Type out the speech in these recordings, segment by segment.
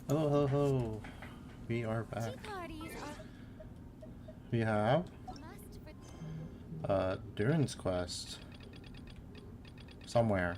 Hello, hello, hello. We are back. We have Durin's quest somewhere.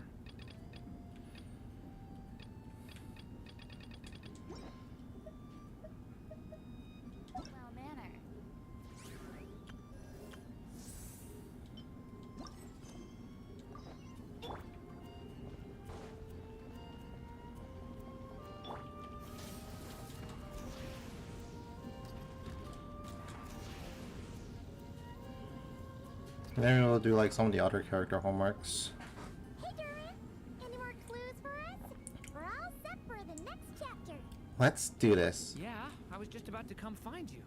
Maybe we'll do like some of the other character homeworks. Hey Durin, any more clues for us? We're all set for the next chapter. Let's do this. Yeah, I was just about to come find you.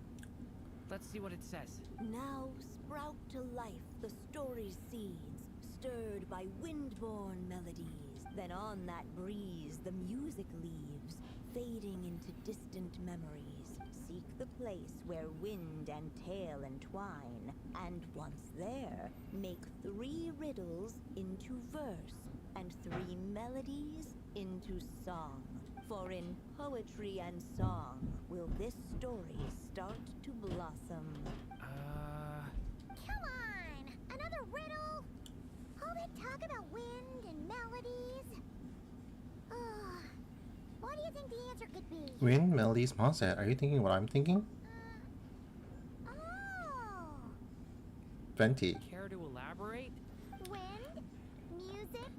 Let's see what it says. Now sprout to life the story's seeds, stirred by wind-born melodies. Then on that breeze the music leaves, fading into distant memories. Seek the place where wind and tale entwine, and once there, make 3 riddles into verse, and 3 melodies into song. For in poetry and song will this story start to blossom. Come on, another riddle? All that talk about wind and melodies. What do you think the answer could be? Wind, melodies, monster. Are you thinking what I'm thinking? Oh. Venti. Care to elaborate? Wind, music,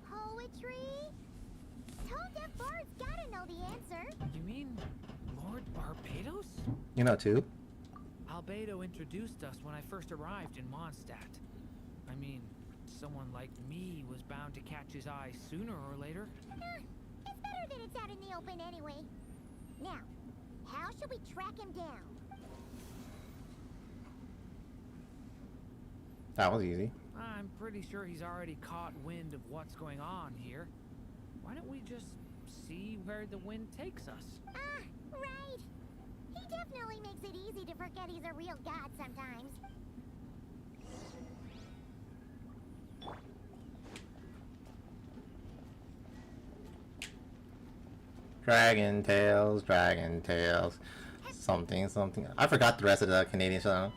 poetry. Tone deaf bard's gotta know the answer. You mean Lord Barbados? You know too? Albedo introduced us when I first arrived in Mondstadt. I mean, someone like me was bound to catch his eye sooner or later. It's better that it's out in the open anyway. Now, how should we track him down? That was easy. I'm pretty sure he's already caught wind of what's going on here. Why don't we just see where the wind takes us? Right. He definitely makes it easy to forget he's a real god sometimes. Dragon Tales, Dragon Tales. Something, something. I forgot the rest of the Canadian show.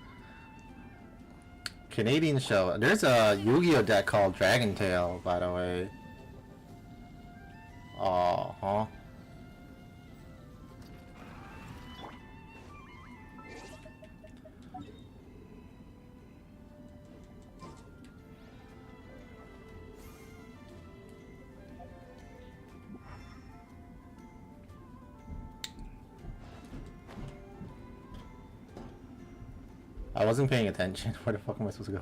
Canadian show. There's a Yu-Gi-Oh deck called Dragon Tail, by the way. Huh. I wasn't paying attention. Where the fuck am I supposed to go?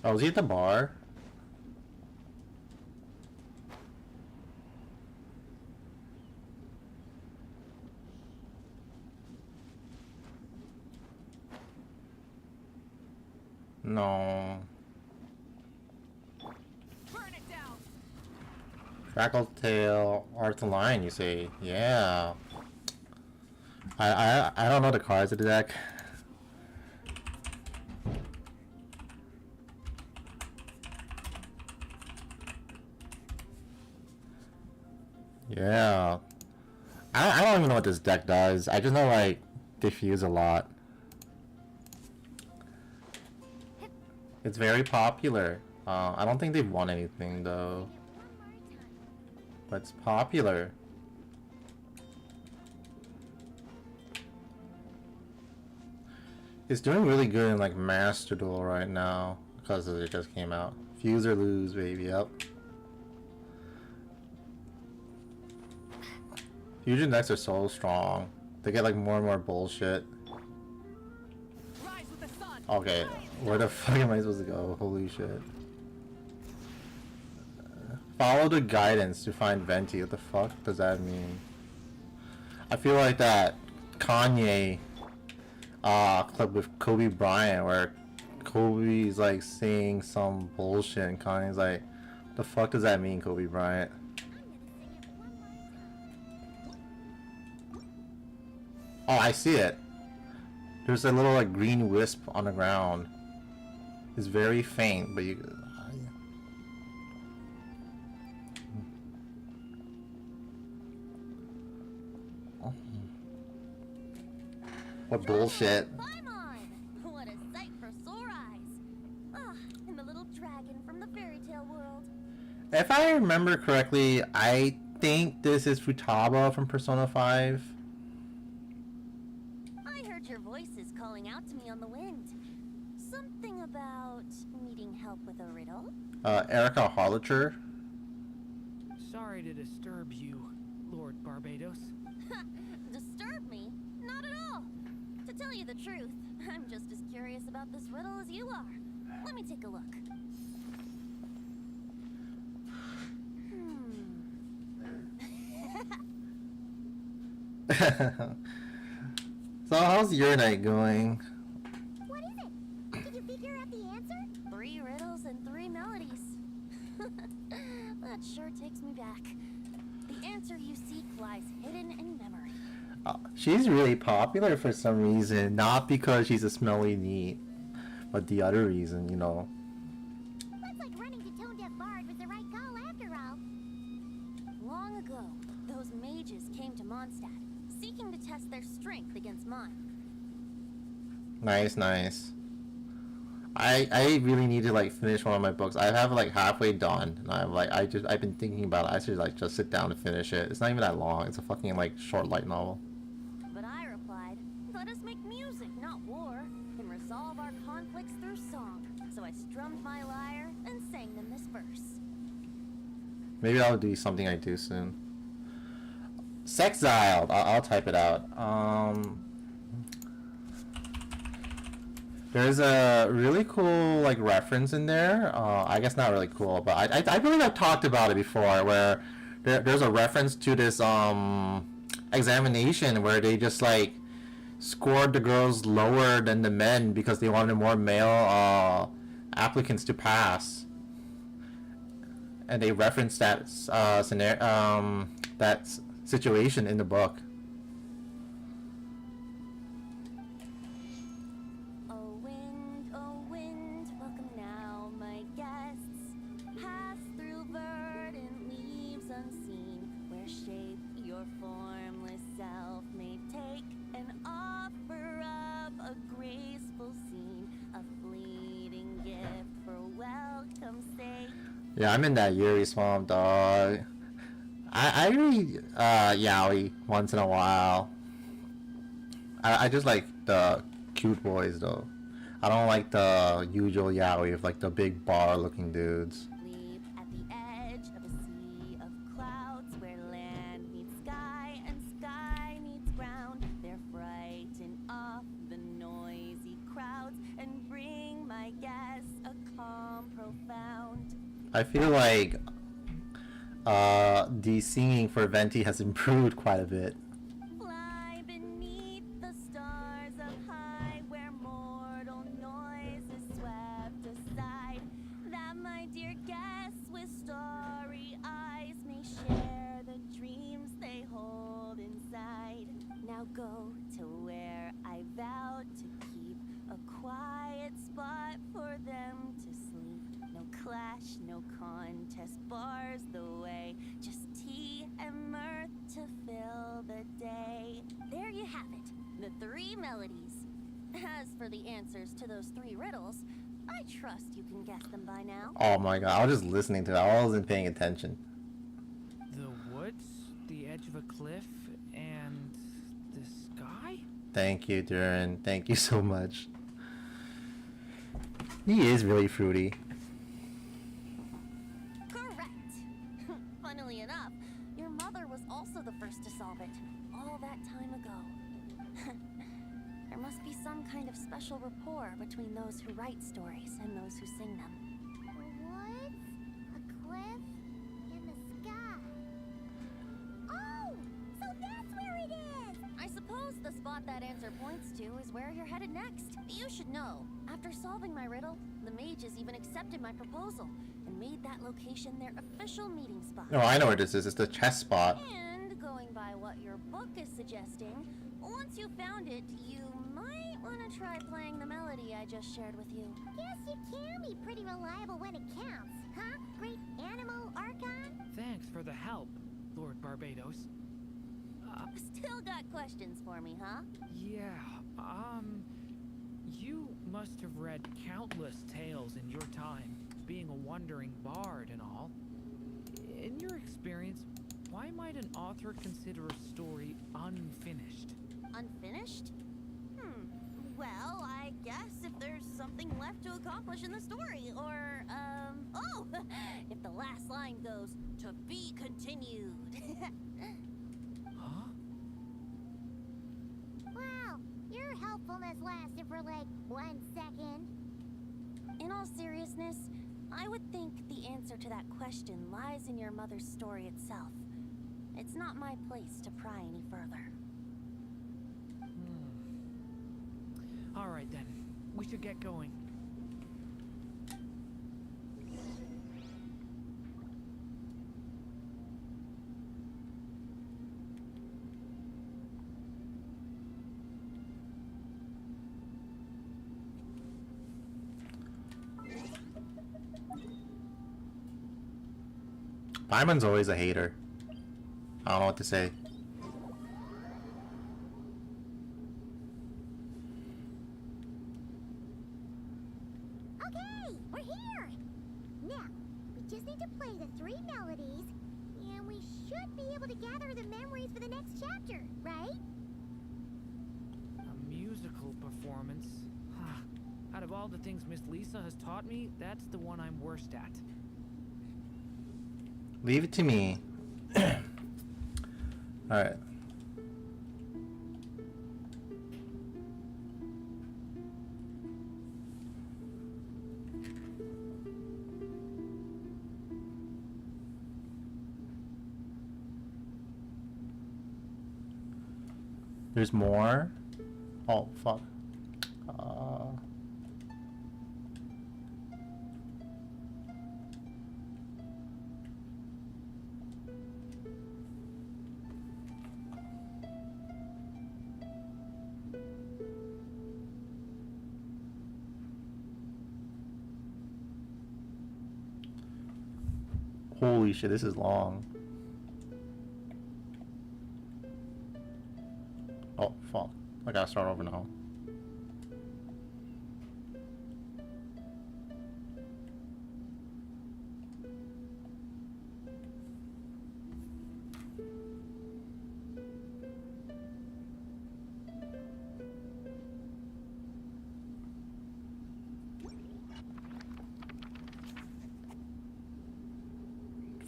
Oh, was he at the bar? No. Burn it down. Crackle Tail, Art Line, you say? Yeah. I don't know the cards of the deck. Yeah. I don't even know what this deck does. I just know like diffuse a lot. It's very popular. I don't think they've won anything though. But it's popular. It's doing really good in like Master Duel right now because it just came out. Fuse or lose, baby. Yep. Fusion decks are so strong. They get like more and more bullshit. Rise with the sun. Okay, where the fuck am I supposed to go? Holy shit. Follow the guidance to find Venti. What the fuck does that mean? I feel like that Kanye clip with Kobe Bryant where Kobe's like saying some bullshit and Kanye's like, The fuck does that mean, Kobe Bryant? Oh, I see it. There's a little like green wisp on the ground. It's very faint, but you. What bullshit? Paimon! What a sight for sore eyes. Ah, and the little dragon from the fairy tale world. If I remember correctly, I think this is Futaba from Persona 5. I heard your voices calling out to me on the wind. Something about needing help with a riddle? Erica Harlacher. Sorry to disturb you, Lord Barbados. Disturb me? Not at all. To tell you the truth, I'm just as curious about this riddle as you are. Let me take a look. So how's your night going? What is it? Did you figure out the answer? 3 riddles and 3 melodies. That sure takes me back. The answer you seek lies hidden in memory. She's really popular for some reason, not because she's a smelly neat, but the other reason, you know. Looks like running to Tone Deaf Bard was the right call after all. Long ago, those mages came to Mondstadt, seeking to test their strength against mine. Nice, nice. I really need to like finish one of my books. I have like halfway done, and I've been thinking about it. I should like just sit down and finish it. It's not even that long. It's a fucking like short light novel. But I replied, let us make music, not war, and resolve our conflicts through song. So I strummed my lyre and sang them this verse. Maybe that'll be something I do soon. Sexiled. I'll type it out. There's a really cool like reference in there. I guess not really cool, but I believe I've talked about it before. Where there's a reference to this examination where they just like scored the girls lower than the men because they wanted more male applicants to pass, and they referenced that scenario, that situation in the book. Oh wind, welcome now, my guests. Pass through verdant leaves unseen, where shape your formless self may take, and offer up a graceful scene, a fleeting gift for welcome's sake. Yeah, I'm in that Yuri swamp, dog. I read yaoi once in a while. I just like the cute boys though. I don't like the usual yaoi with like the big bar looking dudes. Leap at the edge of a sea of clouds, where land meets sky and sky meets ground. They're frightened off the noisy crowds and bring my guests a calm profound. I feel like the singing for Venti has improved quite a bit. Fly beneath the stars up high, where mortal noise is swept aside, that my dear guests with starry eyes may share the dreams they hold inside. Now go to where I vowed to keep a quiet spot for them to sleep. No clash, no contest bars the way, just tea and mirth to fill the day. There you have it, the 3 melodies. As for the answers to those 3 riddles, I trust you can guess them by now. Oh my god, I was just listening to that. I wasn't paying attention. The woods, the edge of a cliff, and the sky? Thank you, Duran. Thank you so much. He is really fruity. Correct. Funnily enough, your mother was also the first to solve it, all that time ago. There must be some kind of special rapport between those who write stories and those who sing them. The woods, a cliff, and the sky. Oh, so that's where it is! I suppose the spot that answer points to is where you're headed next. You should know, after solving my riddle, the mages even accepted my proposal and made that location their official meeting spot. No, I know where this is. It's the chess spot. And going by what your book is suggesting, once you found it, you might want to try playing the melody I just shared with you. Guess you can be pretty reliable when it counts, huh? Great Animal Archon? Thanks for the help, Lord Barbados. Still got questions for me, huh? Yeah, you must have read countless tales in your time, being a wandering bard and all. In your experience, why might an author consider a story unfinished? Unfinished? Well, I guess if there's something left to accomplish in the story, or, oh, if the last line goes, "To be continued." Huh? Wow, your helpfulness lasted for like 1 second. In all seriousness, I would think the answer to that question lies in your mother's story itself. It's not my place to pry any further. All right then, we should get going. Paimon's always a hater. I don't know what to say. Okay, we're here. Now, we just need to play the 3 melodies, and we should be able to gather the memories for the next chapter, right? A musical performance. Out of all the things Miss Lisa has taught me, that's the one I'm worst at. Leave it to me. Alright. There's more? Oh, fuck. Holy shit, this is long. Oh, fuck. I gotta start over now.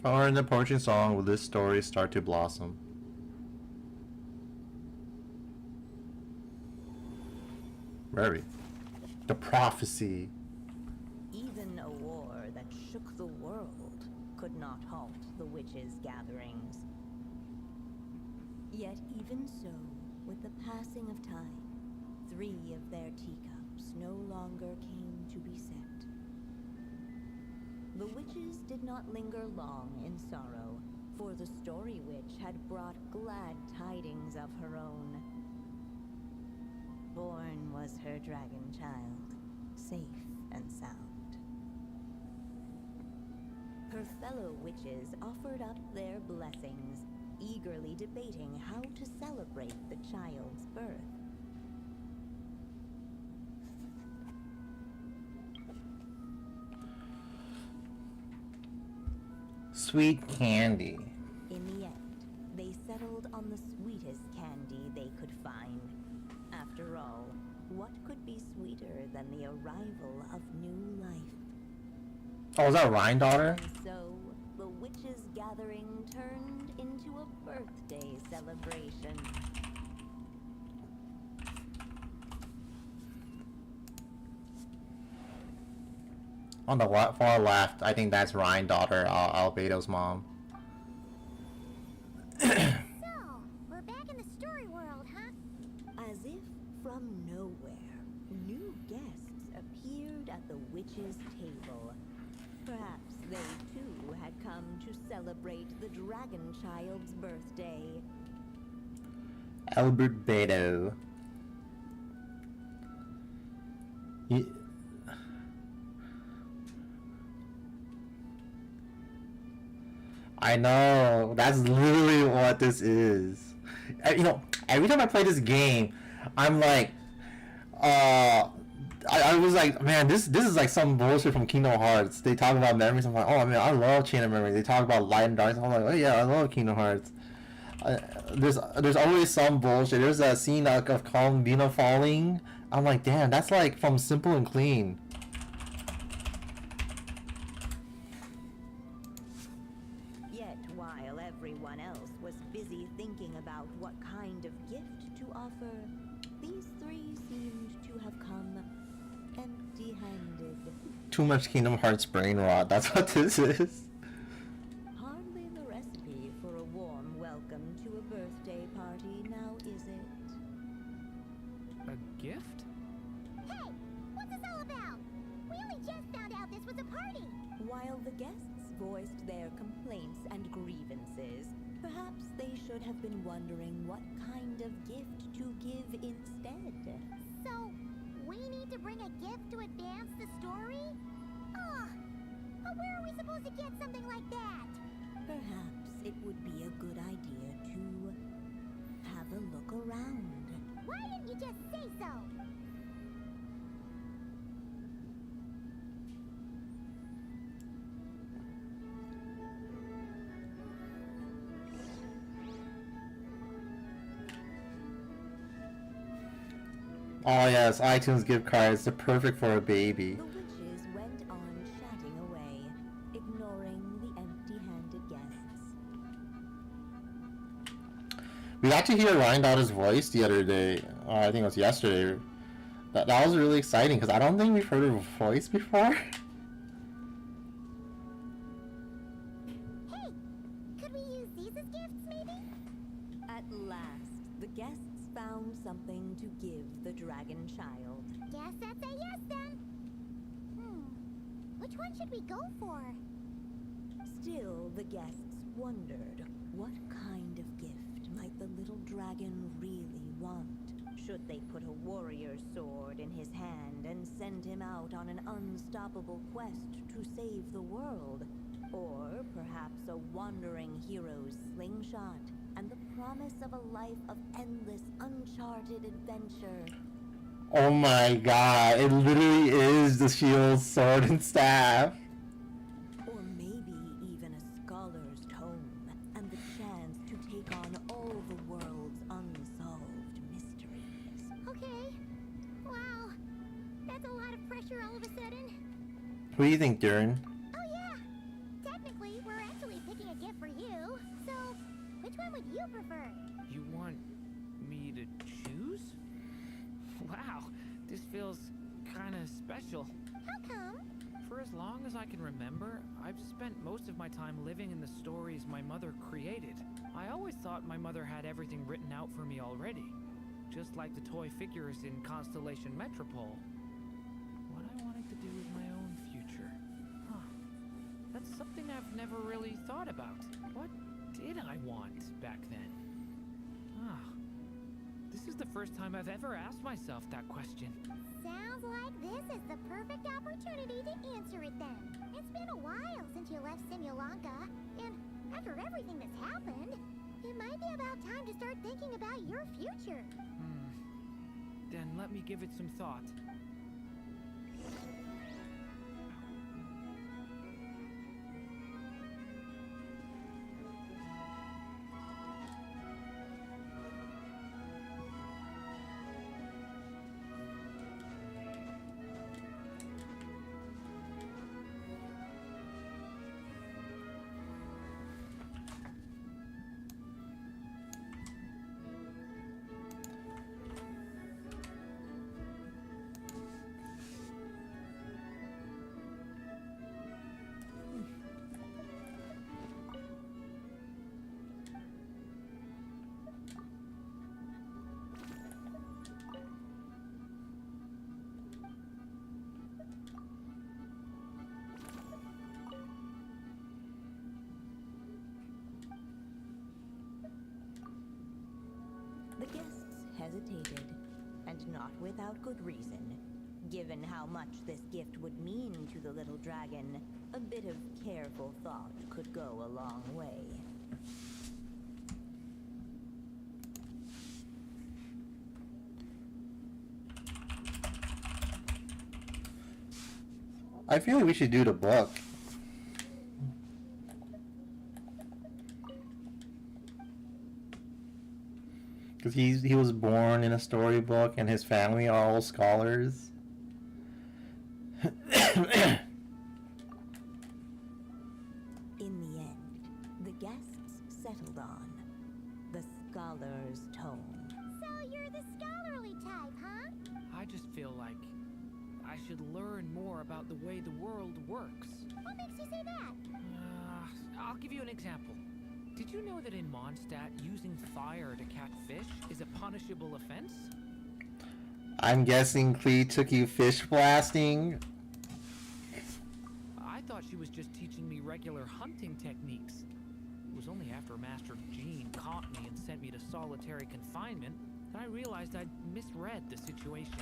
Following the approaching song, will this story start to blossom? Where are we? The prophecy. Even a war that shook the world could not halt the witches' gatherings. Yet even so, with the passing of time, 3 of their teacups no longer came to be set. The witches did not linger long in sorrow, for the story witch had brought glad tidings of her own. Born was her dragon child, safe and sound. Her fellow witches offered up their blessings, eagerly debating how to celebrate the child's birth. Sweet candy. In the end, they settled on the sweetest candy they could find. After all, what could be sweeter than the arrival of new life? Oh, is that Rhine daughter? And so, the witches' gathering turned into a birthday celebration. On the far left, I think that's Rhine daughter, Albedo's mom. So, we're back in the story world, huh? As if from nowhere, new guests appeared at the witches' table. Perhaps they too had come to celebrate the Dragon Child's birthday. Albert Beto. I know. That's literally what this is. You know, every time I play this game, I'm like, I was like, man, this is like some bullshit from Kingdom Hearts. They talk about memories. I'm like, oh man, I love Chain of Memories. They talk about light and dark. I'm like, oh yeah, I love Kingdom Hearts. There's always some bullshit. There's a scene of Columbina falling. I'm like, damn, that's like from Simple and Clean. Yet while everyone else was busy thinking about what kind of gift to offer, these three seemed to have come empty-handed. Too much Kingdom Hearts brain rot. That's what this is. Hardly the recipe for a warm welcome to a birthday party, now is it? A gift? Hey, what's this all about? We only just found out this was a party. While the guests voiced their complaints and grievances, perhaps they should have been wondering what kind of gift to give instead. So, we need to bring a gift to advance the story? Ugh. But where are we supposed to get something like that? Perhaps it would be a good idea to have a look around. Why didn't you just say so? Oh yes, iTunes gift cards. They're perfect for a baby. The witches went on chatting away, ignoring the empty-handed guests. We got to hear Ryan Daughter's voice the other day. I think it was yesterday. That was really exciting because I don't think we've heard her voice before. Hey, could we use these as gifts, maybe? At last, the guests found something to give the Dragon Child. Guess that's a yes then. Which one should we go for? Still, the guests wondered, what kind of gift might the little dragon really want? Should they put a warrior's sword in his hand and send him out on an unstoppable quest to save the world? Or perhaps a wandering hero's slingshot and the promise of a life of endless, uncharted adventure? Oh my god, it literally is the shield, sword, and staff. Or maybe even a scholar's tome and the chance to take on all the world's unsolved mysteries. Okay. Wow. That's a lot of pressure all of a sudden. What do you think, Darren? Oh yeah. Technically, we're actually picking a gift for you. So, which one would you prefer? You want me to choose? Wow, this feels kinda special. How come? For as long as I can remember, I've spent most of my time living in the stories my mother created. I always thought my mother had everything written out for me already, just like the toy figures in Constellation Metropole. What I wanted to do with my own future. Huh. That's something I've never really thought about. What did I want back then? Ah. This is the first time I've ever asked myself that question. Sounds like this is the perfect opportunity to answer it then. It's been a while since you left Simulanka, and after everything that's happened, it might be about time to start thinking about your future. Then let me give it some thought. without good reason. Given how much this gift would mean to the little dragon, a bit of careful thought could go a long way. I feel like we should do the book. Because he was born in a storybook and his family are all scholars. In the end, the guests settled on the Scholar's Tome. So you're the scholarly type, huh? I just feel like I should learn more about the way the world works. What makes you say that? I'll give you an example. Did you know that in Mondstadt, using fire to catch fish is a punishable offense? I'm guessing Clee took you fish blasting. I thought she was just teaching me regular hunting techniques. It was only after Master Jean caught me and sent me to solitary confinement that I realized I'd misread the situation.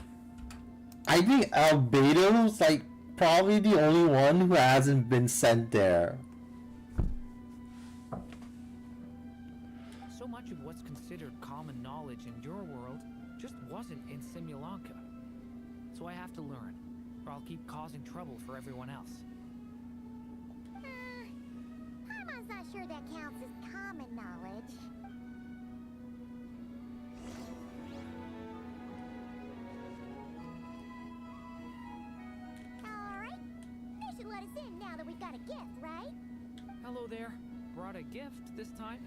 I think Albato's like probably the only one who hasn't been sent there. So much of what's considered common knowledge in your world just wasn't in Simulanka. So I have to learn, or I'll keep causing trouble for everyone else. Paimon's not sure that counts as common knowledge. Alright, they should let us in now that we've got a gift, right? Hello there. Brought a gift this time?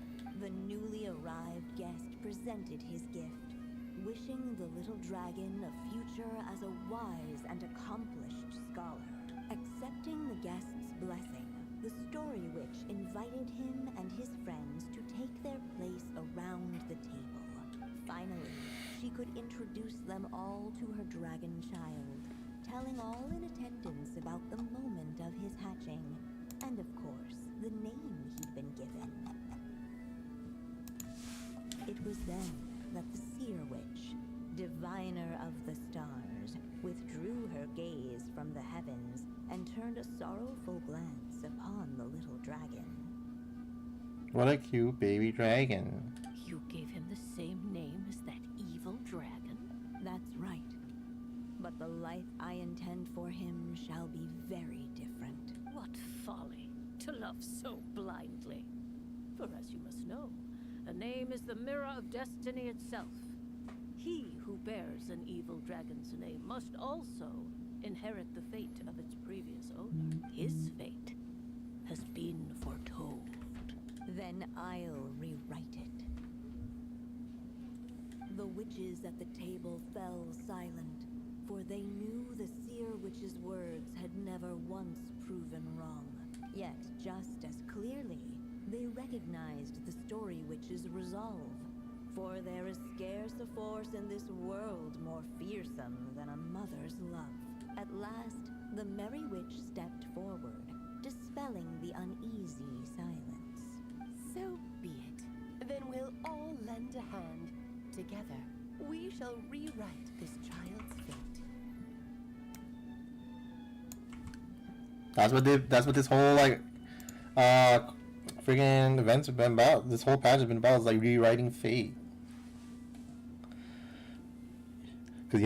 The newly arrived guest presented his gift, wishing the little dragon a future as a wise and accomplished scholar. Accepting the guest's blessing, the story witch invited him and his friends to take their place around the table. Finally, she could introduce them all to her dragon child, telling all in attendance about the moment of his hatching, and of course, the name he'd been given. It was then that the seer witch, diviner of the stars, withdrew her gaze from the heavens and turned a sorrowful glance upon the little dragon. What a cute baby dragon. You gave him the same name as that evil dragon? That's right. But the life I intend for him shall be very different. What folly, to love so blindly. For as you must know, a name is the mirror of destiny itself. He who bears an evil dragon's name must also inherit the fate of its previous owner. His fate has been foretold. Then I'll rewrite it. The witches at the table fell silent, for they knew the seer witch's words had never once proven wrong. Yet, just as clearly, they recognized the story witch's resolve. For there is scarce a force in this world more fearsome than a mother's love. At last, the merry witch stepped forward, dispelling the uneasy silence. So be it. Then we'll all lend a hand. Together, we shall rewrite this child's fate. That's what this whole like friggin' events have been about. This whole patch has been about, is like rewriting fate. Because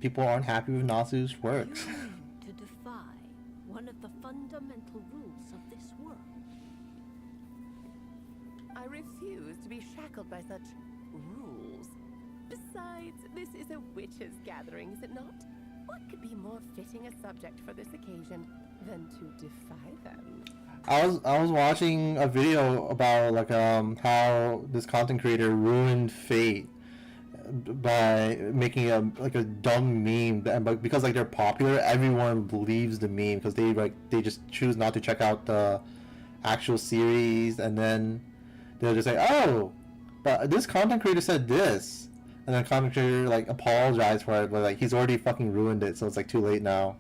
people aren't happy with Nasu's works. You mean to defy one of the fundamental rules of this world. I refuse to be shackled by such rules. Besides, this is a witches' gathering, is it not? What could be more fitting a subject for this occasion than to defy them? I was watching a video about like how this content creator ruined fate by making a dumb meme, but because like they're popular, everyone believes the meme because they just choose not to check out the actual series, and then they'll just say, oh, but this content creator said this, and then content creator like apologized for it, but like he's already fucking ruined it, so it's like too late now.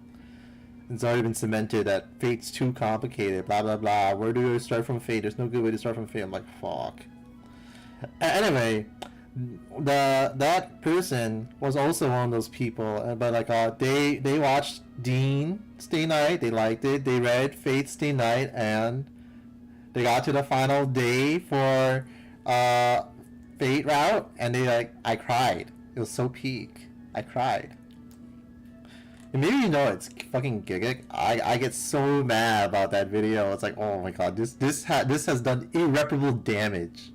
It's already been cemented that fate's too complicated, blah blah blah. Where do you start from fate? There's no good way to start from fate. I'm like, fuck. Anyway, that person was also one of those people, but like they watched Dean Stay Night, they liked it, they read Fate Stay Night, and they got to the final day for Fate route, and they like, I cried. It was so peak. I cried. And maybe you know it's fucking Gigic. I get so mad about that video. It's like, oh my god, this has done irreparable damage.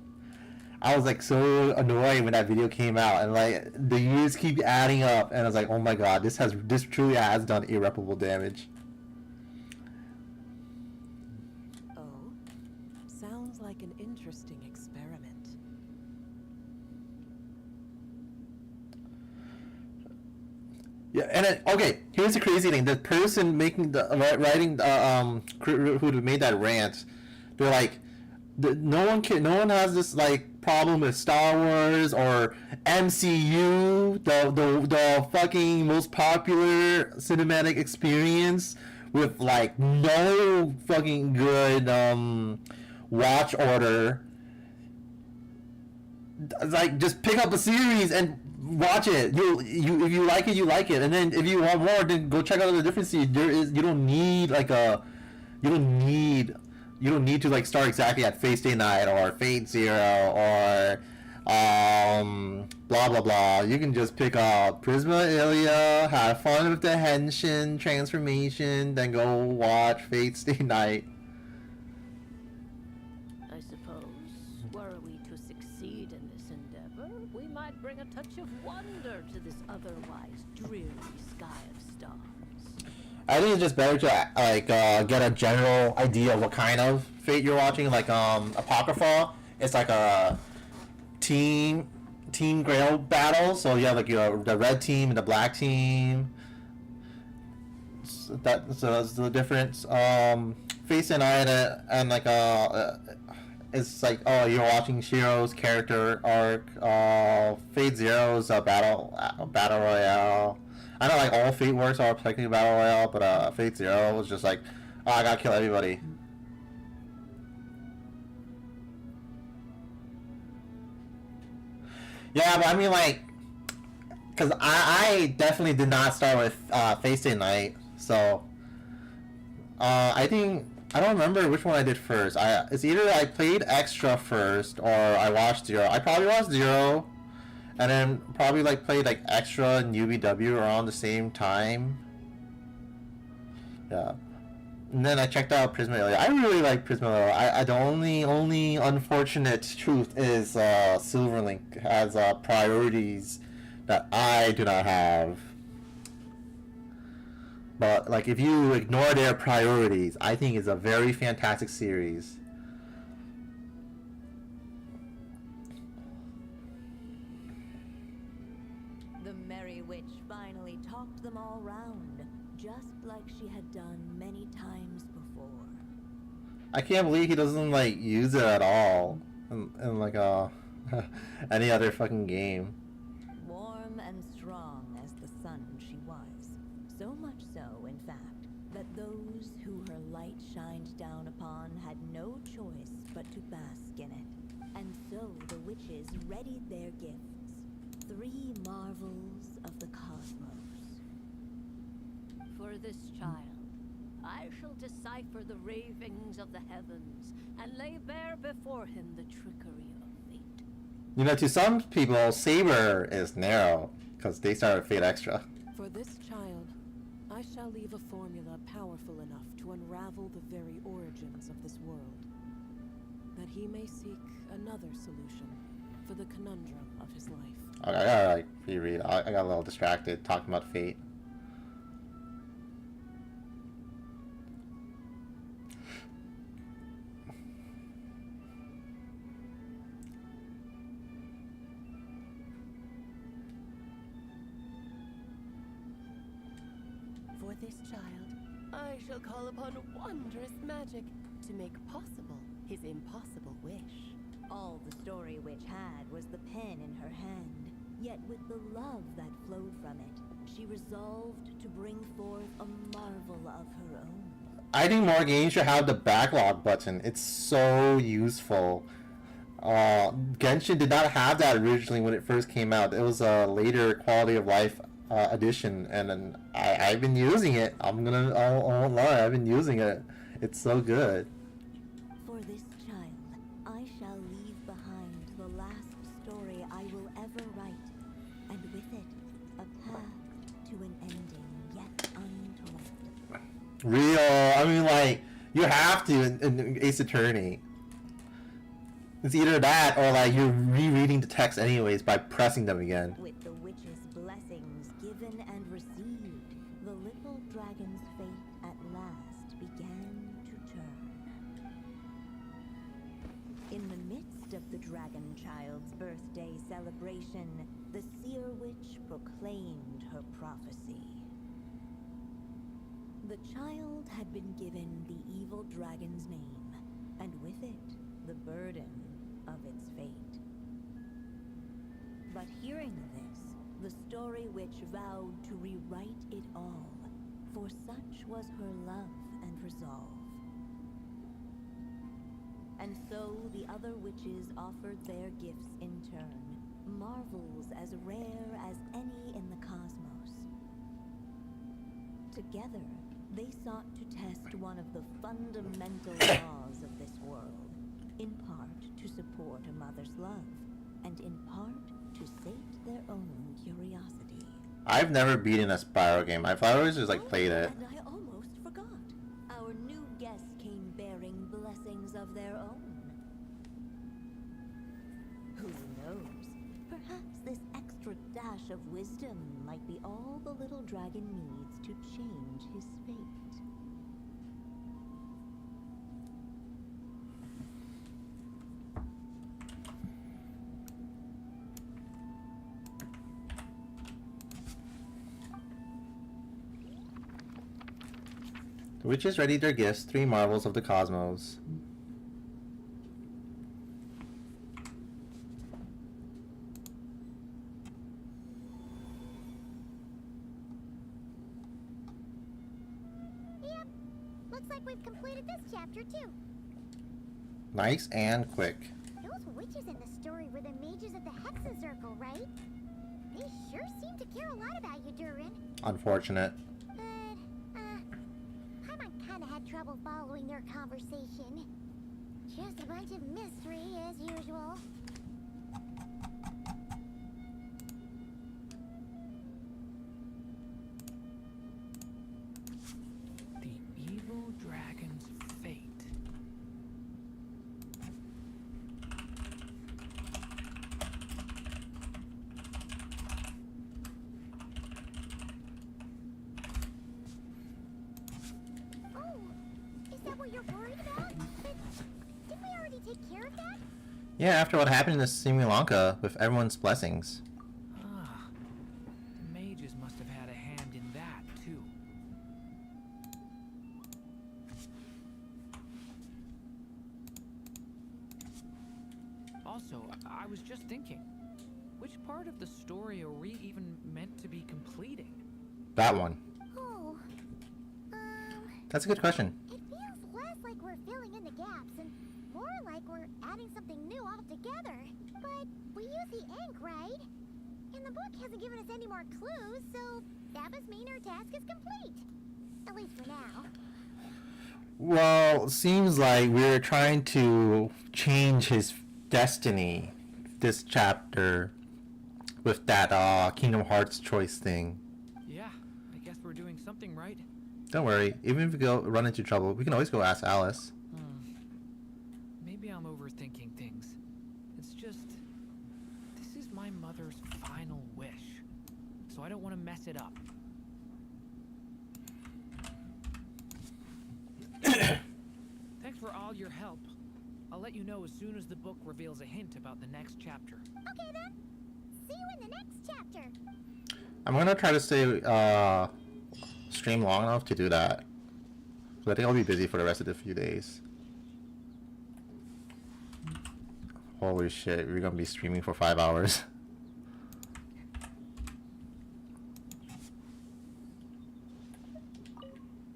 I was like so annoyed when that video came out, and like the years keep adding up, and I was like, oh my god, this truly has done irreparable damage. Oh, sounds like an interesting experiment. Yeah, and then, okay, here's the crazy thing: the person making the writing who made that rant, they're like, no one has this like problem with Star Wars or MCU, the fucking most popular cinematic experience with like no fucking good watch order. Like, just pick up a series and watch it. You if you like it, you like it, and then if you want more, then go check out the different series. You don't need to like start exactly at Fate Stay Night or Fate Zero or blah blah blah. You can just pick up Prisma Ilia, have fun with the Henshin transformation, then go watch Fate Stay Night. I suppose, were we to succeed in this endeavor, we might bring a touch of wonder to this otherwise dreary sky of stars. I think it's just better to like get a general idea of what kind of Fate you're watching. Like Apocrypha, it's like a team Grail battle. So you have like the red team and the black team. So that's the difference. Fate and I and like it's like, oh, you're watching Shiro's character arc. Fate Zero's a battle royale. I know like all Fate works are technically battle royale, but Fate Zero was just like, oh, I gotta kill everybody. Yeah, but I mean like, cause I definitely did not start with Fate Stay Night, so I think I don't remember which one I did first. It's either I played Extra first or I watched Zero. I probably watched Zero. And then probably like played like Extra and UBW around the same time. Yeah. And then I checked out Prisma Ilia. I really like Prisma Ilia. The only unfortunate truth is Silverlink has priorities that I do not have. But like if you ignore their priorities, I think it's a very fantastic series. Them all round, just like she had done many times before. I can't believe he doesn't like use it at all in like any other fucking game. Warm and strong as the sun she was. So much so, in fact, that those who her light shined down upon had no choice but to bask in it. And so the witches readied their gifts. 3 marvels of the cosmos. For this child, I shall decipher the ravings of the heavens and lay bare before him the trickery of fate. You know, to some people, Saber is narrow because they started Fate Extra. For this child, I shall leave a formula powerful enough to unravel the very origins of this world, that he may seek another solution for the conundrum of his life. I gotta like reread. I got a little distracted talking about Fate. For this child, I shall call upon wondrous magic to make possible his impossible wish. All the Story Witch had was the pen in her hand, yet with the love that flowed from it, she resolved to bring forth a marvel of her own. I think more games should have the backlog button. It's so useful. Genshin did not have that originally when it first came out. It was a later quality of life edition, and then I've been using it. I won't lie, I've been using it. It's so good. For this child, I shall leave behind the last story I will ever write, and with it, a path to an ending yet untold. Real. I mean, like, you have to in Ace Attorney. It's either that or like you're rereading the text anyways by pressing them again. With the witch's blessings given and received, the little dragon's fate at last began to turn. In the midst of the dragon child's birthday celebration, the seer witch proclaimed her prophecy. The child had been given the evil dragon's name, and with it, the burden of its fate. But hearing this, the story witch vowed to rewrite it all, for such was her love and resolve. And so the other witches offered their gifts in turn, marvels as rare as any in the cosmos. Together, they sought to test one of the fundamental laws of this world, in part to support a mother's love, and in part to sate their own curiosity. I've never beaten a Spyro game. I've always just like played it. And I almost forgot. Our new guests came bearing blessings of their own. Who knows? Perhaps this extra dash of wisdom might be all the little dragon needs to change his fate. The witches readied their gifts, 3 marvels of the cosmos. Yep. Looks like we've completed this chapter too. Nice and quick. Those witches in the story were the mages of the Hexen Circle, right? They sure seem to care a lot about you, Durin. Unfortunate. Kinda had trouble following their conversation. Just a bunch of mystery as usual. The evil dragon's fate. Yeah, after what happened in Sri Lanka with everyone's blessings. Ah, the mages must have had a hand in that, too. Also, I was just thinking, which part of the story are we even meant to be completing? That one. Oh, That's a good question. it feels less like we're filling in the gaps and more like we're adding something new altogether. But we use the ink, right? And the book hasn't given us any more clues, so that must mean our task is complete. At least for now. Well, seems like we're trying to change his destiny this chapter with that Kingdom Hearts choice thing. Yeah, I guess we're doing something right. Don't worry, even if we run into trouble, we can always go ask Alice. Maybe I'm overthinking things. It's just, this is my mother's final wish, so I don't want to mess it up. Thanks for all your help. I'll let you know as soon as the book reveals a hint about the next chapter. Okay then. See you in the next chapter. I'm gonna try to stay stream long enough to do that. So I think I'll be busy for the rest of the few days. Holy shit, we're gonna be streaming for 5 hours.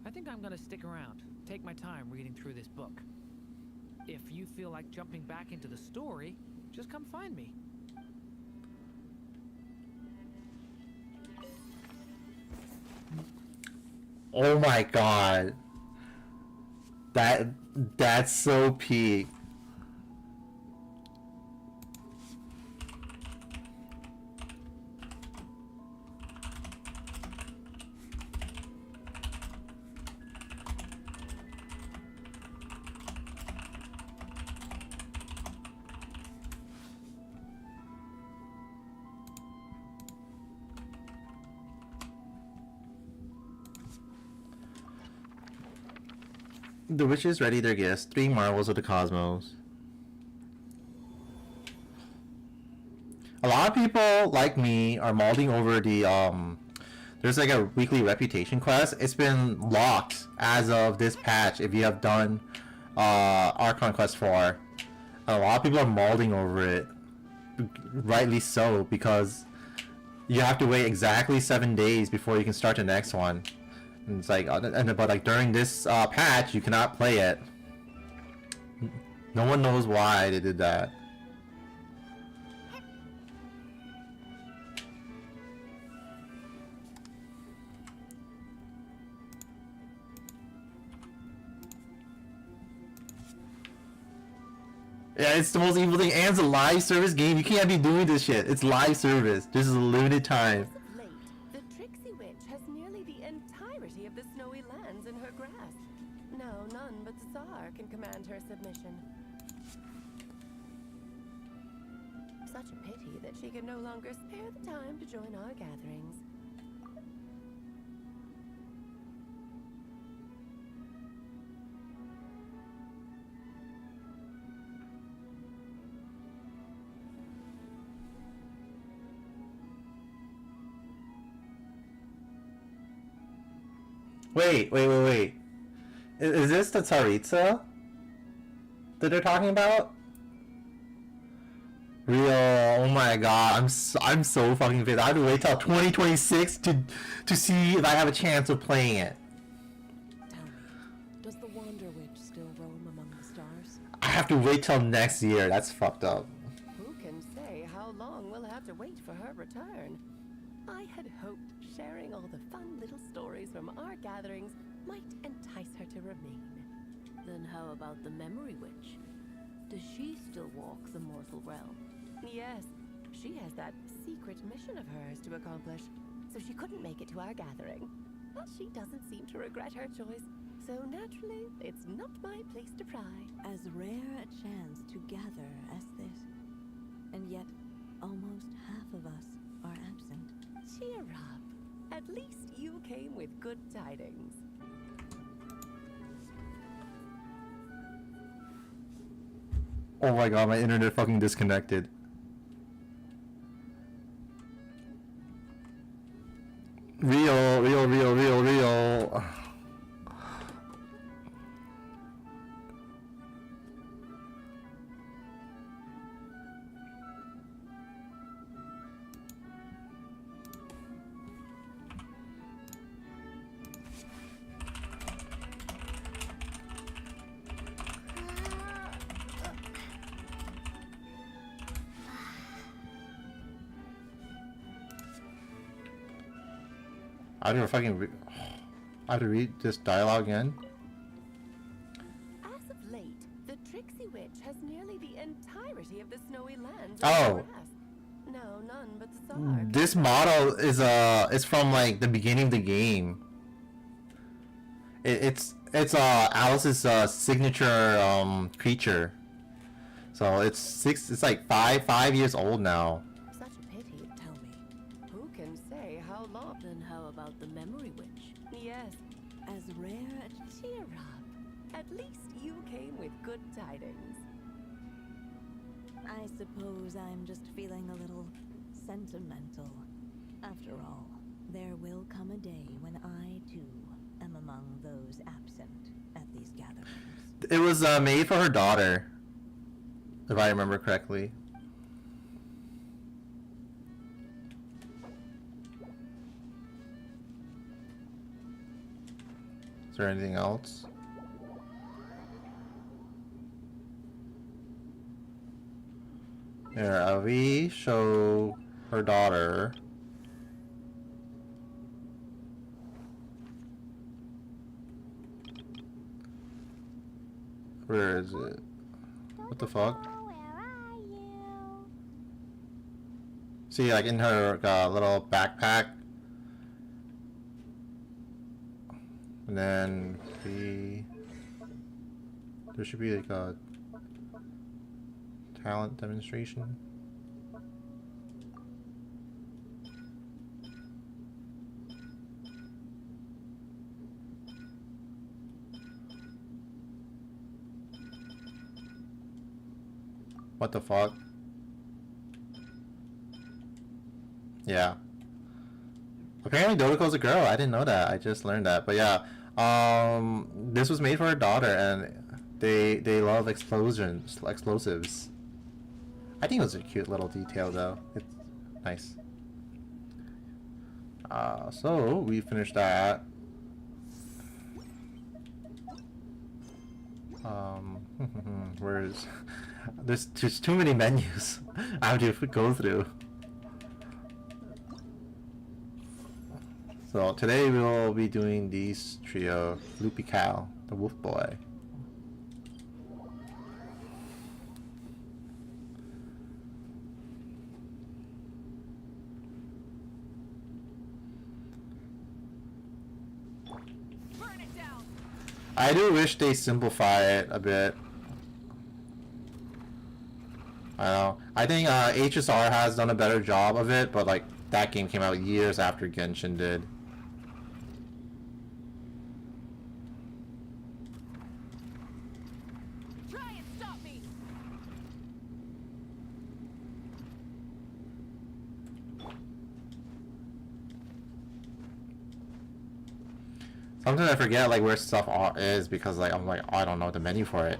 I think I'm gonna stick around, take my time reading through this book. If you feel like jumping back into the story, just come find me. Oh my god. That's so peak. The witches ready their gifts. 3 marvels of the cosmos. A lot of people like me are molding over the there's like a weekly reputation quest. It's been locked as of this patch if you have done Archon Quest 4. A lot of people are molding over it. Rightly so, because you have to wait exactly 7 days before you can start the next one. And it's like, but like during this patch, you cannot play it. No one knows why they did that. Yeah, it's the most evil thing, and it's a live service game. You can't be doing this shit. It's live service. This is a limited time. As of late, the Trixie Witch has nearly the entirety of the snowy lands in her grasp. Now none but the Tsar can command her submission. Such a pity that she can no longer spare the time to join our gatherings. Wait. Is this the Tsaritsa that they're talking about? Real, oh my god, I'm so fucking pissed. I have to wait till 2026 to see if I have a chance of playing it. Tell me, does the Wander Witch still roam among the stars? I have to wait till next year. That's fucked up. Who can say how long we'll have to wait for her return? I had hoped sharing all the fun little stories from our gatherings might entice her to remain. Then how about the Memory Witch? Does she still walk the mortal realm? Yes, she has that secret mission of hers to accomplish, so she couldn't make it to our gathering. But she doesn't seem to regret her choice, so naturally, it's not my place to pry. As rare a chance to gather as this, and yet almost half of us are absent. Cheer up. At least you came with good tidings. Oh my god, my internet fucking disconnected. Real. I have to read this dialogue again. As of late, the Trixie Witch has nearly the entirety of the snowy lands. Oh. No, none but the Tsar. This model is from like the beginning of the game. It's Alice's signature creature. So it's like five years old now. Such a pity. Tell me, who can say how long? Then how about the Memory Witch? Yes, As rare a cheer up. At least you came with good tidings. I suppose I'm just feeling a little sentimental. After all, there will come a day when I, too, am among those absent at these gatherings. It was made for her daughter, if I remember correctly. Is there anything else? Here, we show her daughter. Where is it? What the fuck? Where are you? See, like in her little backpack. And then there should be like a talent demonstration. What the fuck? Yeah. Apparently Dodoko's a girl. I didn't know that. I just learned that. But yeah, this was made for her daughter, and they love explosives. I think it was a cute little detail though. It's nice. So we finished that. Where's there's just too many menus I have to go through. So today we will be doing these trio: Loopy Cow, the Wolf Boy. Burn it down. I do wish they simplify it a bit. I know. I think HSR has done a better job of it, but like that game came out years after Genshin did. Try and stop me. Sometimes I forget like where stuff is because like I'm like, oh, I don't know the menu for it.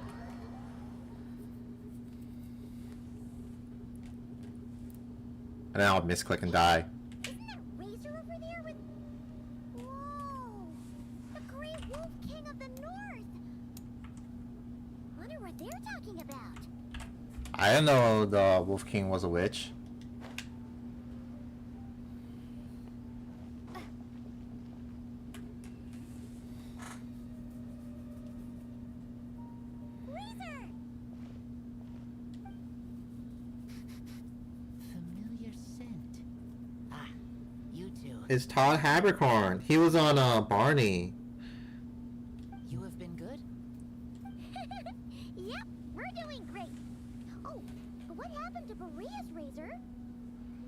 And then I'll misclick and die. Isn't that Razor over there with... Whoa! The Great Wolf King of the North! Wonder what they're talking about. I didn't know the Wolf King was a witch. Razor! Familiar scent. Ah, you two. It's Todd Habercorn. He was on Barney. You have been good? Yep, we're doing great. Oh, but what happened to Berea's Razor?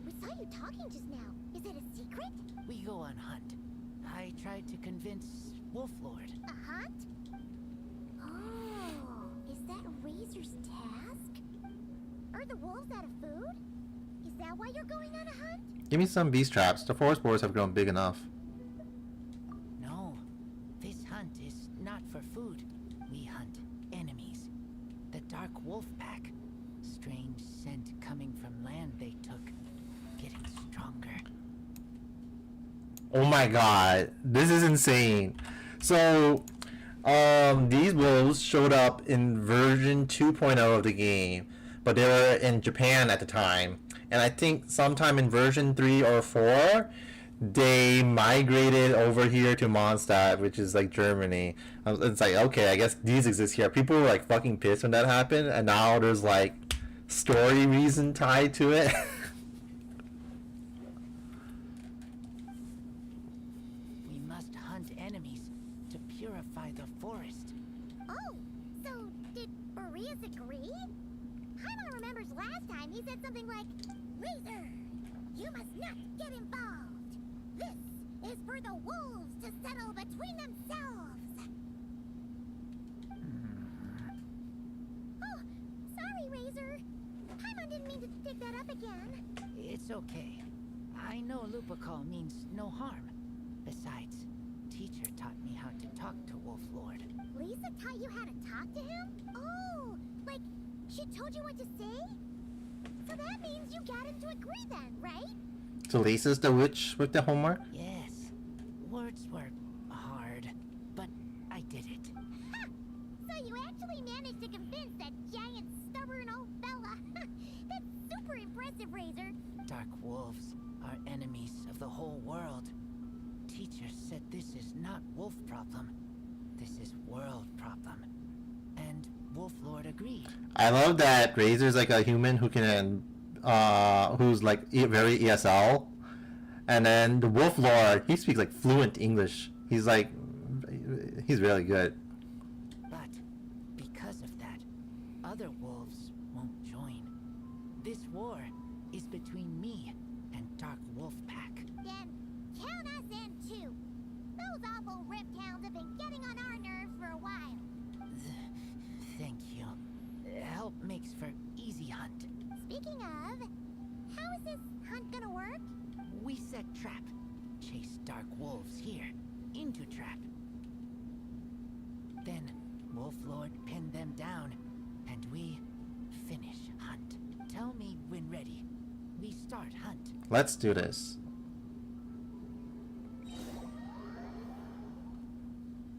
We saw you talking just now. Is it a secret? We go on hunt. I tried to convince Wolf Lord. A hunt? Oh, is that Razor's task? Are the wolves out of food? Is that why you're going on a hunt? Give me some beast traps. The forest boars have grown big enough. No, this hunt is not for food. We hunt enemies. The Dark Wolf Pack. Strange scent coming from land they took. Getting stronger. Oh my god, this is insane. So, these wolves showed up in version 2.0 of the game, but they were in Japan at the time. And I think sometime in version 3 or 4, they migrated over here to Mondstadt, which is like Germany. It's like, okay, I guess these exist here. People were like fucking pissed when that happened, and now there's like story reason tied to it. We must hunt enemies to purify the forest. Oh, so did Boreas agree? Paimon remembers last time he said something like, Razor, you must not get involved. This is for the wolves to settle between themselves. Oh, sorry, Razor. Paimon didn't mean to dig that up again. It's okay. I know Lupacall means no harm. Besides, teacher taught me how to talk to Wolf Lord. Lisa taught you how to talk to him? Oh, like she told you what to say? So that means you got him to agree then, right? So Lisa's the witch with the homework? Yes, words were hard, but I did it. Ha! So you actually managed to convince that giant stubborn old fella. That's super impressive, Razor. Dark wolves are enemies of the whole world. Teacher said this is not wolf problem. This is world problem. And Wolf Lord agreed. I love that Razor's like a human who can, who's like very ESL, and then the Wolf Lord, he speaks like fluent English. He's really good. But because of that, other wolves won't join. This war is between me and Dark Wolf Pack. Then count us in too. Those awful rift hounds have been getting on our nerves for a while. Thank you. Help makes for easy hunt. Speaking of, how is this hunt gonna work? We set trap. Chase dark wolves here. Into trap. Then Wolf Lord pinned them down. And we finish hunt. Tell me when ready. We start hunt. Let's do this.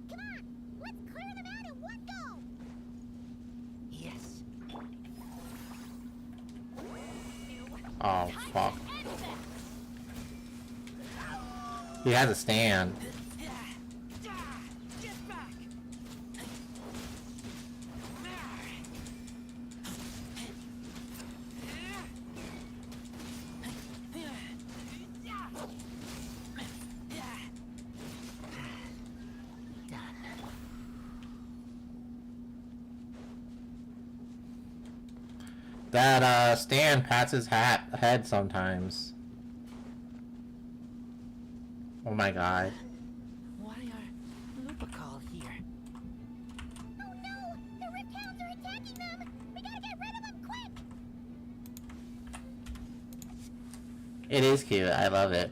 Come on, let's clear them out in one go. Yes. Oh, fuck. He has a stand. That Stan pats his head sometimes. Oh my god. Why are Lupacol here? Oh no, the rift hounds are attacking them. We gotta get rid of them quick. It is cute. I love it.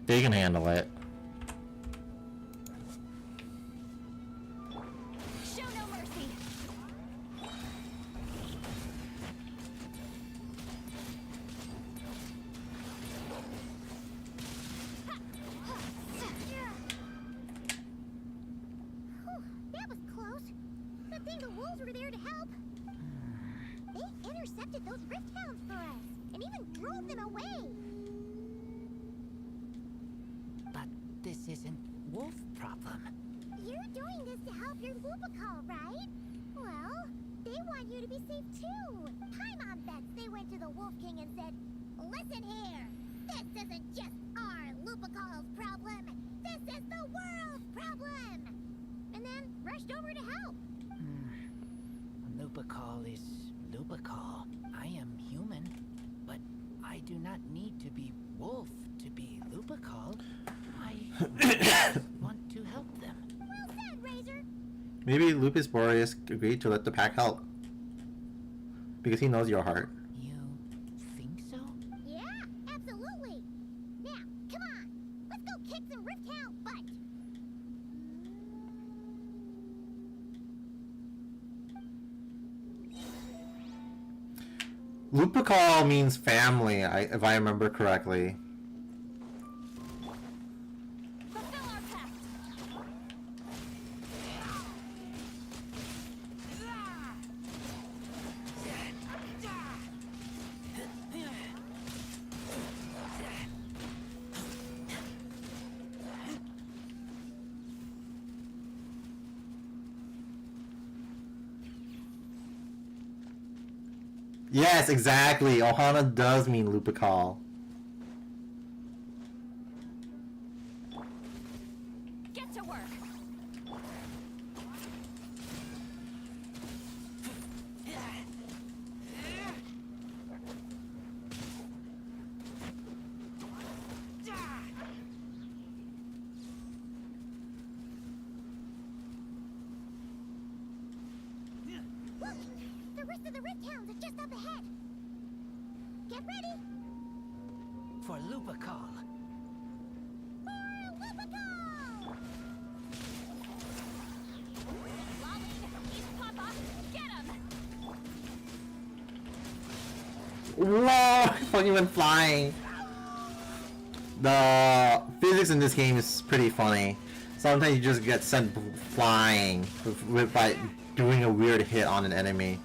They can handle it. Show no mercy. That was close. Good thing the wolves were there to help. They intercepted those rift hounds for us, and even drove them away. But this isn't wolf problem. You're doing this to help your Lupacol, right? Well, they want you to be safe too. Paimon bets they went to the Wolf King and said, "Listen here, this isn't just our Lupacol's problem. This is the world's problem." And then rushed over to help. Lupacol is Lupacol. I am human, but I do not need to be wolf to be Lupacol. I want to help them. Well said, Razor. Maybe Lupus Boreas agreed to let the pack help. Because he knows your heart. You think so? Yeah, absolutely. Now, come on. Let's go kick some rift hound butt. Lupacol means family, if I remember correctly. Fulfill our pact. Yes, exactly. Ohana does mean Lupacol. Get to work. Look, the rest of the rift hounds are just up ahead. Get ready For Lupacol. for Lupacol! Whoa! I fucking went flying. The physics in this game is pretty funny. Sometimes you just get sent flying by doing a weird hit on an enemy.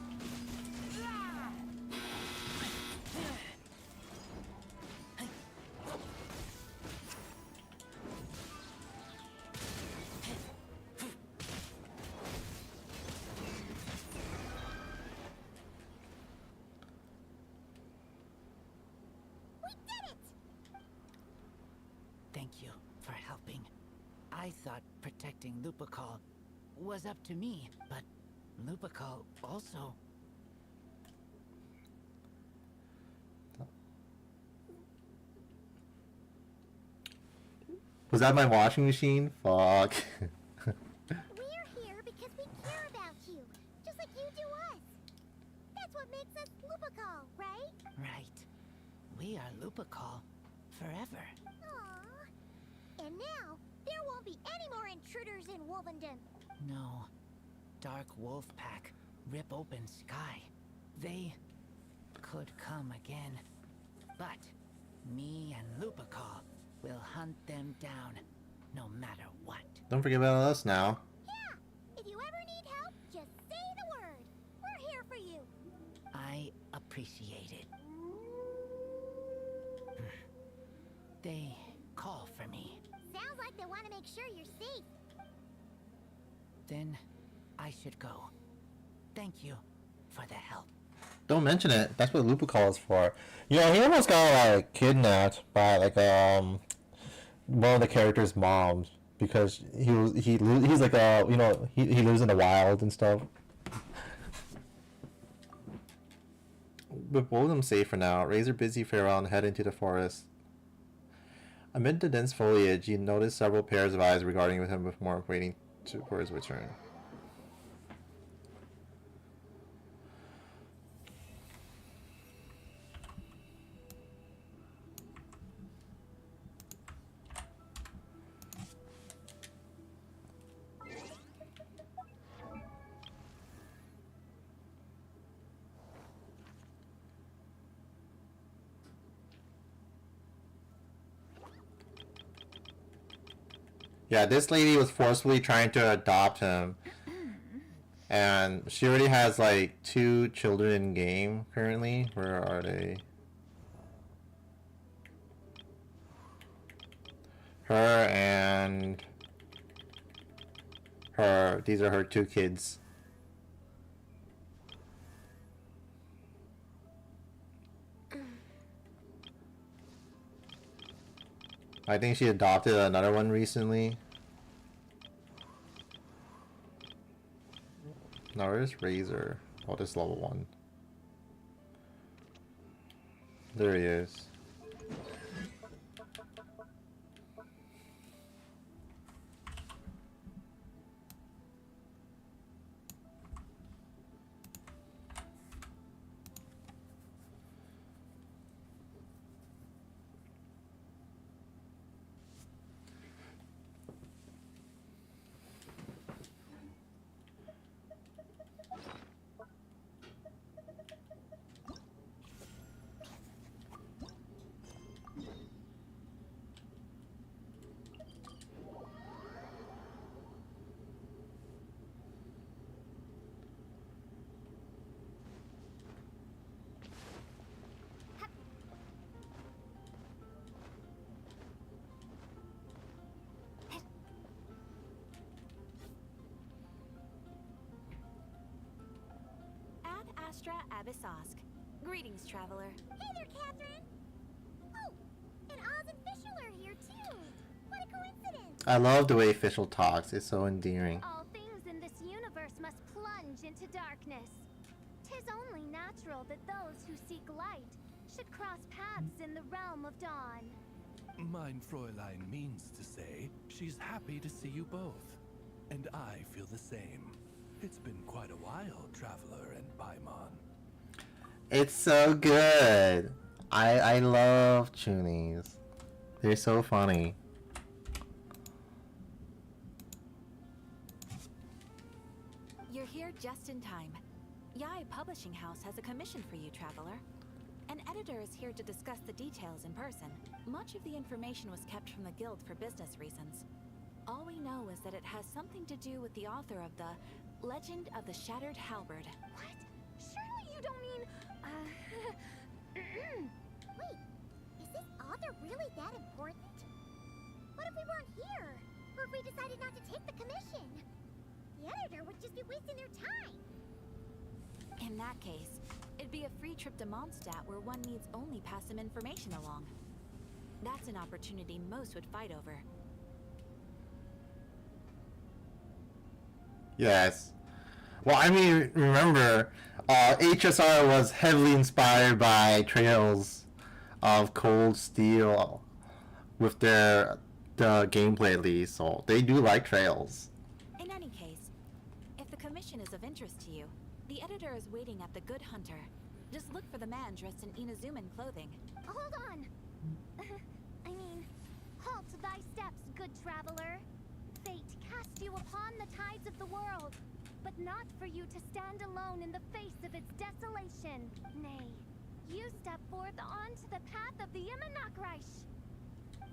Thank you for helping. I thought protecting Lupical was up to me, but Lupical also... Was that my washing machine? Fuck. We're here because we care about you, just like you do us. That's what makes us Lupical, right? Right. We are Lupical forever. Aww. And now, there won't be any more intruders in Wolvenden. No. Dark Wolf Pack, rip open sky. They could come again. But me and Lupical will hunt them down, no matter what. Don't forget about us now. Yeah, if you ever need help, just say the word. We're here for you. I appreciate it. They call for me. Sounds like they want to make sure you're safe. Then I should go. Thank you for the help. Don't mention it. That's what Lupical is for. You know, he almost got like kidnapped by like one of the characters' moms because he's like you know, he lives in the wild and stuff. But both of them safe for now. Razor busy farewell and head into the forest. Amid the dense foliage, you notice several pairs of eyes regarding him with more waiting for his return. Yeah, this lady was forcefully trying to adopt him. And she already has like 2 children in game currently. Where are they? Her and her. These are her 2 kids. I think she adopted another one recently. No, where's Razor? Oh, this level 1. There he is. Astra Abyssosk. Greetings, traveler. Hey there, Catherine. Oh, and Oz and Fischl are here too. What a coincidence. I love the way Fischl talks. It's so endearing. All things in this universe must plunge into darkness. 'Tis only natural that those who seek light should cross paths in the realm of dawn. Mein Fräulein means to say she's happy to see you both. And I feel the same. It's been quite a while, Traveler and Paimon. It's so good. I love Chunies. They're so funny. You're here just in time. Yai Publishing House has a commission for you, traveler. An editor is here to discuss the details in person. Much of the information was kept from the guild for business reasons. All we know is that it has something to do with the author of the Legend of the Shattered Halberd. What? Surely you don't mean... Wait, is this author really that important? What if we weren't here? Or if we decided not to take the commission? The editor would just be wasting their time. In that case, it'd be a free trip to Mondstadt where one needs only pass some information along. That's an opportunity most would fight over. Yes. Well, I mean, remember, HSR was heavily inspired by Trails of Cold Steel with the gameplay at least, so they do like Trails. In any case, if the commission is of interest to you, the editor is waiting at the Good Hunter. Just look for the man dressed in Inazuman clothing. Hold on. I mean, halt thy steps, good traveler. Fate cast you upon the tides of the world, but not for you to stand alone in the face of its desolation. Nay, you step forth onto the path of the Immernachtreich.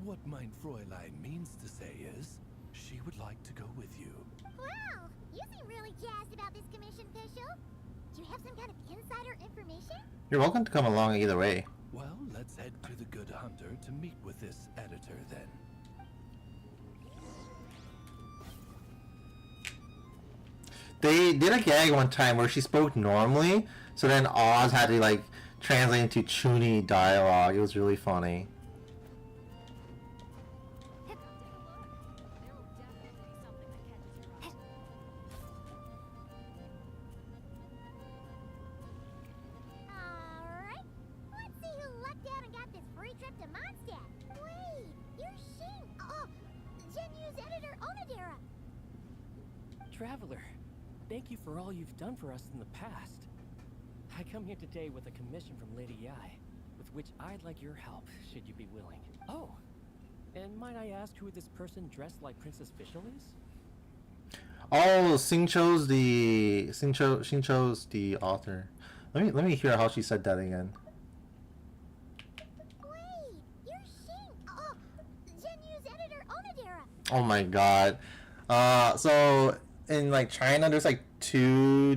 What mein Fräulein means to say is, she would like to go with you. Wow, you seem really jazzed about this commission, Fischl. Do you have some kind of insider information? You're welcome to come along either way. Well, let's head to the Good Hunter to meet with this editor then. They did a gag one time where she spoke normally, so then Oz had to like translate into Chuny dialogue. It was really funny. Alright, let's see who lucked out and got this free trip to Mondstadt. Wait, you're Shing. Oh, Genu's editor Onodera. Traveler, thank you for all you've done for us in the past. I come here today with a commission from Lady Yai, with which I'd like your help, should you be willing. Oh, and might I ask who this person dressed like Princess Fischl is? Oh, Xingqiu's the author. Let me hear how she said that again. Wait, you're Shing. Oh, Genu's editor Onodera. Oh my god. So in like China, there's like two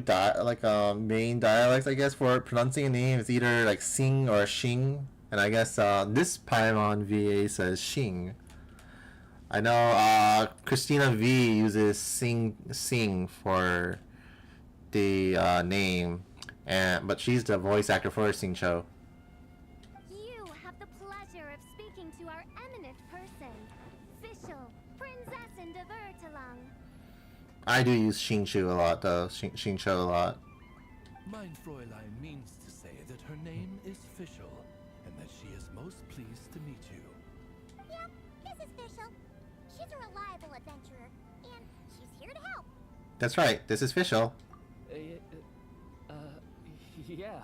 main dialects, I guess, for pronouncing a name. It's either like Sing or Xing, and I guess this Paimon VA says Xing. I know Christina V uses Sing for the name, but she's the voice actor for Xingqiu. You have the pleasure of speaking to our eminent person, Fischl, Prinzessin de Vertalang. I do use Xingqiu a lot, though. Xingqiu a lot. Mein Fräulein means to say that her name is Fischl, and that she is most pleased to meet you. Yep, this is Fischl. She's a reliable adventurer, and she's here to help. That's right. This is Fischl. Yeah,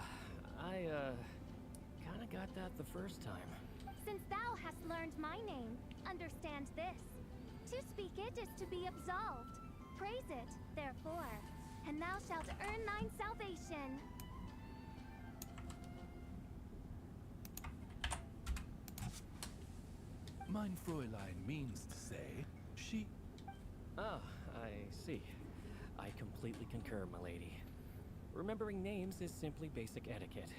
I, kinda got that the first time. Since thou hast learned my name, understand this. To speak it is to be absolved. Praise it, therefore, and thou shalt earn thine salvation. Mein Fräulein means to say, she... Ah, I see. I completely concur, my lady. Remembering names is simply basic etiquette.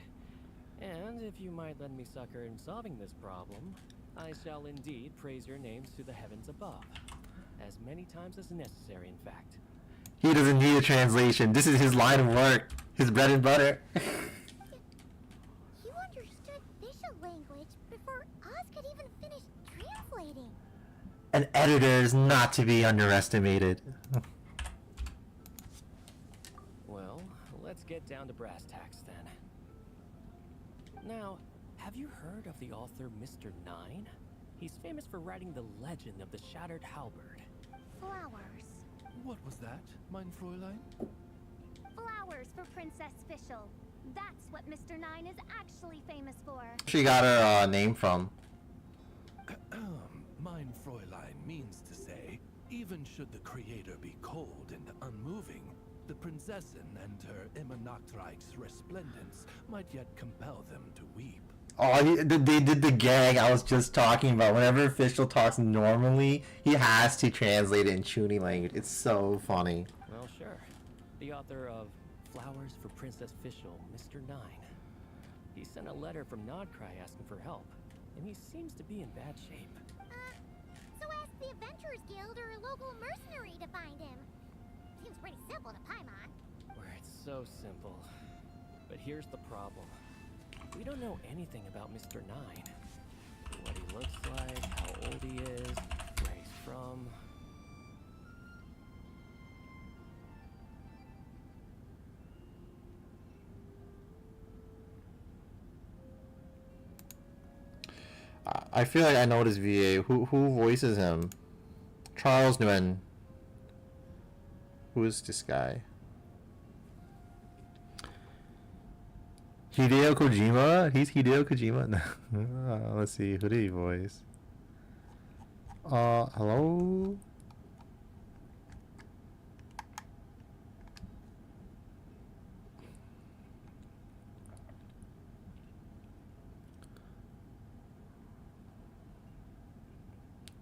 And if you might lend me succor in solving this problem, I shall indeed praise your names to the heavens above. As many times as necessary, in fact. He doesn't need a translation. This is his line of work. His bread and butter. You understood Fischl language before Oz could even finish translating. An editor is not to be underestimated. Well, let's get down to brass tacks then. Now, have you heard of the author Mr. Nine? He's famous for writing the legend of the Shattered Halberd. Flowers. What was that, mein Fräulein? Flowers for Princess Fischl. That's what Mr. Nine is actually famous for. She got her name from. Mein Fräulein means to say, even should the creator be cold and unmoving, The Prinzessin and her Immanaktrich's resplendence might yet compel them to weep. Oh, they did the gag I was just talking about. Whenever Official talks normally, he has to translate it in Chuny language. It's so funny. Well, sure. The author of Flowers for Princess Fischl, Mr. Nine. He sent a letter from Nodcry asking for help, and he seems to be in bad shape. So ask the Adventurers Guild or a local mercenary to find him. Seems pretty simple to Paimon. Where it's so simple. But here's the problem. We don't know anything about Mr. Nine. What he looks like, how old he is, where he's from. I feel like I know this VA. Who voices him? Charles Nguyen. Who is this guy? Hideo Kojima? He's Hideo Kojima? Let's see, who did he voice? Hello?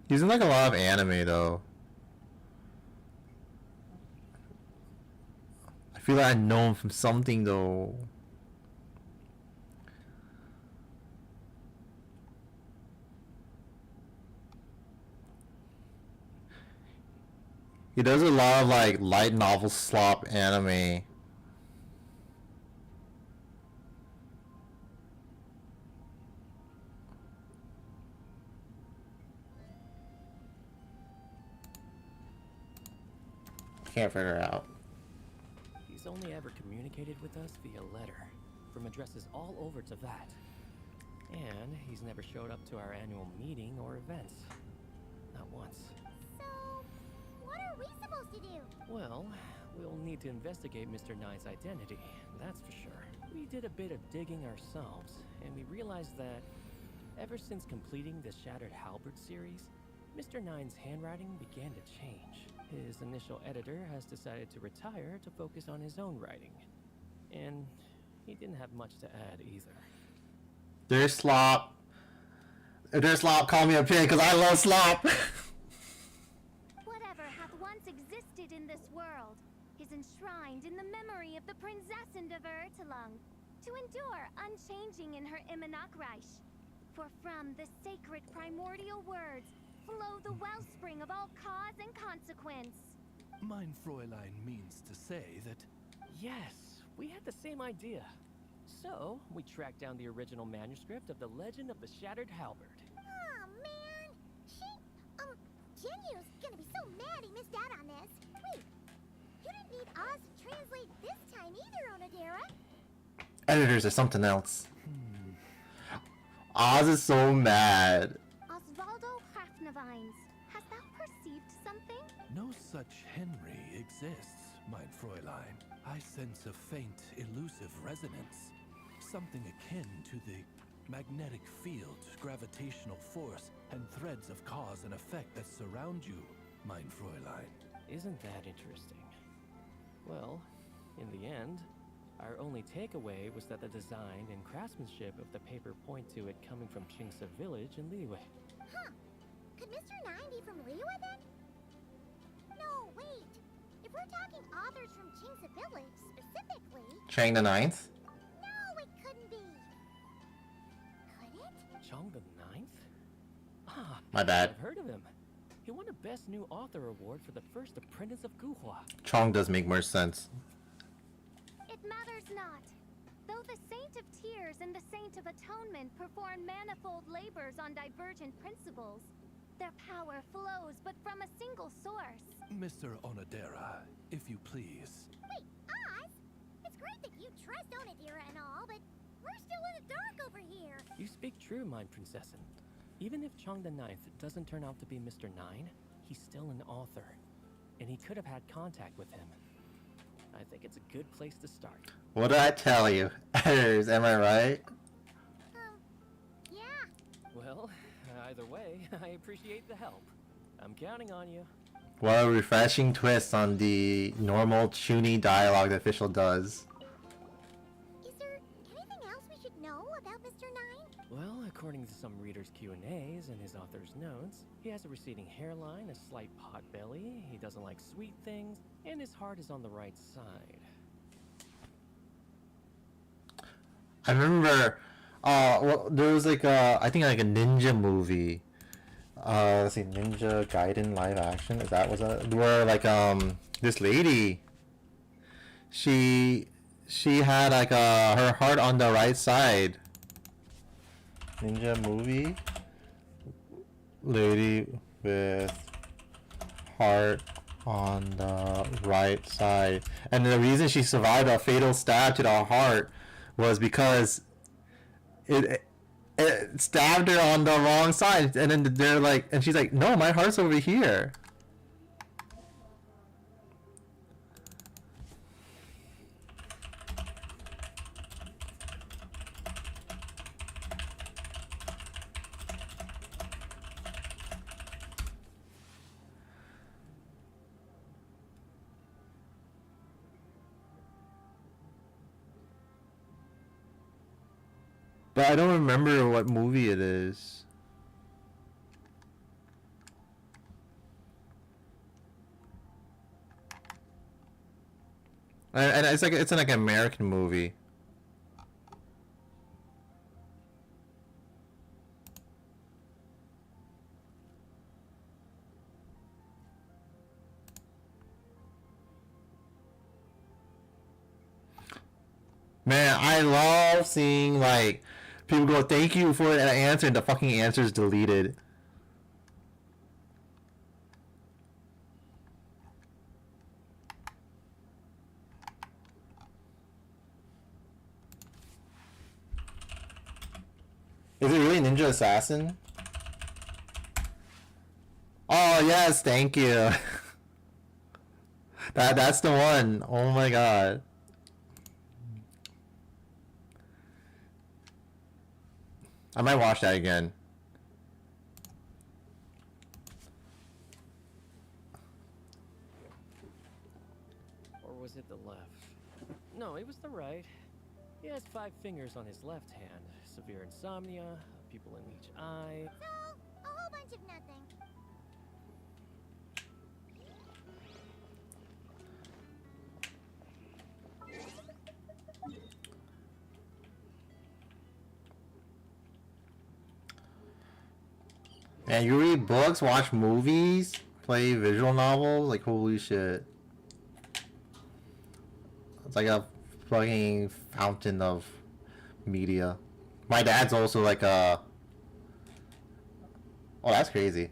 He's in like a lot of anime though. I feel like I know him from something though. He does a lot of like light novel slop anime. Can't figure it out. He's only ever communicated with us via letter, from addresses all over Teyvat. And he's never showed up to our annual meeting or events. Not once. So, what are we supposed to do? Well, we'll need to investigate Mr. Nine's identity, that's for sure. We did a bit of digging ourselves, and we realized that ever since completing the Shattered Halberd series, Mr. Nine's handwriting began to change. His initial editor has decided to retire to focus on his own writing. And he didn't have much to add either. There's slop. If there's slop, call me a pig, because I love slop. Whatever hath once existed in this world is enshrined in the memory of the Prinzessin of Ertelung, to endure unchanging in her Immanakreich. For from the sacred primordial words flow the wellspring of all cause and consequence. Mein Fräulein means to say that... Yes, we had the same idea. So, we tracked down the original manuscript of the Legend of the Shattered Halberd. Oh man, Genyu's gonna be so mad he missed out on this. Wait, you didn't need Oz to translate this time either, Onodera. Editors are something else. Oz is so mad. Osvaldo Hafnavines, hast thou perceived something? No such Henry exists, mein Fräulein. I sense a faint, elusive resonance. Something akin to the magnetic field, gravitational force, and threads of cause and effect that surround you, mein Fräulein. Isn't that interesting? Well, in the end, our only takeaway was that the design and craftsmanship of the paper point to it coming from Qingce Village in Liyue. Huh. Could Mr. Nine be from Liyue then? No, wait. If we're talking authors from Qingce Village specifically... Chang the Ninth? No, it couldn't be. Could it? Chong the Ninth? Ah, My bad. I've heard of him. He won a Best New Author award for the first apprentice of Guhua. Chong does make more sense. It matters not. Though the Saint of Tears and the Saint of Atonement perform manifold labors on divergent principles, their power flows but from a single source. Mr. Onodera, if you please. Wait, Oz? It's great that you trust Onodera and all, but we're still in the dark over here. You speak true, mein Prinzessin. Even if Chong the Ninth doesn't turn out to be Mr. Nine, he's still an author. And he could have had contact with him. I think it's a good place to start. What did I tell you? Editors, am I right? Yeah. Well, either way, I appreciate the help. I'm counting on you. What a refreshing twist on the normal chuny dialogue the official does. Is there anything else we should know about Mr. Nine? Well, according to some readers' Q&As and his author's notes, he has a receding hairline, a slight pot belly, he doesn't like sweet things, and his heart is on the right side. I remember, well, there was like I think like a ninja movie. Let's see, Ninja Gaiden live action. Is that was that where like this lady, she had like her heart on the right side. Ninja movie. Lady with heart on the right side, and the reason she survived a fatal stab to the heart was because it stabbed her on the wrong side, and then they're like, and she's like, no, my heart's over here. But I don't remember what movie it is. And it's like an American movie. Man, I love seeing like people go, thank you for an answer, and the fucking answer is deleted. Is it really Ninja Assassin? Oh yes, thank you. That's the one. Oh my god. I might watch that again. Or was it the left? No, it was the right. He has 5 fingers on his left hand. Severe insomnia, a pupil in each eye. So, a whole bunch of nothing. Man, you read books, watch movies, play visual novels, like holy shit. It's like a fucking fountain of media. My dad's also like a... Oh, that's crazy.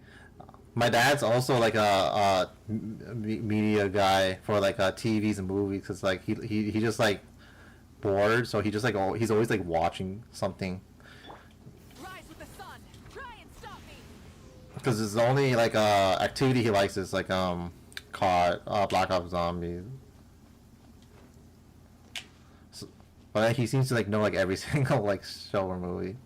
My dad's also like a media guy for like TVs and movies, cause like he just like bored, so he just like he's always like watching something. Rise with the sun. Try and stop me. Because it's the only like activity he likes is like COD, Black Ops Zombies. So, but he seems to like know like every single like show or movie.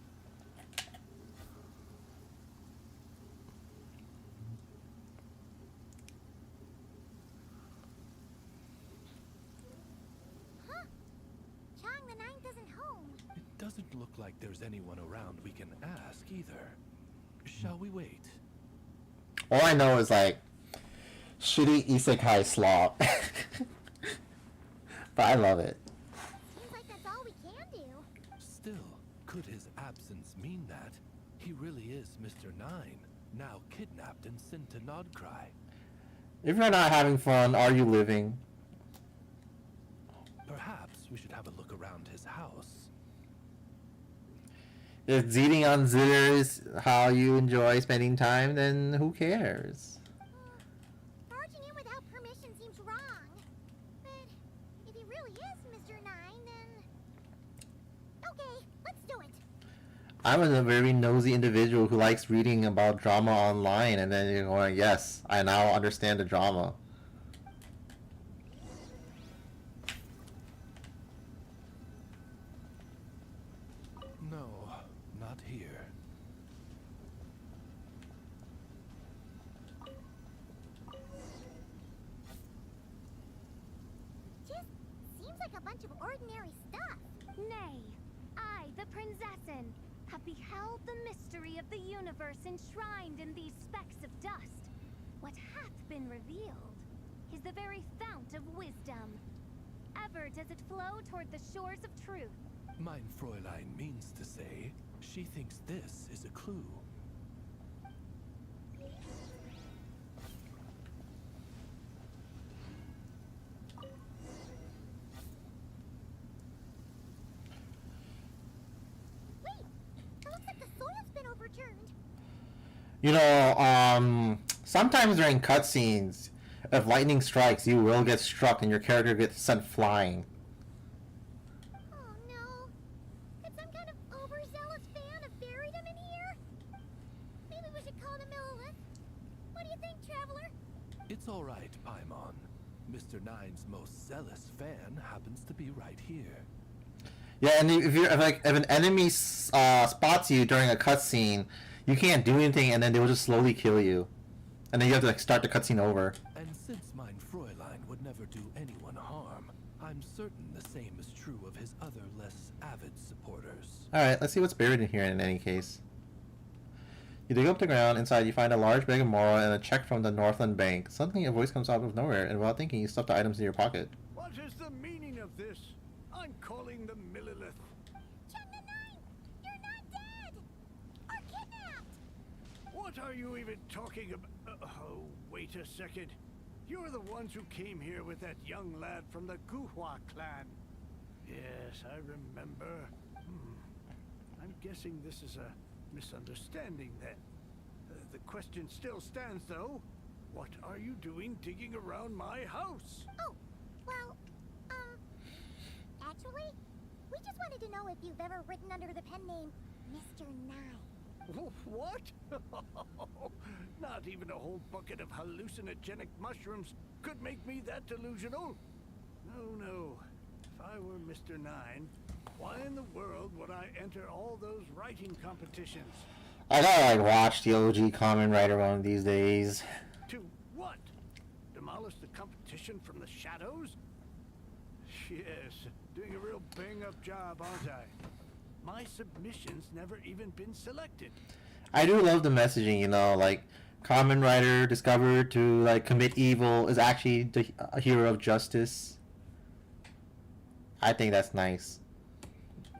Huh? Chang the Ninth isn't home. It doesn't look like there's anyone around we can ask either. Shall we wait? All I know is like shitty isekai slop. But I love it. Seems like that's all we can do. Still, could his absence mean that he really is Mr. Nine, now kidnapped and sent to Nodcry? If you're not having fun, are you living? Perhaps we should have a look around his house. If eating on zitter is how you enjoy spending time, then who cares? Barging in without permission seems wrong. But if he really is Mr. Nine, then... Okay, let's do it. I'm a very nosy individual who likes reading about drama online, and then you're going, yes, I now understand the drama. No, not here. ordinary stuff. Nay, I, the Prinzessin, have beheld the mystery of the universe enshrined in these specks of dust. What hath been revealed is the very fount of wisdom. Ever does it flow toward the shores of truth. Mein Fräulein means to say, she thinks this is a clue. Wait, it looks like the soil's been overturned. You know, sometimes during cutscenes, if lightning strikes, you will get struck and your character gets sent flying. Oh no. Could some kind of overzealous fan have buried him in here? Maybe we should call him Millilith. What do you think, Traveler? It's all right, Paimon. Mr. Nine's most zealous fan happens to be right here. Yeah, and if an enemy spots you during a cutscene, you can't do anything, and then they will just slowly kill you, and then you have to like start the cutscene over. And since mein Fräulein would never do anyone harm, I'm certain the same is true of his other less avid supporters. All right, let's see what's buried in here. In any case, you dig up the ground. Inside, you find a large bag of Mora and a check from the Northland Bank. Suddenly, a voice comes out of nowhere, and without thinking, you stuff the items in your pocket. What is the meaning of this? I'm calling the Millilith. Chun-the Nine, you're not dead! Or kidnapped! What are you even talking about? Oh, wait a second. You're the ones who came here with that young lad from the Guhua clan. Yes, I remember. I'm guessing this is a misunderstanding then. The question still stands though. What are you doing digging around my house? Oh, well, actually, we just wanted to know if you've ever written under the pen name Mr. Nine. What? Not even a whole bucket of hallucinogenic mushrooms could make me that delusional. No. If I were Mr. Nine, why in the world would I enter all those writing competitions? I gotta like watch the OG Kamen Rider one of these days. To what? Demolish the competition from the shadows? Yes, doing a real bang-up job, aren't I? My submission's never even been selected. I do love the messaging, you know, like Kamen Rider discovered to like commit evil is actually a hero of justice. I think that's nice.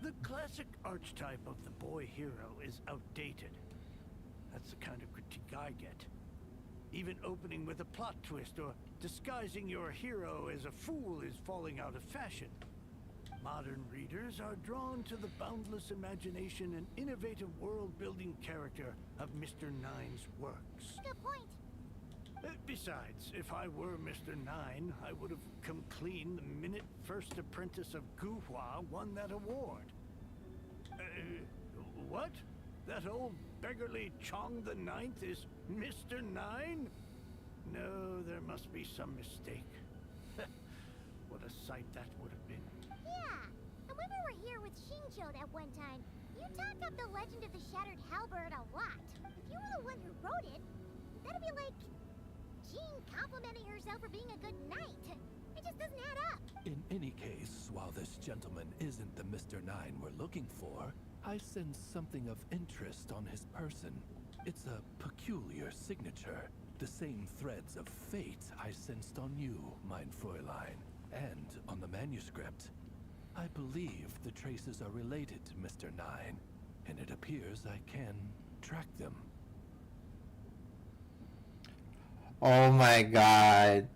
The classic archetype of the boy hero is outdated. That's the kind of critique I get. Even opening with a plot twist or disguising your hero as a fool is falling out of fashion. Modern readers are drawn to the boundless imagination and innovative world-building character of Mr. Nine's works. Good point. Besides, if I were Mr. Nine, I would have come clean the minute First Apprentice of Guhua won that award. What? That old beggarly Chong the Ninth is Mr. Nine? No, there must be some mistake. What a sight that would have been. Yeah, and when we were here with Shinjo that one time, you talked up the legend of the Shattered Halberd a lot. If you were the one who wrote it, that'd be like Jean complimenting herself for being a good knight. It just doesn't add up. In any case, while this gentleman isn't the Mr. Nine we're looking for, I sense something of interest on his person. It's a peculiar signature. The same threads of fate I sensed on you, mein Fräulein, and on the manuscript. I believe the traces are related to Mr. Nine, and it appears I can track them. Oh my god.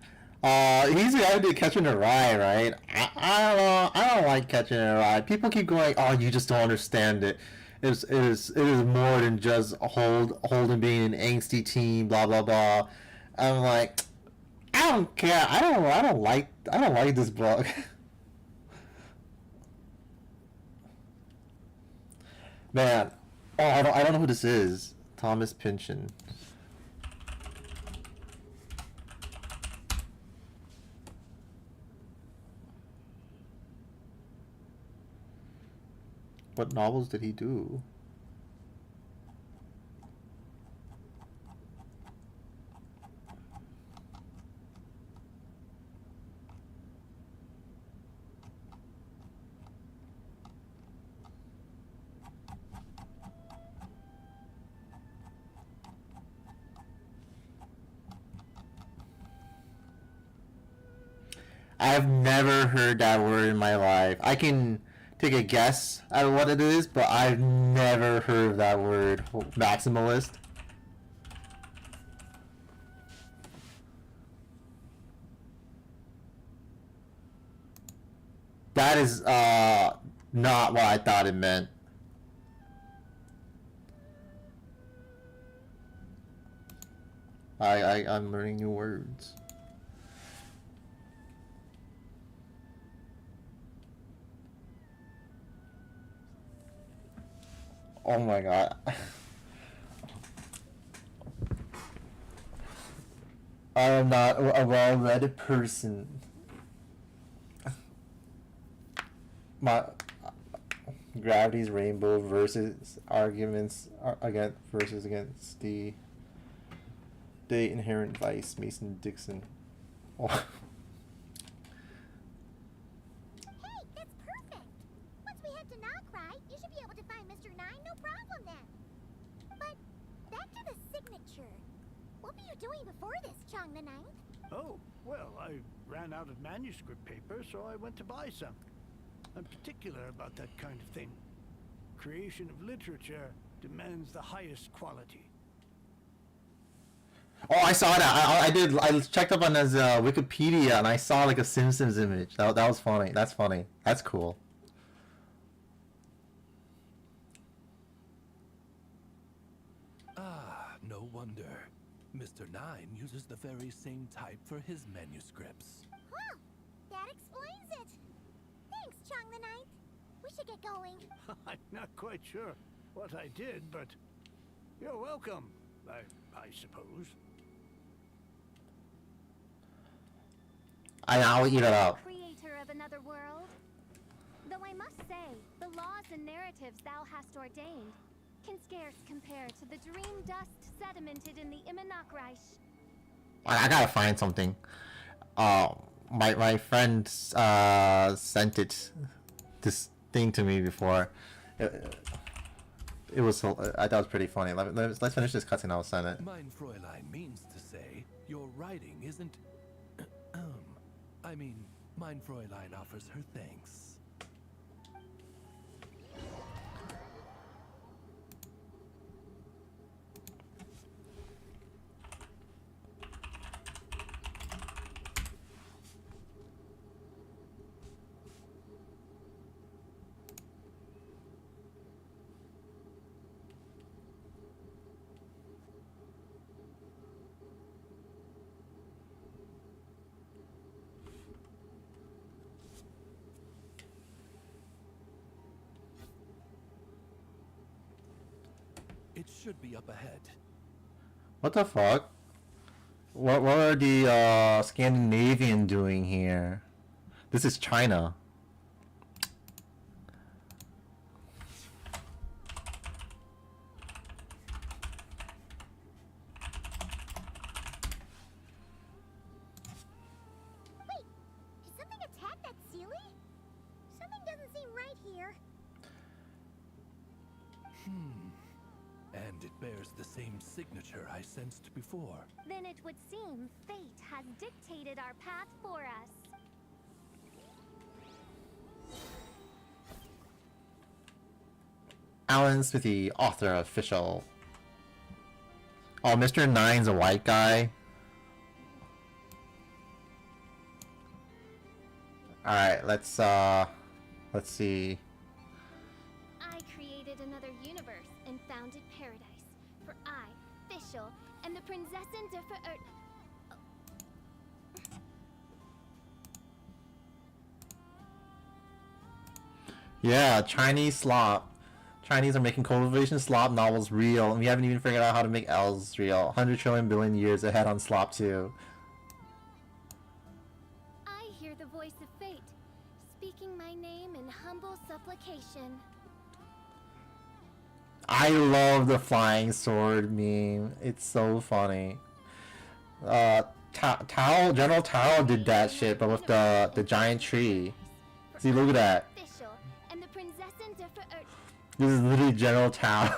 He's the guy who did Catching a Ride, right? I don't know. I don't like Catching a Ride. People keep going, oh, you just don't understand it. It is more than just Holden being an angsty teen, blah blah blah. I'm like, I don't care. I don't like this book. Man, oh, I don't know who this is. Thomas Pynchon. What novels did he do? I've never heard that word in my life. I can take a guess at what it is, but I've never heard of that word. Maximalist. That is not what I thought it meant. I'm learning new words. Oh my god. I am not a well-read person. My Gravity's Rainbow versus arguments against the Inherent Vice, Mason Dixon. Oh. Hey, that's perfect! Once we head to Nokrai, you should be able to find Mr. Nine, no problem then. But, back to the signature. What were you doing before this, Chong the Ninth? Oh, well, I ran out of manuscript paper, so I went to buy some. I'm particular about that kind of thing. Creation of literature demands the highest quality. Oh, I saw that. I did. I checked up on his Wikipedia and I saw like a Simpsons image. That was funny. That's funny. That's cool. Ah, no wonder. Mr. Nine uses the very same type for his manuscripts. Huh, that explains it. Thanks, Chong the Ninth. We should get going. I'm not quite sure what I did, but you're welcome, I suppose. I'll eat it up. Creator of another world. Though I must say, the laws and narratives thou hast ordained can scarce compare to the dream dust sedimented in the Imanakreich. I gotta find something. My friend sent this thing to me before. It was I thought it was pretty funny. Let's finish this cutscene. I'll send it. Mein Fräulein means to say your writing isn't. I mean, mein Fräulein offers her thanks. It should be up ahead. What the fuck? What are the Scandinavian doing here? This is China. Wait, did something attack that Sealy? Something doesn't seem right here. And it bears the same signature I sensed before. Then it would seem fate has dictated our path for us. Alan Smithy, author official. Oh, Mr. Nine's a white guy. Alright, let's see. I created another universe and founded paradise. For I, Fischl, and the Prinzessin de Yeah, Chinese slop. Chinese are making cultivation slop novels real, and we haven't even figured out how to make elves real. 100 trillion billion years ahead on slop too. I hear the voice of fate, speaking my name in humble supplication. I love the flying sword meme. It's so funny. General Tao did that shit, but with the giant tree. See, look at that. Fischl, and the Prinzessin de This is literally General Tao.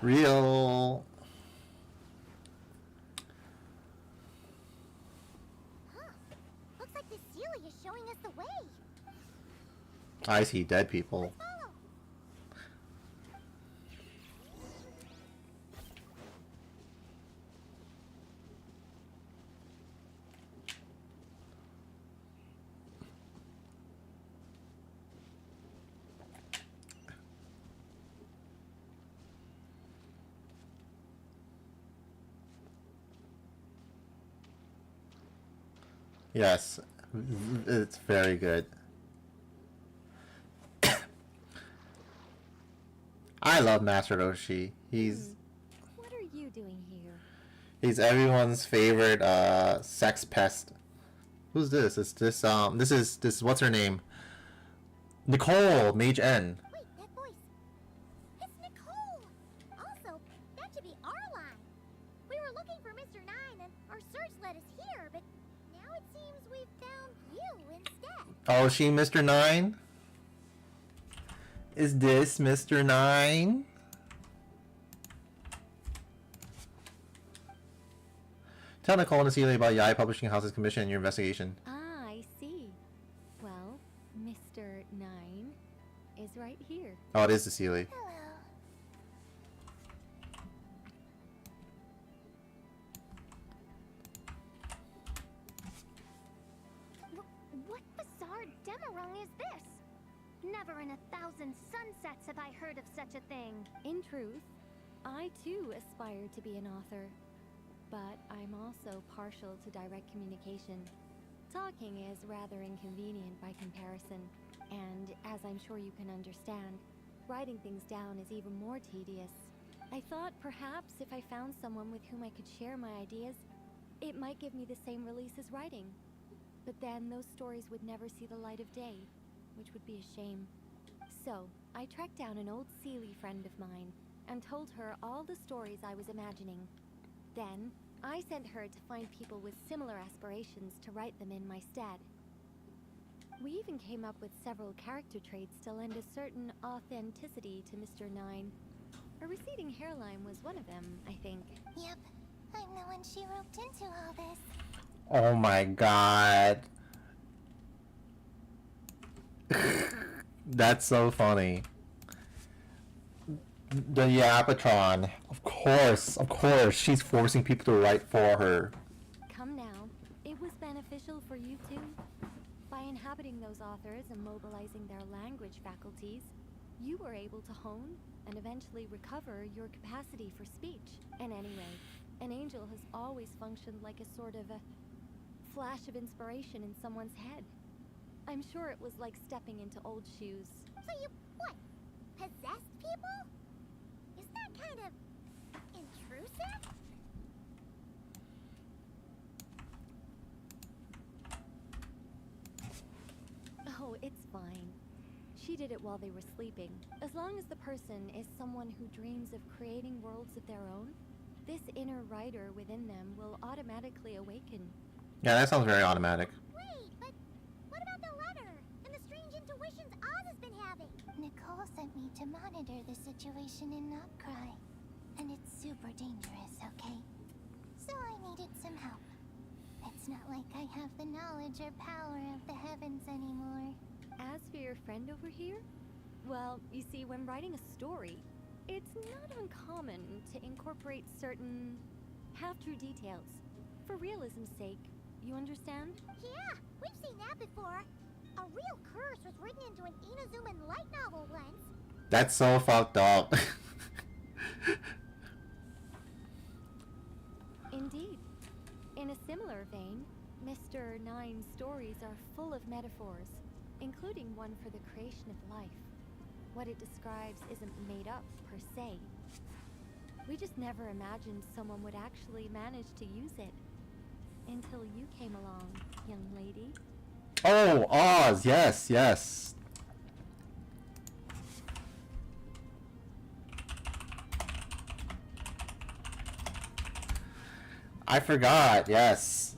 Real. Huh. Looks like the Sealy is showing us the way. I see dead people. Follow. Yes, it's very good. I love Master Roshi. What are you doing here? He's everyone's favorite sex pest. Who's this? It's this this what's her name? Nicole, Mage N. Wait, that voice. It's Nicole. Also, that should be our line. We were looking for Mr. Nine and our search led us here, but now it seems we've found you instead. Oh, is she Mr. Nine? Is this Mr. Nine? Tell Nicole and Celia about Yai Publishing House's commission and your investigation. Ah, I see. Well, Mr. Nine is right here. Oh, it is Cecilia. Hello. What bizarre Demerung is this? Never in 1,000 sunsets have I heard of such a thing. In truth, I too aspire to be an author. But I'm also partial to direct communication. Talking is rather inconvenient by comparison, and as I'm sure you can understand, writing things down is even more tedious. I thought perhaps if I found someone with whom I could share my ideas, it might give me the same release as writing. But then those stories would never see the light of day, which would be a shame. So, I tracked down an old Sealy friend of mine and told her all the stories I was imagining. Then, I sent her to find people with similar aspirations to write them in my stead. We even came up with several character traits to lend a certain authenticity to Mr. Nine. A receding hairline was one of them, I think. Yep, I'm the one she roped into all this. Oh my god. That's so funny. The Yapatron. Of course, she's forcing people to write for her. Come now, it was beneficial for you too. By inhabiting those authors and mobilizing their language faculties, you were able to hone and eventually recover your capacity for speech. And anyway, an angel has always functioned like a sort of a flash of inspiration in someone's head. I'm sure it was like stepping into old shoes. So you, what, possessed people? Isn't that kind of intrusive? Oh, it's fine. She did it while they were sleeping. As long as the person is someone who dreams of creating worlds of their own, this inner writer within them will automatically awaken. Yeah, that sounds very automatic. Wait, but what about the letter and the strange intuitions Oz has been having? Nicole sent me to monitor the situation in Notcry. And it's super dangerous, okay? So I needed some help. It's not like I have the knowledge or power of the heavens anymore. As for your friend over here, well, you see, when writing a story, it's not uncommon to incorporate certain half-true details. For realism's sake, you understand? Yeah, we've seen that before. A real curse was written into an Inazuman light novel once. That's so fucked up. Indeed. In a similar vein, Mr. Nine's stories are full of metaphors, including one for the creation of life. What it describes isn't made up, per se. We just never imagined someone would actually manage to use it. Until you came along, young lady. Oh, Oz, yes, yes. I forgot, yes.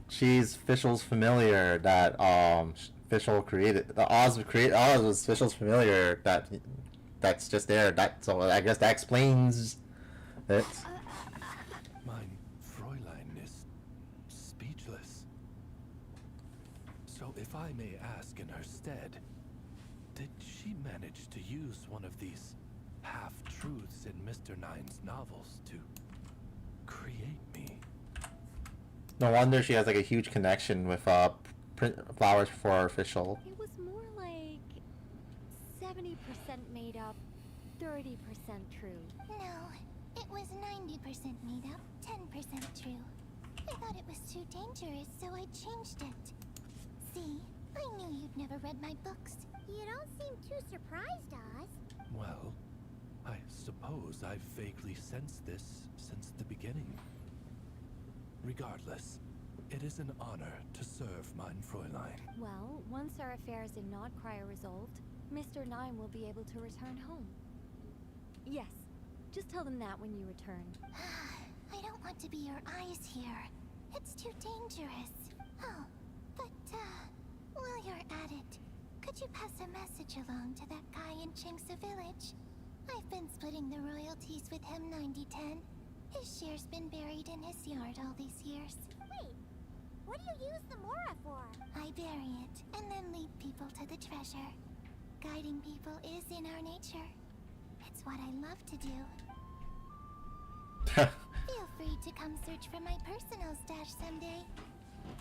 She's Fischl's familiar that Fischl created. Oz was Fischl's familiar that that's just there. So I guess that explains it. Mein Fräulein is speechless. So if I may ask in her stead, did she manage to use one of these half-truths in Mr. Nine's novels to create me? No wonder she has like a huge connection with Flowers for Official. It was more like 70% made up, 30% true. No, it was 90% made up, 10% true. I thought it was too dangerous, so I changed it. See, I knew you'd never read my books. You don't seem too surprised, Oz. Well, I suppose I've vaguely sensed this since the beginning. Regardless, it is an honor to serve mein Fräulein. Well, once our affairs in Nodcry are resolved, Mr. Nine will be able to return home. Yes, just tell them that when you return. I don't want to be your eyes here. It's too dangerous. Oh, but, while you're at it, could you pass a message along to that guy in Chingsa Village? I've been splitting the royalties with him 90-10. His share's been buried in his yard all these years. Wait, what do you use the Mora for? I bury it, and then lead people to the treasure. Guiding people is in our nature. It's what I love to do. Feel free to come search for my personal stash someday.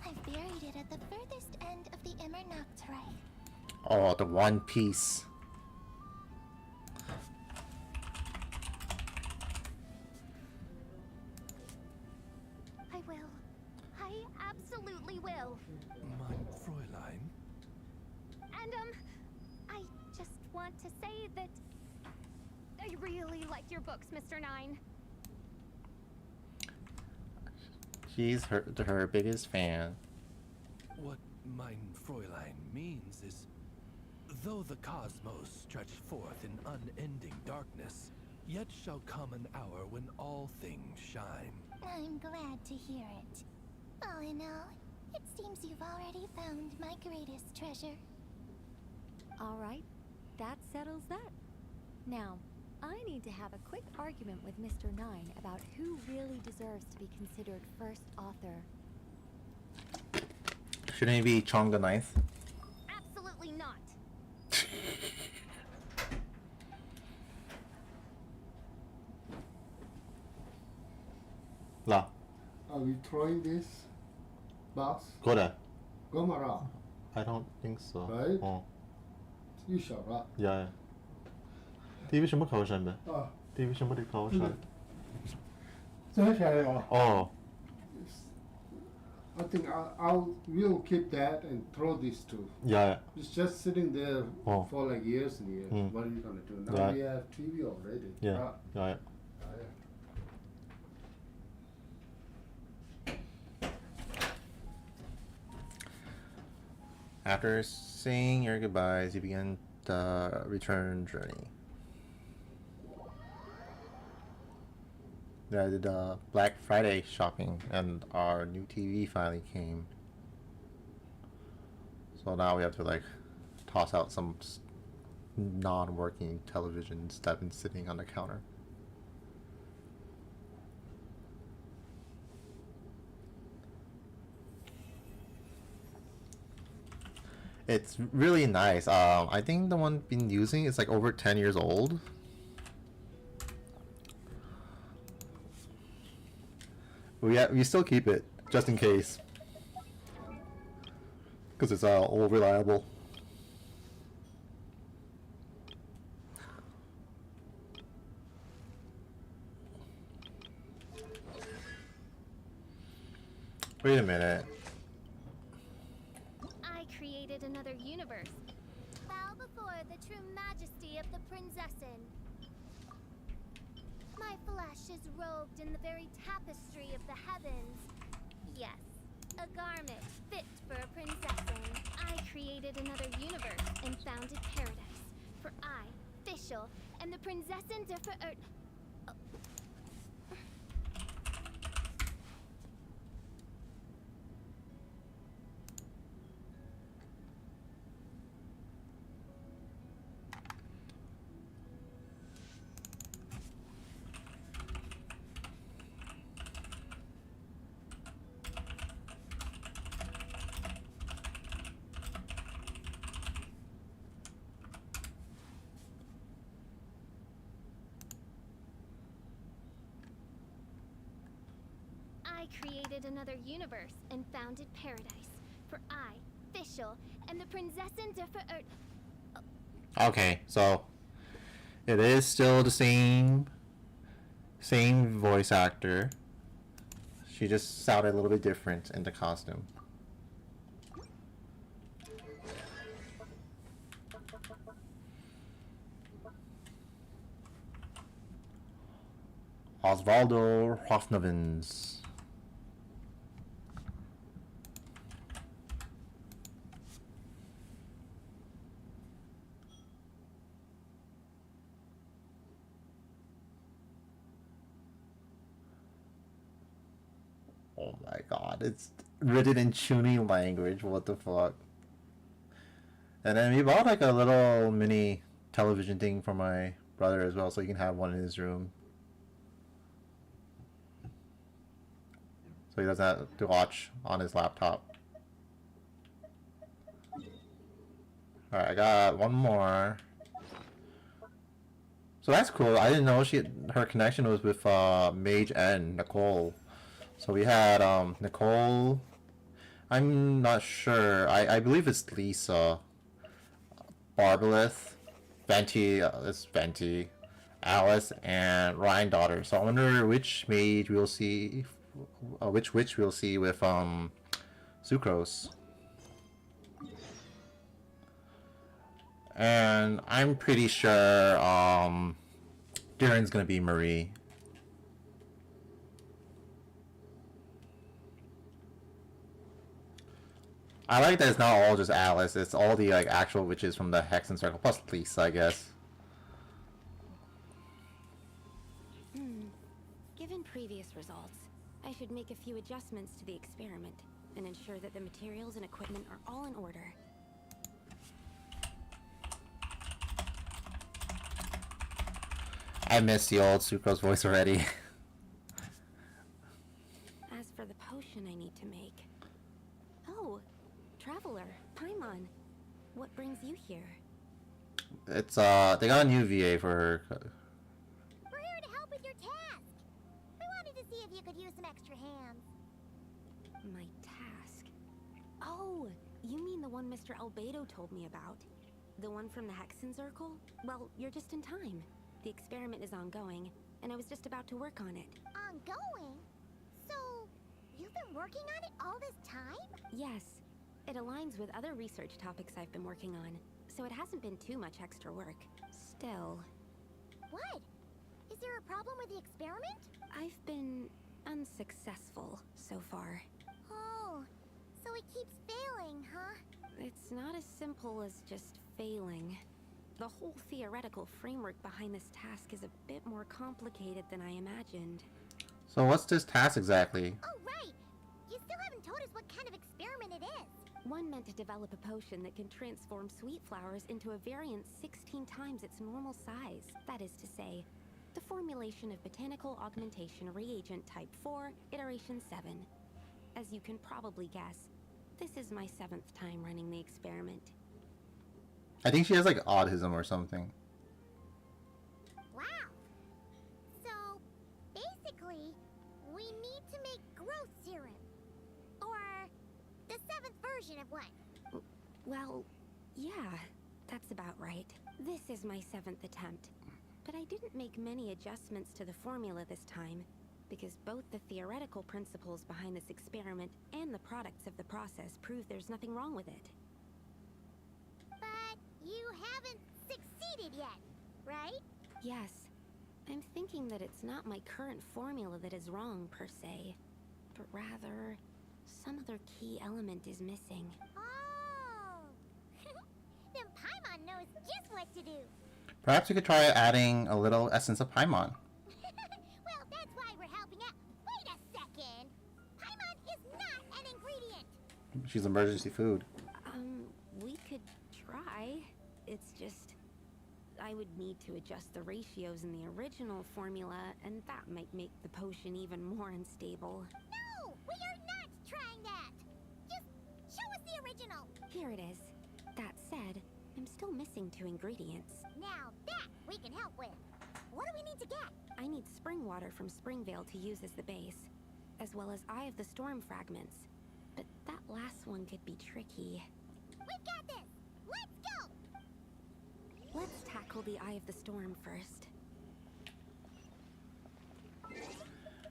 I've buried it at the furthest end of the Immernachtreich. Oh, the One Piece. I will. I absolutely will. Mein Fräulein? And, I just want to say that I really like your books, Mr. Nine. She's her biggest fan. What mein Fräulein means is, though the cosmos stretch forth in unending darkness, yet shall come an hour when all things shine. I'm glad to hear it. All in all, it seems you've already found my greatest treasure. All right, that settles that. Now, I need to have a quick argument with Mr. Nine about who really deserves to be considered first author. Shouldn't it be Chong the Ninth? Absolutely not. La. Are we throwing this, boss? Goda. Gomara. I don't think so. Right? Oh. You shall rock. Yeah. 第一什么考生的？啊，第一什么的考生？摘下来哦。哦。I think we'll keep that and throw these two. Yeah. It's just sitting there Oh. for like years and years. Mm. What are you gonna do? Now Yeah. we have TV already. Yeah. Ah. Yeah. After saying your goodbyes, you begin the return journey. Yeah, I did Black Friday shopping, and our new TV finally came. So now we have to like toss out some non-working televisions that have been sitting on the counter. It's really nice. I think the one I've been using is like over 10 years old. We still keep it just in case, because it's all reliable. Wait a minute. I created another universe. Bow before the true majesty of the Prinzessin. My flesh is robed in the very tapestry of the heavens. Yes, a garment fit for a princessin. I created another universe and founded paradise. For I, Fischl, am the Prinzessin der Verirrt. I created another universe and founded paradise. For I, Fischl, and the Prinzessin der Okay, so it is still the same voice actor. She just sounded a little bit different in the costume. Osvaldo Hofnevens. Oh my god, it's written in Chuni language, what the fuck. And then we bought like a little mini television thing for my brother as well, so he can have one in his room. So he doesn't have to watch on his laptop. Alright, I got one more. So that's cool. I didn't know her connection was with Mage N, Nicole. So we had Nicole. I'm not sure. I believe it's Lisa. Barbalith, Venti, it's Venti, Alice, and Ryan Daughter. So I wonder which mage we'll see, which witch we'll see with Sucrose. And I'm pretty sure Darren's gonna be Marie. I like that it's not all just Alice, it's all the like actual witches from the Hexen Circle, plus Lisa, I guess. Given previous results, I should make a few adjustments to the experiment and ensure that the materials and equipment are all in order. I miss the old Sucrose voice already. As for the potion I need to make... Oh, Traveler, Paimon, what brings you here? It's they got a new VA for her. We're here to help with your task. We wanted to see if you could use some extra hands. My task? Oh, you mean the one Mr. Albedo told me about? The one from the Hexen Circle? Well, you're just in time. The experiment is ongoing, and I was just about to work on it. Ongoing? So, you've been working on it all this time? Yes. It aligns with other research topics I've been working on, so it hasn't been too much extra work. Still... What? Is there a problem with the experiment? I've been unsuccessful so far. Oh, so it keeps failing, huh? It's not as simple as just failing. The whole theoretical framework behind this task is a bit more complicated than I imagined. So what's this task exactly? Oh, right! You still haven't told us what kind of experiment it is. One meant to develop a potion that can transform sweet flowers into a variant 16 times its normal size. That is to say, the formulation of botanical augmentation reagent type 4, iteration 7. As you can probably guess, this is my 7th time running the experiment. I think she has like autism or something. Wow. So, basically, we need to make growth serum. Or the 7th version of one. Well, yeah, that's about right. This is my 7th attempt. But I didn't make many adjustments to the formula this time, because both the theoretical principles behind this experiment and the products of the process prove there's nothing wrong with it. But you haven't succeeded yet, right? Yes. I'm thinking that it's not my current formula that is wrong, per se, but rather, some other key element is missing. Oh! Then Paimon knows just what to do. Perhaps you could try adding a little essence of Paimon. Well, that's why we're helping out. Wait a second! Paimon is not an ingredient! She's emergency food. We could try. It's just... I would need to adjust the ratios in the original formula, and that might make the potion even more unstable. No! We are not trying that! Just show us the original! Here it is. That said, I'm still missing 2 ingredients. Now that we can help with. What do we need to get? I need spring water from Springvale to use as the base. as well as Eye of the Storm fragments. But that last one could be tricky. We've got this! Let's go! Let's tackle the Eye of the Storm first.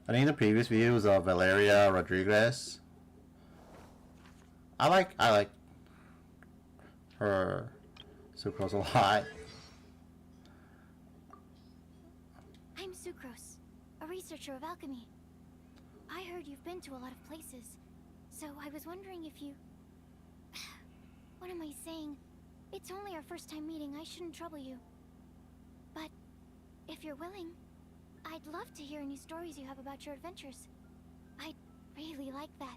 I think the previous video was of Valeria Rodriguez. I like her Sucrose a lot. I'm Sucrose, a researcher of alchemy. I heard you've been to a lot of places, so I was wondering if you... What am I saying? It's only our first time meeting, I shouldn't trouble you. But if you're willing, I'd love to hear any stories you have about your adventures. I'd really like that.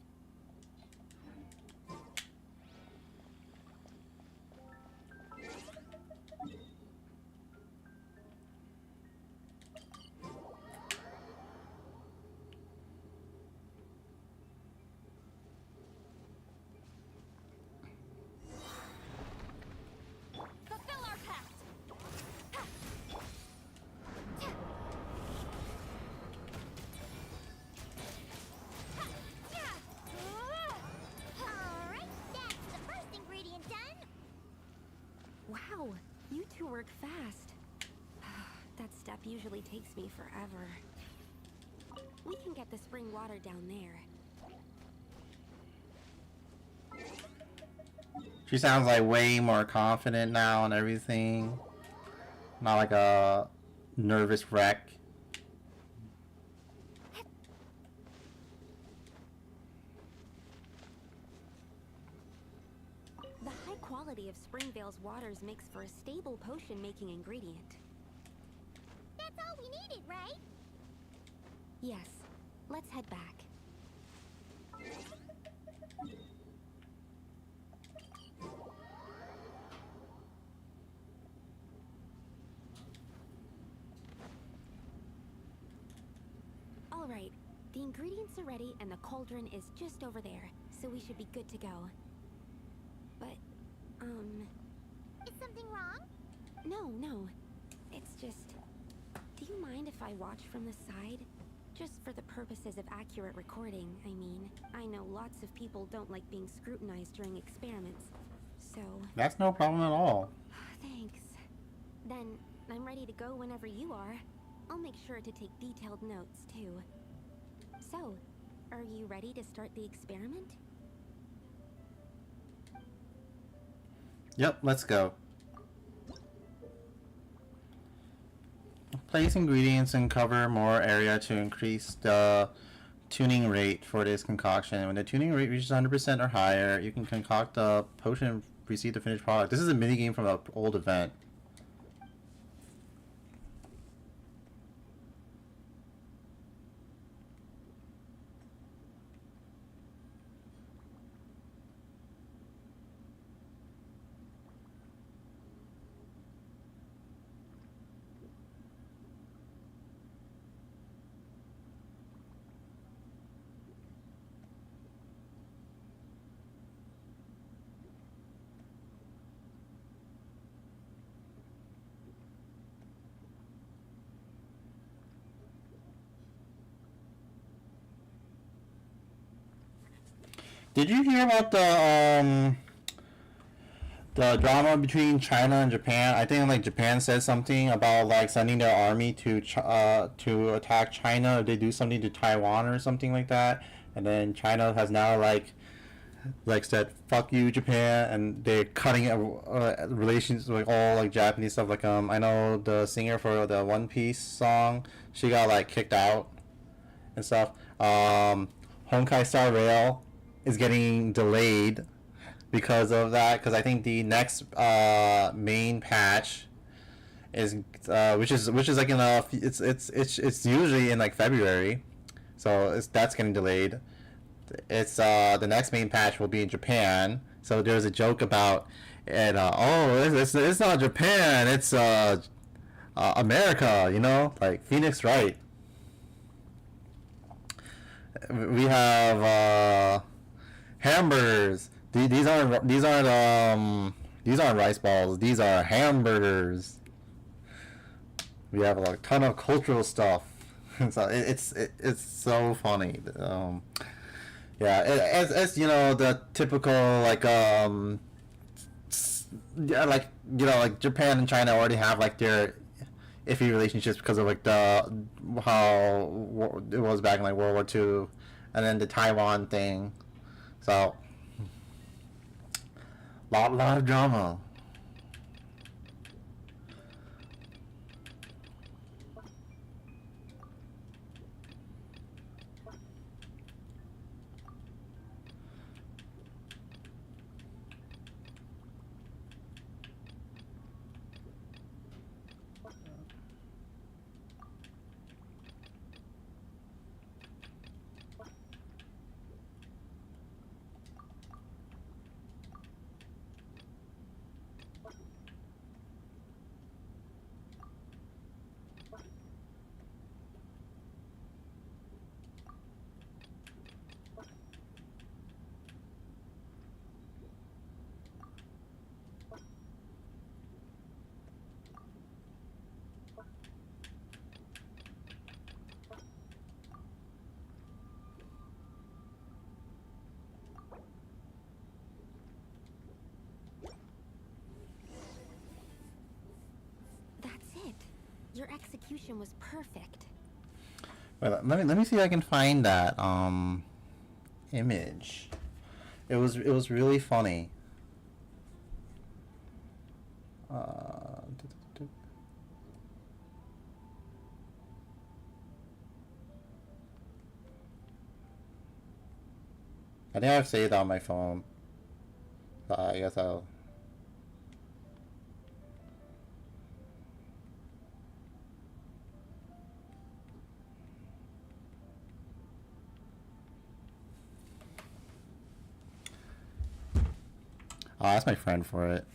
Fulfill our pact! Alright, that's the first ingredient done! Wow, you two work fast. That step usually takes me forever. We can get the spring water down there. She sounds like way more confident now and everything. Not like a nervous wreck. The high quality of Springvale's waters makes for a stable potion-making ingredient. That's all we needed, right? Yes, let's head back. All right, the ingredients are ready and the cauldron is just over there, so we should be good to go. But, Is something wrong? No. It's just... Do you mind if I watch from the side? Just for the purposes of accurate recording, I mean. I know lots of people don't like being scrutinized during experiments, so... That's no problem at all. Thanks. Then, I'm ready to go whenever you are. I'll make sure to take detailed notes, too. So, are you ready to start the experiment? Yep, let's go. Place ingredients and cover more area to increase the tuning rate for this concoction. When the tuning rate reaches 100% or higher, you can concoct the potion and receive the finished product. This is a minigame from an old event. Did you hear about the drama between China and Japan? I think like Japan said something about like sending their army to attack China if they do something to Taiwan or something like that, and then China has now like said fuck you Japan, and they're cutting relations with all like Japanese stuff. Like I know the singer for the One Piece song, she got like kicked out and stuff. Honkai Star Rail is getting delayed because of that, because I think the next main patch is which is like in it's usually in like February, so that's getting delayed. It's the next main patch will be in Japan, so there's a joke about it. It's not Japan, it's America, you know, like Phoenix Wright. We have hamburgers. These aren't rice balls. These are hamburgers. We have a ton of cultural stuff. So it's so funny. Yeah, as you know, the typical like yeah, like like Japan and China already have like their iffy relationships because of like the how it was back in like World War II, and then the Taiwan thing. So lot of drama. That's it. Your execution was perfect. Wait, let me see if I can find that image. It was really funny. Uh, I think I've saved it on my phone. So I guess I'll. I'll ask my friend for it.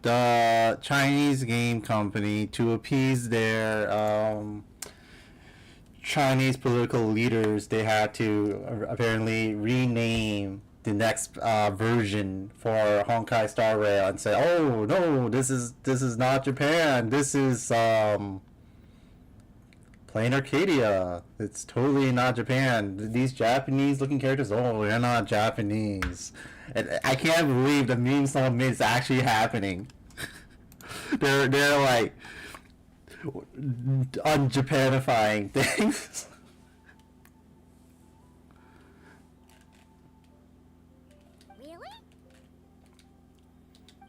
the Chinese game company, to appease their Chinese political leaders, they had to apparently rename the next version for Honkai Star Rail and say, "Oh no, this is not Japan. This is plain Arcadia. It's totally not Japan. These Japanese-looking characters, oh, they're not Japanese." And I can't believe the meme someone made is actually happening. they're like un-Japanifying things. Really?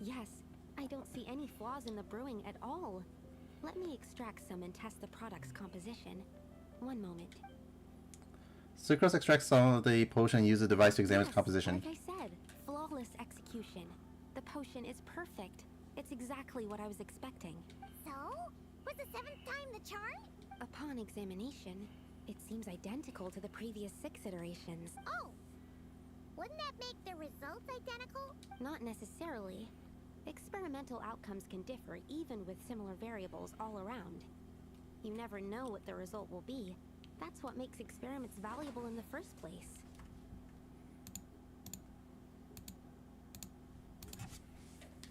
Yes, I don't see any flaws in the brewing at all. Let me extract some and test the product's composition. One moment. Sucrose extracts some of the potion and uses the device to examine its Yes, composition. like I said, flawless execution. The potion is perfect. It's exactly what I was expecting. So? Was the 7th time the charm? Upon examination, it seems identical to the previous 6 iterations. Oh! Wouldn't that make the results identical? Not necessarily. Experimental outcomes can differ even with similar variables all around. You never know what the result will be. That's what makes experiments valuable in the first place.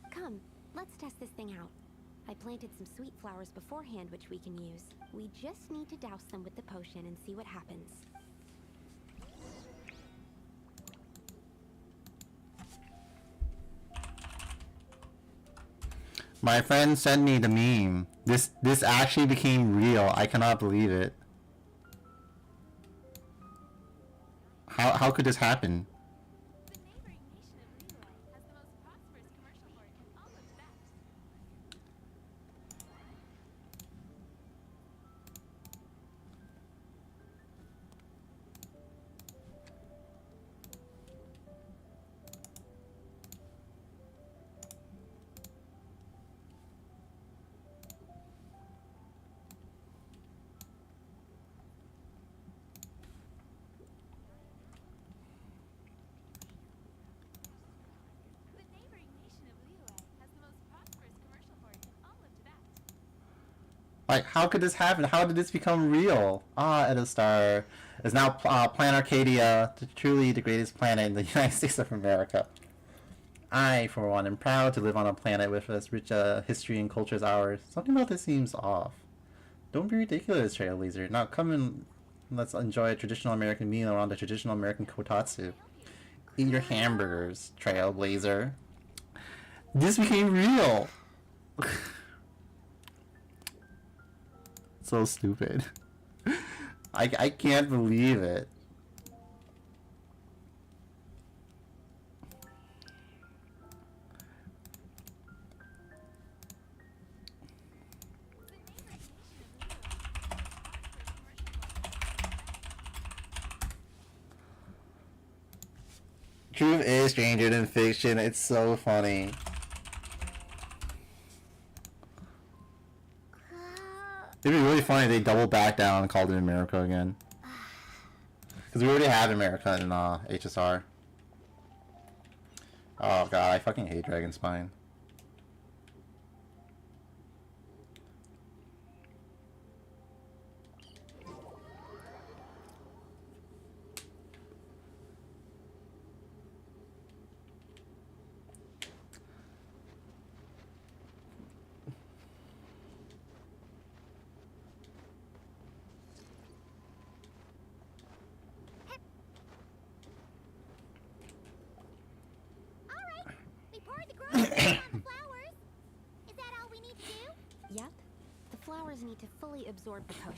Come, let's test this thing out. I planted some sweet flowers beforehand which we can use. We just need to douse them with the potion and see what happens. My friend sent me the meme. This actually became real. I cannot believe it. How could this happen? Like, how could this happen? How did this become real? Edistar is now Planet Arcadia, truly the greatest planet in the United States of America. I, for one, am proud to live on a planet with as rich a history and culture as ours. Something about this seems off. Don't be ridiculous, Trailblazer. Now come and let's enjoy a traditional American meal around the traditional American kotatsu. Eat your hamburgers, Trailblazer. This became real! So stupid. I can't believe it. Truth is stranger than fiction. It's so funny. It'd be really funny if they double back down and called it America again. Because we already had America in HSR. Oh god, I fucking hate Dragon Spine. Need to fully absorb the potion,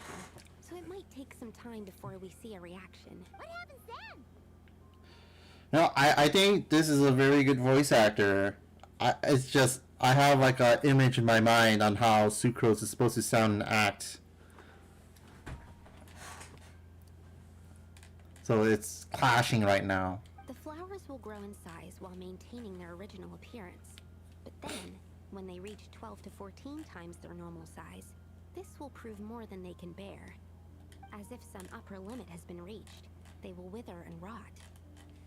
so it might take some time before we see a reaction. What happens then? No, I think this is a very good voice actor. It's just, I have like an image in my mind on how Sucrose is supposed to sound and act. So it's clashing right now. The flowers will grow in size while maintaining their original appearance. But then, when they reach 12 to 14 times their normal size, this will prove more than they can bear. As if some upper limit has been reached, they will wither and rot,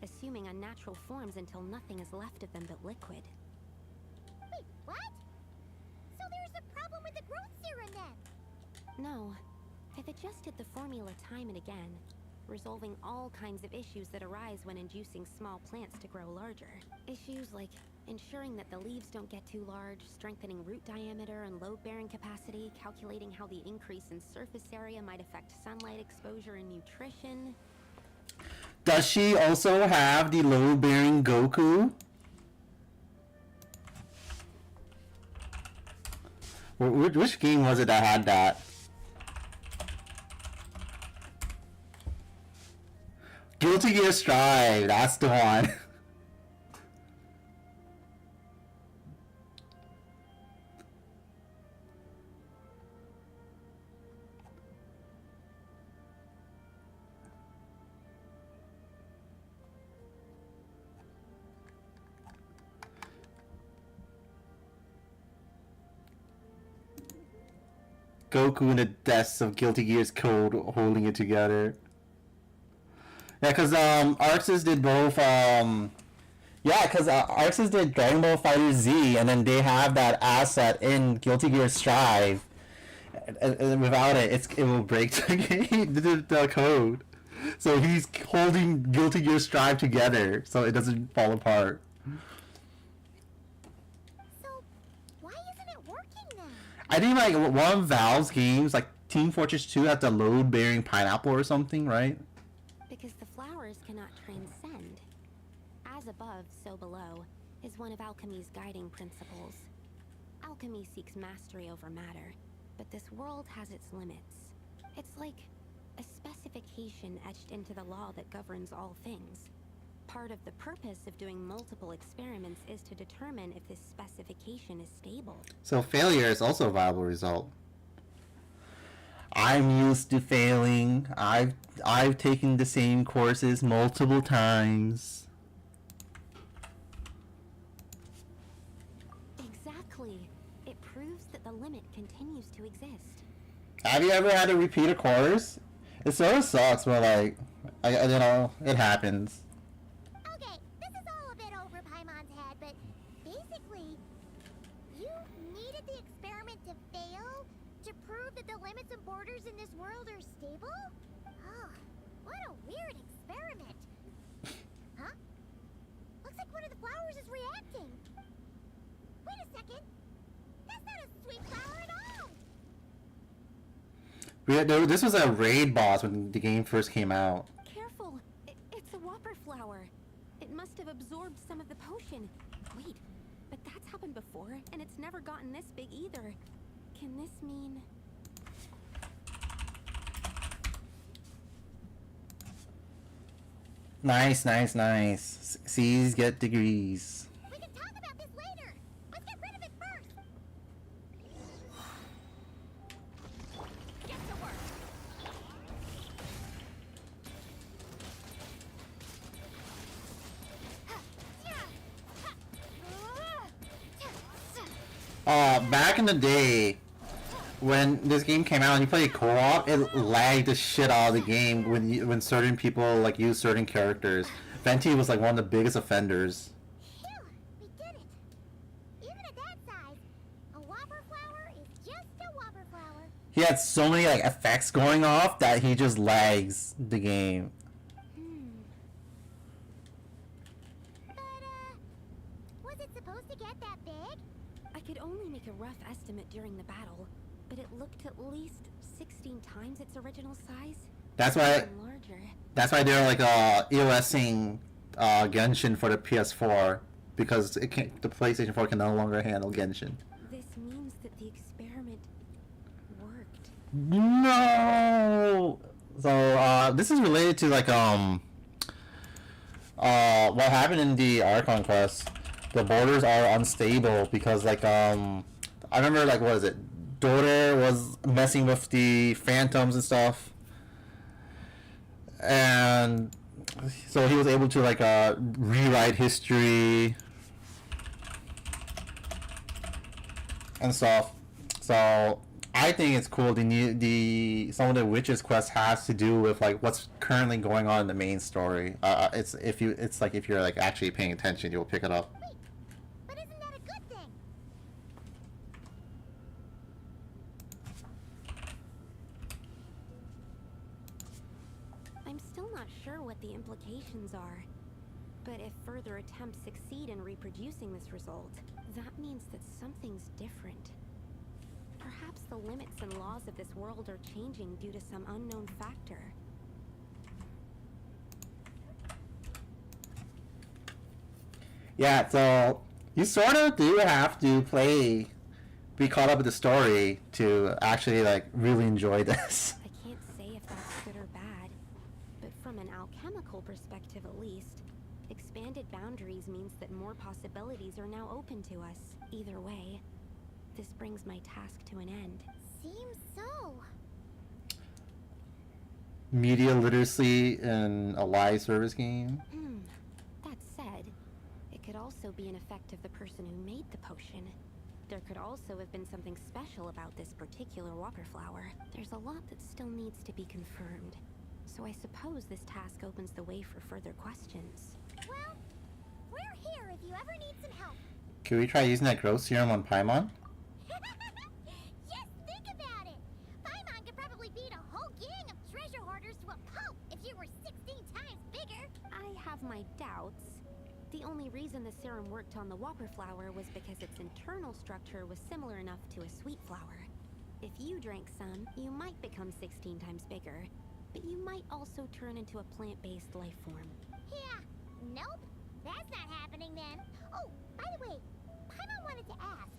assuming unnatural forms until nothing is left of them but liquid. Wait, what? No. I've adjusted the formula time and again, resolving all kinds of issues that arise when inducing small plants to grow larger. Issues like ensuring that the leaves don't get too large, strengthening root diameter and load-bearing capacity, calculating how the increase in surface area might affect sunlight exposure and nutrition. Does she also have the load-bearing Goku? Which game was it that had that? Guilty Gear Strive, that's the one. Goku and the deaths of Guilty Gear's code holding it together. Yeah, cause Arxis did both Arxis did Dragon Ball Fighter Z, and then they have that asset in Guilty Gear Strive. And without it, it will break the game, the code. So he's holding Guilty Gear Strive together so it doesn't fall apart. So, why isn't it working then? I think like one of Valve's games, like Team Fortress 2, had the load-bearing pineapple or something, right? Because the flowers cannot transcend. As above, so below, is one of alchemy's guiding principles. Alchemy seeks mastery over matter, but this world has its limits. It's like a specification etched into the law that governs all things. Part of the purpose of doing multiple experiments is to determine if this specification is stable. So failure is also a viable result. I'm used to failing. I've taken the same courses multiple times. Exactly. It proves that the limit continues to exist. Have you ever had to repeat a course? It sort of sucks, but like, it happens. Okay, this is all a bit over Paimon's head, but basically, you needed the experiment to fail to prove that the limits and borders in this world are stable? Oh, what a weird experiment. Huh? Looks like one of the flowers is reacting. Wait a second. That's not a sweet flower at all. This was a raid boss when the game first came out. Careful! It's a whopper flower. It must have absorbed some of the potion. Wait, but that's happened before, and it's never gotten this big either. Can this mean... Nice, nice, nice. C's get degrees. We can talk about this later. Let's get rid of it first. Get to work. Back in the day, when this game came out and you played co-op, it lagged the shit out of the game when certain people like use certain characters. Venti was like one of the biggest offenders. Phew, we did it. Even at that size, a whopper flower is just a whopper flower. He had so many like effects going off that he just lags the game. But, was it supposed to get that big? I could only make a rough estimate during the battle, but it looked at least 16 times its original size. That's why. Even larger. That's why they're like EOSing Genshin for the PS4 because the PlayStation 4 can no longer handle Genshin. This means that the experiment worked. No. So this is related to like what happened in the Archon quest. The borders are unstable because like I remember like what is it? Daughter was messing with the phantoms and stuff, and so he was able to like rewrite history and stuff. So I think it's cool. Some of the witches quest has to do with like what's currently going on in the main story. It's like if you're like actually paying attention, you'll pick it up. But isn't that a good thing? not sure what the implications are. But if further attempts succeed in reproducing this result, that means that something's different. Perhaps the limits and laws of this world are changing due to some unknown factor. Yeah, so you sort of do have to be caught up with the story to actually like really enjoy this. I can't say if that's good or bad, but from an alchemical perspective at least, expanded boundaries means that more possibilities are now open to us. Either way, this brings my task to an end. Seems so. Media literacy in a live service game. That said, it could also be an effect of the person who made the potion. There could also have been something special about this particular whopper flower. There's a lot that still needs to be confirmed. So I suppose this task opens the way for further questions. Well, we're here if you ever need some help. Can we try using that growth serum on Paimon? Just think about it. Paimon could probably beat a whole gang of treasure hoarders to a pulp if you were 16 times bigger. I have my doubts. The only reason the serum worked on the whopper flower was because its internal structure was similar enough to a sweet flower. If you drank some, you might become 16 times bigger, but you might also turn into a plant-based life form. Yeah, nope. That's not happening then. Oh, by the way, Paimon wanted to ask,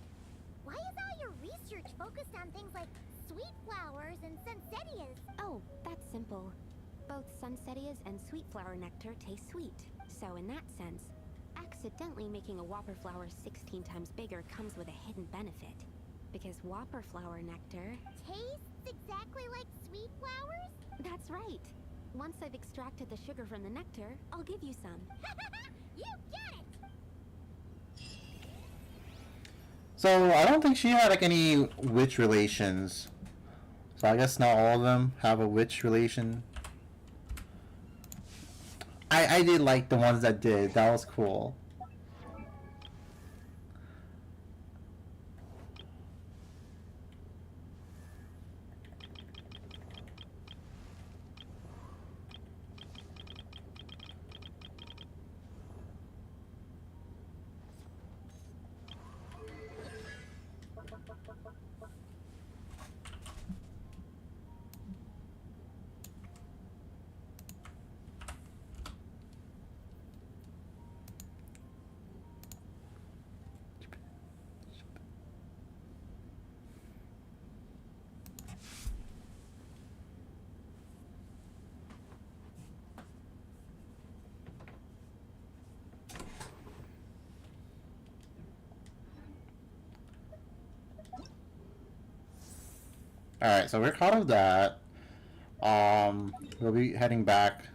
why is all your research focused on things like sweet flowers and sunsettias? Oh, that's simple. Both sunsettias and sweet flower nectar taste sweet, so in that sense, accidentally making a whopper flower 16 times bigger comes with a hidden benefit. Because whopper flower nectar tastes exactly like sweet flowers? That's right. Once I've extracted the sugar from the nectar, I'll give you some. You get it! So I don't think she had like any witch relations. So I guess not all of them have a witch relation. I did like the ones that did. That was cool. Alright, so we're caught of that. We'll be heading back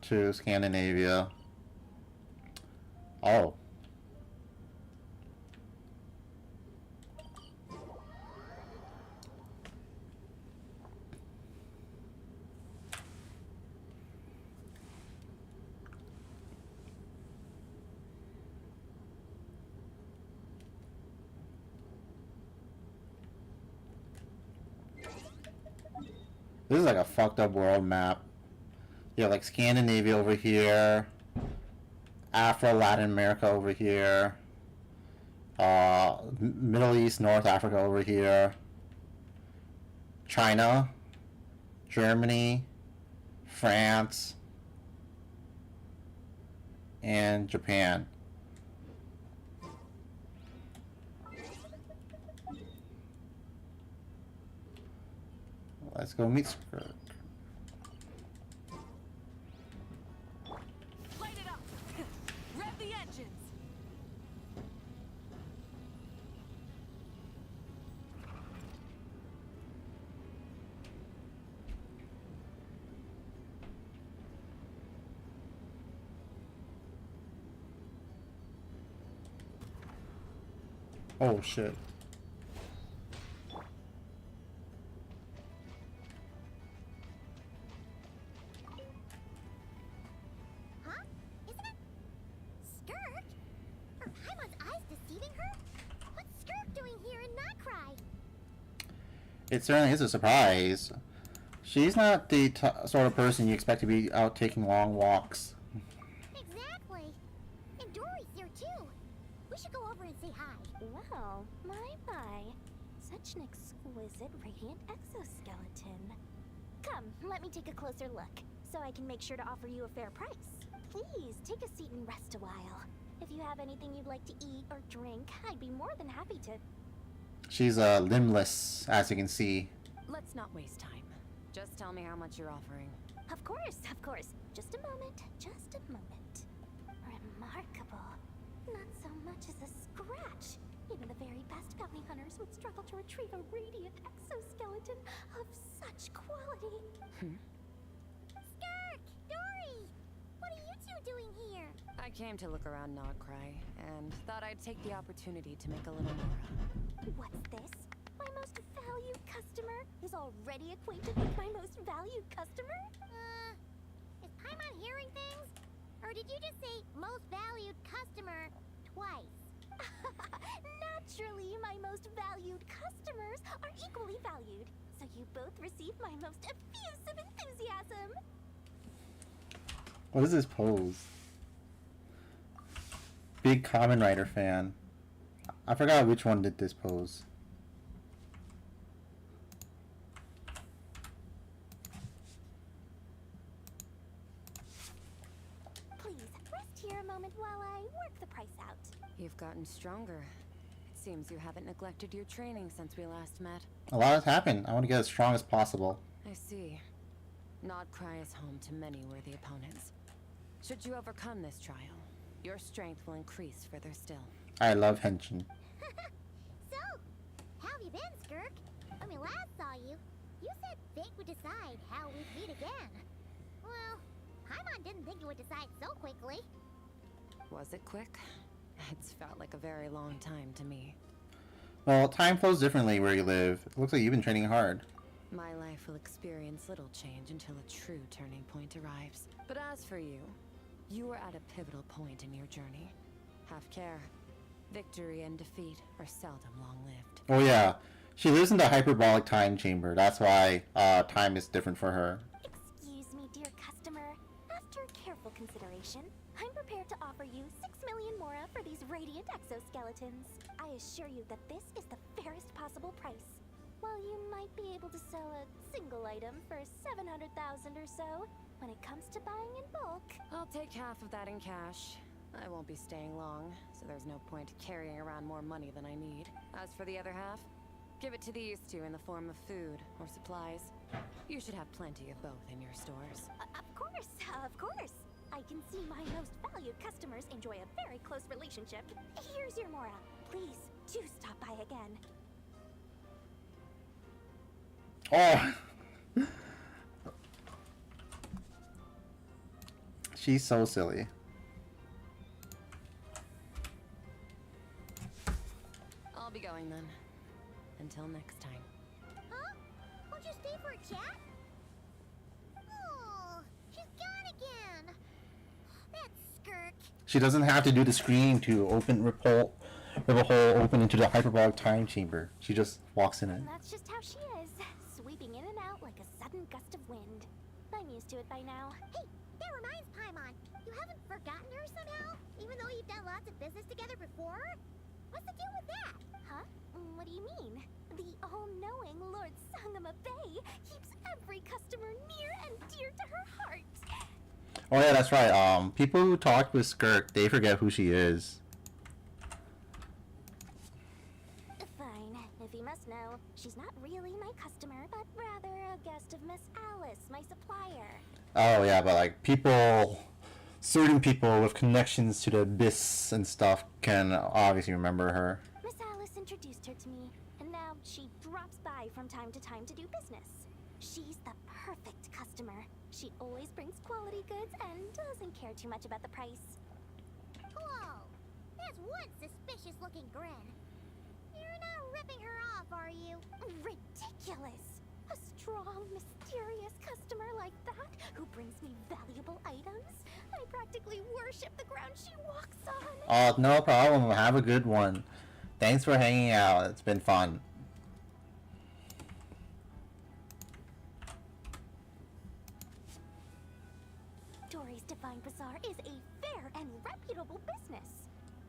to Scandinavia. Oh. This is like a fucked up world map. You have like Scandinavia over here, Afro Latin America over here, Middle East, North Africa over here, China, Germany, France, and Japan. Let's go meet Skirk. Light it up! Rev the engines! Oh shit. It certainly is a surprise. She's not the sort of person you expect to be out taking long walks. Exactly. And Dory's here too. We should go over and say hi. Well, my. Such an exquisite radiant exoskeleton. Come, let me take a closer look, so I can make sure to offer you a fair price. Please, take a seat and rest a while. If you have anything you'd like to eat or drink, I'd be more than happy to. She's limbless, as you can see. Let's not waste time. Just tell me how much you're offering. Of course, of course. Just a moment, just a moment. Remarkable. Not so much as a scratch. Even the very best bounty hunters would struggle to retrieve a radiant exoskeleton of such quality. Skirk! Dory! What are you two doing here? I came to look around Nogcry, and thought I'd take the opportunity to make a little more. What's this? My most valued customer is already acquainted with my most valued customer? Is Paimon hearing things? Or did you just say most valued customer twice? Naturally, my most valued customers are equally valued. So you both receive my most effusive enthusiasm. What is this pose? Big Kamen Rider fan. I forgot which one did this pose. Please, rest here a moment while I work the price out. You've gotten stronger. It seems you haven't neglected your training since we last met. A lot has happened. I want to get as strong as possible. I see. Nogcry is home to many worthy opponents. Should you overcome this trial, your strength will increase further still. I love Henshin. So, how have you been, Skirk? When we last saw you, you said fate would decide how we'd meet again. Well, Paimon didn't think it would decide so quickly. Was it quick? It's felt like a very long time to me. Well, time flows differently where you live. It looks like you've been training hard. My life will experience little change until a true turning point arrives. But as for you, you are at a pivotal point in your journey. Have care. Victory and defeat are seldom long-lived. Oh yeah, she lives in the hyperbolic time chamber. That's why time is different for her. Excuse me, dear customer. After careful consideration, I'm prepared to offer you 6 million mora for these radiant exoskeletons. I assure you that this is the fairest possible price. While you might be able to sell a single item for 700,000 or so, when it comes to buying in bulk... I'll take half of that in cash. I won't be staying long, so there's no point carrying around more money than I need. As for the other half, give it to these two in the form of food or supplies. You should have plenty of both in your stores. Of course. I can see my most valued customers enjoy a very close relationship. Here's your mora. Please, do stop by again. Oh! She's so silly. I'll be going then. Until next time. Huh? Won't you stay for a chat? Oh, she's gone again. That Skirk. She doesn't have to do the screen to rip a hole open into the hyperbolic time chamber. She just walks in it. That's just how she is, sweeping in and out like a sudden gust of wind. I'm used to it by now. Hey, that reminds Paimon. You haven't forgotten her somehow? Even though you've done lots of business together before? What's the deal with that? Huh? What do you mean? The all-knowing Lord Sangama Bay keeps every customer near and dear to her heart. Oh yeah, that's right. People who talk with Skirk, they forget who she is. Fine. If you must know, she's not really my customer, but rather a guest of Miss Alice, my supplier. Oh yeah, but like certain people with connections to the Abyss and stuff can obviously remember her. Miss Alice introduced her to me, and now she drops by from time to time to do business. She's the perfect customer. She always brings quality goods and doesn't care too much about the price. Whoa! That's one suspicious-looking grin. You're not ripping her off, are you? Ridiculous! A strong, mysterious customer like that who brings me valuable items? I practically worship the ground she walks on. Oh, no problem. Have a good one. Thanks for hanging out. It's been fun. Tori's Divine Bazaar is a fair and reputable business.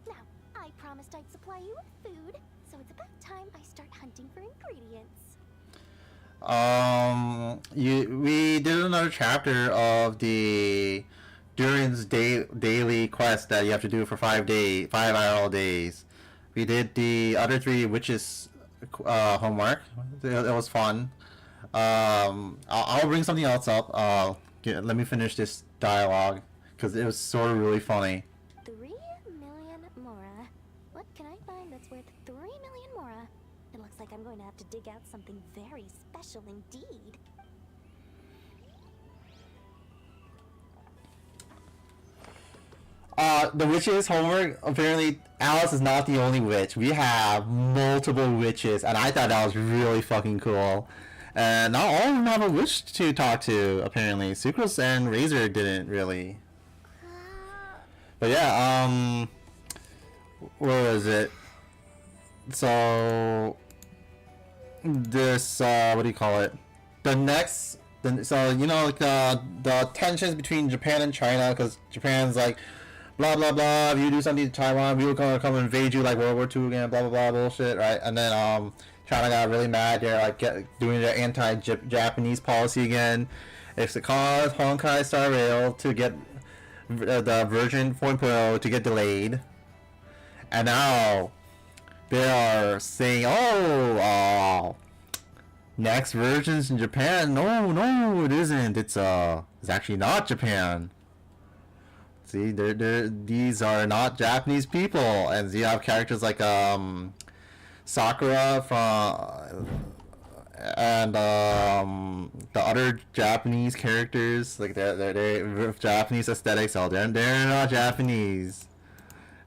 Now, I promised I'd supply you with food, so it's about time I start hunting for ingredients. We did another chapter of the Durin's daily quest that you have to do for 5 IRL days. We did the other 3 witches homework. It was fun. I'll bring something else up. Let me finish this dialogue because it was sort of really funny. 3 million mora. What can I find that's worth 3 million mora? It looks like I'm going to have to dig out something very special indeed. The witches homework, apparently Alice is not the only witch. We have multiple witches, and I thought that was really fucking cool. And not all of them have a witch to talk to, apparently. Sucrose and Razor didn't really. But yeah, where was it? So this what do you call it? So you know, like the tensions between Japan and China, because Japan's like, blah blah blah, if you do something to Taiwan, we will come and invade you like World War II again, blah blah blah bullshit, right? And then China got really mad. They're like doing their anti-Japanese policy again. It's the cause Honkai Star Rail to get the version 4.0 to get delayed, and now they are saying, next versions in Japan. No, it isn't. It's actually not Japan. See, these are not Japanese people, and you have characters like Sakura from and the other Japanese characters, like they're Japanese aesthetics. So they're not Japanese.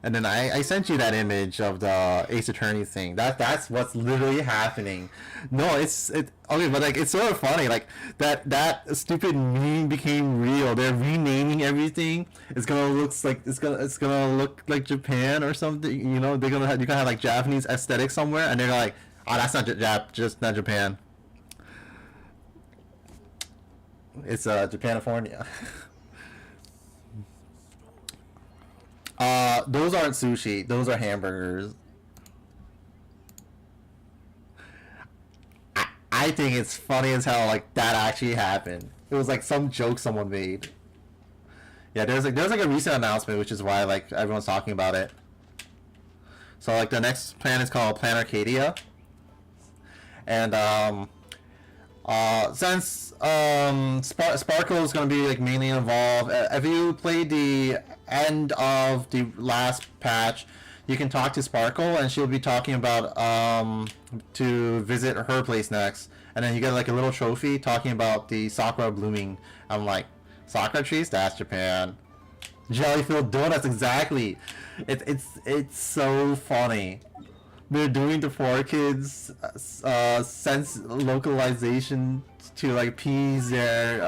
And then I sent you that image of the Ace Attorney thing. That's what's literally happening. No, it's okay, but like it's sort of funny. Like that stupid meme became real. They're renaming everything. It's gonna look like Japan or something. You know, you're gonna have like Japanese aesthetic somewhere, and they're like, oh, that's not just not Japan. It's Japanifornia. Those aren't sushi. Those are hamburgers. I think it's funny as hell. Like that actually happened. It was like some joke someone made. Yeah, there's like a recent announcement, which is why like everyone's talking about it. So like the next plan is called Plan Arcadia, and since Sparkle is going to be like mainly involved, if you played the end of the last patch, you can talk to Sparkle, and she'll be talking about to visit her place next, and then you get like a little trophy talking about the sakura blooming. I'm like, sakura trees? That's Japan. Jelly-filled donuts, exactly. It's so funny. They're doing the 4Kids sense localization to like appease their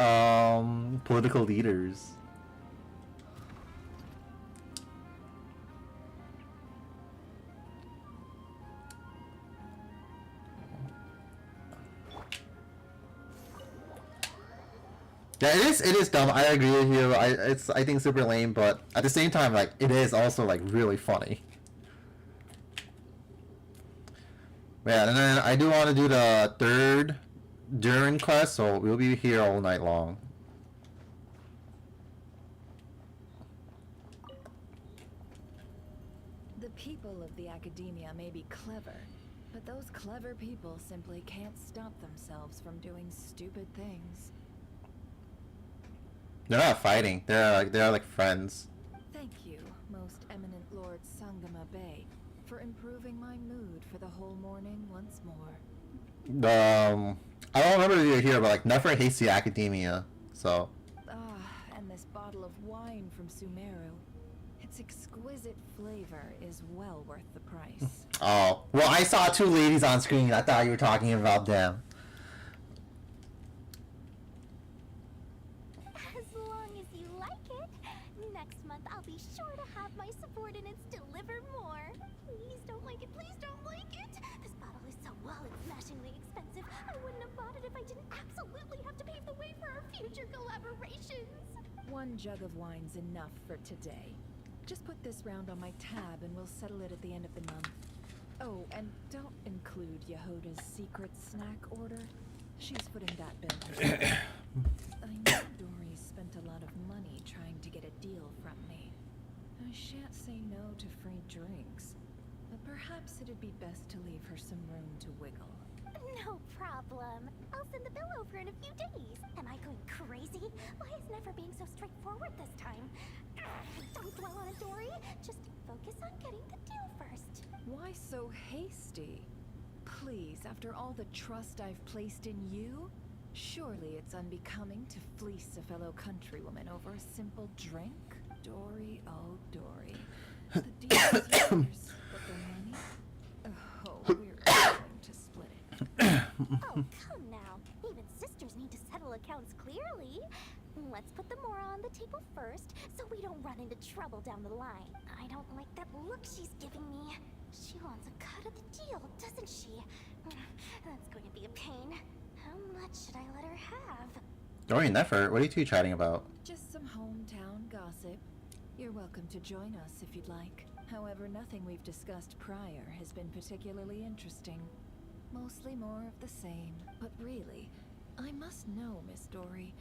political leaders. Yeah, it is dumb. I agree with you. I think super lame, but at the same time, like it is also like really funny. Yeah, and then I do want to do the 3rd Durin quest, so we'll be here all night long. The people of the academia may be clever, but those clever people simply can't stop themselves from doing stupid things. They're not fighting. They're like friends. Thank you, most eminent Lord Sangama Bey, for improving my mood for the whole morning once more. I don't remember if you're here, but like Nefer hates the academia, so. And this bottle of wine from Sumeru. Its exquisite flavor is well worth the price. Oh, well, I saw 2 ladies on screen. I thought you were talking about them. As long as you like it. Next month I'll be sure to have my subordinates deliver more. Please don't like it, please don't like it. This bottle is so smashingly expensive. I wouldn't have bought it if I didn't absolutely have to pave the way for our future collaborations. 1 jug of wine's enough for today. Just put this round on my tab and we'll settle it at the end of the month. Oh, and don't include Yehuda's secret snack order. She's footing that bill herself. I know Dory spent a lot of money trying to get a deal from me. I shan't say no to free drinks, but perhaps it'd be best to leave her some room to wiggle. No problem. I'll send the bill over in a few days. Am I going crazy? Why is Never being so straightforward this time? Don't dwell on it, Dory. Just focus on getting the deal first. Why so hasty? Please, after all the trust I've placed in you, surely it's unbecoming to fleece a fellow countrywoman over a simple drink? Dory, oh Dory. The deal is yours, but the money? Oh, we're going to split it. Oh, come now. Even sisters need to settle accounts clearly. Let's put the mora on the table first, so we don't run into trouble down the line. I don't like that look she's giving me. She wants a cut of the deal, doesn't she? That's going to be a pain. How much should I let her have? Dory and Nefer, what are you two chatting about? Just some hometown gossip. You're welcome to join us if you'd like. However, nothing we've discussed prior has been particularly interesting. Mostly more of the same. But really, I must know, Miss Dory,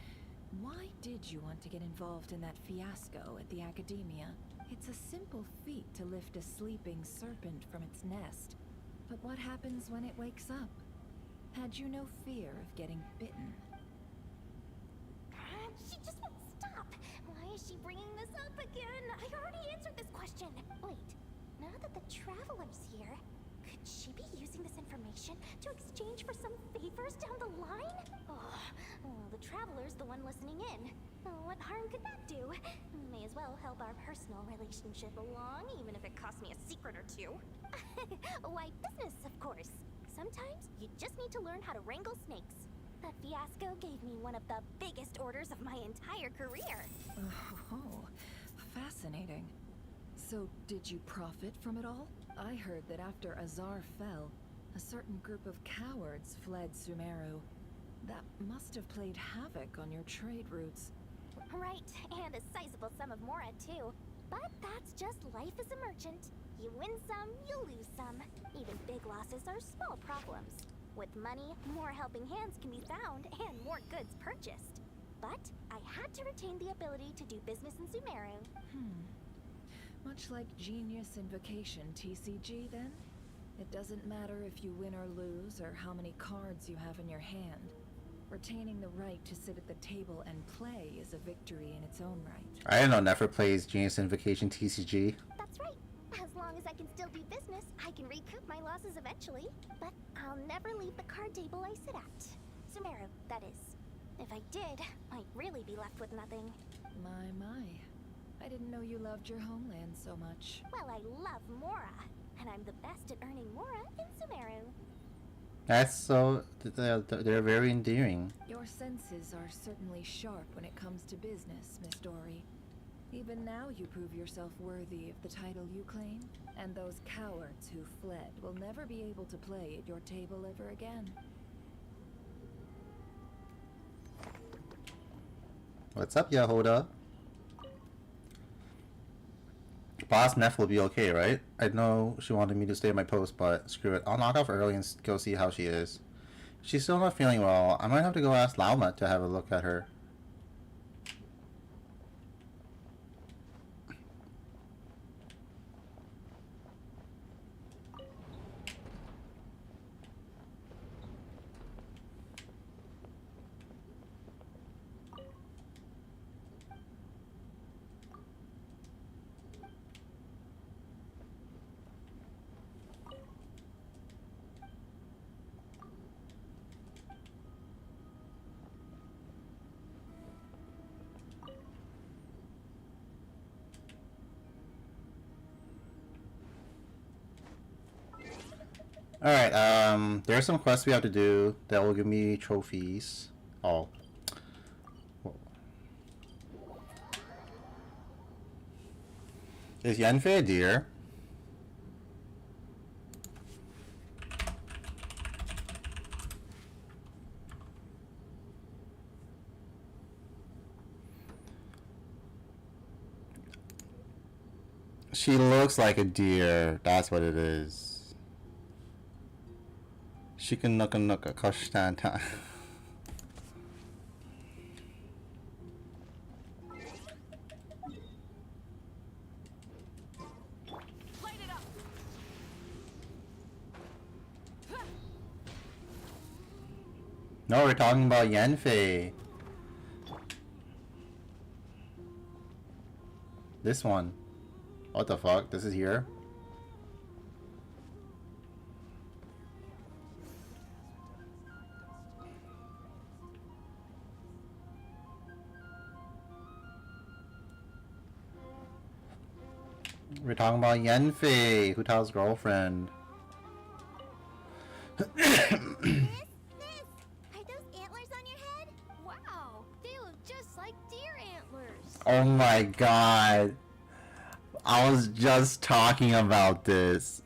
why did you want to get involved in that fiasco at the Academia? It's a simple feat to lift a sleeping serpent from its nest. But what happens when it wakes up? Had you no fear of getting bitten? She just won't stop. Why is she bringing this up again? I already answered this question. Wait, now that the Traveler's here, could she be using this information to exchange for some favors down the line? Oh, well, the Traveler's the one listening in. What harm could that do? May as well help our personal relationship along, even if it costs me a secret or two. Why, business, of course. Sometimes you just need to learn how to wrangle snakes. That fiasco gave me one of the biggest orders of my entire career. Oh, fascinating. So, did you profit from it all? I heard that after Azar fell, a certain group of cowards fled Sumeru. That must have played havoc on your trade routes. Right, and a sizable sum of mora, too. But that's just life as a merchant. You win some, you lose some. Even big losses are small problems. With money, more helping hands can be found and more goods purchased. But I had to retain the ability to do business in Sumeru. Much like Genius Invocation TCG, then? It doesn't matter if you win or lose, or how many cards you have in your hand. Retaining the right to sit at the table and play is a victory in its own right. I didn't know Nefer plays Genius Invocation TCG. That's right. As long as I can still do business, I can recoup my losses eventually. But I'll never leave the card table I sit at. Sumeru, that is. If I did, I'd really be left with nothing. My. I didn't know you loved your homeland so much. Well, I love mora, and I'm the best at earning mora in Sumeru. That's so... They're very endearing. Your senses are certainly sharp when it comes to business, Miss Dory. Even now you prove yourself worthy of the title you claim, and those cowards who fled will never be able to play at your table ever again. What's up, Yehuda? Boss Neff will be okay, right? I know she wanted me to stay at my post, but screw it. I'll knock off early and go see how she is. She's still not feeling well. I might have to go ask Lauma to have a look at her. Alright, there are some quests we have to do that will give me trophies. Oh. Is Yenfei a deer? She looks like a deer. That's what it is. She can look a kashtanta. No, we're talking about Yanfei. This one. What the fuck? This is here? We're talking about Yanfei, Hu Tao's girlfriend. Are those antlers on your head? Wow, they look just like deer antlers. Oh my god. I was just talking about this.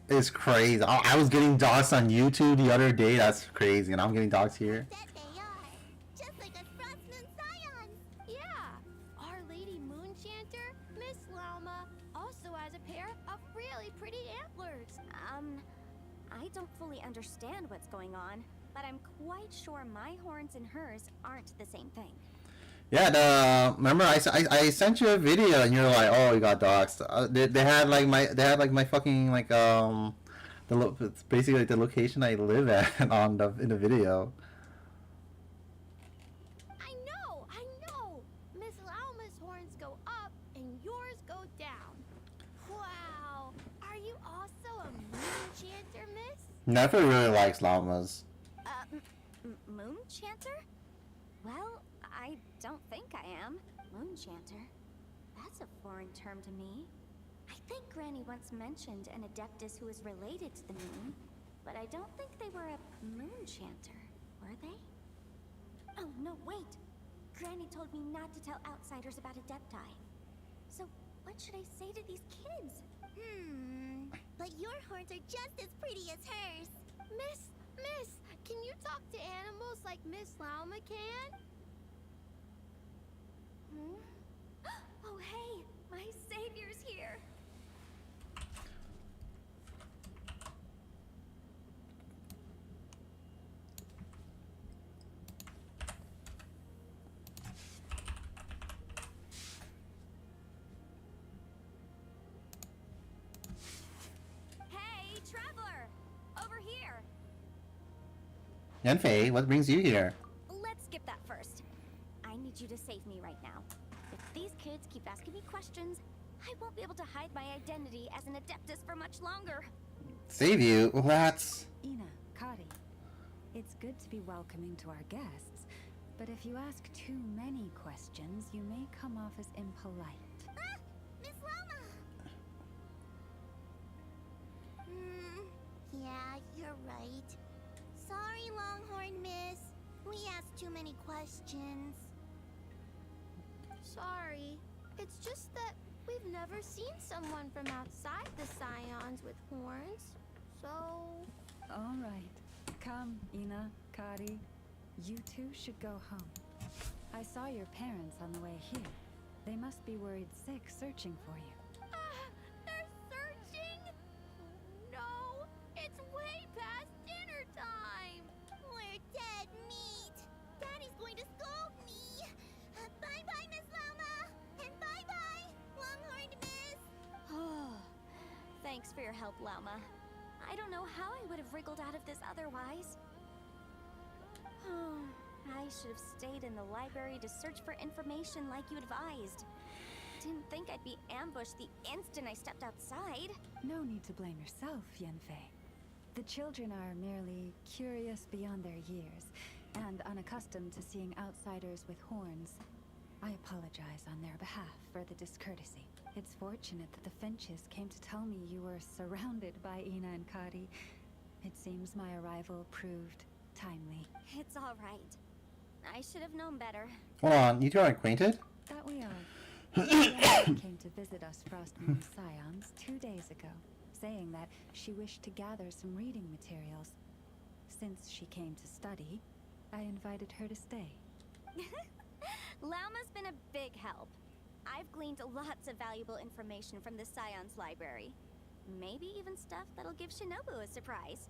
It's crazy. I was getting doxxed on YouTube the other day. That's crazy. And I'm getting doxxed here. That they are. Just like us Frostmoon Scions. Yeah, Our Lady Moonchanter, Miss Lauma, also has a pair of really pretty antlers. I don't fully understand what's going on, but I'm quite sure my horns and hers aren't the same thing. Yeah, remember I sent you a video and you're like, oh, you got doxxed. They had like my fucking like it's basically like the location I live at in the video. I know. Miss Lauma's horns go up and yours go down. Wow, are you also a Moonchanter, Miss? Never really likes llamas. Moonchanter? Well, I don't think I am. Moonchanter? That's a foreign term to me. I think Granny once mentioned an Adeptus who is related to the moon, but I don't think they were a Moonchanter, were they? Oh, no, wait! Granny told me not to tell outsiders about Adepti. So, what should I say to these kids? But your horns are just as pretty as hers. Miss, can you talk to animals like Miss Lauma can? Oh, hey! My savior's here! Hey, traveler! Over here! Yanfei, what brings you here? Let's skip that first. I need you to save me right now. If these kids keep asking me questions, I won't be able to hide my identity as an Adeptus for much longer. Save you? Well, that's... Ina, Kari, it's good to be welcoming to our guests, but if you ask too many questions, you may come off as impolite. Ah! Miss Lauma! Yeah, you're right. Sorry, Longhorn Miss. We asked too many questions. Sorry. It's just that we've never seen someone from outside the Scions with horns. So... All right. Come, Ina, Kari. You two should go home. I saw your parents on the way here. They must be worried sick searching for you. They're searching? No, it's way past dinner time. We're dead meat. Daddy's going to scold me. Bye-bye, Miss Lauma. And bye-bye, Longhorned Miss. Oh, thanks for your help, Lauma. I don't know how I would have wriggled out of this otherwise. I should have stayed in the library to search for information like you advised. Didn't think I'd be ambushed the instant I stepped outside. No need to blame yourself, Yanfei. The children are merely curious beyond their years, and unaccustomed to seeing outsiders with horns. I apologize on their behalf for the discourtesy. It's fortunate that the Finches came to tell me you were surrounded by Ina and Kari. It seems my arrival proved timely. It's all right. I should have known better. Hold on, you two are acquainted? That we are. They came to visit us Frostmoon Scions 2 days ago. saying that she wished to gather some reading materials. Since she came to study, I invited her to stay. Lauma's been a big help. I've gleaned lots of valuable information from the Scion's library. Maybe even stuff that'll give Shinobu a surprise.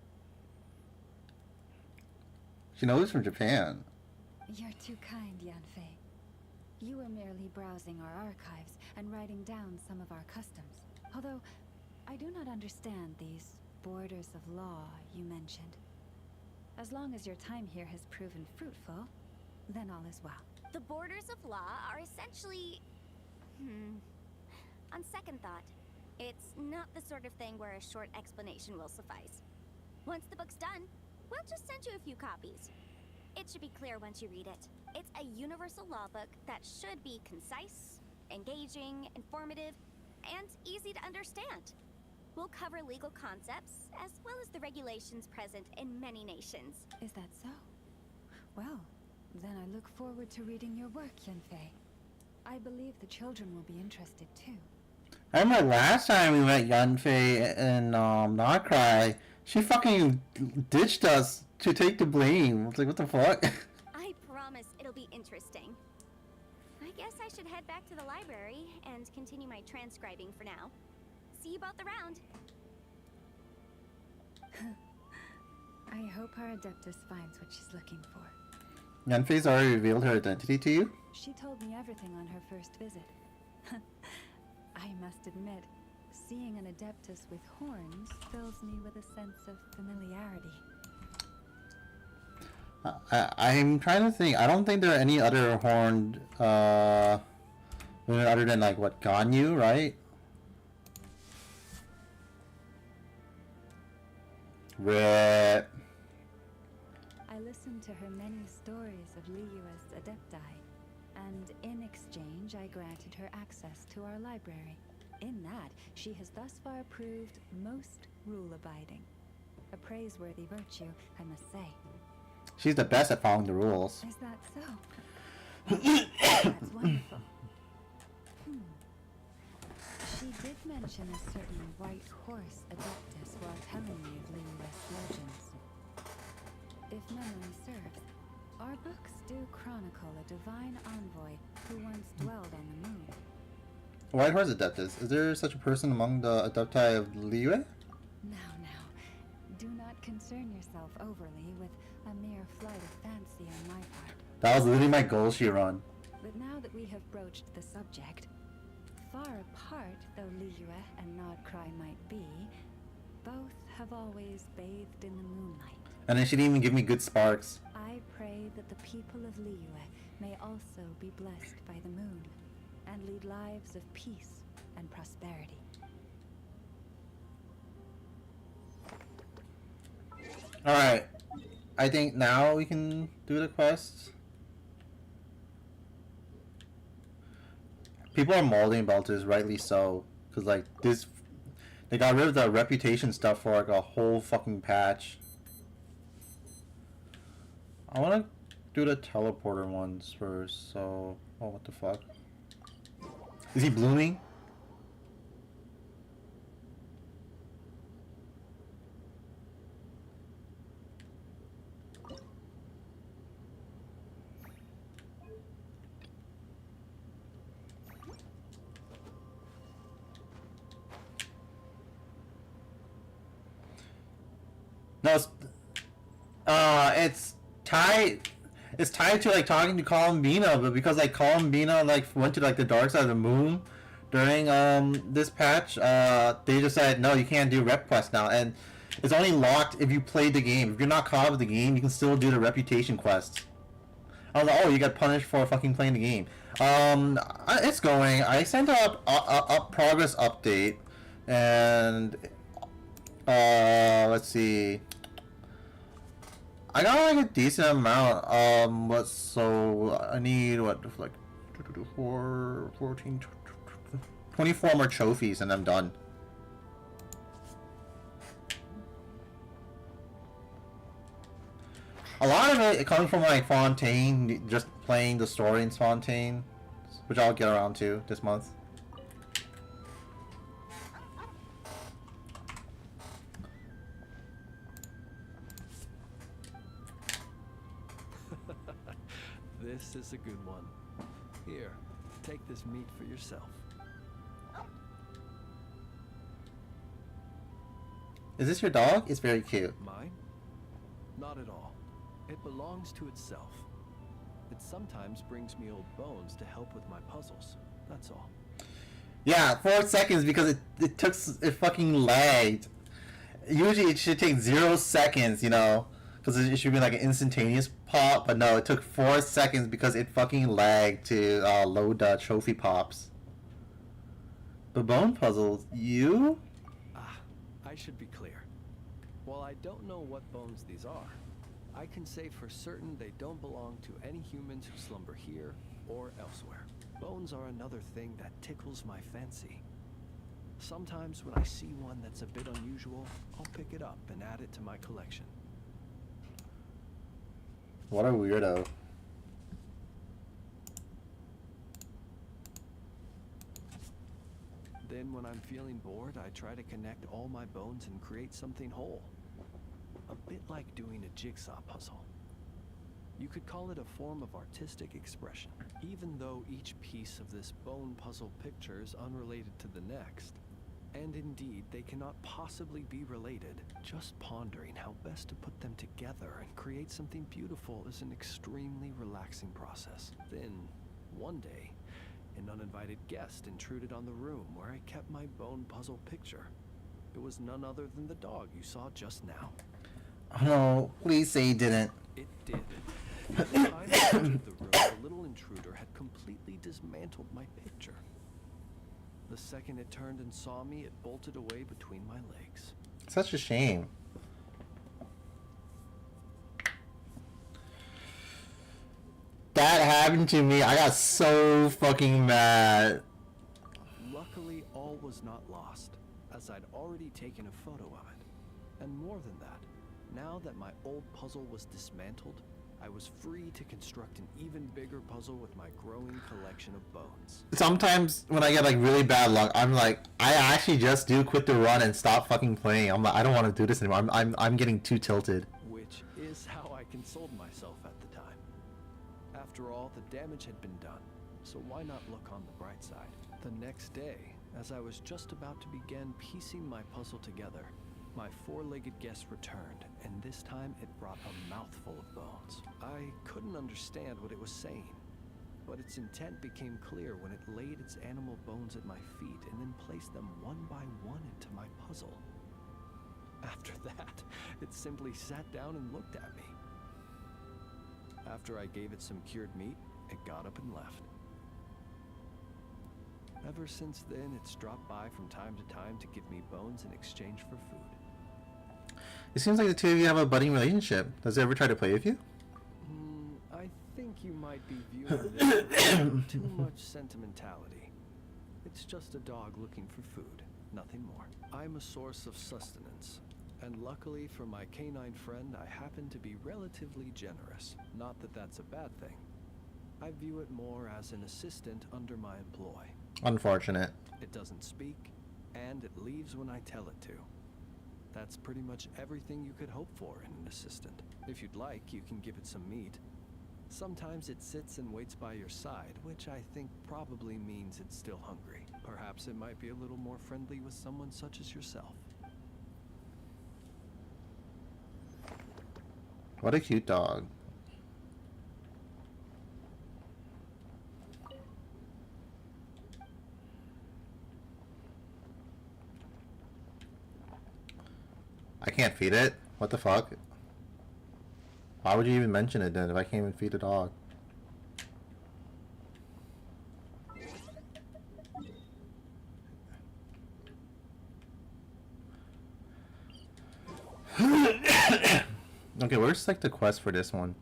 Shinobu's from Japan. You're too kind, Yanfei. You were merely browsing our archives and writing down some of our customs. Although, I do not understand these borders of law you mentioned. As long as your time here has proven fruitful, then all is well. The borders of law are essentially... On second thought, it's not the sort of thing where a short explanation will suffice. Once the book's done, we'll just send you a few copies. It should be clear once you read it. It's a universal law book that should be concise, engaging, informative, and easy to understand. We'll cover legal concepts, as well as the regulations present in many nations. Is that so? Well, then I look forward to reading your work, Yanfei. I believe the children will be interested too. I remember last time we met Yanfei in Not Cry, she fucking ditched us to take the blame. I was like, what the fuck? I promise it'll be interesting. I guess I should head back to the library and continue my transcribing for now. See you both around. I hope our Adeptus finds what she's looking for. Yanfei's already revealed her identity to you? She told me everything on her first visit. I must admit, seeing an Adeptus with horns fills me with a sense of familiarity. I'm trying to think. I don't think there are any other horned, other than like what, Ganyu, right? Rip. I listened to her many stories of Liyue's Adepti, and in exchange I granted her access to our library. In that, she has thus far proved most rule-abiding. A praiseworthy virtue, I must say. She's the best at following the rules. Is that so? That's wonderful. She did mention a certain white horse Adeptus while telling me of Liyue's legends. If memory serves, our books do chronicle a divine envoy who once dwelled on the moon. White Horse Adeptus. Is there such a person among the Adepti of Liyue? Now, do not concern yourself overly with a mere flight of fancy on my part. That was literally my goal, Shiron. But now that we have broached the subject, far apart though Liyue and Nodcry might be, both have always bathed in the moonlight. And then she didn't even give me good sparks. I pray that the people of Liyue may also be blessed by the moon, and lead lives of peace and prosperity. Alright. I think now we can do the quest. People are molding about this, rightly so. Because, like, this... They got rid of the reputation stuff for, like, a whole fucking patch. I want to do the teleporter ones first, so... Oh, what the fuck? Is he blooming? No, it's tied. It's tied to like talking to Columbina, but because like Columbina like went to like the dark side of the moon during this patch, they just said no, you can't do rep quest now, and it's only locked if you played the game. If you're not caught up with the game, you can still do the reputation quest. I was like, oh, you got punished for fucking playing the game. It's going. I sent up a progress update, and let's see. I got like a decent amount. So I need what, like 14, 24 more trophies, and I'm done. A lot of it comes from like Fontaine, just playing the story in Fontaine, which I'll get around to this month. This is a good one. Here, take this meat for yourself. Is this your dog? It's very cute. Mine? Not at all. It belongs to itself. It sometimes brings me old bones to help with my puzzles. That's all. Yeah, 4 seconds because it fucking lagged. Usually it should take 0 seconds, you know, because it should be like an instantaneous pop, but no, it took 4 seconds because it fucking lagged to load the trophy pops. The bone puzzles, you? I should be clear. While I don't know what bones these are, I can say for certain they don't belong to any humans who slumber here or elsewhere. Bones are another thing that tickles my fancy. Sometimes when I see one that's a bit unusual, I'll pick it up and add it to my collection. What a weirdo. Then when I'm feeling bored, I try to connect all my bones and create something whole. A bit like doing a jigsaw puzzle. You could call it a form of artistic expression. Even though each piece of this bone puzzle picture is unrelated to the next, and indeed they cannot possibly be related, just pondering how best to put them together and create something beautiful is an extremely relaxing process. Then, one day, an uninvited guest intruded on the room where I kept my bone puzzle picture. It was none other than the dog you saw just now. Oh no, please say you didn't. It did. By the time I entered the room, the little intruder had completely dismantled my picture. The second it turned and saw me, it bolted away between my legs. Such a shame. That happened to me. I got so fucking mad. Luckily, all was not lost, as I'd already taken a photo of it. And more than that, now that my old puzzle was dismantled, I was free to construct an even bigger puzzle with my growing collection of bones. Sometimes when I get like really bad luck, I'm like, I actually just do quit the run and stop fucking playing. I'm like, I don't want to do this anymore. I'm getting too tilted. Which is how I consoled myself at the time. After all, the damage had been done, so why not look on the bright side? The next day, as I was just about to begin piecing my puzzle together, my four-legged guest returned, and this time it brought a mouthful of bones. I couldn't understand what it was saying, but its intent became clear when it laid its animal bones at my feet and then placed them one by one into my puzzle. After that, it simply sat down and looked at me. After I gave it some cured meat, it got up and left. Ever since then, it's dropped by from time to time to give me bones in exchange for food. It seems like the two of you have a budding relationship. Does it ever try to play with you? I think you might be viewing this with too much sentimentality. It's just a dog looking for food, nothing more. I'm a source of sustenance, and luckily for my canine friend, I happen to be relatively generous. Not that that's a bad thing. I view it more as an assistant under my employ. Unfortunate. It doesn't speak, and it leaves when I tell it to. That's pretty much everything you could hope for in an assistant. If you'd like, you can give it some meat. Sometimes it sits and waits by your side, which I think probably means it's still hungry. Perhaps it might be a little more friendly with someone such as yourself. What a cute dog. I can't feed it? What the fuck? Why would you even mention it then if I can't even feed a dog? Okay, where's like the quest for this one?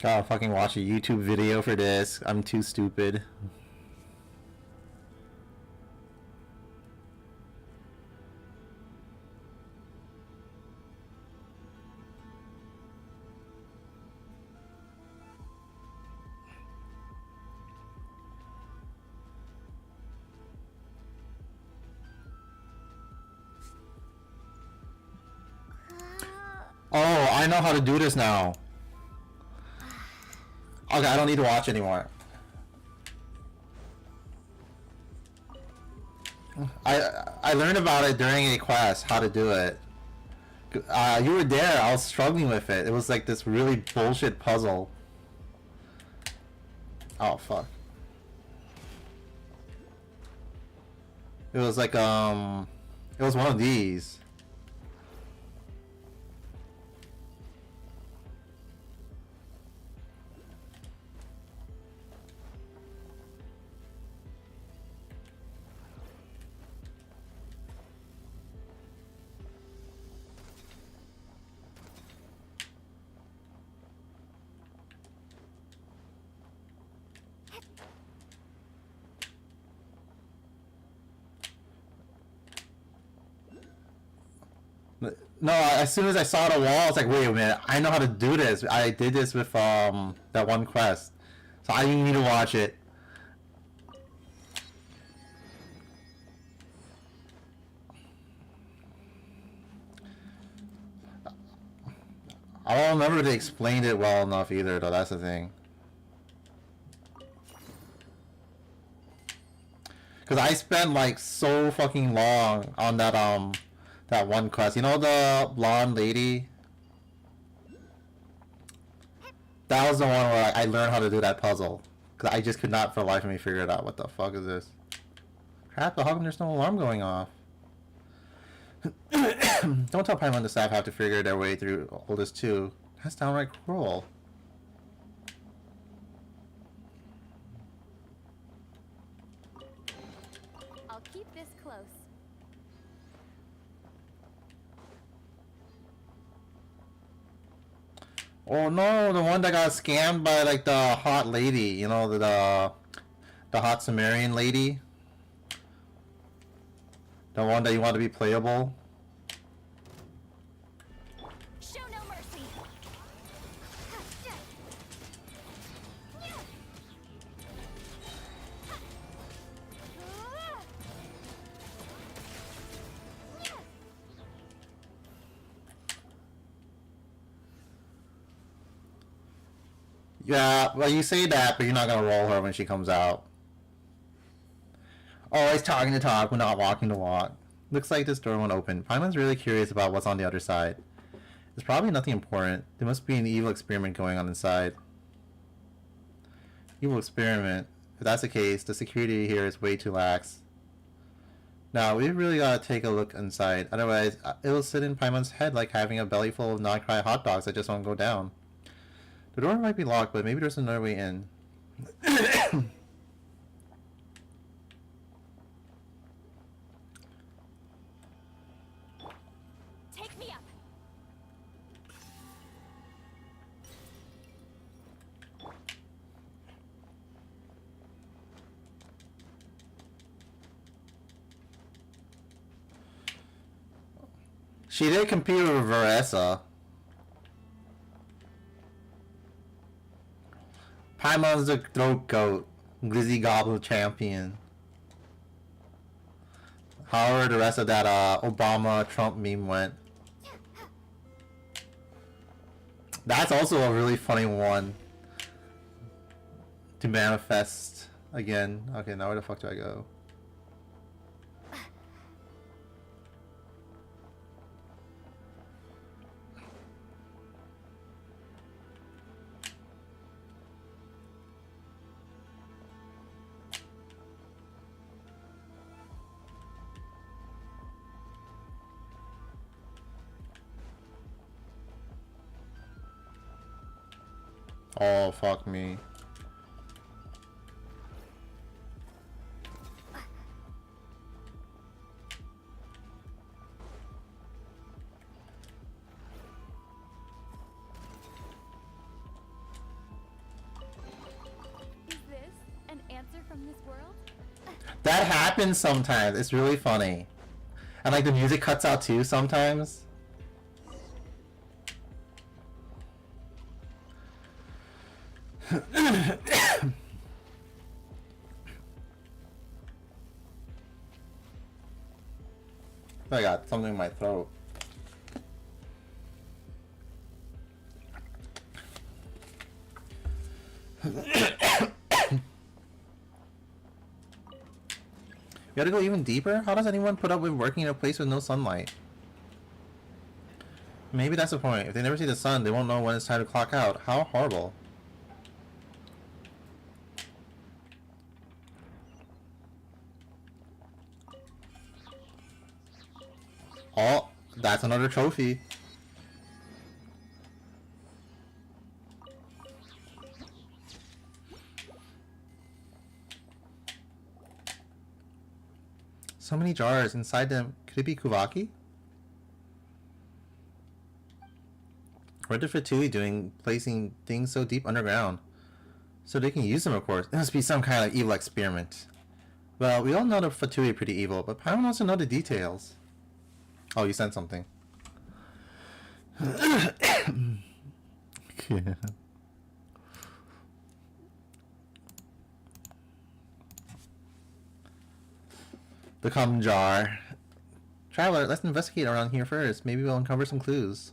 Gotta fucking watch a YouTube video for this. I'm too stupid. Oh, I know how to do this now. Okay, I don't need to watch anymore. I learned about it during a quest, how to do it. You were there, I was struggling with it. It was like this really bullshit puzzle. Oh, fuck. It was like, it was one of these. No, as soon as I saw the wall, I was like, wait a minute, I know how to do this. I did this with that one quest. So I didn't need to watch it. I don't remember if they explained it well enough either, though, that's the thing. Because I spent like so fucking long on that one quest. You know the blonde lady? That was the one where I learned how to do that puzzle. Because I just could not for the life of me figure it out. What the fuck is this? Crap, how come there's no alarm going off? Don't tell Paimon the staff have to figure their way through all this too. That's downright cruel. I'll keep this close. Oh no, the one that got scammed by like the hot lady, you know, the hot Sumerian lady. The one that you want to be playable. Show no mercy. Yeah, well you say that, but you're not gonna roll her when she comes out. Always talking to talk, but not walking to walk. Looks like this door won't open. Paimon's really curious about what's on the other side. It's probably nothing important. There must be an evil experiment going on inside. Evil experiment? If that's the case, the security here is way too lax. Now, we really gotta take a look inside. Otherwise, it'll sit in Paimon's head like having a belly full of non-cry hot dogs that just won't go down. The door might be locked, but maybe there's another way in. Take me up. She did compete with Veressa. Paimon's the throat goat, Glizzy Gobble champion. However, the rest of that Obama-Trump meme went. That's also a really funny one to manifest again. Okay, now where the fuck do I go? Oh, fuck me. from this world? That happens sometimes. It's really funny. And like the music cuts out too sometimes. I got something in my throat. You gotta go even deeper? How does anyone put up with working in a place with no sunlight? Maybe that's the point. If they never see the sun, they won't know when it's time to clock out. How horrible. Oh, that's another trophy. So many jars inside them. Could it be Kuvaki? What are Fatui doing placing things so deep underground? So they can use them, of course. It must be some kind of evil experiment. Well, we all know the Fatui are pretty evil, but Paimon wants to know the details. Oh, you sent something. Yeah. The cum jar. Traveler, let's investigate around here first. Maybe we'll uncover some clues.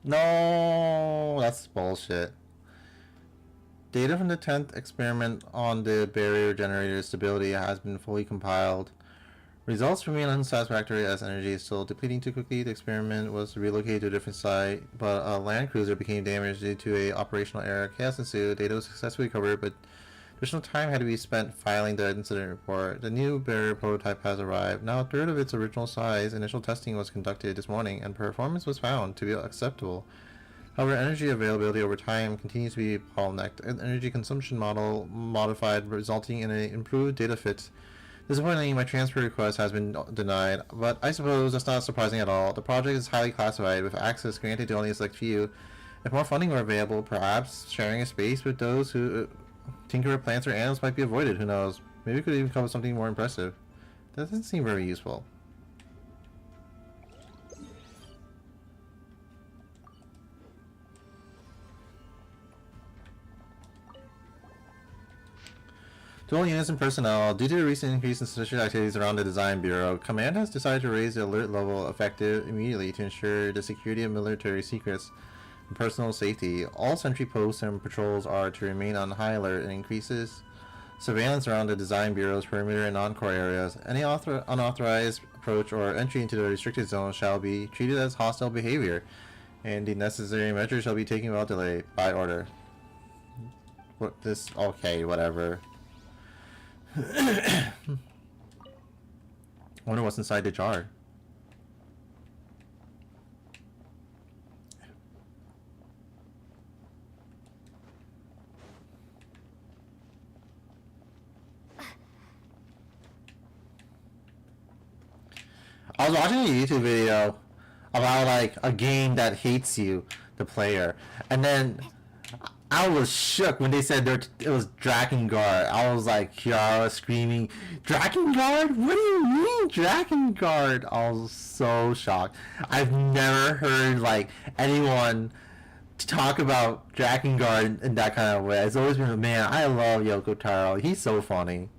No, that's bullshit. Data from the 10th experiment on the barrier generator stability has been fully compiled. Results remain unsatisfactory as energy is still depleting too quickly. The experiment was relocated to a different site, but a land cruiser became damaged due to a operational error. Chaos ensued. Data was successfully recovered, but additional time had to be spent filing the incident report. The new barrier prototype has arrived. Now a third of its original size. Initial testing was conducted this morning, and performance was found to be acceptable. However, energy availability over time continues to be bottlenecked. An energy consumption model modified, resulting in an improved data fit. Disappointingly, my transfer request has been denied, but I suppose that's not surprising at all. The project is highly classified, with access granted to only a select few. If more funding were available, perhaps sharing a space with those who tinker with plants or animals might be avoided. Who knows? Maybe we could even come up with something more impressive. That doesn't seem very useful. To all units and personnel, due to the recent increase in suspicious activities around the Design Bureau, Command has decided to raise the alert level effective immediately to ensure the security of military secrets and personal safety. All sentry posts and patrols are to remain on high alert and increases surveillance around the Design Bureau's perimeter and non-core areas. Any unauthorized approach or entry into the restricted zone shall be treated as hostile behavior, and the necessary measures shall be taken without delay, by order. What this? Okay, whatever. I wonder what's inside the jar. I was watching a YouTube video about like a game that hates you, the player, and then I was shook when they said it was Drakengard. I was like, Kiara screaming, Drakengard? What do you mean Drakengard? I was so shocked. I've never heard like anyone talk about Drakengard in that kind of way. It's always been, man, I love Yoko Taro. He's so funny.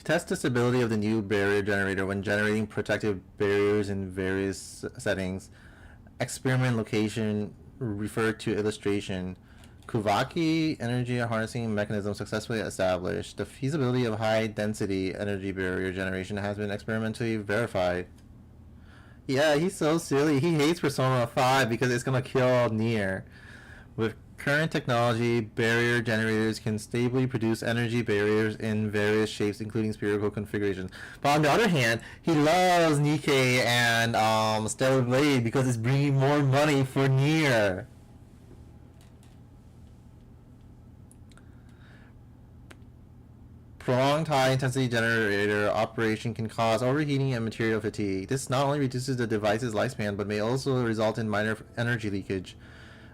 Test the stability of the new barrier generator when generating protective barriers in various settings. Experiment location referred to illustration. Kuvaki energy harnessing mechanism successfully established. The feasibility of high density energy barrier generation has been experimentally verified. Yeah, he's so silly. He hates Persona 5 because it's gonna kill Nier with Current technology, barrier generators can stably produce energy barriers in various shapes, including spherical configurations. But on the other hand, he loves Nikkei and Stellar Blade because it's bringing more money for Nier. Prolonged high-intensity generator operation can cause overheating and material fatigue. This not only reduces the device's lifespan, but may also result in minor energy leakage.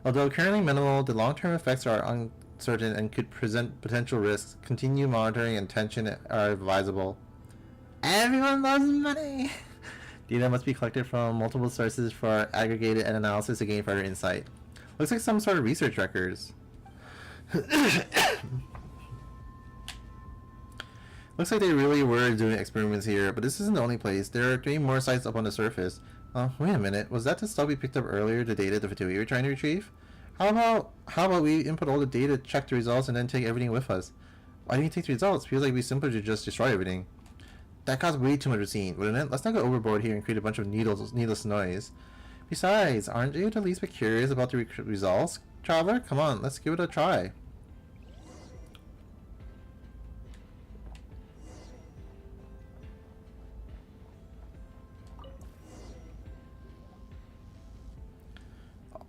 Although currently minimal, the long-term effects are uncertain and could present potential risks. Continued monitoring and attention are advisable. Everyone loves money! Data must be collected from multiple sources for aggregated and analysis to gain further insight. Looks like some sort of research records. Looks like they really were doing experiments here, but this isn't the only place. There are 3 more sites up on the surface. Wait a minute. Was that the stuff we picked up earlier, the data the Fatui were trying to retrieve? How about we input all the data, check the results, and then take everything with us? Why didn't you take the results? Feels like we simply should just destroy everything. That caused way too much routine, wouldn't it? Let's not go overboard here and create a bunch of needless noise. Besides, aren't you the least bit curious about the results, Traveler? Come on, let's give it a try.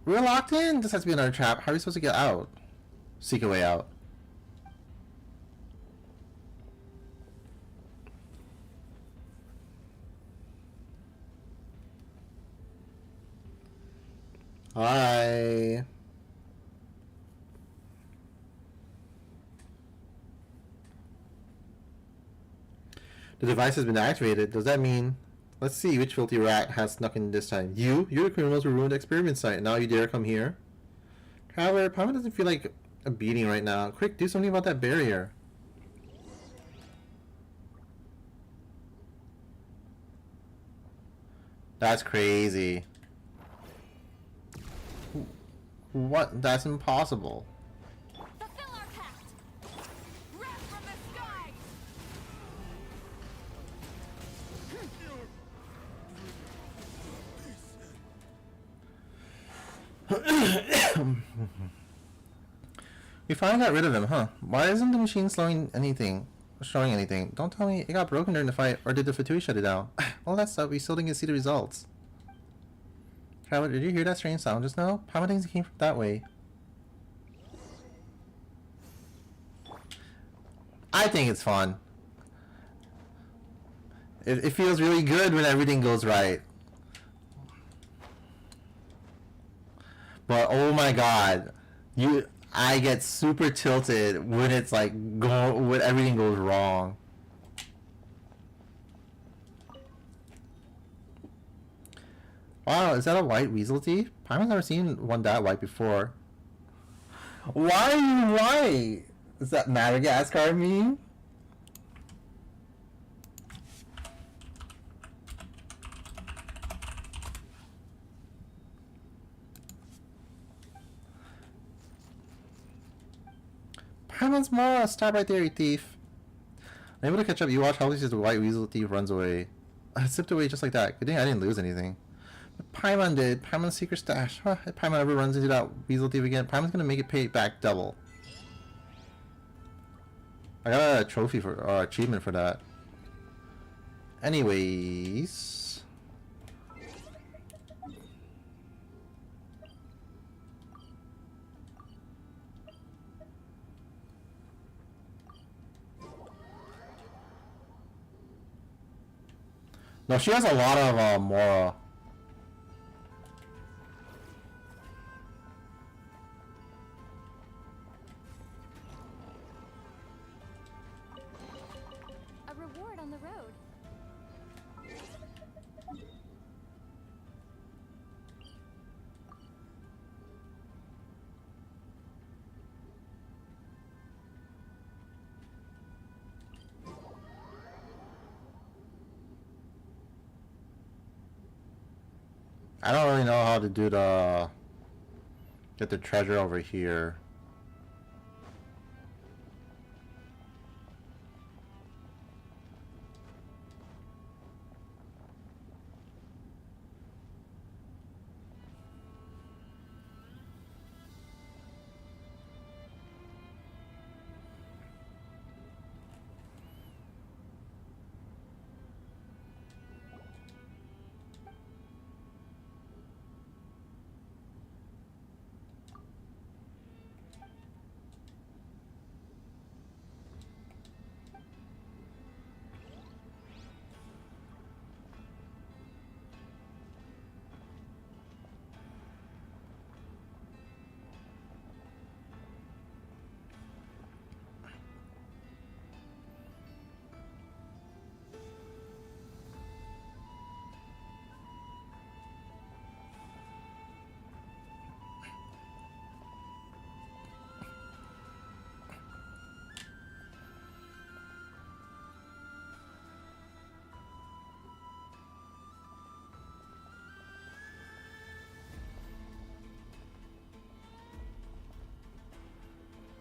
We're locked in! This has to be another trap. How are we supposed to get out? Seek a way out. Hi. The device has been activated. Does that mean... Let's see which filthy rat has snuck in this time. You're the criminals who ruined the experiment site. Now you dare come here? Traveler, Palma doesn't feel like a beating right now. Quick, do something about that barrier. That's crazy. What? That's impossible. We finally got rid of him, huh? Why isn't the machine showing anything? Don't tell me it got broken during the fight, or did the Fatui shut it down? All that stuff, we still didn't get to see the results. Traveler, did you hear that strange sound just now? Palma thinks it came from that way. I think it's fun. It feels really good when everything goes right. But oh my god, I get super tilted when it's like when everything goes wrong. Wow, is that a white weasel teeth? I've never seen one that white before. Why are you white? Is that Madagascar meme? Paimon's more. Stop right there, you thief. I'm able to catch up. You watch how this is the white weasel thief runs away. I slipped away just like that. Good thing I didn't lose anything. But Paimon did. Paimon's secret stash. Huh, if Paimon ever runs into that weasel thief again, Paimon's gonna make it pay back double. I got a trophy for or achievement for that. Anyways. No, she has a lot of Mora. A reward on the road. I don't really know how to do get the treasure over here.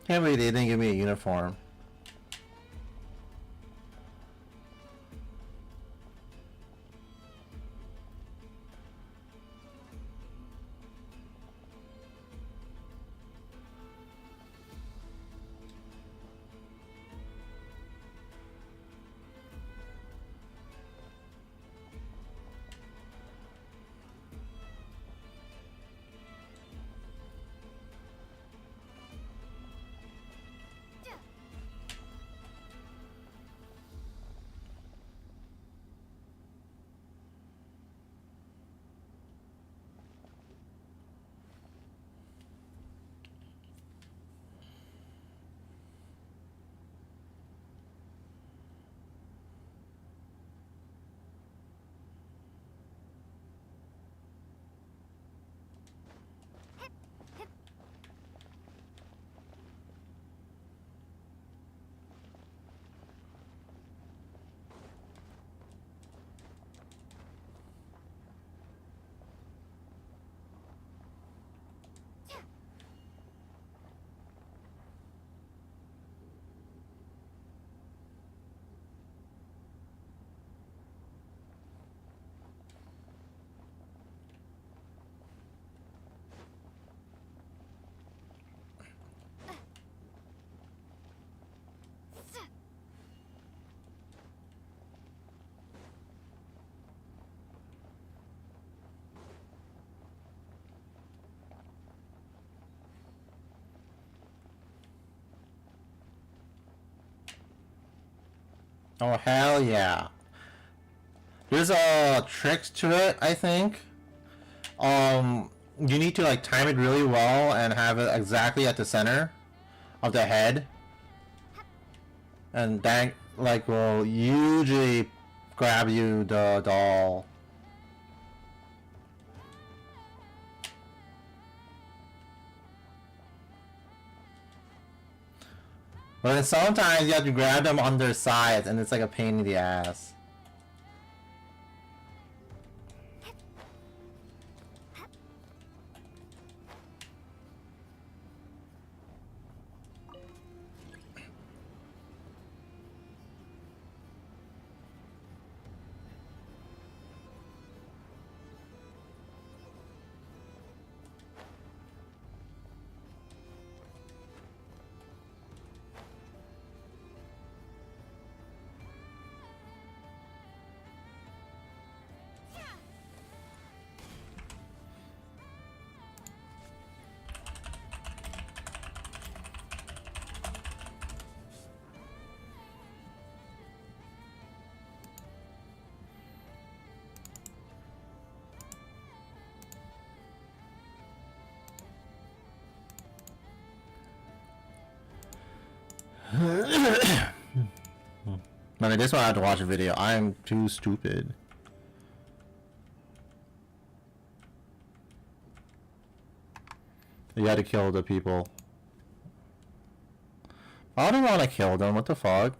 Can't believe they didn't give me a uniform. Oh hell yeah. There's a trick to it, I think. You need to like time it really well and have it exactly at the center of the head. And that like will usually grab you the doll. But then sometimes you have to grab them on their sides and it's like a pain in the ass. I mean, this one I have to watch a video. I'm too stupid. You had to kill the people. I don't want to kill them. What the fuck?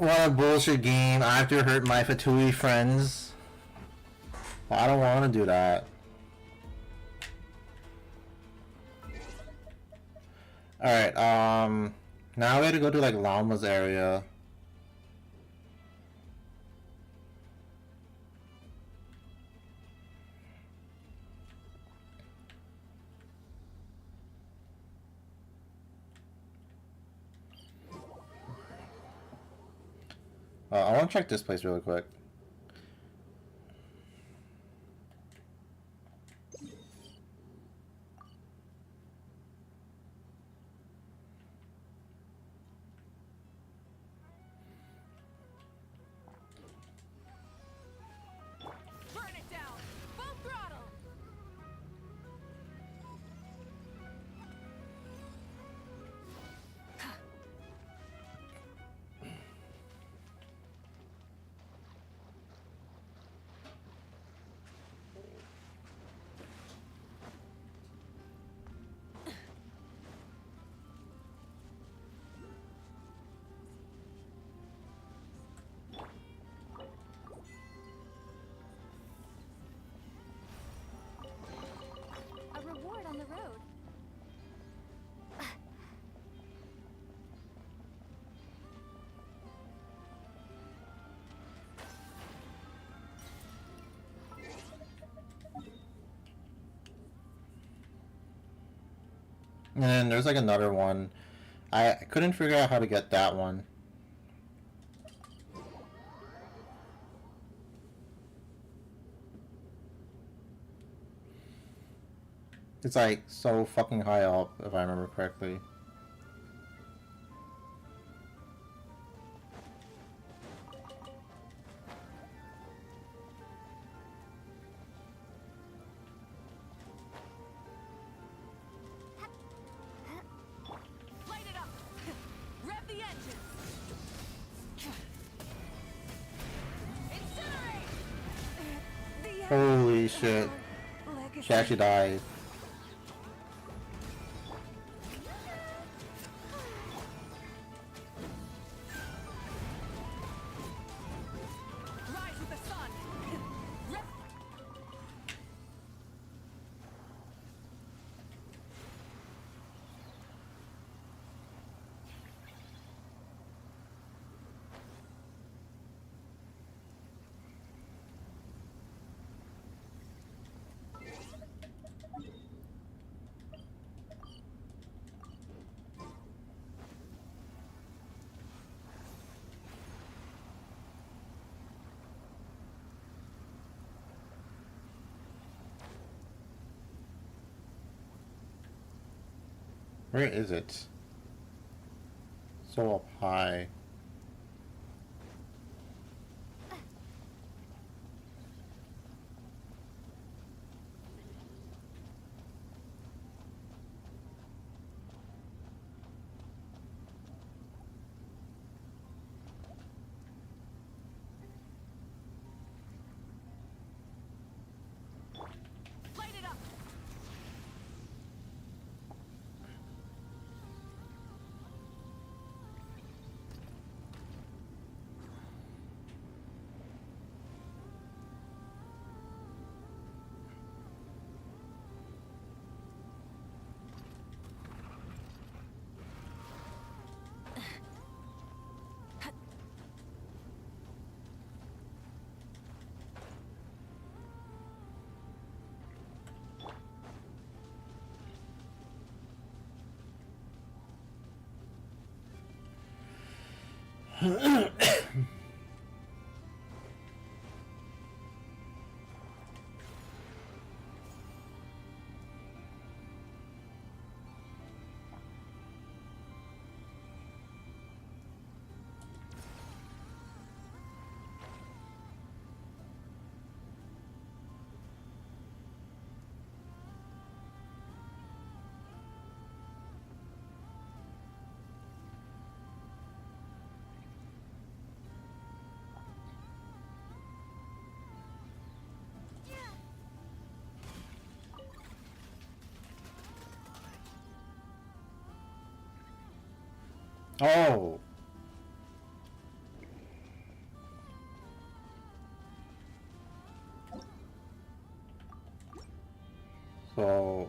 What a bullshit game. I have to hurt my Fatui friends. Well, I don't want to do that. Alright, now we have to go to like Llama's area. I want to check this place really quick. Burn it down! Full throttle! A reward on the road. And then there's like another one. I couldn't figure out how to get that one. It's like so fucking high up, if I remember correctly. Light it up! Rev the engine! Incinerate! Holy shit. She actually died. Rise with the sun! Rev Where is it? So up high. Light it up! Oh. go.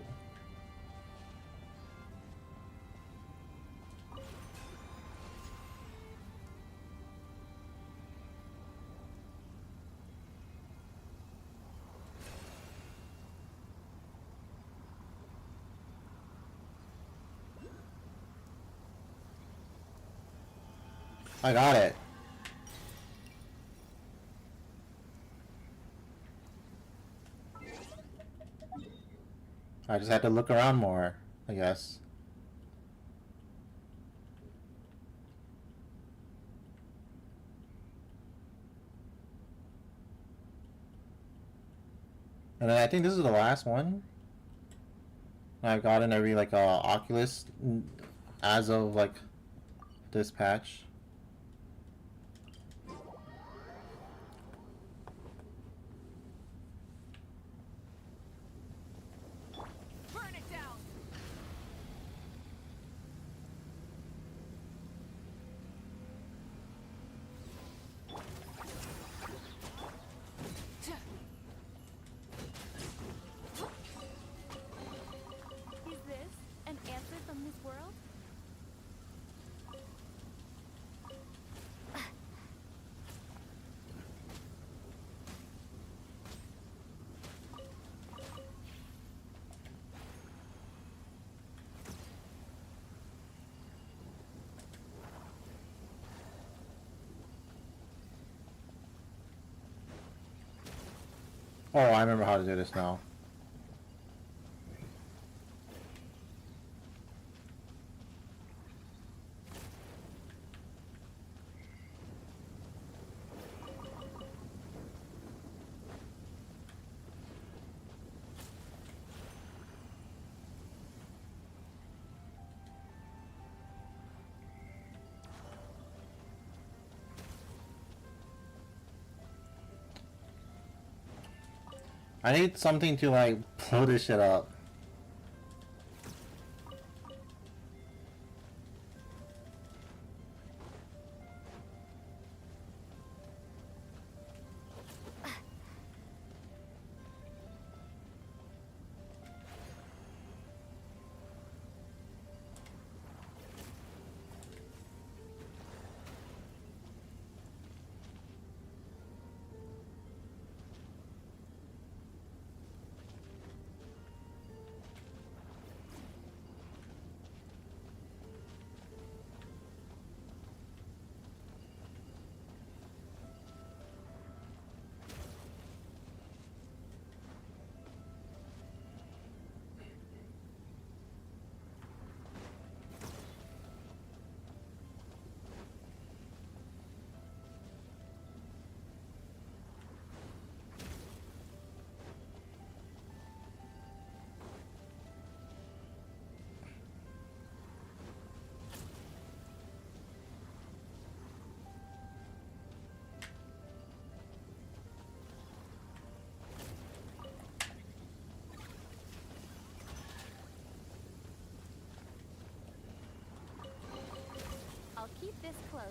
I got it. I just had to look around more, I guess. And then I think this is the last one I've gotten every like Oculus as of like this patch. Burn it down. Is this an answer from this world? Oh, I remember how to do this now. I need something to like blow this shit up. I'll keep this close.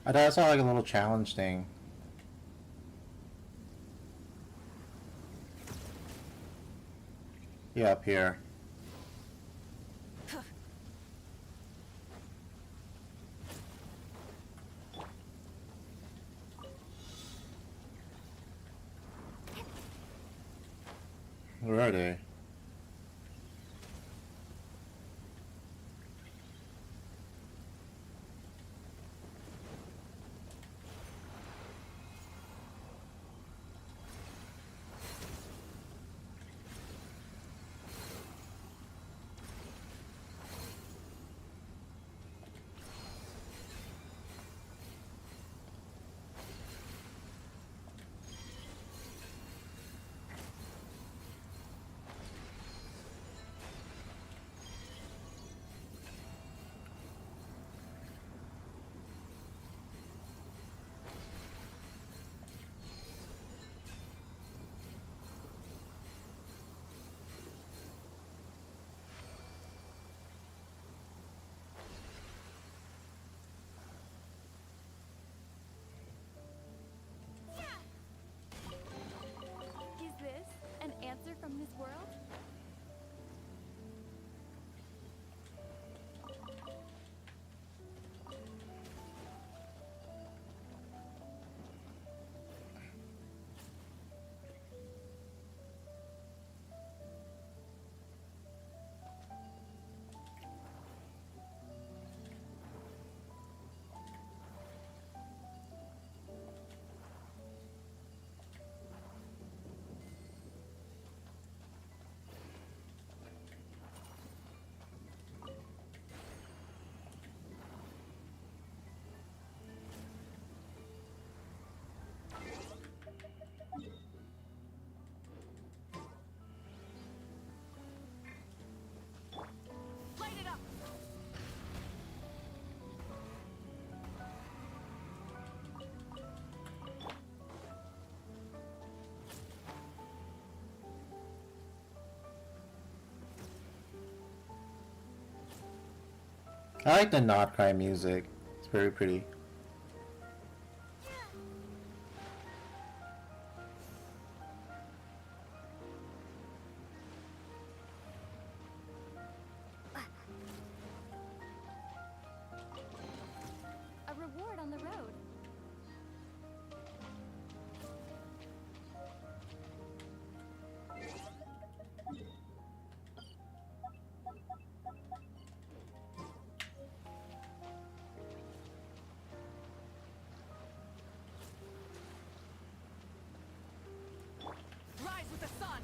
I thought I saw like a little challenge thing. Yeah, up here. Where are they? I like the not cry music. It's very pretty. A reward on the road. Rise with the sun!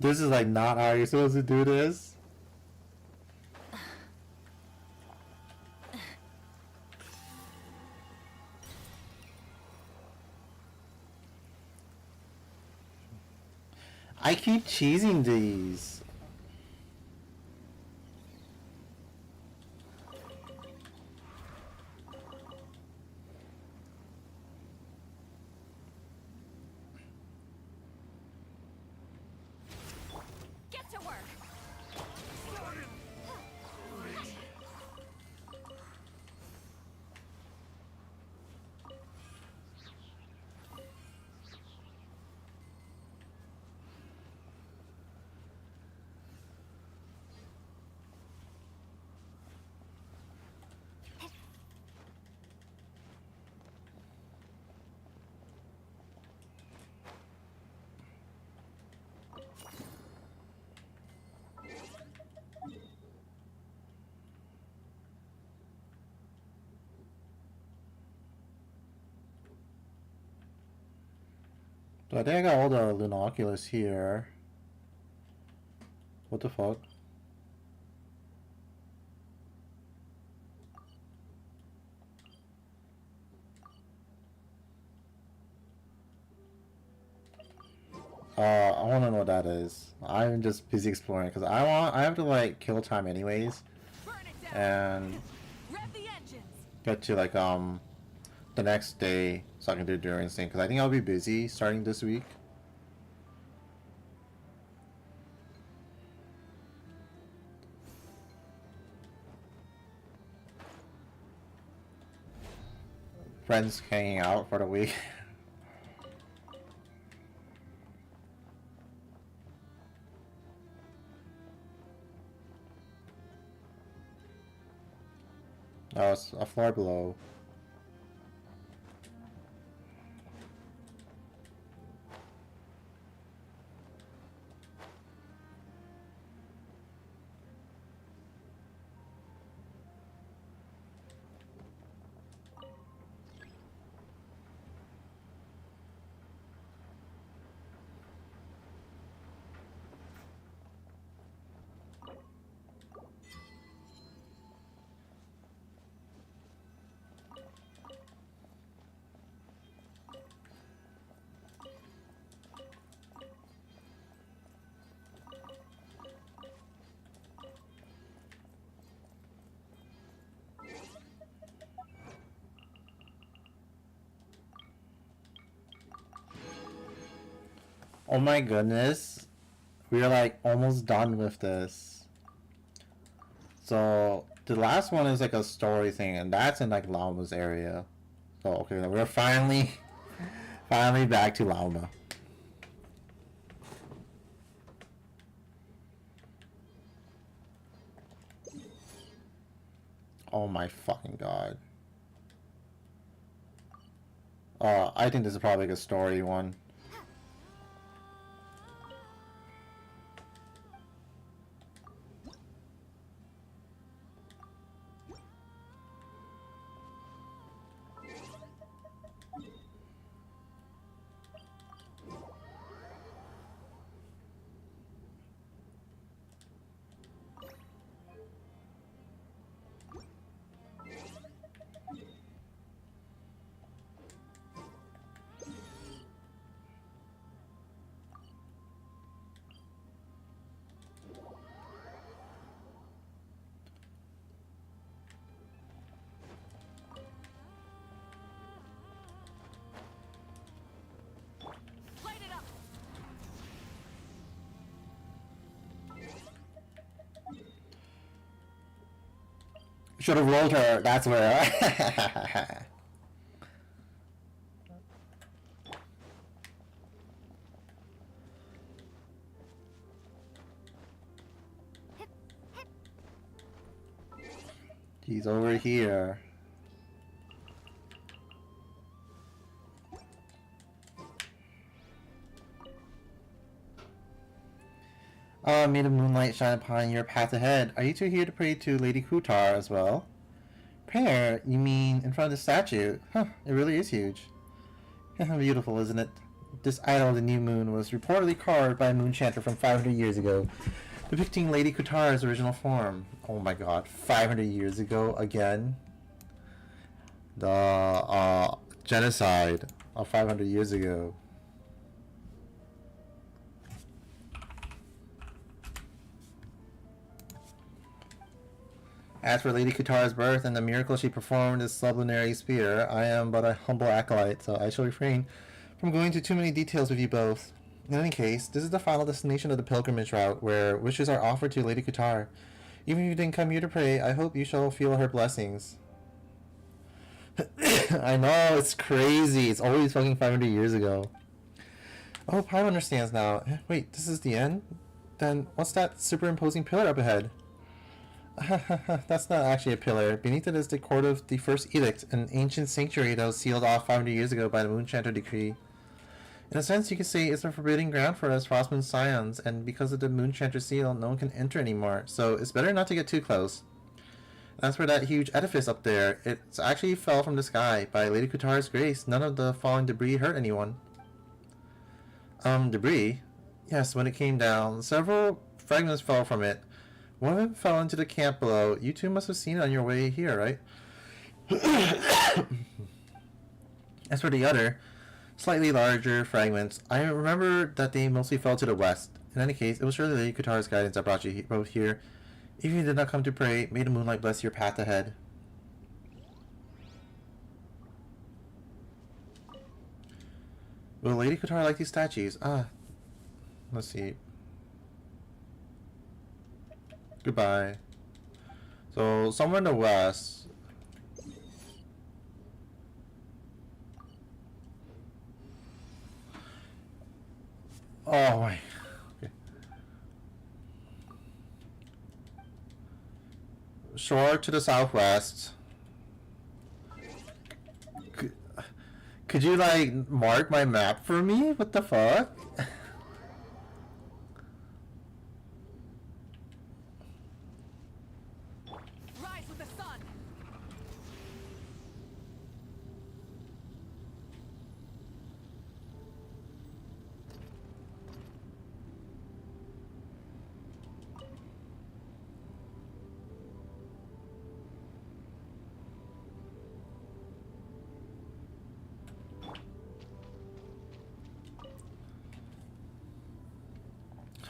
This is like not how you're supposed to do this. I keep cheesing these. Get to work! So I think I got all the Lunoculus here. What the fuck? I want to know what that is. I'm just busy exploring because I have to like kill time anyways, and get to like the next day so I can do Endurance thing because I think I'll be busy starting this week. Friends hanging out for the week. Oh, it's a floor below. Oh my goodness. We are like almost done with this. So the last one is like a story thing and that's in like Lauma's area. So okay, we're finally back to Lauma. Oh my fucking god. I think this is probably like a story one. Should have rolled her. That's where. He's over here. Ah, may the moonlight shine upon your path ahead. Are you two here to pray to Lady Kutar as well? Prayer? You mean in front of the statue? Huh, it really is huge. Beautiful, isn't it? This idol of the new moon was reportedly carved by a moon chanter from 500 years ago, depicting Lady Kutar's original form. Oh my god, 500 years ago again? The genocide of 500 years ago. As for Lady Kutar's birth and the miracle she performed as sublunary spear, I am but a humble acolyte, so I shall refrain from going into too many details with you both. In any case, this is the final destination of the pilgrimage route, where wishes are offered to Lady Kutar. Even if you didn't come here to pray, I hope you shall feel her blessings. I know, it's crazy. It's always fucking 500 years ago. Oh, Paimon understands now. Wait, this is the end? Then what's that superimposing pillar up ahead? That's not actually a pillar. Beneath it is the court of the First Edict, an ancient sanctuary that was sealed off 500 years ago by the Moonchanter decree. In a sense, you could say it's a forbidden ground for us Frostmoon Scions, and because of the Moonchanter seal, no one can enter anymore, so it's better not to get too close. As for that huge edifice up there, it actually fell from the sky. By Lady Kutar's grace, none of the falling debris hurt anyone. Debris? Yes, when it came down, several fragments fell from it. One of them fell into the camp below. You two must have seen it on your way here, right? As for the other, slightly larger fragments, I remember that they mostly fell to the west. In any case, it was surely Lady Kutar's guidance that brought you both here. If you did not come to pray, may the moonlight bless your path ahead. Will Lady Kutar like these statues? Let's see. Goodbye. So, somewhere in the west. Oh my. Okay. Shore to the southwest. Could you, like, mark my map for me? What the fuck? Rise with the sun.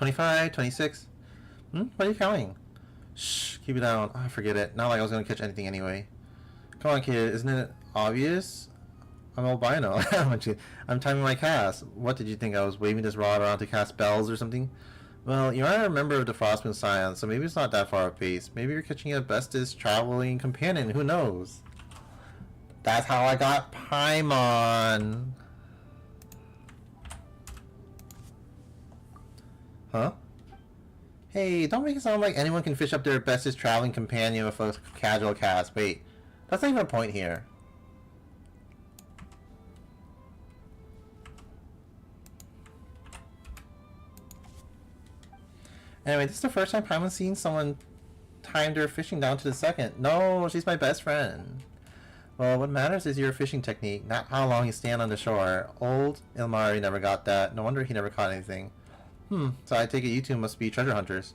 $25, $26. What are you counting? Shh, keep it down. Oh, forget it. Not like I was gonna catch anything anyway. Come on, kid. Isn't it obvious? I'm albino. I'm timing my cast. What did you think? I was waving this rod around to cast spells or something? Well, you are a member of the Frostmoon Scions, so maybe it's not that far a pace. Maybe you're catching a bestest traveling companion. Who knows? That's how I got Paimon. Huh? Hey, don't make it sound like anyone can fish up their bestest traveling companion with a casual cast. Wait, that's not even a point here. Anyway, this is the first time Paimon's seen someone timed their fishing down to the second. No, she's my best friend. Well, what matters is your fishing technique, not how long you stand on the shore. Old Ilmari never got that. No wonder he never caught anything. So I take it you two must be treasure hunters.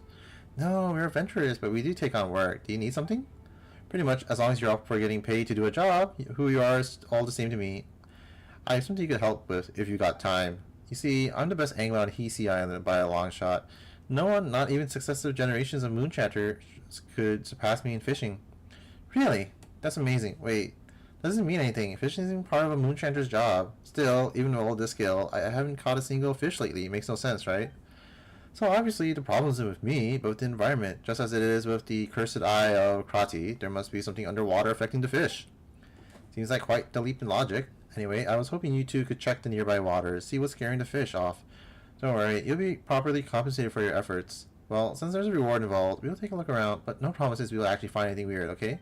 No, we're adventurers, but we do take on work. Do you need something? Pretty much, as long as you're up for getting paid to do a job, who you are is all the same to me. I have something you could help with, if you got time. You see, I'm the best angler on Hisi Island by a long shot. No one, not even successive generations of Moonchatters, could surpass me in fishing. Really? That's amazing. Wait, that doesn't mean anything. Fishing isn't part of a Moonchanter's job. Still, even with all this skill, I haven't caught a single fish lately. It makes no sense, right? So obviously the problem isn't with me, but with the environment. Just as it is with the cursed eye of Krati, there must be something underwater affecting the fish. Seems like quite the leap in logic. Anyway, I was hoping you two could check the nearby waters, see what's scaring the fish off. Don't worry, you'll be properly compensated for your efforts. Well, since there's a reward involved, we'll take a look around, but no promises we will actually find anything weird, okay?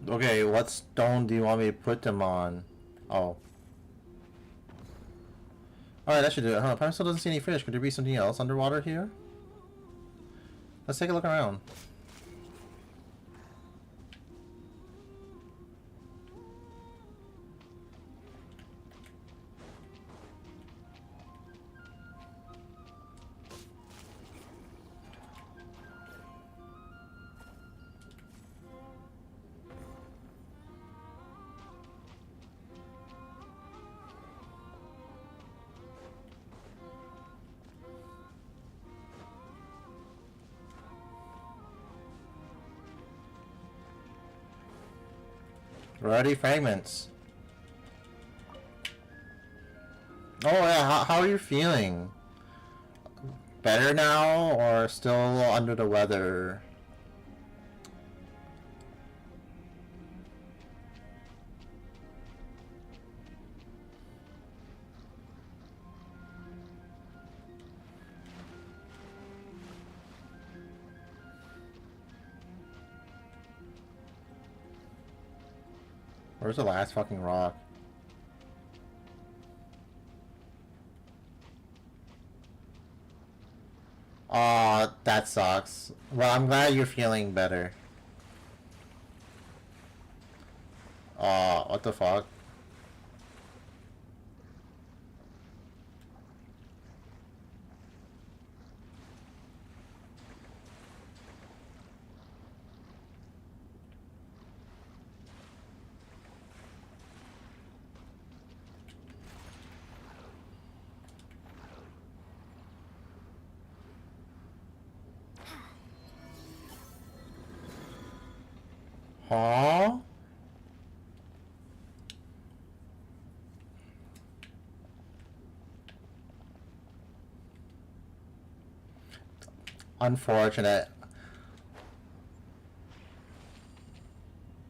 Okay, what stone do you want me to put them on? Oh. Alright, that should do it. Huh, Prime still doesn't see any fish. Could there be something else underwater here? Let's take a look around. Rarity fragments. Oh yeah, how are you feeling? Better now or still under the weather? Where's the last fucking rock? Aw, that sucks. Well, I'm glad you're feeling better. Aw, what the fuck? Huh? Unfortunate.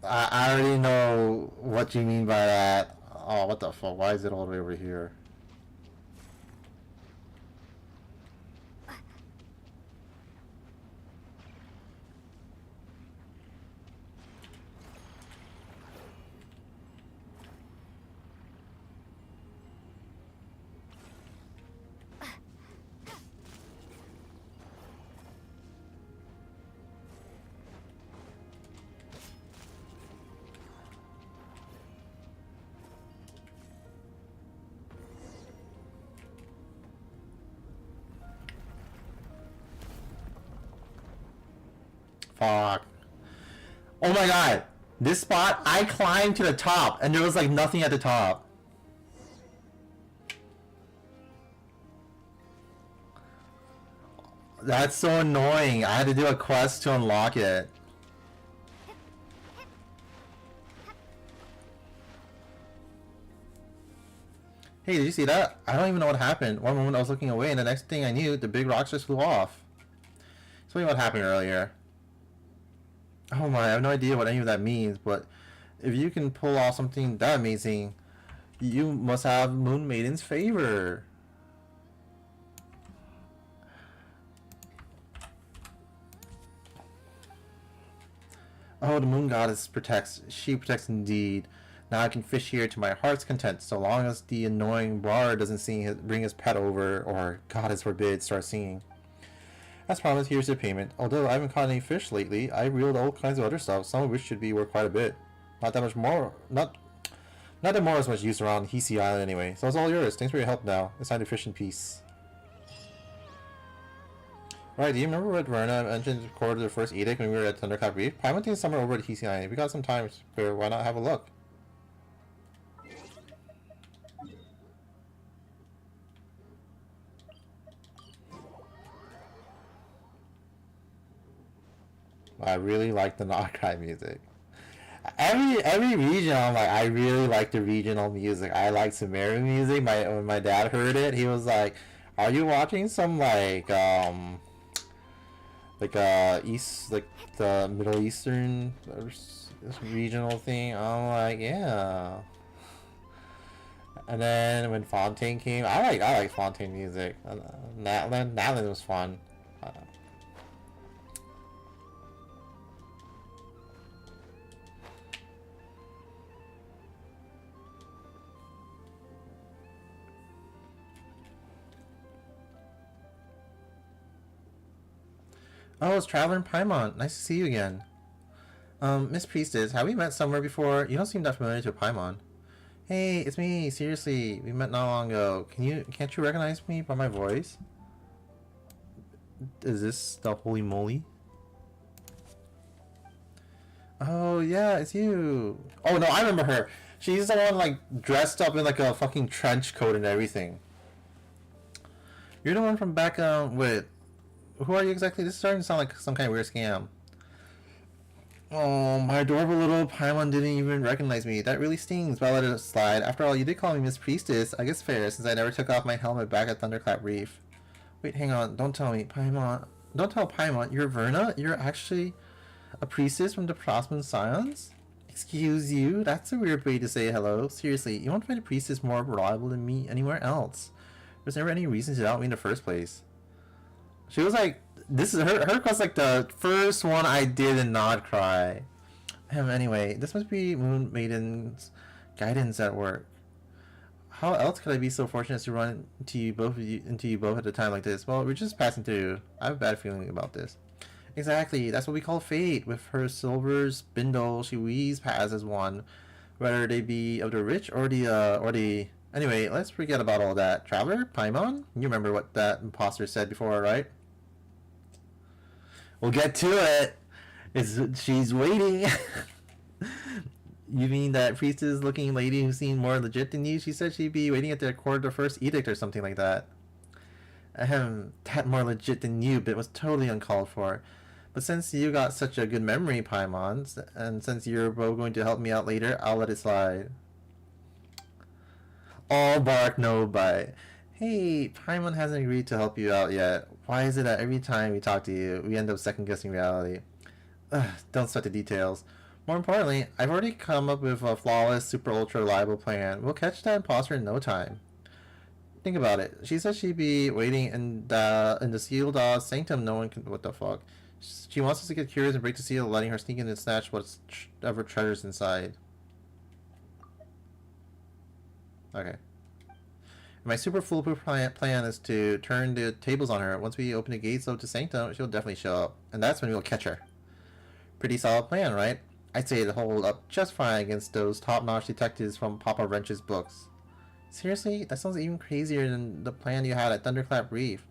I already know what you mean by that. Oh, what the fuck? Why is it all the way over here? Fuck. Oh my god. This spot, I climbed to the top and there was like nothing at the top. That's so annoying. I had to do a quest to unlock it. Hey, did you see that? I don't even know what happened. One moment I was looking away and the next thing I knew, the big rocks just flew off. Tell me what happened earlier. Oh my, I have no idea what any of that means, but if you can pull off something that amazing, you must have Moon Maiden's favor. Oh, the Moon Goddess protects. She protects indeed. Now I can fish here to my heart's content, so long as the annoying bard doesn't bring his pet over, or, goddess forbid, start singing. As promised, here's your payment. Although I haven't caught any fish lately, I reeled all kinds of other stuff, some of which should be worth quite a bit. Not that much more. Not that more is much used around Hisi Island anyway. So it's all yours. Thanks for your help now. It's time to fish in peace. Right, do you remember what Verna mentioned recorded the first edict when we were at Thunderclap Reef? I went to somewhere over at Hisi Island. We got some time spare. Why not have a look? I really like the Notcry music. Every region, I'm like, I really like the regional music. I like Sumeru music. When my dad heard it, he was like, "Are you watching some like East, like the Middle Eastern regional thing?" I'm like, "Yeah." And then when Fontaine came, I like Fontaine music. Natlan was fun. Oh, it's Traveler and Paimon. Nice to see you again. Miss Priestess, have we met somewhere before? You don't seem that familiar to Paimon. Hey, it's me. Seriously, we met not long ago. Can't you recognize me by my voice? Is this the Holy Moly? Oh yeah, it's you. Oh no, I remember her. She's the one like dressed up in like a fucking trench coat and everything. You're the one from back with. Who are you exactly? This is starting to sound like some kind of weird scam. Oh, my adorable little Paimon didn't even recognize me. That really stings, but I'll let it slide. After all, you did call me Miss Priestess. I guess fair, since I never took off my helmet back at Thunderclap Reef. Wait, hang on. Don't tell me, Paimon. Don't tell Paimon. You're Verna? You're actually a priestess from the Prosman Scions? Excuse you? That's a weird way to say hello. Seriously, you won't find a priestess more reliable than me anywhere else. There's never any reason to doubt me in the first place. She was like, this is her was like the first one I did in Nod Cry. Anyway, this must be Moon Maiden's guidance at work. How else could I be so fortunate to run into you both at a time like this? Well, we're just passing through. I have a bad feeling about this. Exactly, that's what we call fate. With her silver spindle, she weaves paths as one, whether they be of the rich or the. Anyway, let's forget about all that. Traveler, Paimon, you remember what that imposter said before, right? We'll get to it. She's waiting. You mean that priestess-looking lady who seemed more legit than you? She said she'd be waiting at the court of the first edict or something like that. That more legit than you, but it was totally uncalled for. But since you got such a good memory, Paimon, and since you're both going to help me out later, I'll let it slide. All bark, no bite. Hey, Paimon hasn't agreed to help you out yet. Why is it that every time we talk to you, we end up second-guessing reality? Ugh, don't sweat the details. More importantly, I've already come up with a flawless, super ultra reliable plan. We'll catch that imposter in no time. Think about it. She said she'd be waiting in the sealed sanctum. No one can. What the fuck? She wants us to get curious and break the seal, letting her sneak in and snatch whatever treasures inside. Okay. My super foolproof plan is to turn the tables on her. Once we open the gates up to Sanctum, she'll definitely show up. And that's when we'll catch her. Pretty solid plan, right? I'd say it'll hold up just fine against those top-notch detectives from Papa Wrench's books. Seriously? That sounds even crazier than the plan you had at Thunderclap Reef.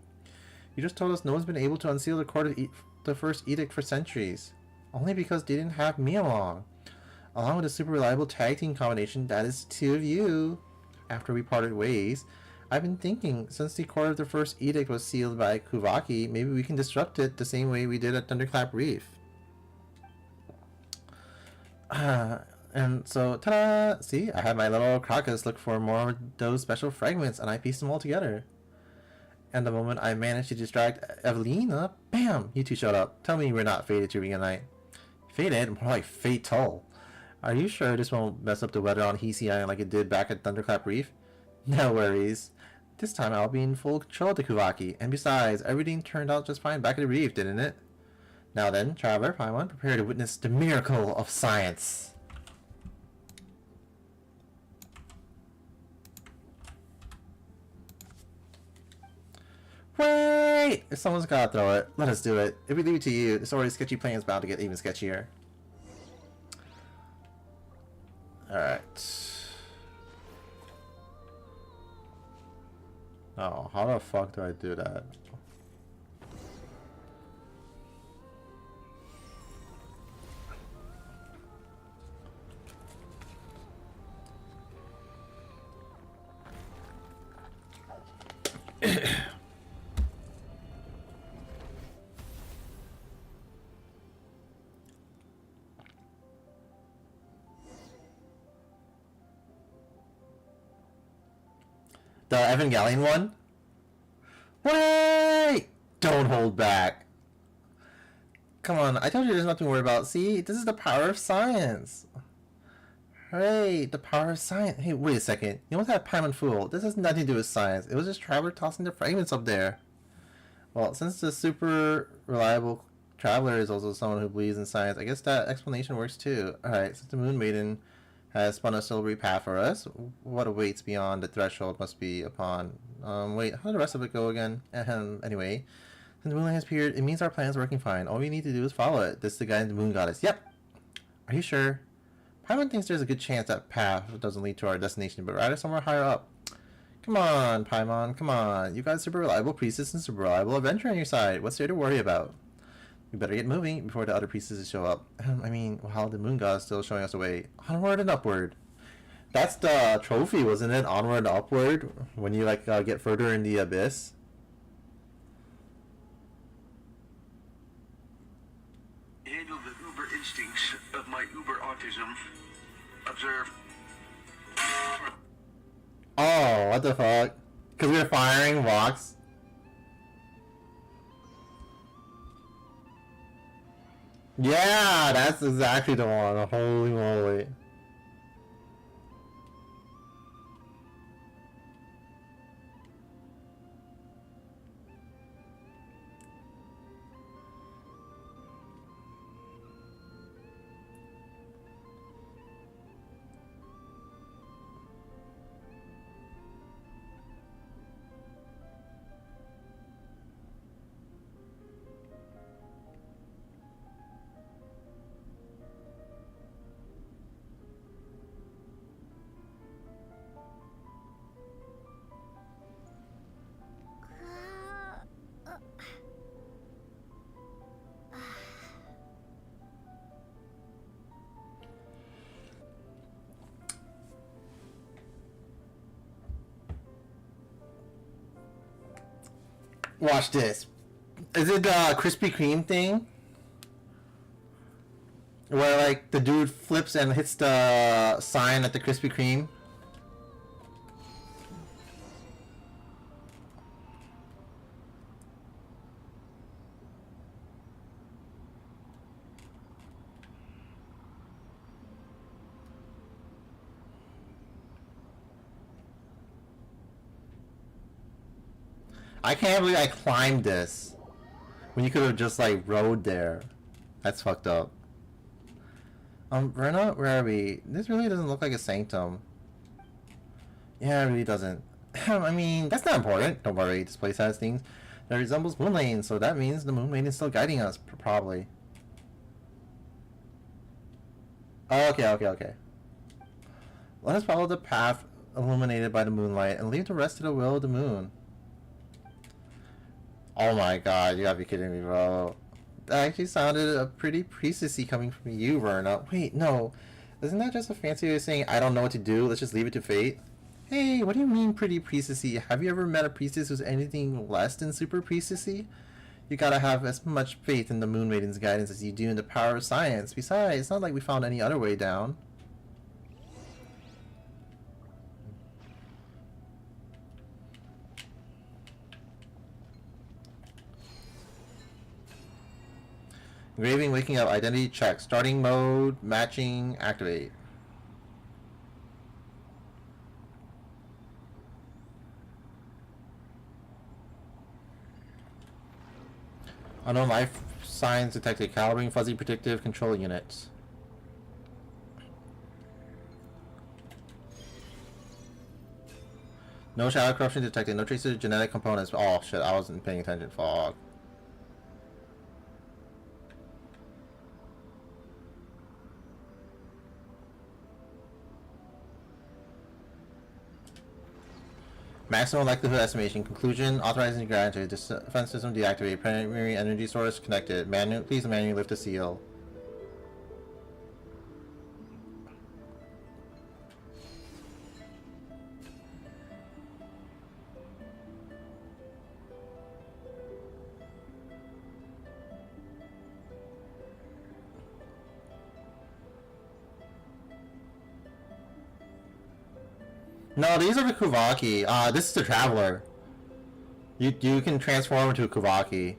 You just told us no one's been able to unseal the court of the first edict for centuries. Only because they didn't have me along. Along with a super reliable tag team combination, that is two of you. After we parted ways, I've been thinking, since the court of the first edict was sealed by Kuvaki, maybe we can disrupt it the same way we did at Thunderclap Reef. And so, ta-da! See, I had my little Crocus look for more of those special fragments, and I pieced them all together. And the moment I managed to distract Evelina, bam! You two showed up. Tell me we're not fated to reunite. Fated? More like fatal. Are you sure this won't mess up the weather on Hisi Island like it did back at Thunderclap Reef? No worries. This time I'll be in full control of the Kuvaki, and besides, everything turned out just fine back at the reef, didn't it? Now then, Traveler, Paimon, prepare to witness the miracle of science. Wait! If someone's gotta throw it, let us do it. If we leave it to you, this already sketchy plan is bound to get even sketchier. Oh, how the fuck do I do that? The Evangelion one? Wait! Don't hold back. Come on, I told you there's nothing to worry about. See, this is the power of science. Hooray, the power of science. Hey, wait a second. You almost had Paimon fool. This has nothing to do with science. It was just Traveler tossing the fragments up there. Well, since the super reliable Traveler is also someone who believes in science, I guess that explanation works too. Alright, since the Moon Maiden has spun a silvery path for us, what awaits beyond the threshold must be upon. Wait, how did the rest of it go again? Anyway, since the moonlight has appeared, it means our plan is working fine. All we need to do is follow it. This is the guidance the moon goddess. Yep! Are you sure? Paimon thinks there's a good chance that path doesn't lead to our destination, but rather somewhere higher up. Come on, Paimon, come on. You got a super reliable priestess and super reliable adventurer on your side. What's there to worry about? We better get moving before the other priestesses show up. I mean, while the moon god is still showing us the way. Onward and upward. That's the trophy, wasn't it? Onward and upward? When you, like, get further in the abyss? Handle the uber instincts of my uber autism. Observe. Oh, what the fuck? Because we were firing rocks? Yeah, that's exactly the one. Holy moly. Watch this. Is it the Krispy Kreme thing? Where, like, the dude flips and hits the sign at the Krispy Kreme? I can't believe I climbed this when you could have just, like, rode there. That's fucked up. Verna, where are we? This really doesn't look like a sanctum. Yeah, it really doesn't. I mean, that's not important. Don't worry, this place has things that resembles Moon Lane, so that means the Moon Maiden is still guiding us, probably. Okay. Let us follow the path illuminated by the moonlight and leave the rest to the will of the moon. Oh my god, you gotta be kidding me, bro. That actually sounded pretty priestessy coming from you, Verna. Wait, no. Isn't that just a fancy way of saying, I don't know what to do, let's just leave it to fate? Hey, what do you mean pretty priestessy? Have you ever met a priestess who's anything less than super priestessy? You gotta have as much faith in the Moon Maiden's guidance as you do in the power of science. Besides, it's not like we found any other way down. Engraving, waking up, identity check, starting mode, matching, activate. Unknown life signs detected. Calibrating fuzzy predictive control units. No shadow corruption detected. No traces of genetic components. Oh shit, I wasn't paying attention. Fuck. Maximum likelihood estimation. Conclusion. Authorizing granted. Defense system deactivated. Primary energy source connected. Please manually lift the seal. No, these are the Kuvaki. This is the Traveler. You can transform into a Kuvaki.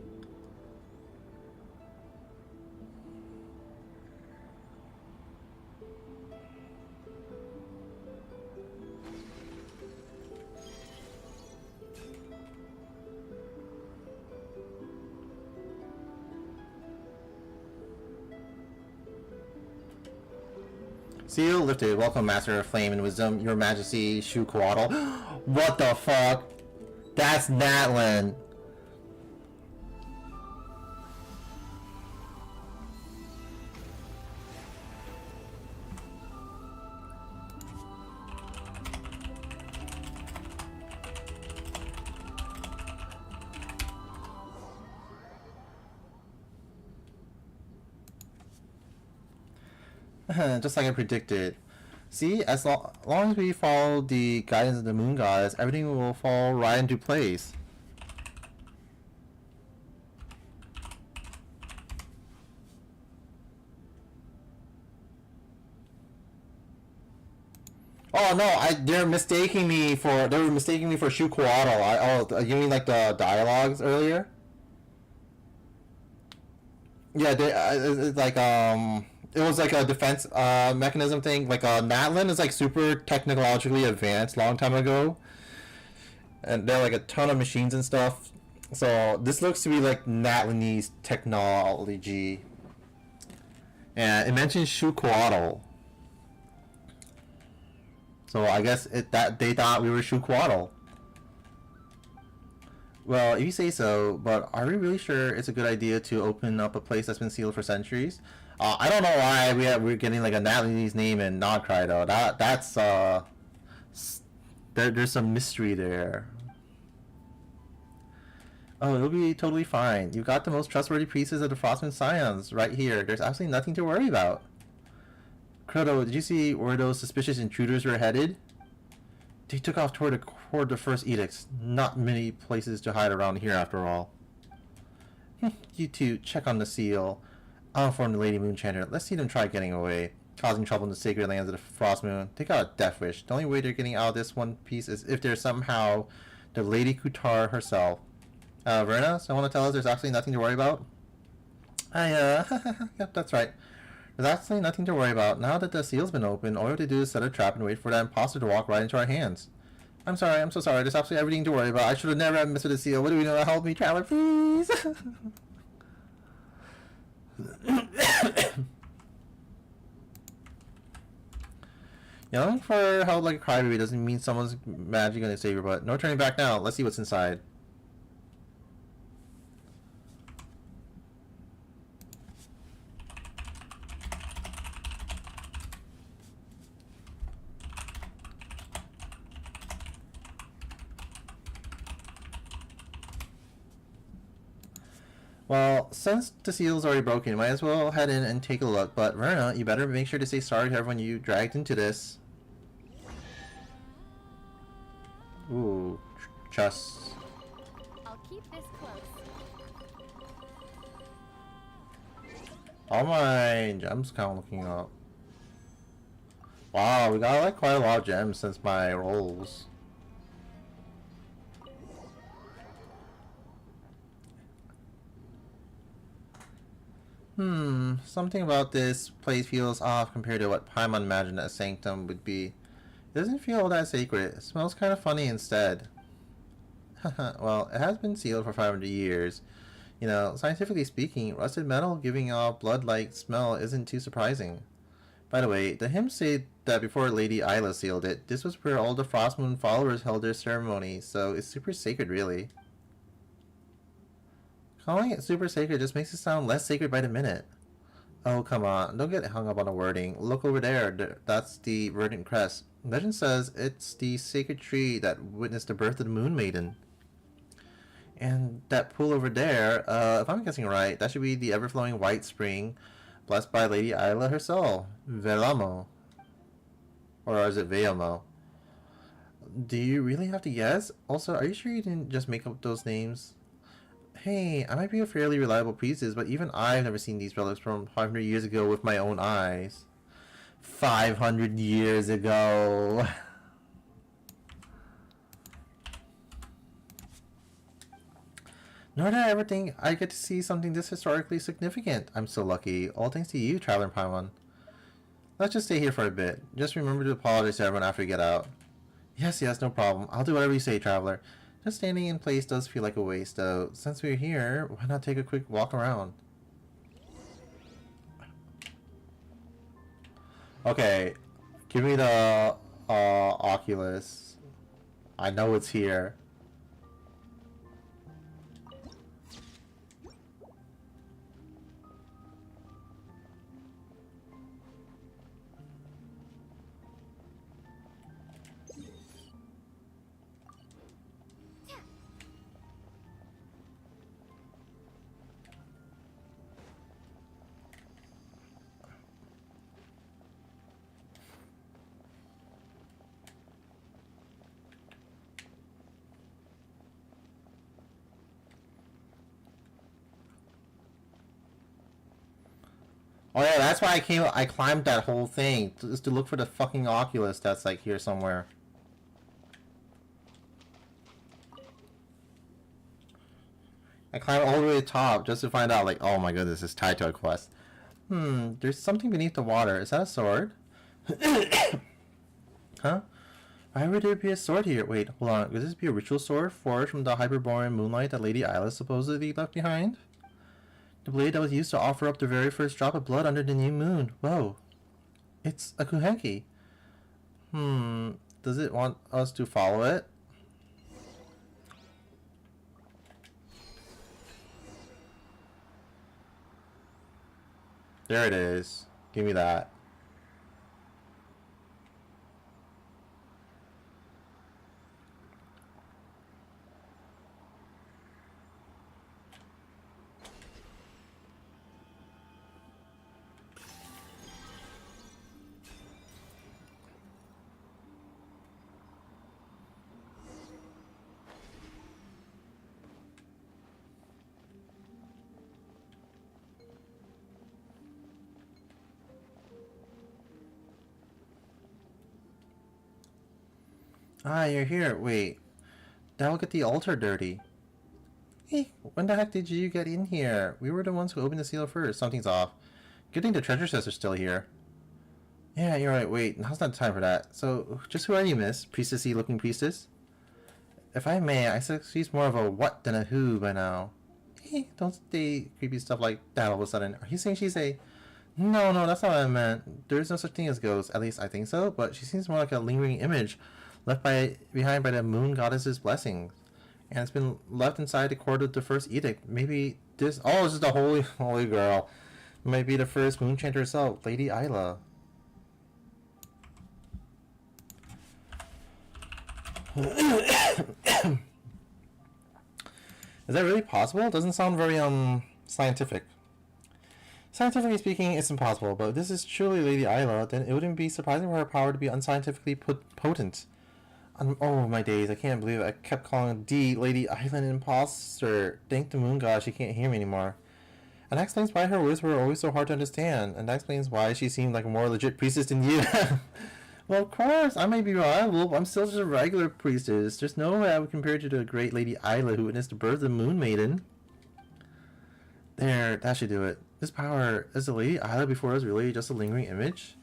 Seal lifted. Welcome, Master of Flame and Wisdom. Your Majesty, Shu Coatl. What the fuck? That's Natlin. Just like I predicted. See, as long as we follow the guidance of the Moon Goddess, everything will fall right into place. Oh no, they're mistaking me for Shu Coatl. You mean like the dialogues earlier? Yeah, it's like it was like a defense mechanism thing. Like Natlin is like super technologically advanced long time ago, and there are like a ton of machines and stuff. So this looks to be like Natlinese technology. And it mentions Shu Coatl. So I guess that they thought we were Shu Coatl. Well, if you say so, but are we really sure it's a good idea to open up a place that's been sealed for centuries? I don't know why we're getting like a Natlinese name and Nodcry though. That's there's some mystery there. Oh, it'll be totally fine. You've got the most trustworthy priests of the Frostman Scions right here. There's absolutely nothing to worry about. Croto, did you see where those suspicious intruders were headed? They took off toward the first edicts. Not many places to hide around here after all. You two, check on the seal. I'll inform the Lady Moonchanter. Let's see them try getting away, causing trouble in the sacred lands of the Frost Moon. They got a death wish. The only way they're getting out of this one piece is if there's somehow the Lady Kutar herself. Verna, so I want to tell us there's absolutely nothing to worry about? Yep, that's right. There's absolutely nothing to worry about. Now that the seal's been opened, all we have to do is set a trap and wait for that imposter to walk right into our hands. I'm sorry, I'm so sorry. There's absolutely everything to worry about. I should have never have missed the seal. What do we know? Help me, Traveler, please! Yelling for help like a crybaby doesn't mean someone's magically gonna save your butt. No turning back now. Let's see what's inside. Well, since the seal's already broken, you might as well head in and take a look. But Verna, you better make sure to say sorry to everyone you dragged into this. Ooh, chest. I'll keep this close. All my gems kind of looking up. Wow, we got like quite a lot of gems since my rolls. Something about this place feels off compared to what Paimon imagined a sanctum would be. It doesn't feel all that sacred. It smells kind of funny instead. Well, it has been sealed for 500 years. You know, scientifically speaking, rusted metal giving off blood-like smell isn't too surprising. By the way, the hymns say that before Lady Isla sealed it, this was where all the Frostmoon followers held their ceremony, so it's super sacred, really. Calling it super sacred just makes it sound less sacred by the minute. Oh, come on. Don't get hung up on the wording. Look over there. That's the verdant crest. Legend says it's the sacred tree that witnessed the birth of the Moon Maiden. And that pool over there, if I'm guessing right, that should be the ever-flowing white spring blessed by Lady Isla herself, Velamo. Or is it Veamo? Do you really have to guess? Also, are you sure you didn't just make up those names? Hey, I might be a fairly reliable priestess, but even I've never seen these relics from 500 years ago with my own eyes. 500 years ago. Nor did I ever think I'd get to see something this historically significant. I'm so lucky. All thanks to you, Traveler Paimon. Let's just stay here for a bit. Just remember to apologize to everyone after we get out. Yes, no problem. I'll do whatever you say, Traveler. Just standing in place does feel like a waste, though. Since we're here, why not take a quick walk around? Okay, give me the Oculus. I know it's here. Oh yeah, that's why I climbed that whole thing, just to look for the fucking Oculus that's like here somewhere. I climbed all the way to the top just to find out, like, oh my goodness, it's tied to a quest. There's something beneath the water. Is that a sword? Huh? Why would there be a sword here? Wait, hold on. Could this be a ritual sword forged from the Hyperborean moonlight that Lady Isla supposedly left behind? The blade that was used to offer up the very first drop of blood under the new moon. Whoa. It's a kuhenki. Does it want us to follow it? There it is. Give me that. Ah, you're here. Wait. That'll get the altar dirty. Hey, when the heck did you get in here? We were the ones who opened the seal first. Something's off. Good thing the treasure chests are still here. Yeah, you're right. Wait, now's not the time for that. So, just who are you, miss? Priestessy looking priestess? If I may, I suspect she's more of a what than a who by now. Hey, don't say creepy stuff like that all of a sudden. Are you saying she's a... No, that's not what I meant. There's no such thing as ghosts. At least I think so. But she seems more like a lingering image left behind by the moon goddess's blessings. And it's been left inside the court of the first edict. Maybe this... Oh, this is the holy girl. Might be the first moon chanter herself, Lady Isla. Is that really possible? It doesn't sound very, scientific. Scientifically speaking, it's impossible, but if this is truly Lady Isla, then it wouldn't be surprising for her power to be unscientifically potent. Oh my days, I can't believe I kept calling D Lady Isla an imposter. Thank the moon god she can't hear me anymore. And that explains why her words were always so hard to understand, and that explains why she seemed like a more legit priestess than you. Well, of course, I may be reliable, but I'm still just a regular priestess. There's no way I would compare to the great Lady Isla who witnessed the birth of the Moon Maiden. There, that should do it. This power, is the Lady Isla before us really just a lingering image?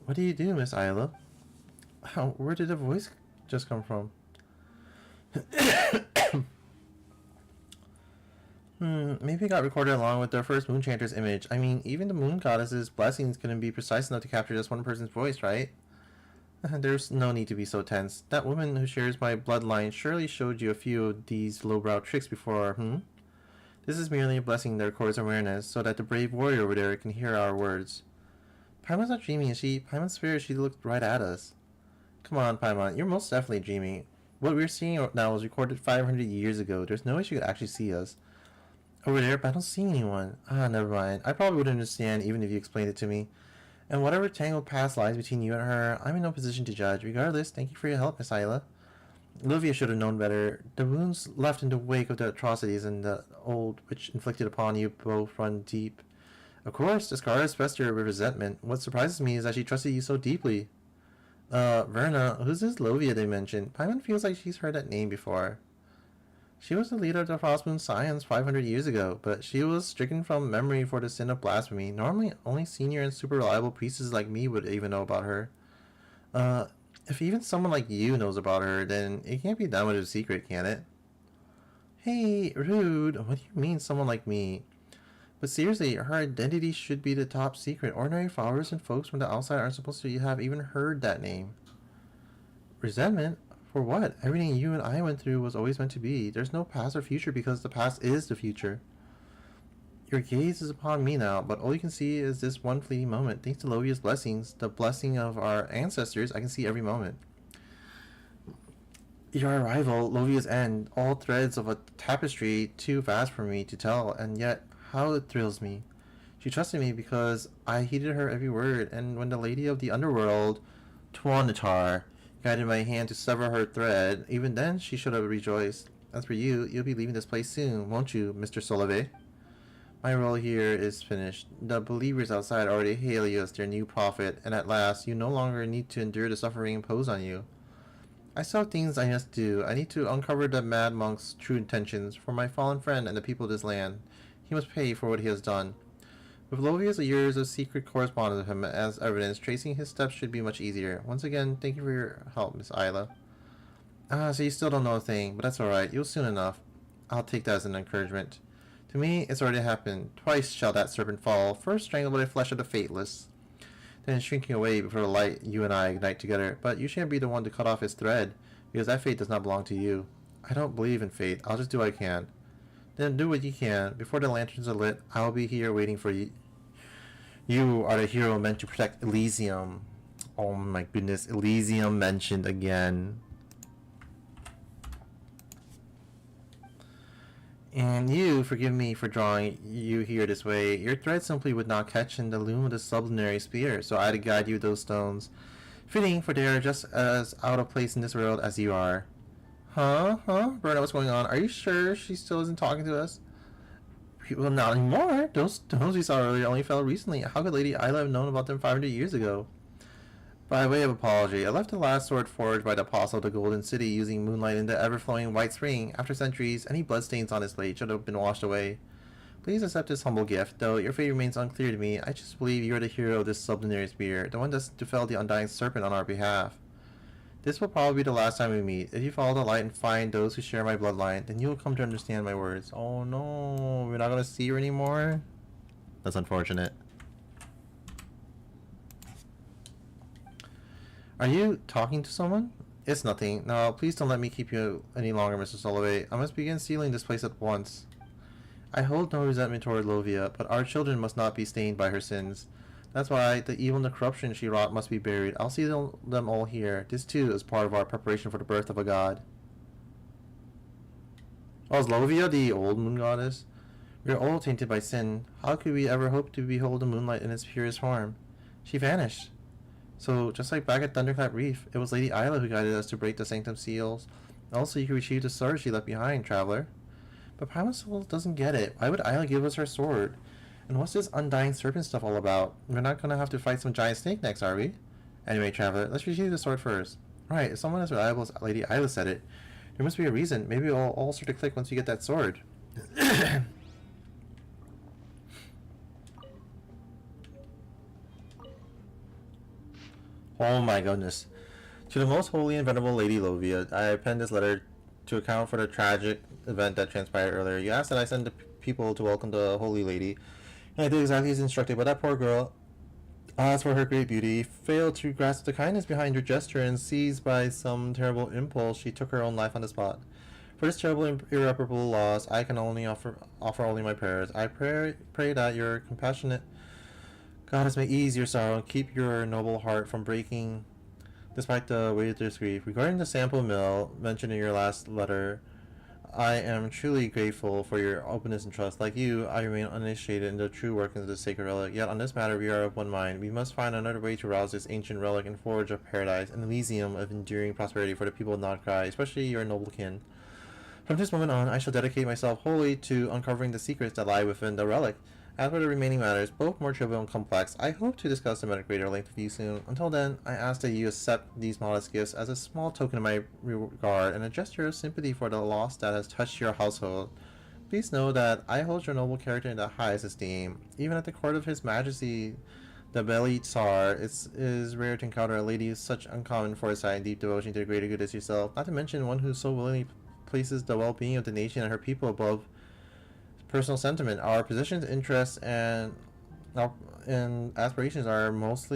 What do you do, Miss Isla? Where did the voice just come from? Maybe it got recorded along with their first Moon Chanter's image. I mean, even the Moon Goddess's blessings couldn't be precise enough to capture just one person's voice, right? There's no need to be so tense. That woman who shares my bloodline surely showed you a few of these lowbrow tricks before, This is merely a blessing that records awareness, so that the brave warrior over there can hear our words. Paimon's not dreaming, is she? Paimon's spirit, she looked right at us. Come on, Paimon, you're most definitely dreaming. What we're seeing now was recorded 500 years ago. There's no way she could actually see us. Over there, but I don't see anyone. Ah, never mind. I probably wouldn't understand even if you explained it to me. And whatever tangled past lies between you and her, I'm in no position to judge. Regardless, thank you for your help, Miss Isla. Olivia should have known better. The wounds left in the wake of the atrocities and the old which inflicted upon you both run deep. Of course, the scars fester with resentment. What surprises me is that she trusted you so deeply. Verna, who's this Lovia they mentioned? Paimon feels like she's heard that name before. She was the leader of the Frostmoon Science 500 years ago, but she was stricken from memory for the sin of blasphemy. Normally, only senior and super reliable priestesses like me would even know about her. If even someone like you knows about her, then it can't be that much of a secret, can it? Hey, rude. What do you mean, someone like me? But seriously, her identity should be the top secret. Ordinary followers and folks from the outside aren't supposed to have even heard that name. Resentment? For what? Everything you and I went through was always meant to be. There's no past or future because the past is the future. Your gaze is upon me now, but all you can see is this one fleeting moment. Thanks to Lovia's blessings, the blessing of our ancestors, I can see every moment. Your arrival, Lovia's end, all threads of a tapestry too vast for me to tell, and yet how it thrills me. She trusted me because I heeded her every word, and when the lady of the underworld, Tuanatar, guided my hand to sever her thread, even then she should have rejoiced. As for you, you'll be leaving this place soon, won't you, Mr. Solove? My role here is finished. The believers outside already hail you as their new prophet, and at last you no longer need to endure the suffering imposed on you. I still have things I must do. I need to uncover the mad monk's true intentions for my fallen friend and the people of this land. He must pay for what he has done. With Lovia's years of secret correspondence with him as evidence, tracing his steps should be much easier. Once again, thank you for your help, Miss Isla. So you still don't know a thing, but that's alright. You'll soon enough. I'll take that as an encouragement. To me, it's already happened. Twice shall that serpent fall, first strangled by the flesh of the faithless, then shrinking away before the light you and I ignite together. But you shan't be the one to cut off his thread, because that fate does not belong to you. I don't believe in fate. I'll just do what I can. Then do what you can. Before the lanterns are lit, I'll be here waiting for you. You are the hero meant to protect Elysium. Oh my goodness, Elysium mentioned again. And you, forgive me for drawing you here this way. Your thread simply would not catch in the loom of the sublunary spear, so I had to guide you with those stones. Fitting, for they are just as out of place in this world as you are. Huh? Berna, what's going on? Are you sure she still isn't talking to us? Well, not anymore. Those stones we saw earlier only fell recently. How could Lady Isla have known about them 500 years ago? By way of apology, I left the last sword forged by the Apostle of the Golden City using moonlight in the ever-flowing white spring. After centuries, any bloodstains on its blade should have been washed away. Please accept this humble gift. Though your fate remains unclear to me, I just believe you are the hero of this sublunary spear, the one that's to fell the undying serpent on our behalf. This will probably be the last time we meet. If you follow the light and find those who share my bloodline, then you will come to understand my words. Oh no, we're not going to see her anymore? That's unfortunate. Are you talking to someone? It's nothing. No, please don't let me keep you any longer, Mr. Soloway. I must begin sealing this place at once. I hold no resentment toward Lovia, but our children must not be stained by her sins. That's why the evil and the corruption she wrought must be buried. I'll see them all here. This too is part of our preparation for the birth of a god. Oh, is Lovia the old moon goddess? We are all tainted by sin. How could we ever hope to behold the moonlight in its purest form? She vanished. So, just like back at Thunderclap Reef, it was Lady Isla who guided us to break the Sanctum seals. Also, you could retrieve the sword she left behind, traveler. But Paimon still doesn't get it. Why would Isla give us her sword? And what's this undying serpent stuff all about? We're not gonna have to fight some giant snake next, are we? Anyway, traveler, let's retrieve the sword first. Right, if someone as reliable as Lady Isla said it, there must be a reason. Maybe it'll all start to click once we get that sword. Oh my goodness. To the most holy and venerable Lady Lovia, I penned this letter to account for the tragic event that transpired earlier. You asked that I send the people to welcome the holy lady, and I did exactly as instructed, but that poor girl, as for her great beauty, failed to grasp the kindness behind your gesture, and seized by some terrible impulse, she took her own life on the spot. For this terrible irreparable loss, I can only offer only my prayers. I pray that your compassionate Goddess may ease your sorrow and keep your noble heart from breaking despite the waiter's grief. Regarding the sample mill mentioned in your last letter, I am truly grateful for your openness and trust. Like you, I remain uninitiated in the true workings of the sacred relic. Yet on this matter we are of one mind. We must find another way to rouse this ancient relic and forge a paradise, an elysium of enduring prosperity for the people of Notcry, especially your noble kin. From this moment on, I shall dedicate myself wholly to uncovering the secrets that lie within the relic. As for the remaining matters, both more trivial and complex, I hope to discuss them at a greater length with you soon. Until then, I ask that you accept these modest gifts as a small token of my regard and a gesture of sympathy for the loss that has touched your household. Please know that I hold your noble character in the highest esteem. Even at the court of His Majesty, the Beli Tsar, it is rare to encounter a lady of such uncommon foresight and deep devotion to the greater good as yourself, not to mention one who so willingly places the well-being of the nation and her people above personal sentiment. Our positions, interests, and aspirations are most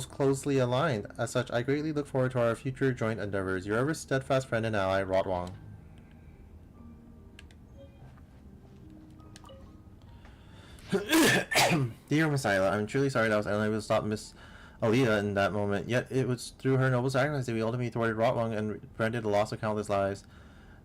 closely aligned. As such, I greatly look forward to our future joint endeavors. Your ever steadfast friend and ally, Rotwang. Dear Miss Isla, I'm truly sorry that I was unable to stop Miss Aaliyah in that moment, yet it was through her noble sacrifice that we ultimately thwarted Rotwang and prevented the loss of countless lives.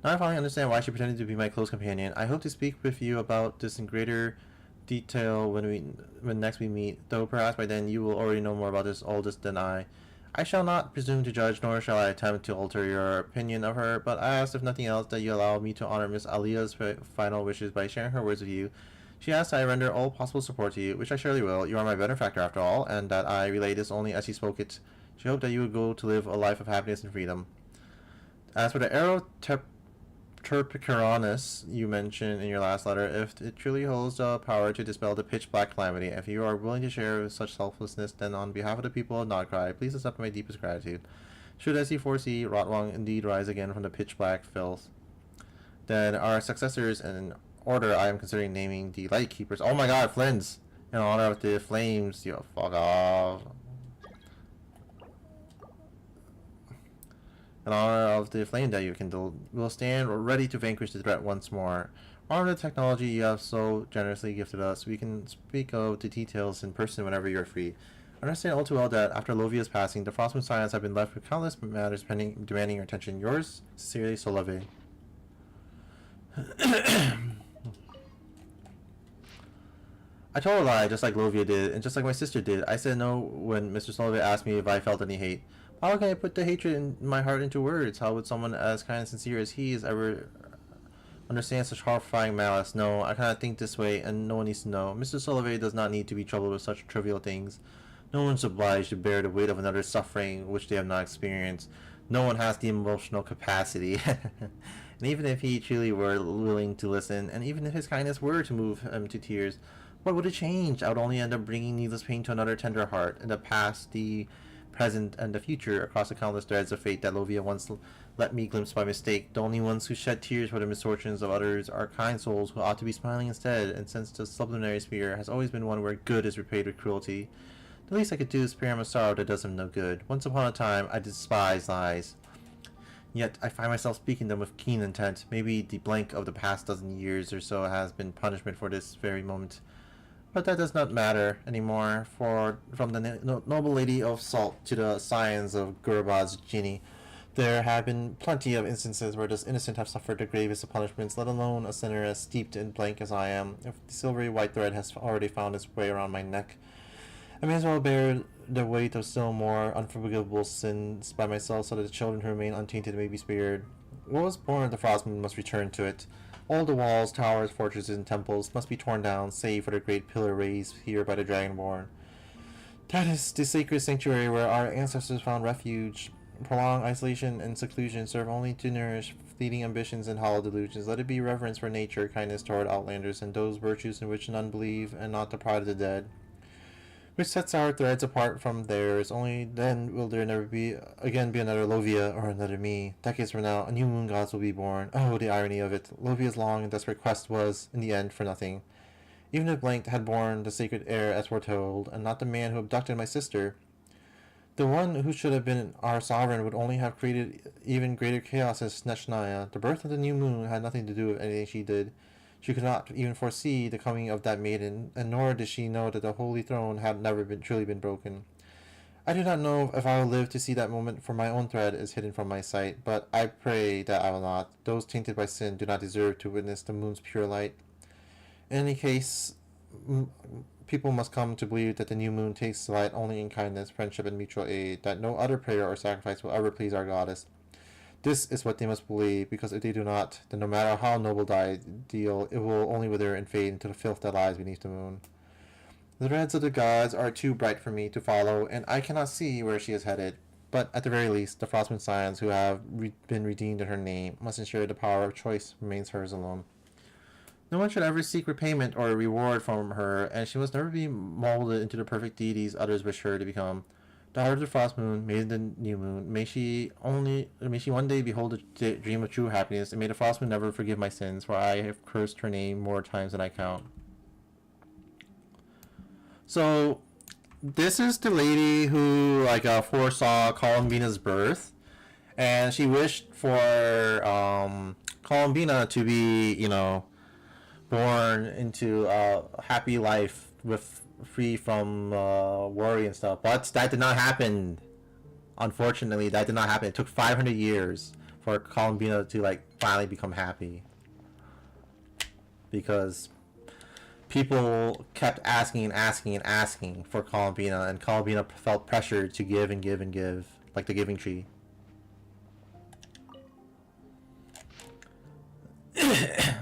Now I finally understand why she pretended to be my close companion. I hope to speak with you about this in greater detail when next we meet, though perhaps by then you will already know more about this oldest than I. I shall not presume to judge, nor shall I attempt to alter your opinion of her, but I ask, if nothing else, that you allow me to honor Miss Aaliyah's final wishes by sharing her words with you. She asks that I render all possible support to you, which I surely will. You are my benefactor after all, and that I relay this only as she spoke it. She hoped that you would go to live a life of happiness and freedom. As for the arrow Terpicaranus you mentioned in your last letter, if it truly holds the power to dispel the pitch-black calamity, if you are willing to share with such selflessness, then on behalf of the people of Notcry, please accept my deepest gratitude. Should, as you foresee, Rotwang indeed rise again from the pitch-black filth, then our successors in order I am considering naming the Light Keepers. Oh my god, Flynn's! In honor of the flames. Yo, fuck off. In honor of the flame that you kindled, will stand ready to vanquish the threat once more. Honor the technology you have so generously gifted us. We can speak of the details in person whenever you are free. I understand all too well that after Lovia's passing, the Frostmoon Scions have been left with countless matters demanding your attention. Yours sincerely, Solave. I told a lie, just like Lovia did, and just like my sister did. I said no when Mr. Solave asked me if I felt any hate. How can I put the hatred in my heart into words? How would someone as kind and sincere as he is ever understand such horrifying malice? No, I cannot think this way, and no one needs to know. Mr. Solave does not need to be troubled with such trivial things. No one's obliged to bear the weight of another's suffering which they have not experienced. No one has the emotional capacity. And even if he truly were willing to listen, and even if his kindness were to move him to tears, what would it change? I would only end up bringing needless pain to another tender heart. In the past, the present, and the future, across the countless threads of fate that Lovia once let me glimpse by mistake, the only ones who shed tears for the misfortunes of others are kind souls who ought to be smiling instead, and since the sublunary sphere has always been one where good is repaid with cruelty, the least I could do is spare him a sorrow that does him no good. Once upon a time, I despised lies. Yet I find myself speaking them with keen intent. Maybe the blank of the past dozen years or so has been punishment for this very moment. But that does not matter anymore, for from the noble lady of Salt to the scions of Gurbaz Genie, there have been plenty of instances where this innocent have suffered the gravest of punishments, let alone a sinner as steeped in blank as I am. If the silvery white thread has already found its way around my neck, I may as well bear the weight of still more unforgivable sins by myself, so that the children who remain untainted may be spared. What was born of the Frostmoon must return to it. All the walls, towers, fortresses, and temples must be torn down, save for the great pillar raised here by the Dragonborn. That is the sacred sanctuary where our ancestors found refuge. Prolonged isolation and seclusion serve only to nourish fleeting ambitions and hollow delusions. Let it be reverence for nature, kindness toward outlanders, and those virtues in which none believe, and not the pride of the dead, which sets our threads apart from theirs. Only then will there never be another Lovia or another me. Decades from now, a new moon gods will be born. Oh, the irony of it. Lovia's long and desperate quest was, in the end, for nothing. Even if Blank had borne the sacred heir as foretold, and not the man who abducted my sister, the one who should have been our sovereign would only have created even greater chaos as Snechnaya. The birth of the new moon had nothing to do with anything she did. She could not even foresee the coming of that maiden, and nor did she know that the holy throne had never truly been broken. I do not know if I will live to see that moment, for my own thread is hidden from my sight, but I pray that I will not. Those tainted by sin do not deserve to witness the moon's pure light. In any case, people must come to believe that the new moon takes delight only in kindness, friendship, and mutual aid, that no other prayer or sacrifice will ever please our goddess. This is what they must believe, because if they do not, then no matter how noble the ideal, it will only wither and fade into the filth that lies beneath the moon. The threads of the gods are too bright for me to follow, and I cannot see where she is headed. But at the very least, the Frostmoon Scions who have been redeemed in her name must ensure the power of choice remains hers alone. No one should ever seek repayment or reward from her, and she must never be molded into the perfect deities others wish her to become. Daughter of the Frost Moon, maiden of the New Moon, may she one day behold the dream of true happiness, and may the Frost Moon never forgive my sins, for I have cursed her name more times than I count. So, this is the lady who foresaw Columbina's birth, and she wished for Columbina to be, born into a happy life with free from worry and stuff. But that did not happen. Unfortunately, that did not happen. It took 500 years for Columbina to finally become happy, because people kept asking and asking and asking for Columbina, and Columbina felt pressured to give and give and give, like the giving tree.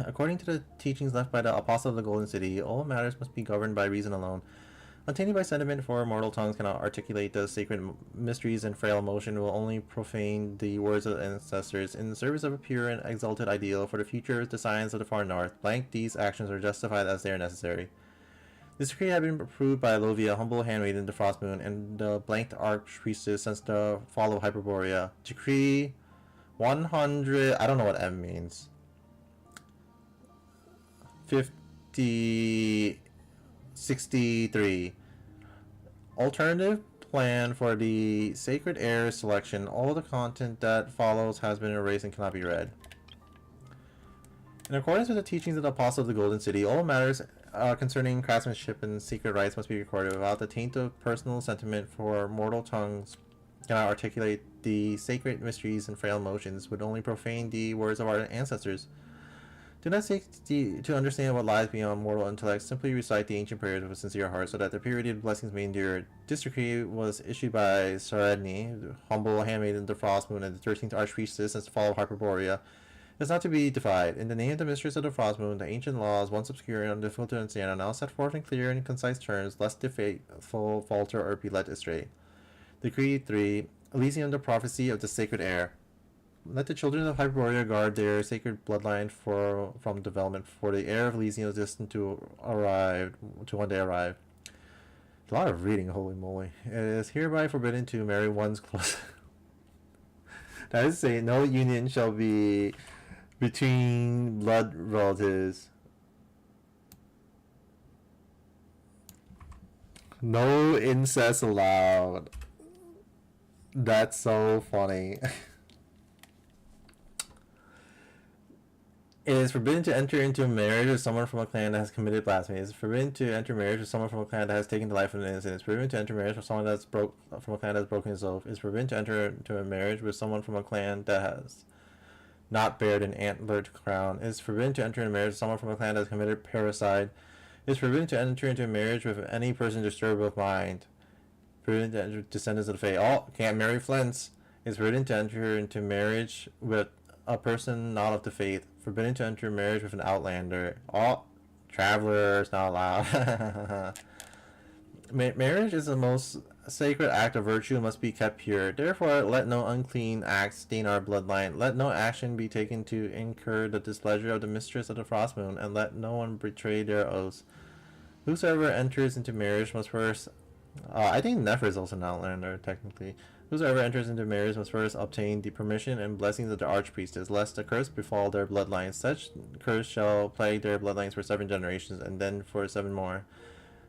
According to the teachings left by the Apostle of the Golden City, all matters must be governed by reason alone. Untainted by sentiment, for mortal tongues cannot articulate the sacred mysteries, and frail emotion will only profane the words of the ancestors. In the service of a pure and exalted ideal for the future, the science of the far north, these actions are justified as they are necessary. This decree had been approved by Lovia, humble handmaiden of the Frost Moon, and the archpriestess since the fall of Hyperborea. Decree 100... I don't know what M means. 63. Alternative plan for the Sacred Air selection. All the content that follows has been erased and cannot be read. In accordance with the teachings of the Apostle of the Golden City, all matters concerning craftsmanship and secret rites must be recorded. Without the taint of personal sentiment, for mortal tongues cannot articulate the sacred mysteries, and frail emotions would only profane the words of our ancestors. Do not seek to understand what lies beyond mortal intellect. Simply recite the ancient prayers with a sincere heart, so that the period blessings may endure. This decree was issued by Saradni, the humble handmaiden of the Frost Moon, and the 13th Archpriestess since the fall of Hyperborea. It is not to be defied. In the name of the Mistress of the Frost Moon, the ancient laws, once obscure and difficult to understand, are now set forth in clear and concise terms, lest the faithful falter or be led astray. Decree 3. Elysium, the prophecy of the sacred air. Let the children of Hyperborea guard their sacred bloodline from development, for the heir of Elysium is destined to one day arrive. A lot of reading, holy moly. It is hereby forbidden to marry one's close. That is to say, no union shall be between blood relatives. No incest allowed. That's so funny. It is forbidden to enter into a marriage with someone from a clan that has committed blasphemy. It is forbidden to enter marriage with someone from a clan that has taken the life of an innocent. It is forbidden to enter marriage with someone from a clan that has broken his oath. It is forbidden to enter into a marriage with someone from a clan that has not bared an antlered crown. It is forbidden to enter into marriage with someone from a clan that has committed parricide. It is forbidden to enter into a marriage with any person disturbed of mind. Forbidden to enter descendants of the Fae. Oh, can't marry Flints. It is forbidden to enter into marriage with a person not of the faith. Forbidden to enter marriage with an outlander. All travelers not allowed. Marriage is the most sacred act of virtue and must be kept pure. Therefore, let no unclean act stain our bloodline. Let no action be taken to incur the displeasure of the mistress of the Frost Moon, and let no one betray their oaths. Whosoever enters into marriage must first... I think Nefer is also an outlander, technically. Whosoever enters into marriage must first obtain the permission and blessings of the archpriestess, lest a curse befall their bloodlines. Such curse shall plague their bloodlines for 7 generations, and then for 7 more.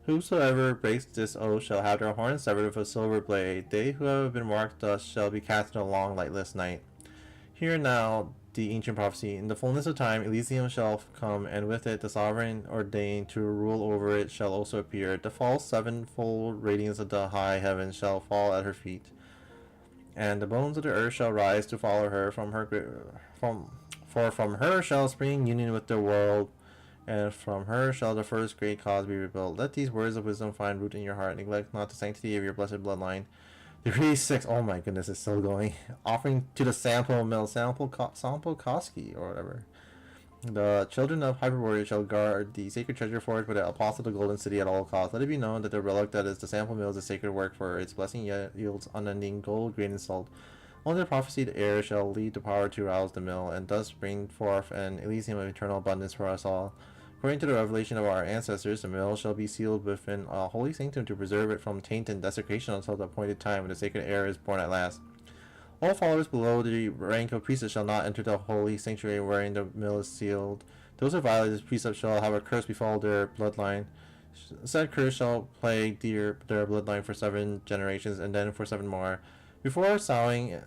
Whosoever breaks this oath shall have their horns severed with a silver blade. They who have been marked thus shall be cast in a long, lightless night. Hear now the ancient prophecy. In the fullness of time, Elysium shall come, and with it the sovereign ordained to rule over it shall also appear. The false sevenfold radiance of the high heavens shall fall at her feet, and the bones of the earth shall rise to follow her from her shall spring union with the world, and from her shall the first great cause be rebuilt. Let these words of wisdom find root in your heart. Neglect not the sanctity of your blessed bloodline. Degree 6. Oh my goodness, it's still going. Offering to the sample mill, sample Koski, or whatever. The children of Hyperborea shall guard the sacred treasure forged by the apostle of the golden city at all costs. Let it be known that the relic that is the sample mill is a sacred work, for its blessing yields unending gold, grain, and salt. Only the prophesied heir shall lead the power to rouse the mill, and thus bring forth an Elysium of eternal abundance for us all. According to the revelation of our ancestors, the mill shall be sealed within a holy sanctum to preserve it from taint and desecration until the appointed time when the sacred heir is born at last. All followers below the rank of priestess shall not enter the holy sanctuary wherein the mill is sealed. Those who violate this precept shall have a curse befall their bloodline. Said curse shall plague their bloodline for 7 generations, and then for 7 more. Before sowing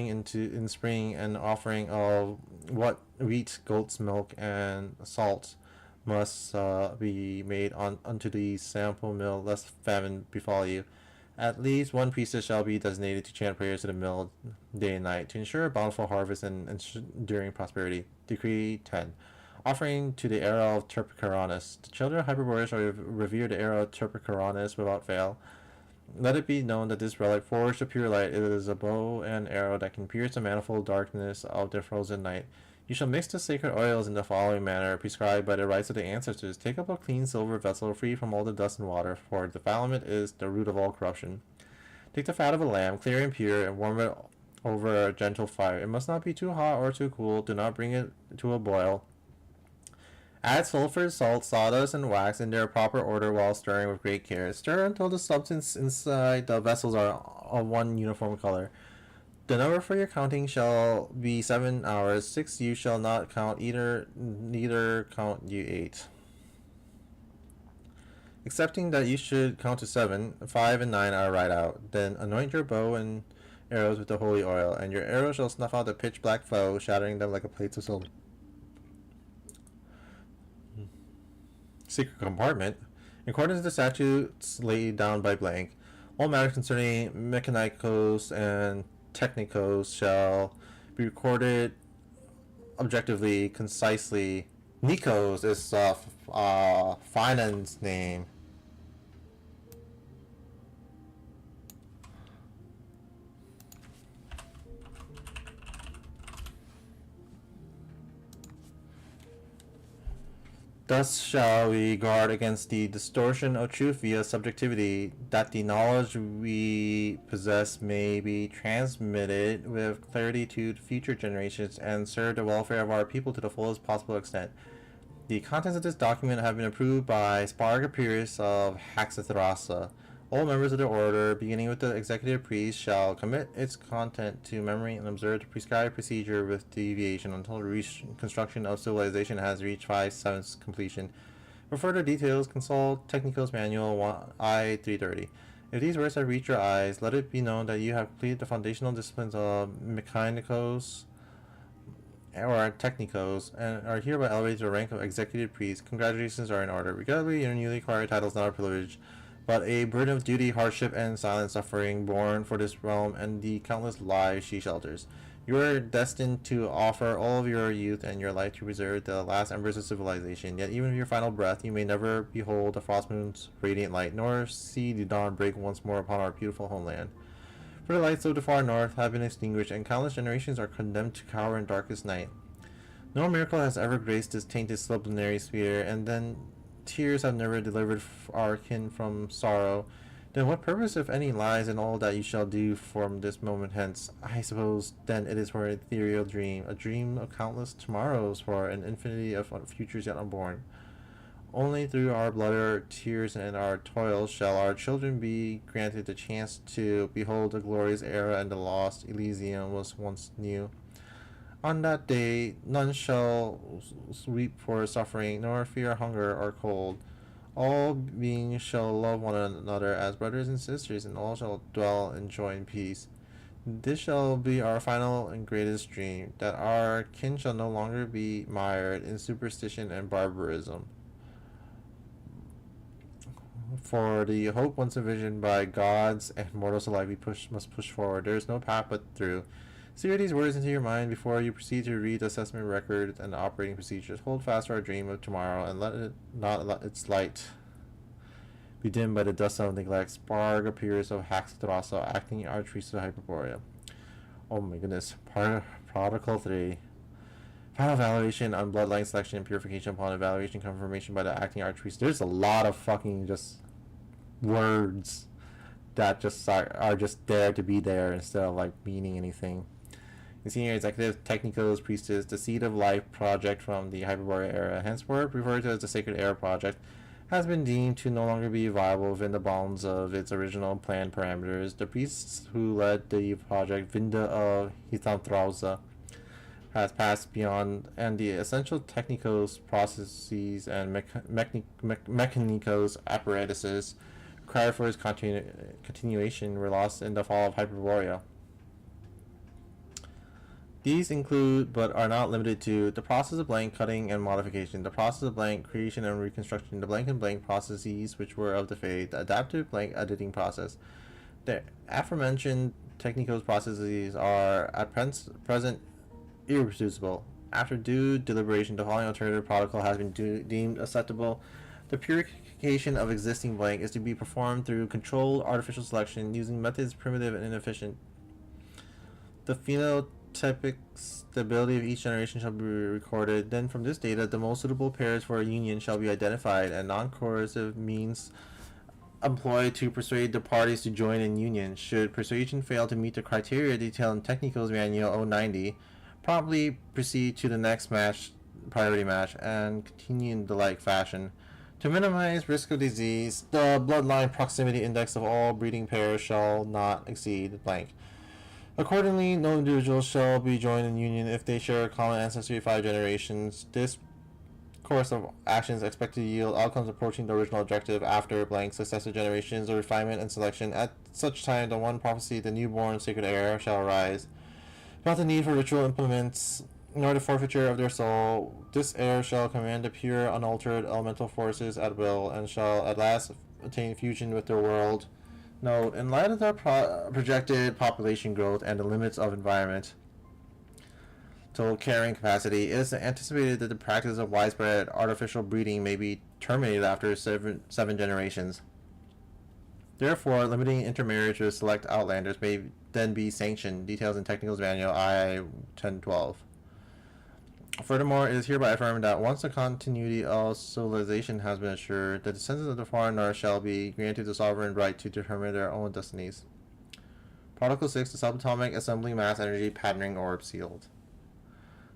in spring, an offering of wheat, goat's milk, and salt must be made unto the sample mill, lest famine befall you. At least 1 priestess shall be designated to chant prayers to the mill day and night to ensure a bountiful harvest and enduring prosperity. Decree 10. Offering to the era of Terpsichoreans. The children of Hyperborea shall revere the era of Terpsichoreans without fail. Let it be known that this relic, forged of pure light, it is a bow and arrow that can pierce the manifold darkness of the frozen night. You shall mix the sacred oils in the following manner, prescribed by the rites of the ancestors. Take up a clean silver vessel, free from all the dust and water, for defilement is the root of all corruption. Take the fat of a lamb, clear and pure, and warm it over a gentle fire. It must not be too hot or too cool. Do not bring it to a boil. Add sulfur, salt, sawdust, and wax in their proper order while stirring with great care. Stir until the substance inside the vessels are of one uniform color. The number for your counting shall be 7 hours. 6 you shall not count, neither count you 8. Excepting that you should count to 7, 5 and 9 are right out. Then anoint your bow and arrows with the holy oil, and your arrows shall snuff out the pitch black foe, shattering them like a plate of silver. Secret compartment. In accordance with the statutes laid down by blank, all matters concerning mechanicos and technicos shall be recorded objectively, concisely. Nikos is finance name. Thus shall we guard against the distortion of truth via subjectivity, that the knowledge we possess may be transmitted with clarity to future generations and serve the welfare of our people to the fullest possible extent. The contents of this document have been approved by Sparga Pyrrhus of Haxathrasa. All members of the order, beginning with the executive priest, shall commit its content to memory and observe the prescribed procedure with deviation until the reconstruction of civilization has reached 5/7 completion. For further details, consult Technicos Manual I-330. If these words have reached your eyes, let it be known that you have completed the foundational disciplines of Mechanicos or Technicos and are hereby elevated to the rank of executive priest. Congratulations are in order. Regrettably, your newly acquired title is not a privilege, but a burden of duty, hardship, and silent suffering borne for this realm and the countless lives she shelters. You are destined to offer all of your youth and your life to preserve the last embers of civilization. Yet even with your final breath, you may never behold the frost moon's radiant light, nor see the dawn break once more upon our beautiful homeland. For the lights of the far north have been extinguished, and countless generations are condemned to cower in darkest night. No miracle has ever graced this tainted sublunary sphere, and then tears have never delivered our kin from sorrow. Then what purpose, if any, lies in all that you shall do from this moment hence? I suppose, then, it is for an ethereal dream, a dream of countless tomorrows, for an infinity of futures yet unborn. Only through our blood, our tears, and our toils shall our children be granted the chance to behold the glorious era and the lost Elysium was once new. On that day, none shall weep for suffering, nor fear hunger or cold. All beings shall love one another as brothers and sisters, and all shall dwell in joy and peace. This shall be our final and greatest dream, that our kin shall no longer be mired in superstition and barbarism. For the hope once envisioned by gods and mortals alike, we must push forward. There is no path but through. Sear these words into your mind before you proceed to read the assessment records and the operating procedures. Hold fast to our dream of tomorrow, and let its light be dimmed by the dust of neglect. Sparg appears of Haxadrasa, acting Archpriest of Hyperborea. Oh my goodness. Protocol 3. Final evaluation on bloodline selection and purification upon evaluation confirmation by the acting Archpriest. There's a lot of fucking just words that just are just there to be there instead of like meaning anything. The Senior Executive Technicos Priestess, the Seed of Life project from the Hyperborea era, henceforth referred to as the Sacred Era project, has been deemed to no longer be viable within the bounds of its original planned parameters. The priests who led the project, Vinda of Hithantrauza, has passed beyond, and the essential technicos processes and mechanicos apparatuses required for its continuation were lost in the fall of Hyperborea. These include, but are not limited to, the process of blank cutting and modification, the process of blank creation and reconstruction, the blank and blank processes which were of the fade, the adaptive blank editing process. The aforementioned technicos processes are at present irreducible. After due deliberation, the following alternative protocol has been deemed acceptable. The purification of existing blank is to be performed through controlled artificial selection using methods primitive and inefficient. The phenotypic stability of each generation shall be recorded. Then from this data, the most suitable pairs for a union shall be identified, and non-coercive means employed to persuade the parties to join in union. Should persuasion fail to meet the criteria detailed in Technicals Manual 090, promptly proceed to the next priority match, and continue in the like fashion. To minimize risk of disease, the bloodline proximity index of all breeding pairs shall not exceed blank. Accordingly, no individual shall be joined in union if they share a common ancestry of 5 generations. This course of action is expected to yield outcomes approaching the original objective after blank successive generations of refinement and selection. At such time, the one prophecy, the newborn sacred heir, shall arise. Not the need for ritual implements, nor the forfeiture of their soul. This heir shall command the pure, unaltered elemental forces at will, and shall at last attain fusion with their world. Note, in light of the projected population growth and the limits of environment total carrying capacity, it is anticipated that the practice of widespread artificial breeding may be terminated after seven generations. Therefore, limiting intermarriage with select outlanders may then be sanctioned. Details in Technicals Manual I-1012. Furthermore, it is hereby affirmed that once the continuity of civilization has been assured, the descendants of the foreigner shall be granted the sovereign right to determine their own destinies. Protocol 6, the subatomic assembly mass energy patterning orb sealed.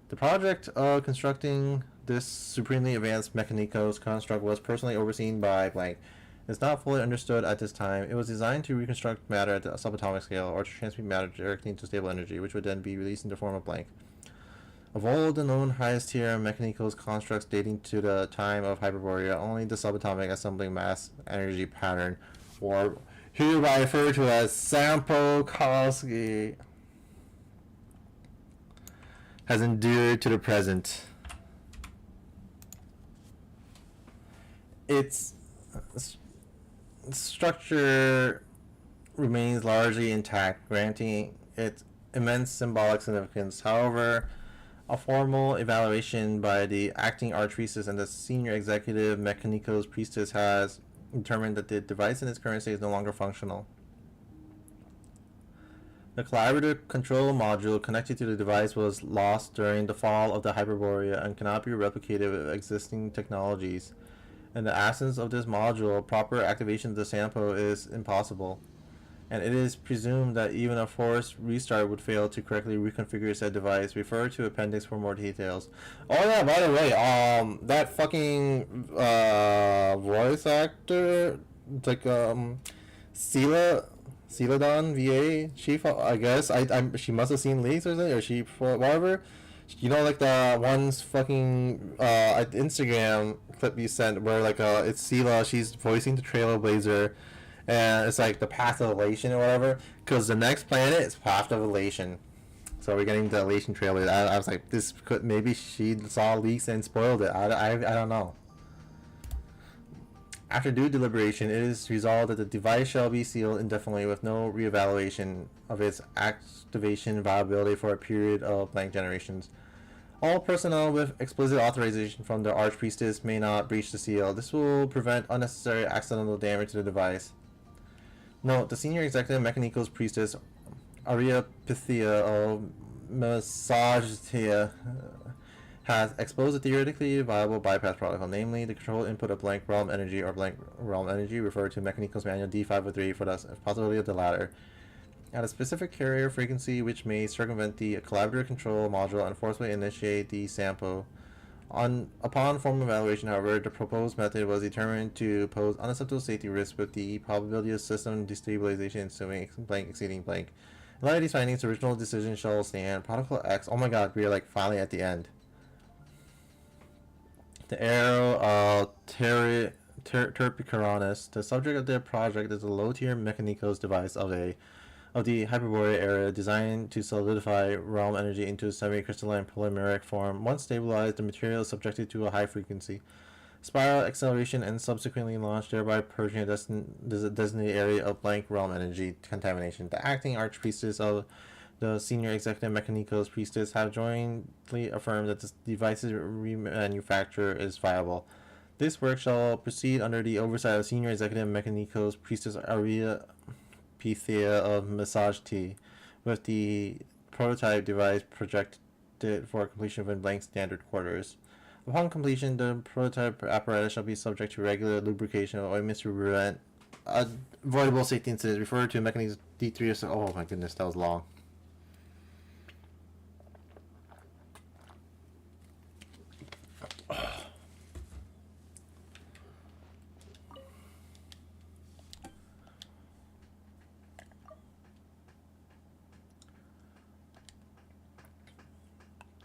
The project of constructing this supremely advanced mechanicos construct was personally overseen by blank. It is not fully understood at this time. It was designed to reconstruct matter at the subatomic scale, or to transmute matter directly into stable energy, which would then be released in the form of blank. Of all the known highest tier mechanicals constructs dating to the time of Hyperborea, only the subatomic assembling mass energy pattern, or hereby referred to as Sampokowski, has endured to the present. Its structure remains largely intact, granting it immense symbolic significance. However, a formal evaluation by the acting Archpriestess and the senior executive Mechanicos Priestess has determined that the device in its current state is no longer functional. The collaborative control module connected to the device was lost during the fall of the Hyperborea and cannot be replicated with existing technologies. In the absence of this module, proper activation of the Sampo is impossible, and it is presumed that even a forced restart would fail to correctly reconfigure said device. Refer to appendix for more details. Oh yeah, by the way, that fucking voice actor, like Celadon VA, I guess she must have seen leaks or something, or she whatever. You know, like the one's fucking Instagram clip you sent where like it's Sela, she's voicing the Trailblazer, And it's like the path of elation or whatever. Because the next planet is path of elation. So we're getting the elation trailer. I was like, this could, maybe she saw leaks and spoiled it. I don't know. After due deliberation, it is resolved that the device shall be sealed indefinitely with no reevaluation of its activation viability for a period of blank generations. All personnel with explicit authorization from the Archpriestess may not breach the seal. This will prevent unnecessary accidental damage to the device. Note, the senior executive Mechanico's priestess, Aria Pythia of Masagetia, has exposed a theoretically viable bypass protocol, namely the control input of blank realm energy or blank realm energy, referred to Mechanico's manual D503 for the possibility of the latter, at a specific carrier frequency which may circumvent the collaborative control module and forcibly initiate the sample. Upon formal evaluation, however, the proposed method was determined to pose unacceptable safety risks with the probability of system destabilization ensuing blank exceeding blank. In light of these findings, the original decision shall stand. Protocol X. Oh my god, we are like finally at the end. The arrow of Terpicaranus. The subject of their project is a low-tier Mechanicos device of the Hyperborean era designed to solidify realm energy into a semi-crystalline polymeric form. Once stabilized, the material is subjected to a high frequency spiral acceleration and subsequently launched, thereby purging a designated area of blank realm energy contamination. The acting archpriestess of the senior executive Mechanicos priestess have jointly affirmed that the device's remanufacture is viable. This work shall proceed under the oversight of senior executive Mechanicos priestess Aria Pythia of Massage T, with the prototype device projected for completion within blank standard quarters. Upon completion, the prototype apparatus shall be subject to regular lubrication of ointments to prevent avoidable safety incidents, referred to Mechanicos D3. Oh my goodness, that was long.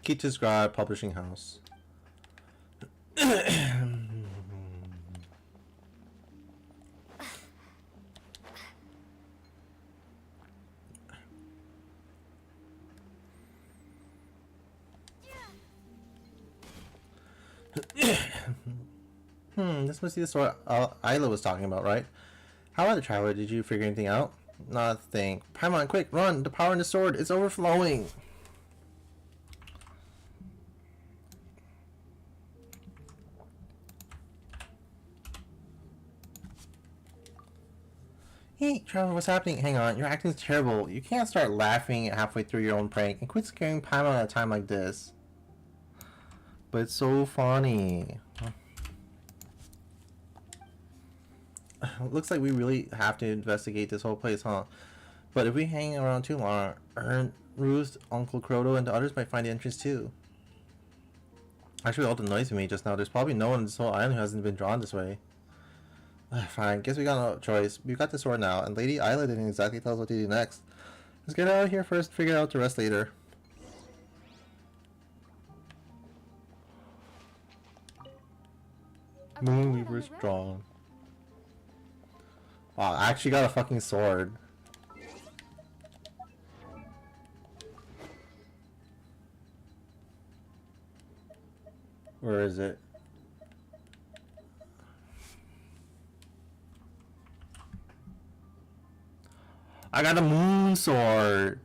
Kita Scribe Publishing House. This must be the story Isla was talking about, right? How are the traveler? Did you figure anything out? Not a thing. Paimon, quick, run! The power in the sword is overflowing! Hey, Traveler, what's happening? Hang on, your acting's terrible. You can't start laughing halfway through your own prank and quit scaring Paimon at a time like this. But it's so funny. Looks like we really have to investigate this whole place, huh? But if we hang around too long, Ruth, Uncle Croto, and the others might find the entrance too. Actually, all the noise you made just now, there's probably no one on this whole island who hasn't been drawn this way. Fine, guess we got no choice. We've got the sword now, and Lady Isla didn't exactly tell us what to do next. Let's get out of here first, figure out the rest later. Moon, we were strong. Wow, I actually got a fucking sword. Where is it? I got a moon sword.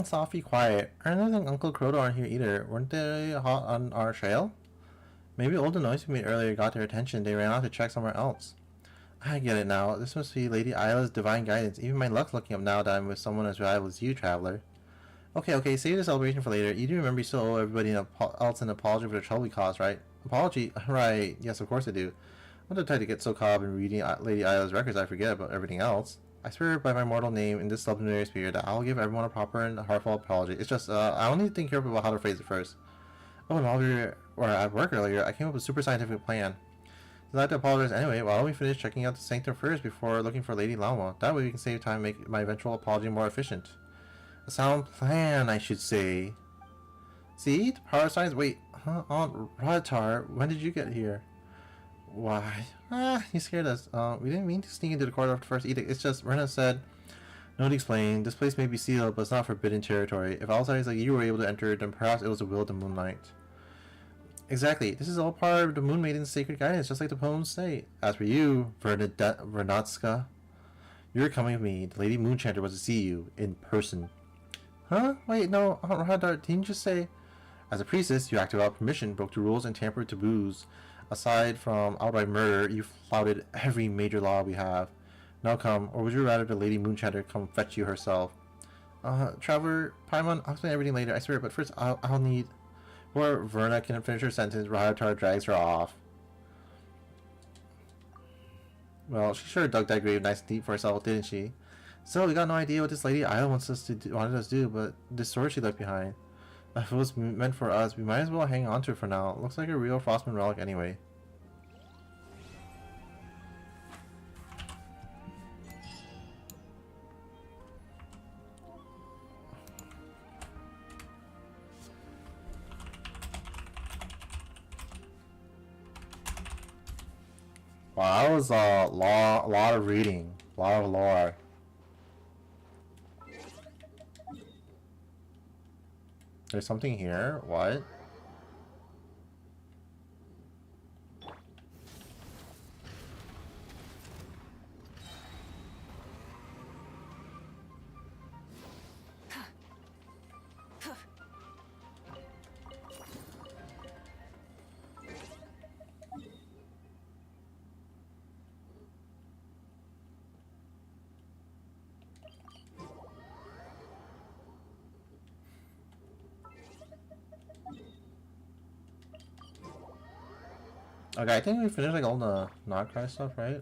Sophie, quiet. Ernest and Uncle Croto aren't here either. Weren't they hot on our trail? Maybe all the noise we made earlier got their attention. They ran out to check somewhere else. I get it now. This must be Lady Isla's divine guidance. Even my luck's looking up now that I'm with someone as reliable as you, traveler. Okay, save the celebration for later. You do remember you still owe everybody else an apology for the trouble we caused, right? Apology? Right. Yes, of course I do. I'm not trying to get so caught up in reading Lady Isla's records I forget about everything else. I swear by my mortal name in this sublunary spirit that I'll give everyone a proper and heartfelt apology. It's just, I'll need to think carefully about how to phrase it first. Oh, and while we were at work earlier, I came up with a super scientific plan. So I'd like to apologize anyway. Why don't we finish checking out the sanctum first before looking for Lady Lama? That way we can save time and make my eventual apology more efficient. A sound plan, I should say. See? The power signs? Wait, huh? Aunt Ratar, when did you get here? Why? You scared us. We didn't mean to sneak into the corridor after the first edict. It's just, Rena said, no to explain. This place may be sealed, but it's not forbidden territory. If outsiders like you were able to enter, then perhaps it was the will of the Moonlight. Exactly. This is all part of the Moon Maiden's sacred guidance, just like the poems say. As for you, Vernatska, you're coming with me. The Lady Moonchanter was to see you in person. Huh? Wait, no, Aunt Radar, didn't you just say... As a priestess, you acted without permission, broke the rules, and tampered with taboos. Aside from outright murder, you flouted every major law we have. Now come, or would you rather the Lady Moonchanter come fetch you herself? Traveler, Paimon, I'll explain everything later, I swear, but first I'll need... Before Verna can finish her sentence, Rahatar drags her off. Well, she sure dug that grave nice and deep for herself, didn't she? So, we got no idea what this Lady Isle wanted us to do, but this sword she left behind. If it was meant for us, we might as well hang on to it for now. It looks like a real Frostmourne relic anyway. Wow, that was a lot of reading. A lot of lore. There's something here. What? Okay, I think we finished like all the Notcry stuff, right?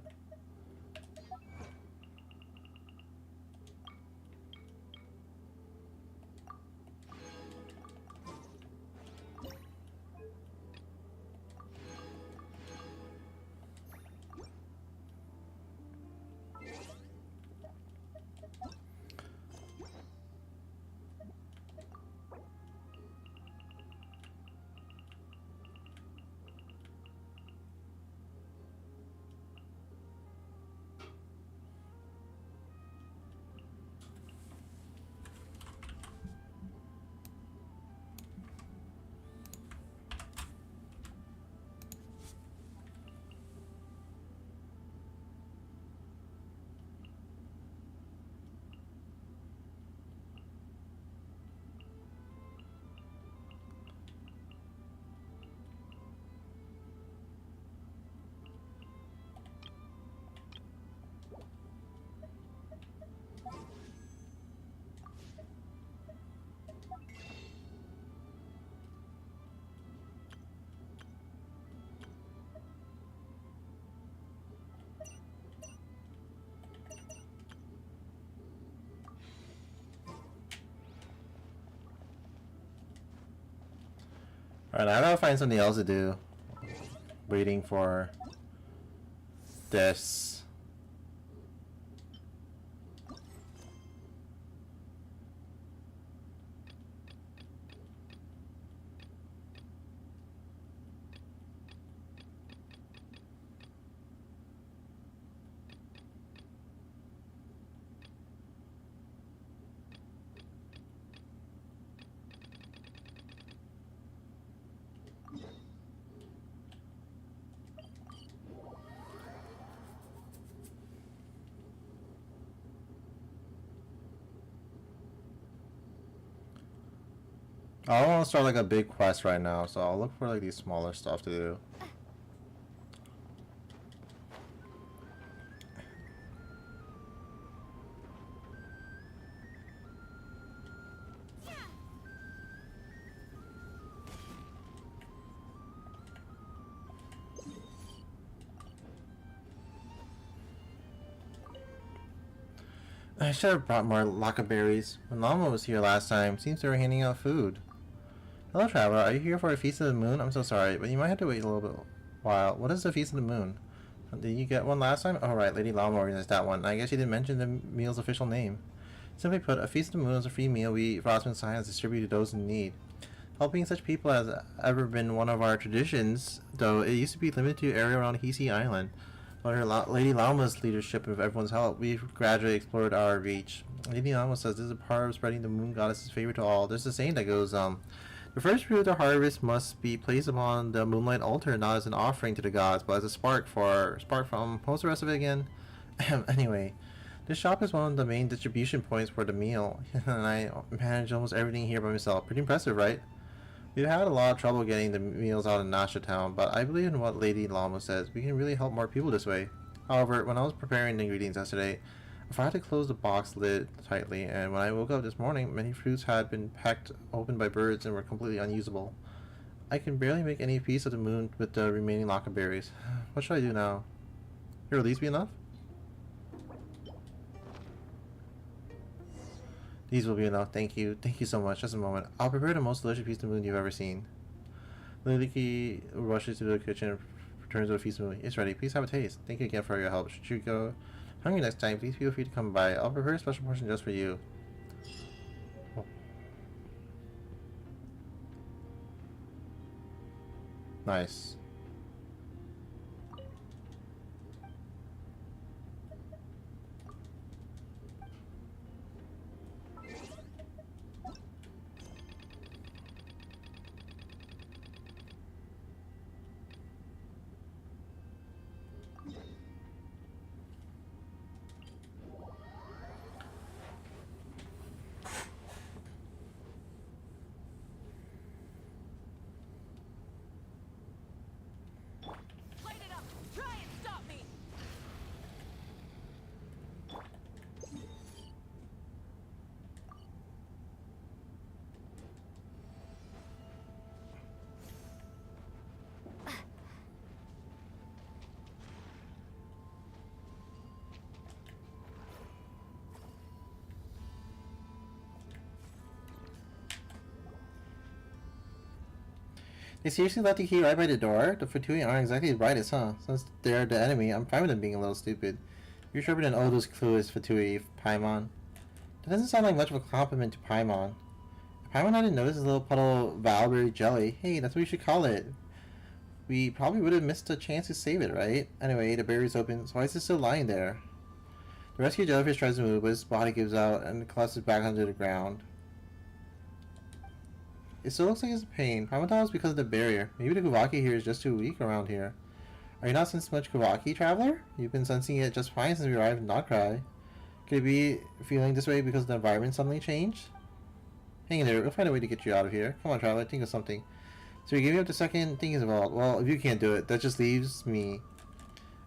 Alright, I gotta find something else to do. Waiting for this. I don't want to start like a big quest right now, so I'll look for like these smaller stuff to do. I should have brought more laka berries. When Llama was here last time, seems they were handing out food. Hello, traveler. Are you here for a feast of the moon? I'm so sorry, but you might have to wait a little bit while. What is the feast of the moon? Did you get one last time? Oh, right. Lady Llama organized that one. I guess you didn't mention the meal's official name. Simply put, a feast of the moon is a free meal we Frostman Science distribute to those in need. Helping such people has ever been one of our traditions, though it used to be limited to the area around Hisi Island. Under Lady Llama's leadership and with everyone's help, we've gradually explored our reach. Lady Llama says this is a part of spreading the moon goddess's favor to all. There's a saying that goes, the first fruit of the harvest must be placed upon the moonlight altar, not as an offering to the gods, but as a spark from. What's the rest of it again? Anyway, this shop is one of the main distribution points for the meal, and I manage almost everything here by myself. Pretty impressive, right? We've had a lot of trouble getting the meals out in Nasha Town, but I believe in what Lady Llama says. We can really help more people this way. However, when I was preparing the ingredients yesterday, I forgot to close the box lid tightly, and when I woke up this morning, many fruits had been pecked open by birds and were completely unusable. I can barely make any piece of the moon with the remaining laka berries. What should I do now? Here, will these be enough? These will be enough, thank you. Thank you so much. Just a moment. I'll prepare the most delicious piece of moon you've ever seen. Liliki rushes to the kitchen and returns with a feast of moon. It's ready. Please have a taste. Thank you again for your help. Should you go hungry next time, please feel free to come by. I'll prepare a special portion just for you. Oh. Nice. They seriously left the key right by the door? The Fatui aren't exactly the brightest, huh? Since they're the enemy, I'm fine with them being a little stupid. You're sharper than all those clueless Fatui, Paimon. That doesn't sound like much of a compliment to Paimon. If Paimon hadn't noticed this little puddle of Valberry jelly, hey, that's what we should call it. We probably would have missed a chance to save it, right? Anyway, the berry's open, so why is it still lying there? The rescued jellyfish tries to move, but his body gives out and collapses back onto the ground. It still looks like it's in pain. Paimon thought it was because of the barrier. Maybe the Kuvaki here is just too weak around here. Are you not sensing much Kuvaki, traveler? You've been sensing it just fine since we arrived in Notcry. Could it be feeling this way because the environment suddenly changed? Hang in there, we'll find a way to get you out of here. Come on, traveler, think of something. So you're giving up the second thing is involved. Well, if you can't do it, that just leaves me.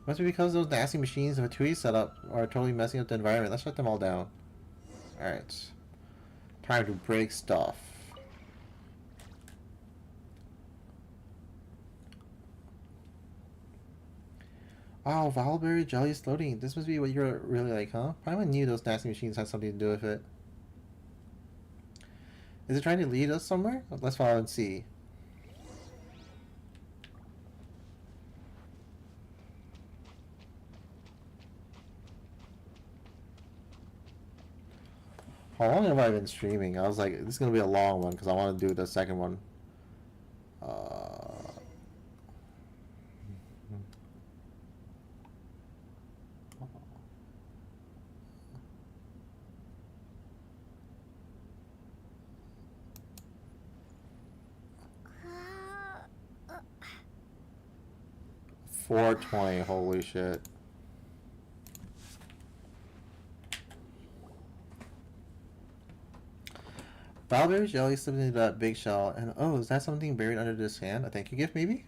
Must be because those nasty machines the Fatui set up are totally messing up the environment. Let's shut them all down. Alright. Time to break stuff. Wow, Valberry jelly is floating. This must be what you're really like, huh? Paimon knew those nasty machines had something to do with it. Is it trying to lead us somewhere? Let's follow and see. How long have I been streaming? I was like, this is going to be a long one because I want to do the second one. 420, holy shit. Valberry jelly slipped into that big shell, and oh, is that something buried under this hand? A thank you gift, maybe?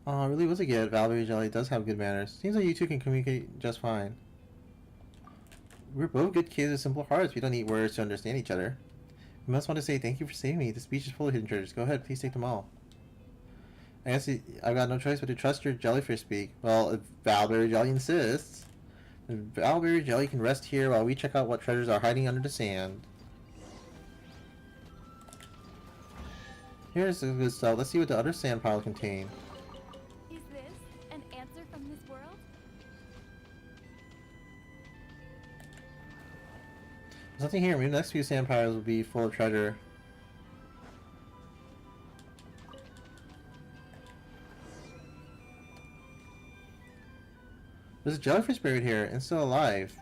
Oh, it really was a gift. Valberry jelly does have good manners. Seems like you two can communicate just fine. We're both good kids with simple hearts. We don't need words to understand each other. We must want to say thank you for saving me. This beach is full of hidden treasures. Go ahead, please take them all. I guess I've got no choice but to trust your jellyfish speak. Well, if Valberry jelly insists, then Valberry jelly can rest here while we check out what treasures are hiding under the sand. Here's the good stuff. Let's see what the other sand piles contain. Is this an answer from this world? There's nothing here. Maybe the next few sand piles will be full of treasure. There's a jellyfish buried here and still alive.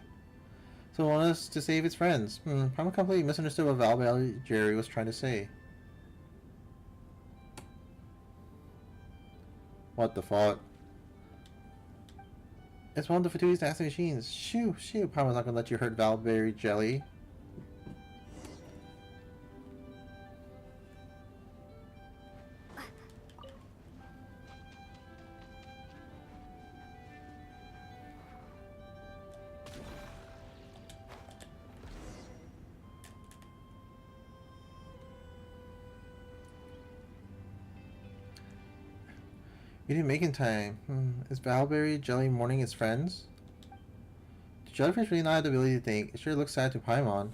So it wants us to save its friends. Probably completely misunderstood what Valberry Jerry was trying to say. What the fuck? It's one of the Fatoui's nasty machines. Shoo, shoo. Paimon's not gonna let you hurt Valberry Jelly. You didn't make it in time. Is Valberry Jelly mourning its friends? Do jellyfish really not have the ability to think? It sure looks sad to Paimon.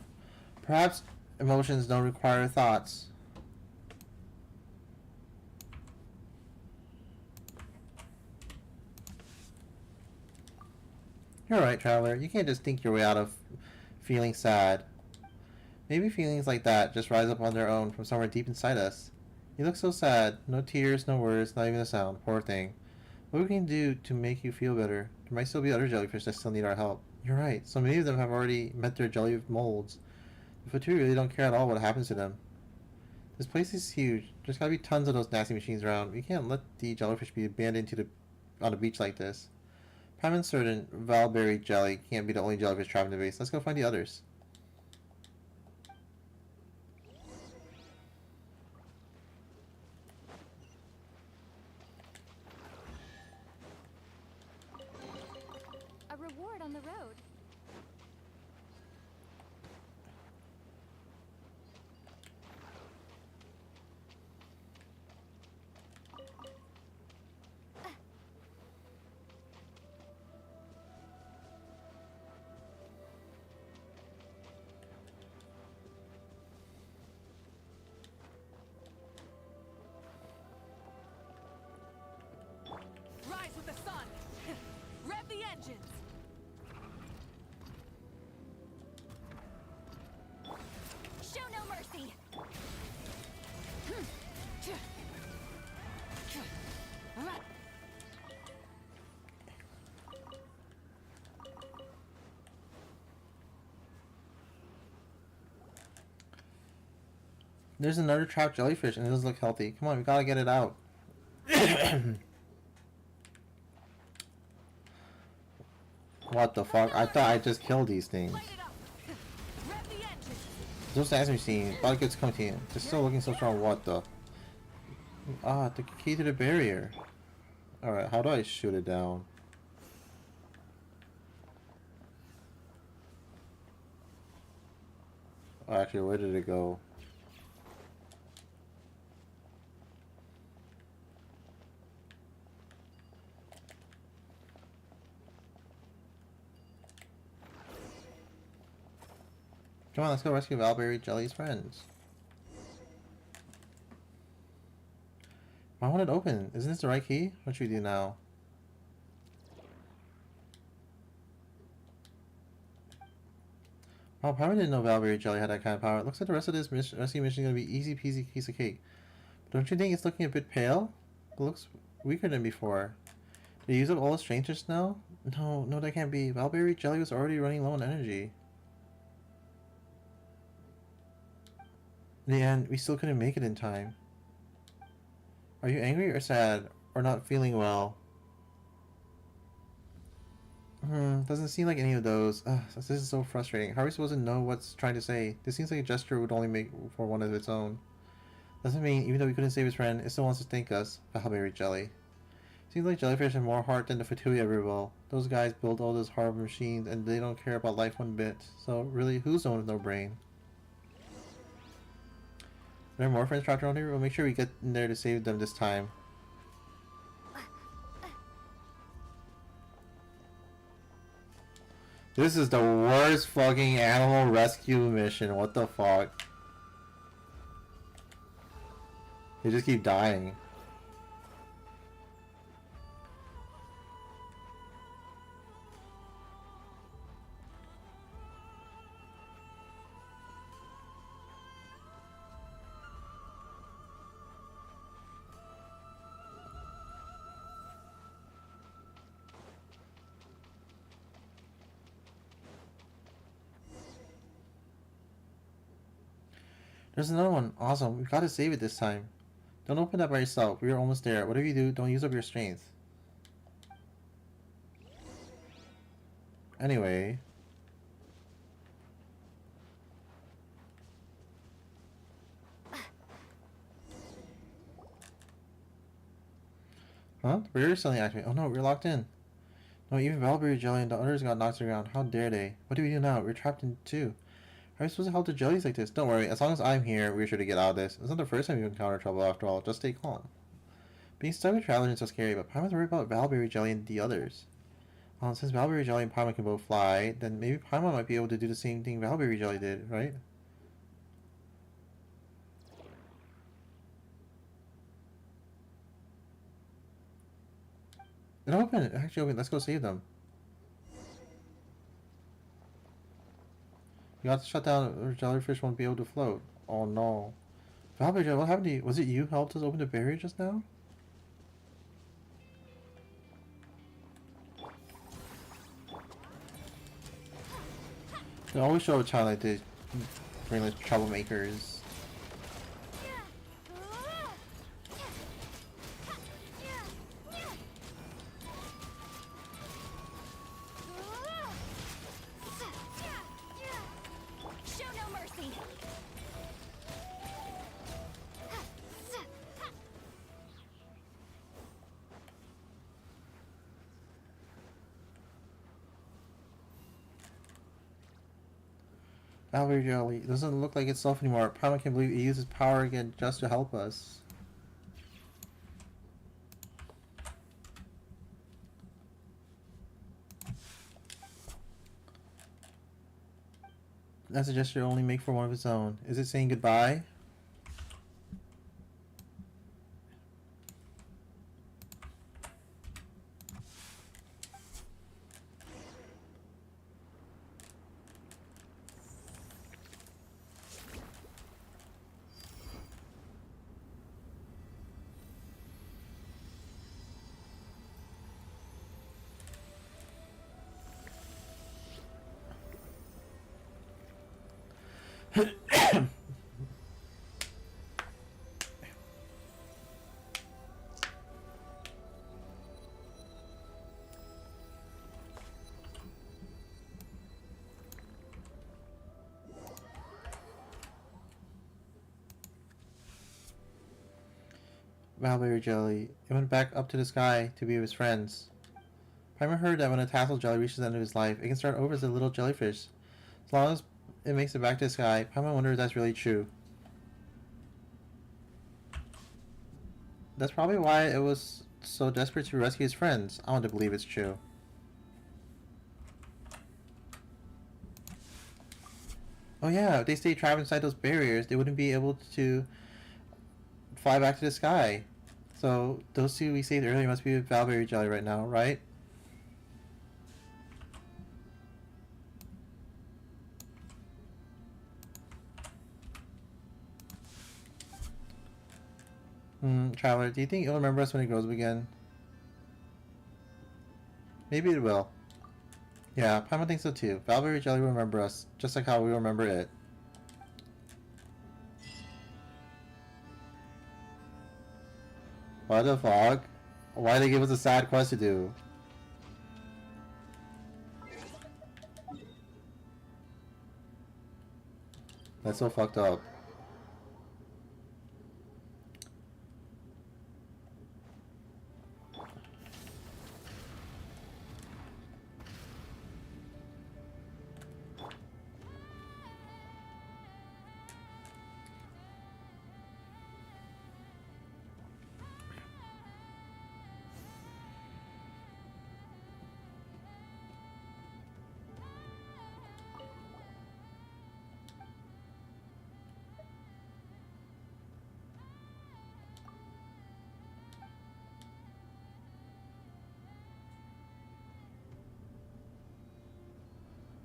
Perhaps emotions don't require thoughts. You're right, Traveler. You can't just think your way out of feeling sad. Maybe feelings like that just rise up on their own from somewhere deep inside us. You look so sad. No tears, no words, not even a sound. Poor thing. What we can do to make you feel better? There might still be other jellyfish that still need our help. You're right. So many of them have already met their jelly molds. The Fatui really don't care at all what happens to them. This place is huge. There's gotta be tons of those nasty machines around. We can't let the jellyfish be abandoned on a beach like this. Paimon's certain Valberry Jelly can't be the only jellyfish trapped in the base. Let's go find the others. A reward on the road. Rise with the sun! Rev the engines! Show no mercy. There's another trapped jellyfish and it doesn't look healthy. Come on, we gotta get it out. What the fuck? I thought I just killed these things. Those nasty machines. Body goods coming to you. They're still looking so strong. What the? Ah, the key to the barrier. Alright, how do I shoot it down? Oh, actually, where did it go? Come on, let's go rescue Valberry Jelly's friends. Why won't it open? Isn't this the right key? What should we do now? Wow, Power didn't know Valberry Jelly had that kind of power. It looks like the rest of this rescue mission is going to be easy peasy piece of cake. But don't you think it's looking a bit pale? It looks weaker than before. Did you use up all the strength just now? No, that can't be. Valberry Jelly was already running low on energy. In the end, we still couldn't make it in time. Are you angry or sad? Or not feeling well? Doesn't seem like any of those. Ugh, this is so frustrating. How are we supposed to know what's trying to say? This seems like a gesture would only make for one of its own. Doesn't mean, even though we couldn't save his friend, it still wants to thank us. Valberry Jelly. Seems like jellyfish have more heart than the Fatui ever will. Those guys build all those horrible machines and they don't care about life one bit. So really, who's the one with no brain? Are there more friends trapped around here? We'll make sure we get in there to save them this time. This is the worst fucking animal rescue mission. What the fuck? They just keep dying. There's another one. Awesome. We've got to save it this time. Don't open that by yourself. We are almost there. Whatever you do, don't use up your strength. Anyway. Huh? The barrier is suddenly activated. Oh no, we're locked in. No, even Valberry Jelly and the others got knocked to the ground. How dare they? What do we do now? We're trapped in two. How are we supposed to help the jellies like this? Don't worry, as long as I'm here, we're sure to get out of this. It's not the first time you encounter trouble after all. Just stay calm. Being stuck with travelers is so scary, but Paimon's worried about Valberry Jelly and the others. Since Valberry Jelly and Paimon can both fly, then maybe Paimon might be able to do the same thing Valberry Jelly did, right? It opened! It actually opened. Let's go save them. You got to shut down or jellyfish won't be able to float. Oh no. Valberry Jelly, what happened to you? Was it you who helped us open the barrier just now? They always show a child like this, brainless troublemakers. Show no mercy. Valberry Jelly, it doesn't look like itself anymore. Paimon can't believe it uses power again just to help us. That's a gesture only make for one of its own. Is it saying goodbye? Valberry Jelly. It went back up to the sky to be with his friends. Paimon heard that when a tassel jelly reaches the end of his life, it can start over as a little jellyfish. As long as it makes it back to the sky, Paimon wonders if that's really true. That's probably why it was so desperate to rescue his friends. I want to believe it's true. Oh yeah, if they stayed trapped inside those barriers, they wouldn't be able to fly back to the sky. So those two we saved earlier must be with Valberry Jelly right now, right? Traveler, do you think it'll remember us when it grows up again? Maybe it will. Yeah, Paimon thinks so too. Valberry Jelly will remember us, just like how we remember it. What the fuck? Why did they give us a sad quest to do? That's so fucked up.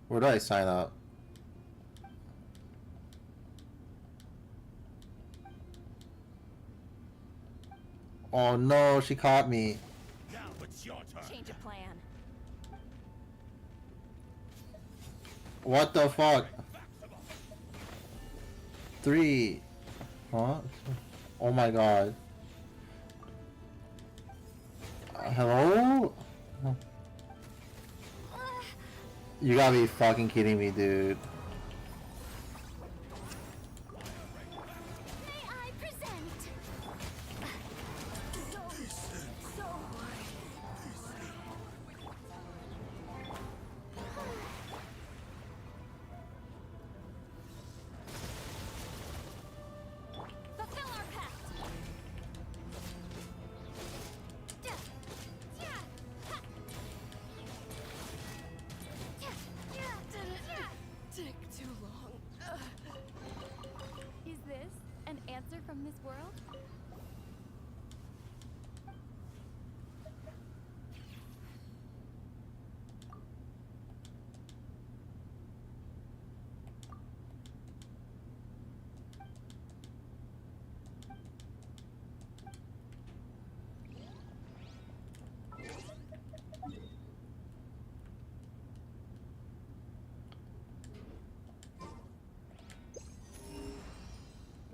Where do I sign up? Oh no, she caught me. Now it's your turn. Change of plan. What the fuck? 3. Huh? Oh my god. Hello? You gotta be fucking kidding me, dude. May I present? Fulfill our pact. Take too long. Is this an answer from this world?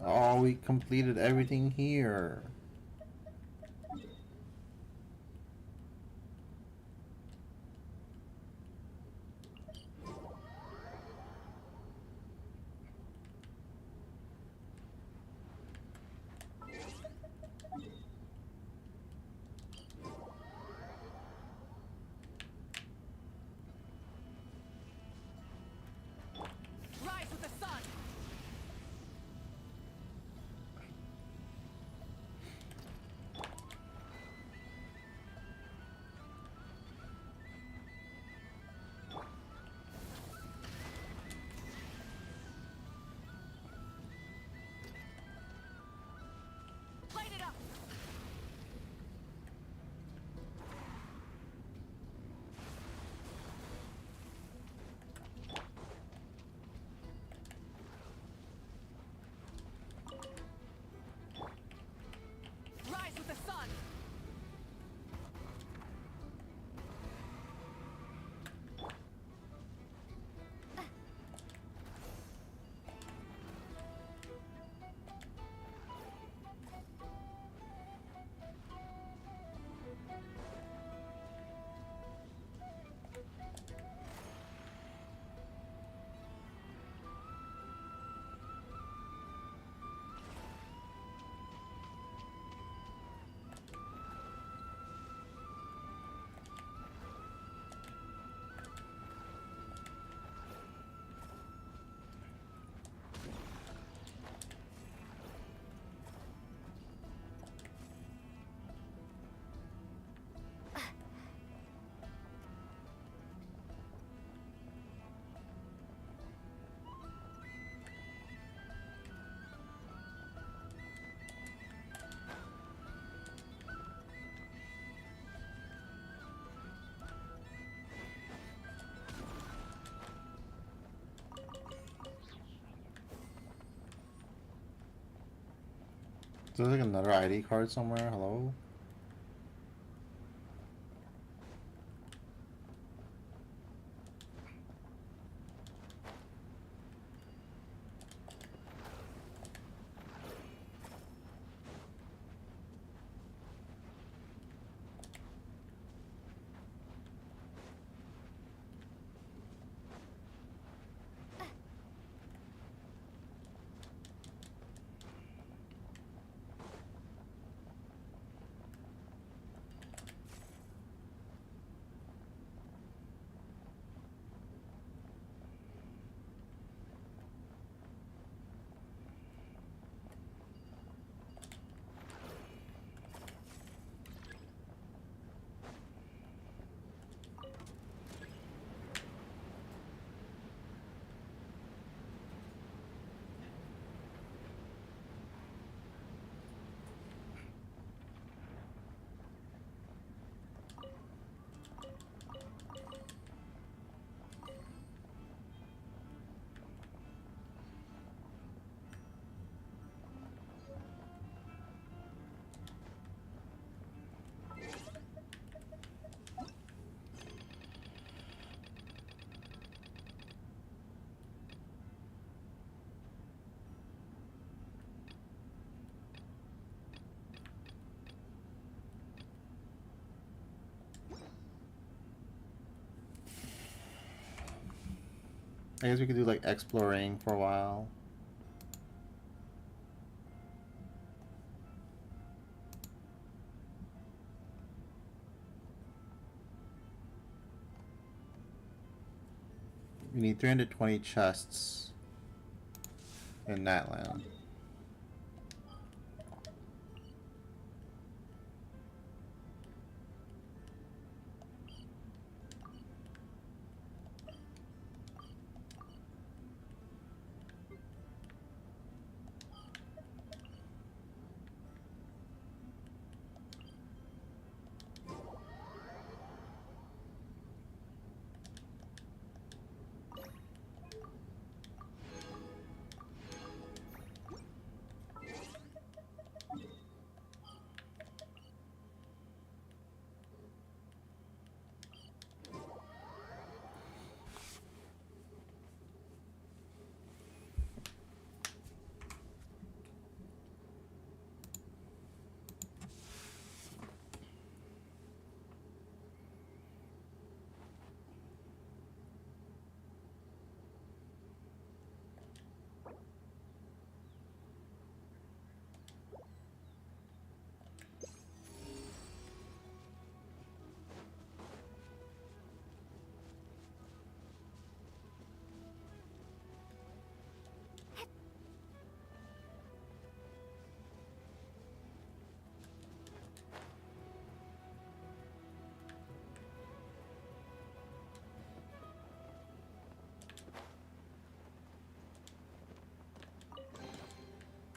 Oh, we completed everything here. Rise with the sun. Light it up. Rise with the sun. Is there like another ID card somewhere? Hello? I guess we could do like exploring for a while. We need 320 chests in that land.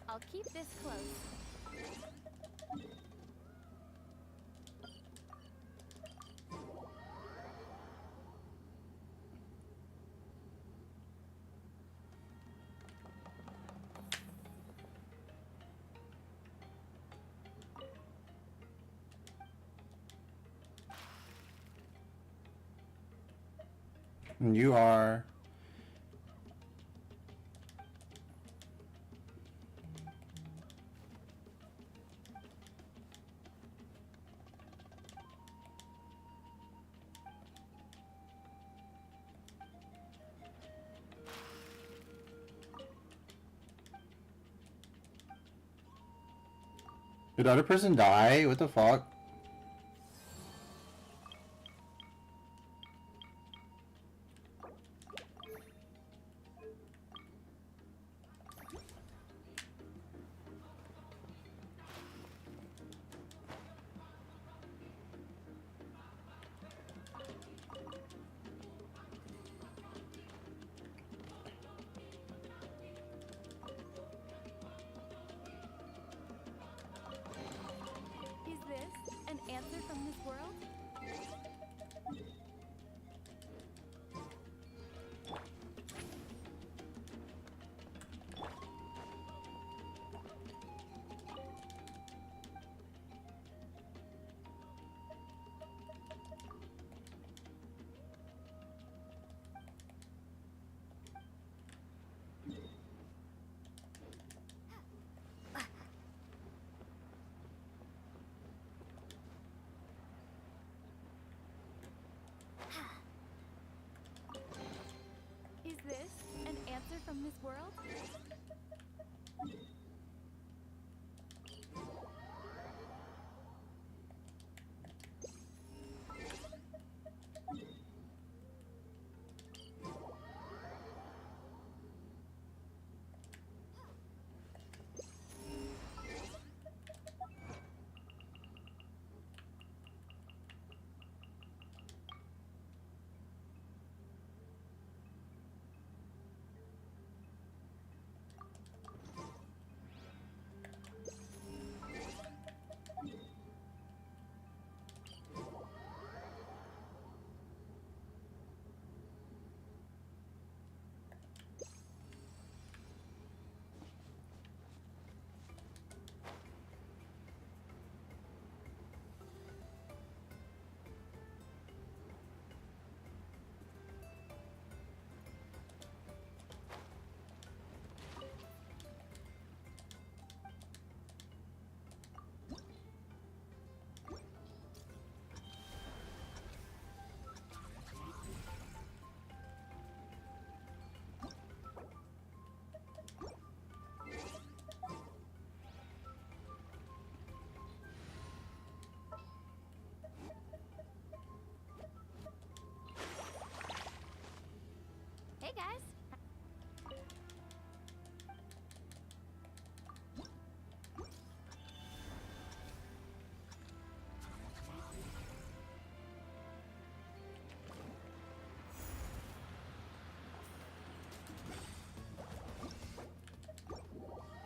I'll keep this close. And you are... Did the other person die? What the fuck? Is this an answer from this world? Is this an answer from this world?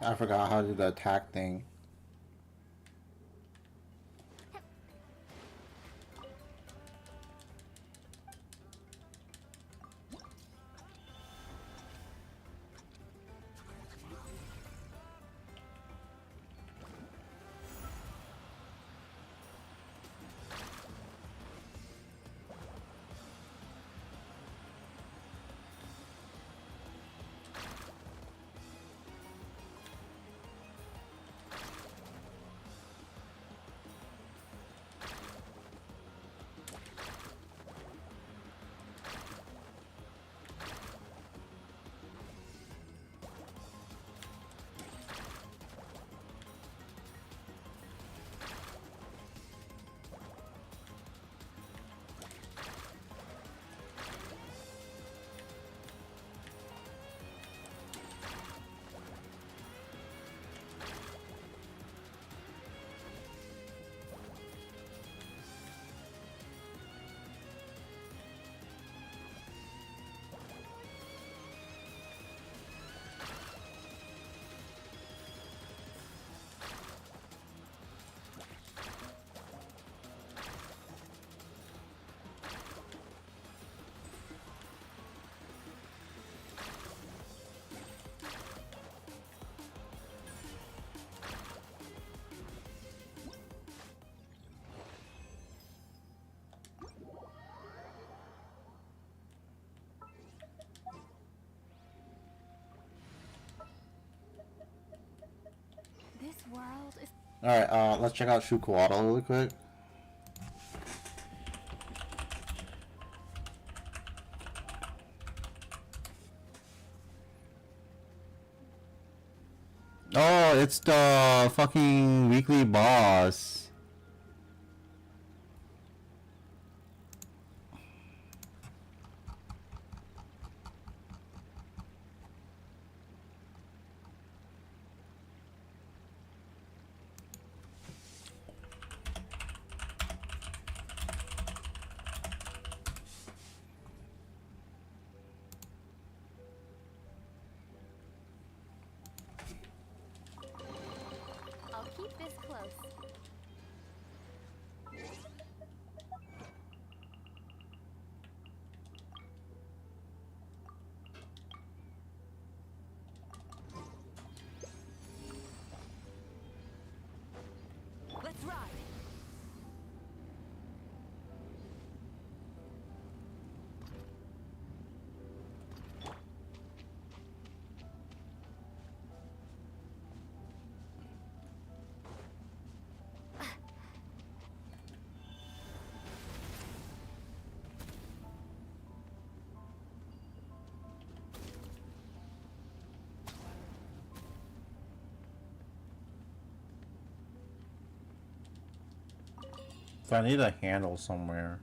I forgot how to do the attack thing. This world is... Alright, let's check out Shukuata really quick. Oh, it's the fucking weekly boss. I'll keep this close. Let's ride. So I need a handle somewhere.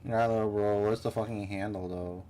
Yeah, though, bro. Where's the fucking handle, though?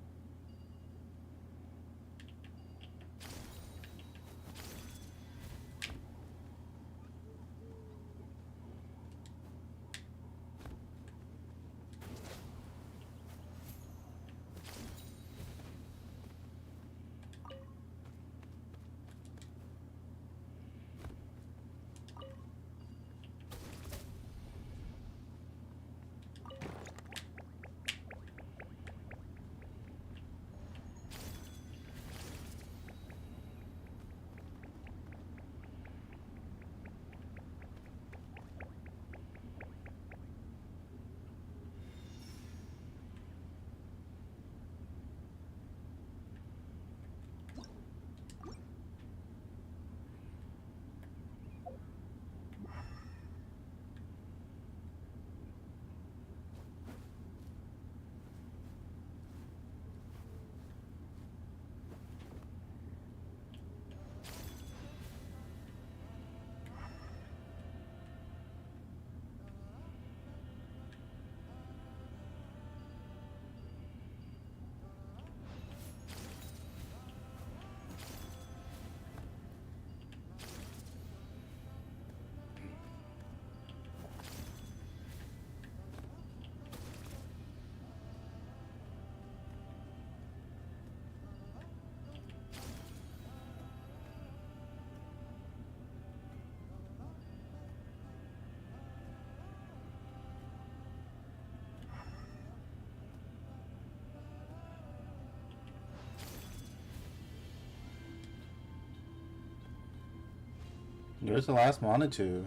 Where's the last wanted to?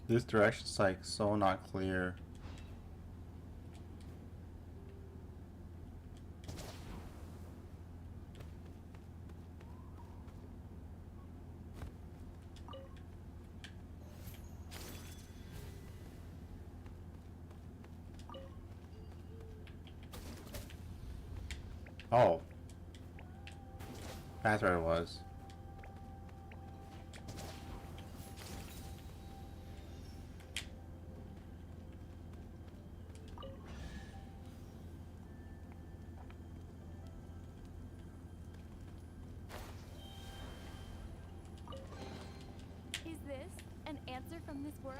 This direction's like so not clear. Oh. That's where it was. Is this an answer from this world?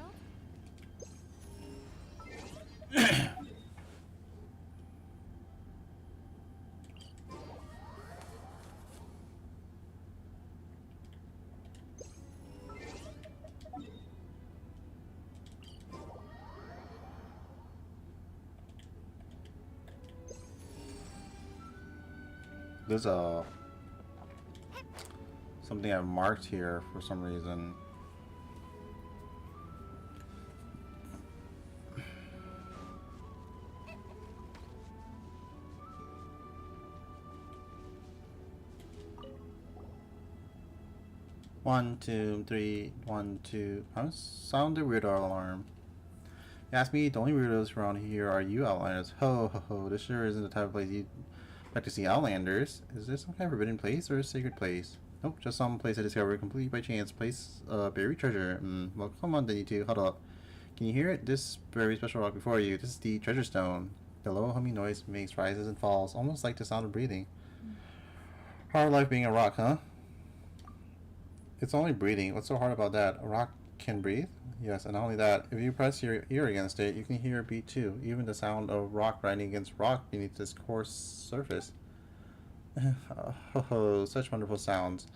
There's something I've marked here for some reason. One, two, three, 1, 2. I sound the weirdo alarm. You ask me, the only weirdos around here are you outlanders. Ho ho ho, this sure isn't the type of place you'd like to see outlanders. Is this some kind of forbidden place or a sacred place? Nope, just some place I discovered completely by chance. Place buried treasure. Well, come on then, you two, huddle up. Can you hear it? This very special rock before you. This is the treasure stone. The low humming noise makes rises and falls, almost like the sound of breathing. Hard life being a rock, huh? It's only breathing. What's so hard about that? A rock can breathe? Yes, and not only that, if you press your ear against it, you can hear it beat too. Even the sound of rock grinding against rock beneath this coarse surface. Oh, such wonderful sounds.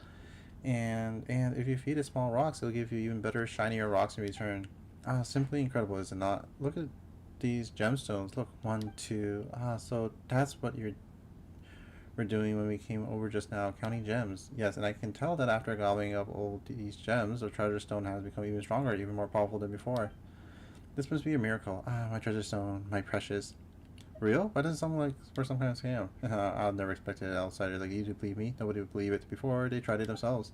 And if you feed it small rocks, it'll give you even better, shinier rocks in return. Ah, simply incredible, is it not? Look at these gemstones. Look, 1, 2. Ah, so that's what we're doing when we came over just now, counting gems. Yes, and I can tell that after gobbling up all these gems, the treasure stone has become even stronger, even more powerful than before. This must be a miracle. Ah, my treasure stone, my precious. Real? Why does it sound like for some kind of scam? I've never expected an outsider like you to believe me. Nobody would believe it before they tried it themselves.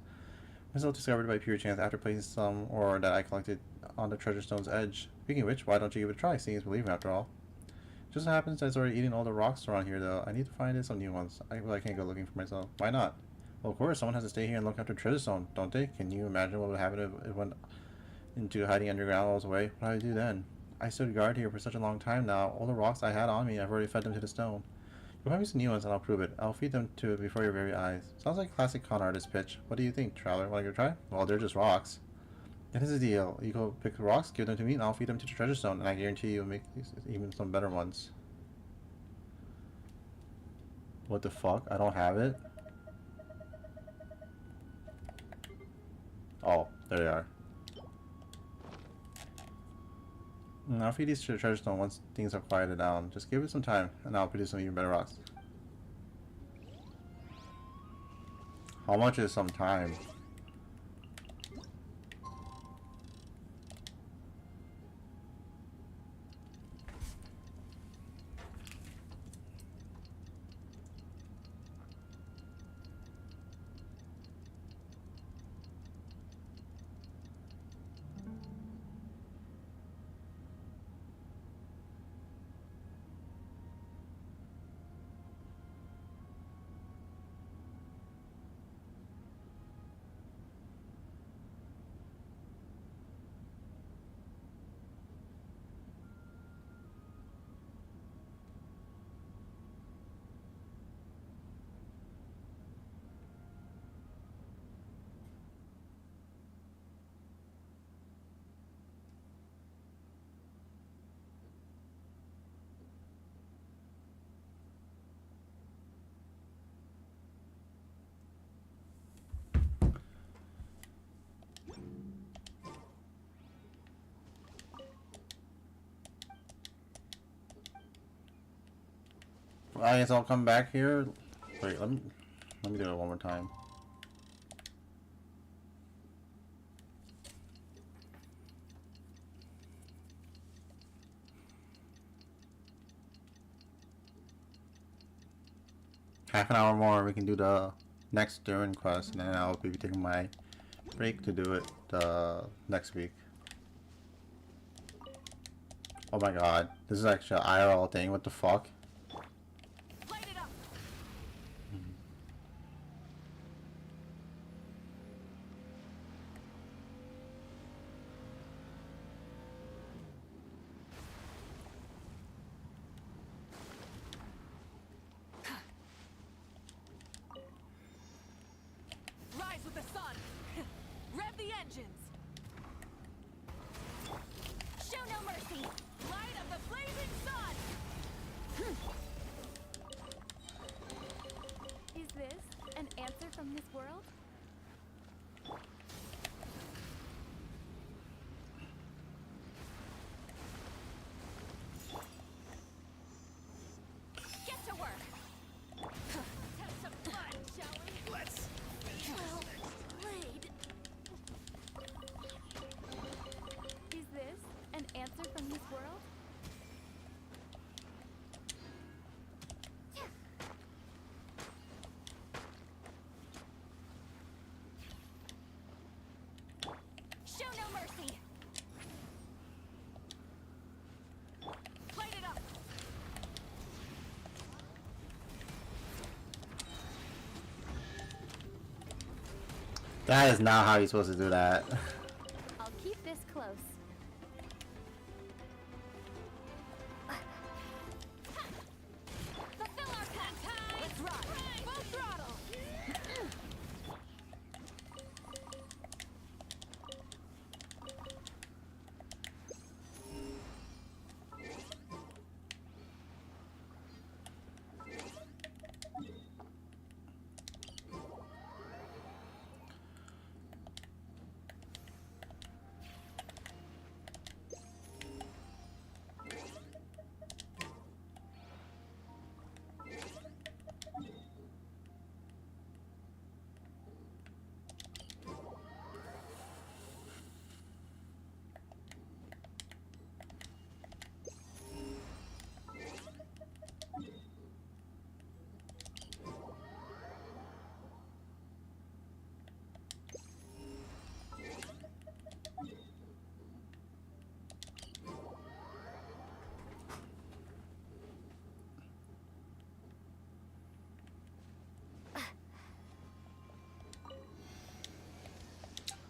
Myself discovered by pure chance after placing some ore that I collected on the treasure stone's edge. Speaking of which, why don't you give it a try, seeing is believing after all. Just so happens that it's already eating all the rocks around here, though. I need to find some new ones. I can't go looking for myself. Why not? Well, of course, someone has to stay here and look after treasure stone, don't they? Can you imagine what would happen if it went into hiding underground all this way? What would I do then? I stood guard here for such a long time now. All the rocks I had on me, I've already fed them to the stone. You'll find me some new ones and I'll prove it. I'll feed them to it before your very eyes. Sounds like a classic con artist pitch. What do you think, traveler? Want to give it a try? Well, they're just rocks. That is the deal. You go pick the rocks, give them to me, and I'll feed them to the treasure stone, and I guarantee you'll make even some better ones. What the fuck? I don't have it? Oh, there they are. I'll feed these to the treasure stone once things are quieted down. Just give it some time, and I'll produce some even better rocks. How much is some time? I guess I'll come back here. Wait, let me do it one more time. Half an hour more, we can do the next Durin quest, and then I'll be taking my break to do it next week. Oh my god, this is actually an IRL thing. What the fuck? Rise with the sun! Rev the engines! Show no mercy! Light of the blazing sun! Is this an answer from this world? Get to work! Have some fun, shall we? Let's... Well played. Is this an answer from this world? Show no mercy! Light it up! That is not how you're supposed to do that. I'll keep this close. Fulfill our path! Let's ride! Full throttle!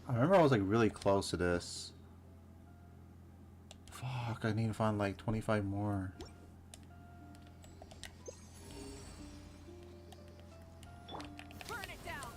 I remember I was like really close to this. Fuck, I need to find like 25 more. Burn it down!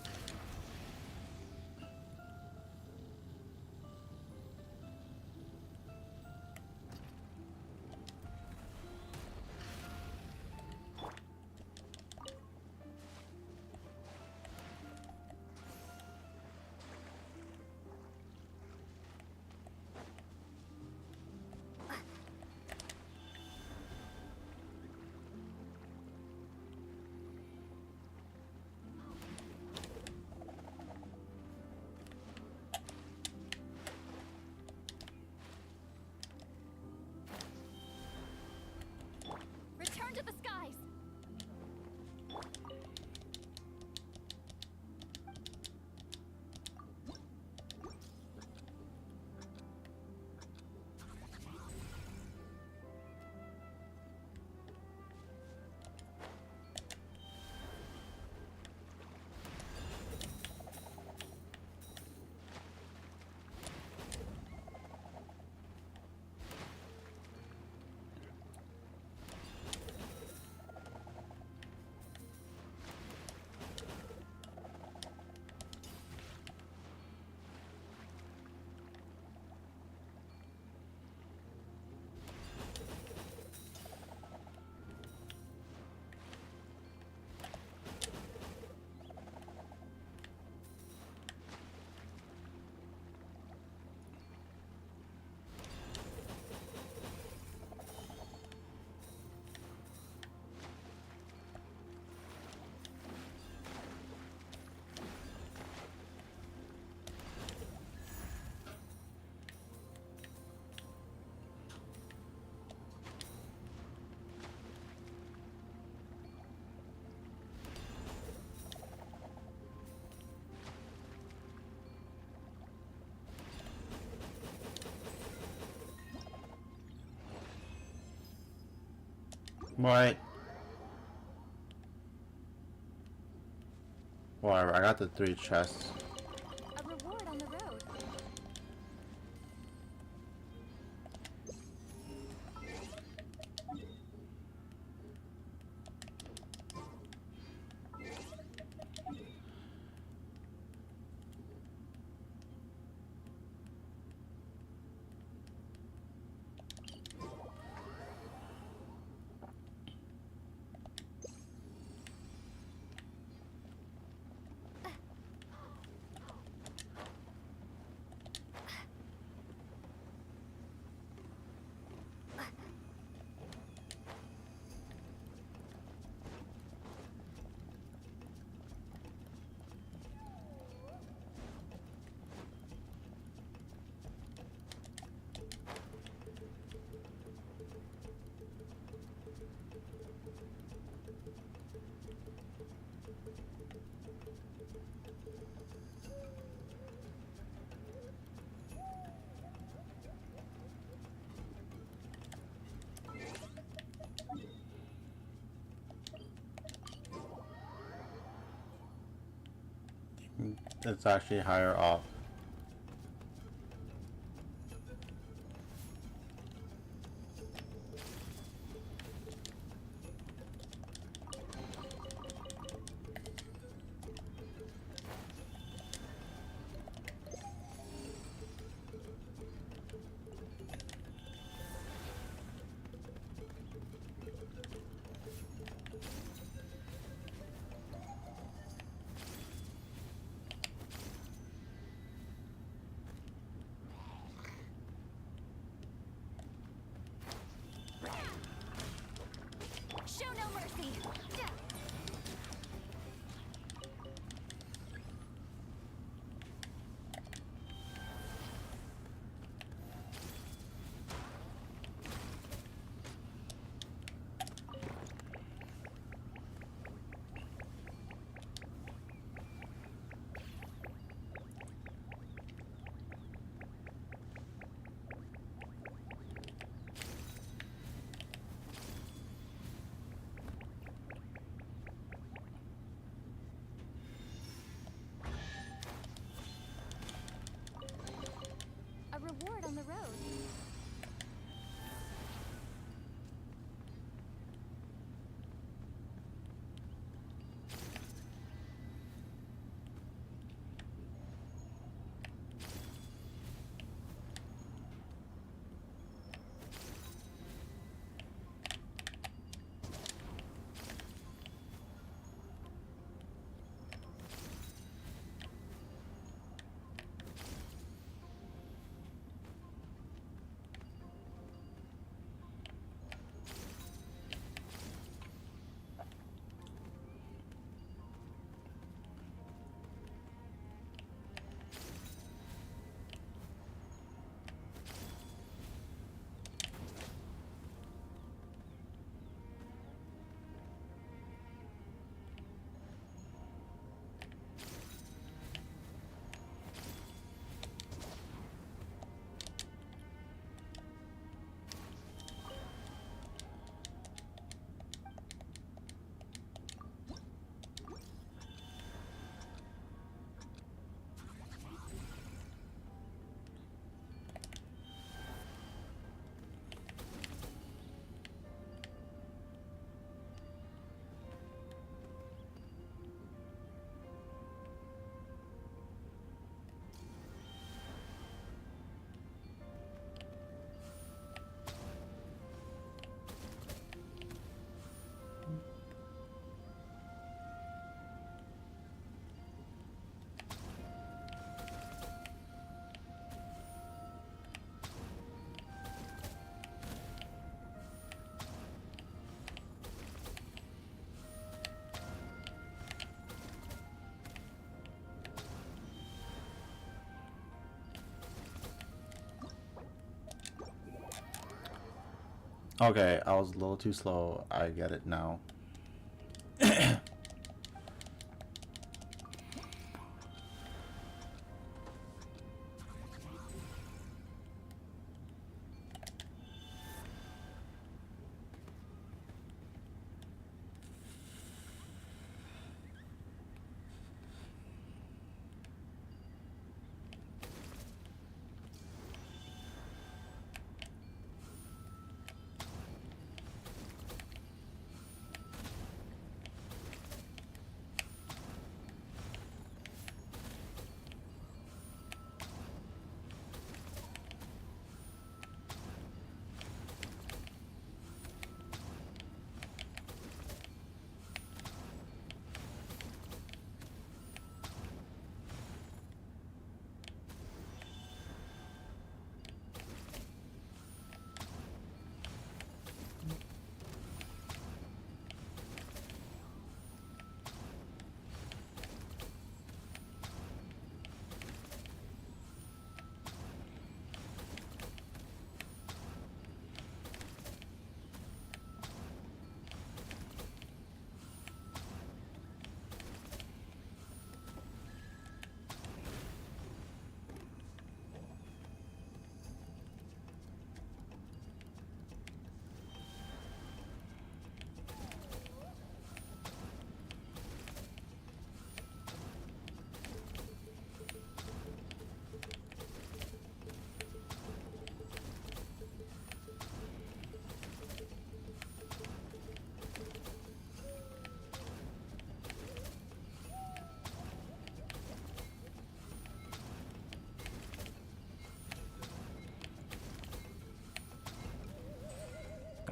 What? Whatever, I got the 3 chests. A reward on the road. It's actually higher up. Show no mercy. A reward on the road. Okay, I was a little too slow. I get it now.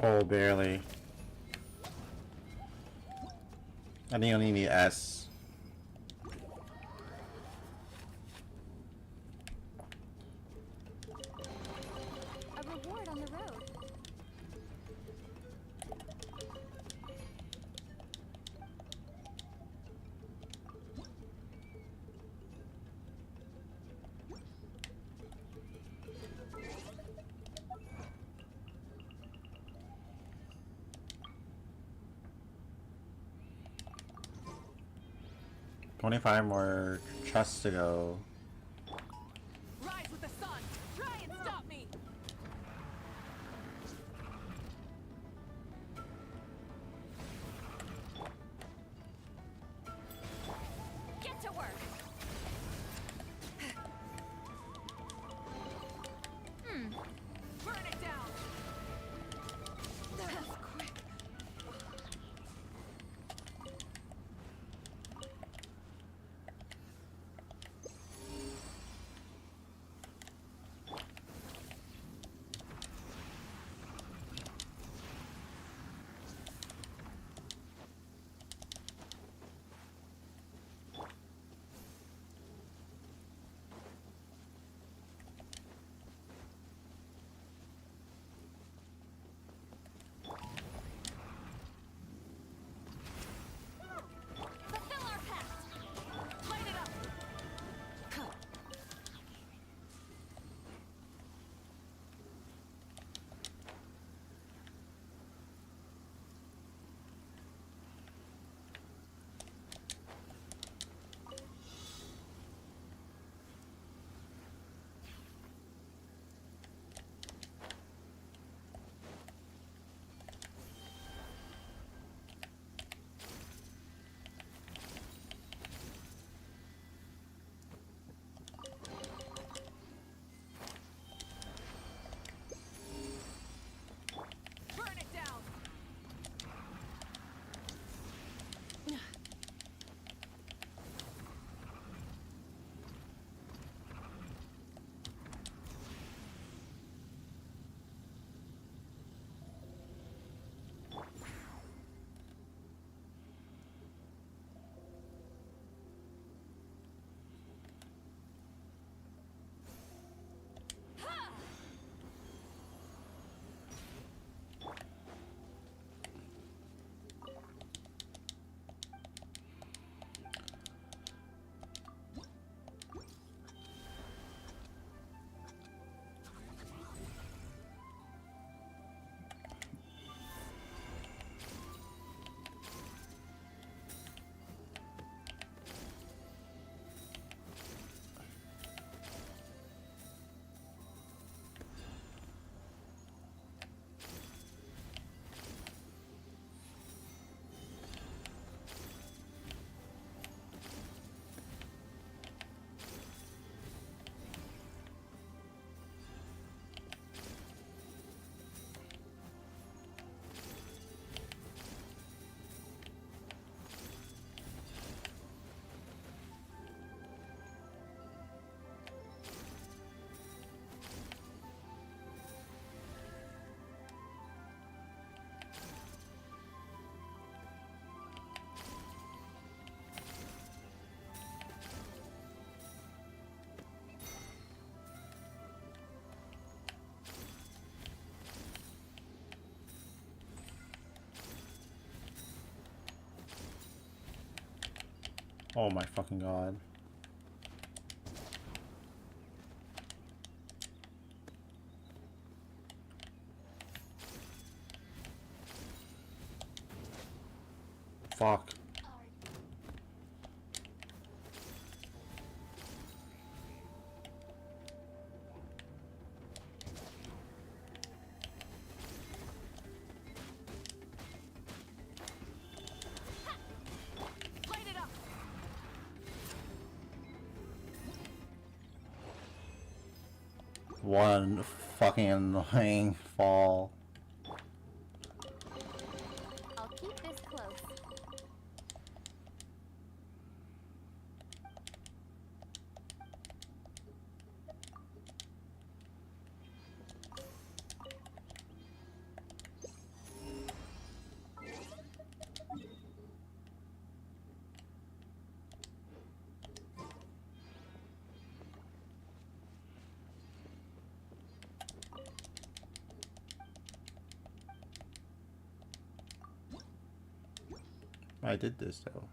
Oh, barely. I think I only need S. A reward on the road. $25 more chests to go. Rise with the sun! Try and stop me! Get to work! Burn it down! That was quick. Fulfill our pact! Light it up! Burn it down! Oh my fucking god. Fuck. Light it up! One fucking annoying fall. I'll keep this close. I did this though.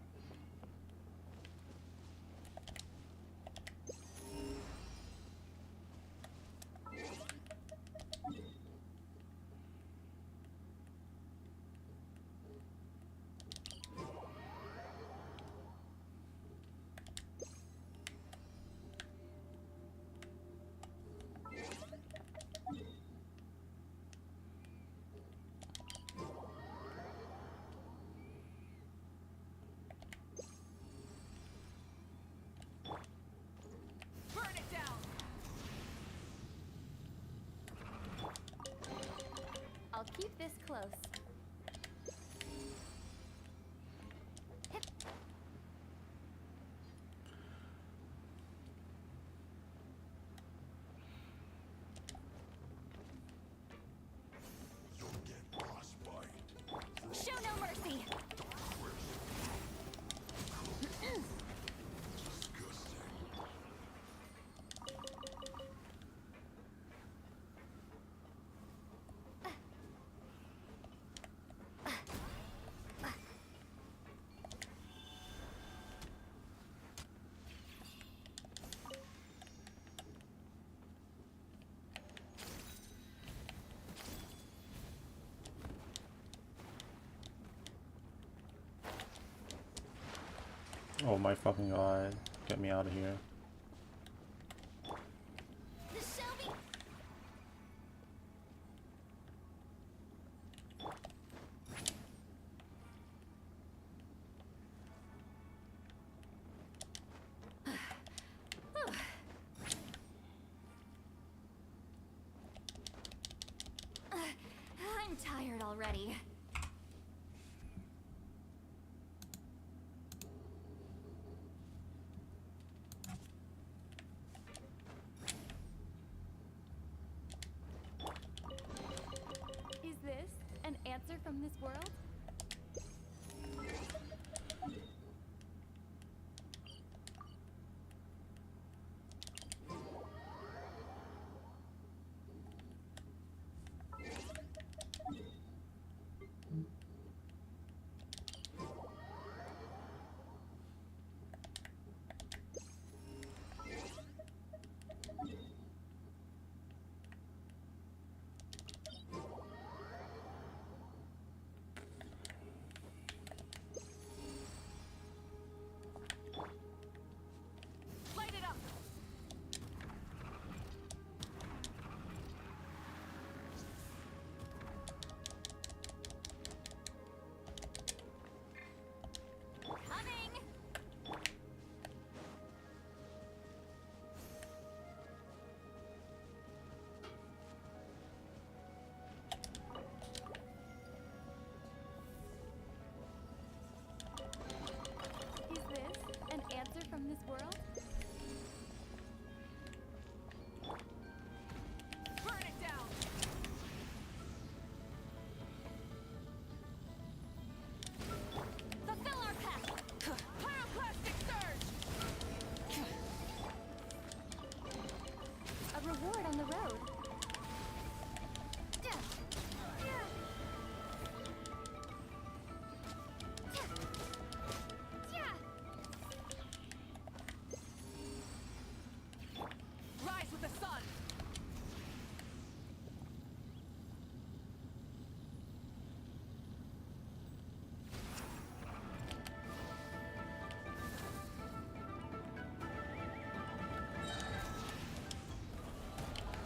Burn it down. I'll keep this close. Show no mercy. Oh my fucking god. Get me out of here. The Shelby. I'm tired already. Is this an answer from this world? Light it up. Coming. Is this an answer from this world? Burn it down. Fulfill our path. Pyroclastic surge. A reward on the road. Rise with the sun.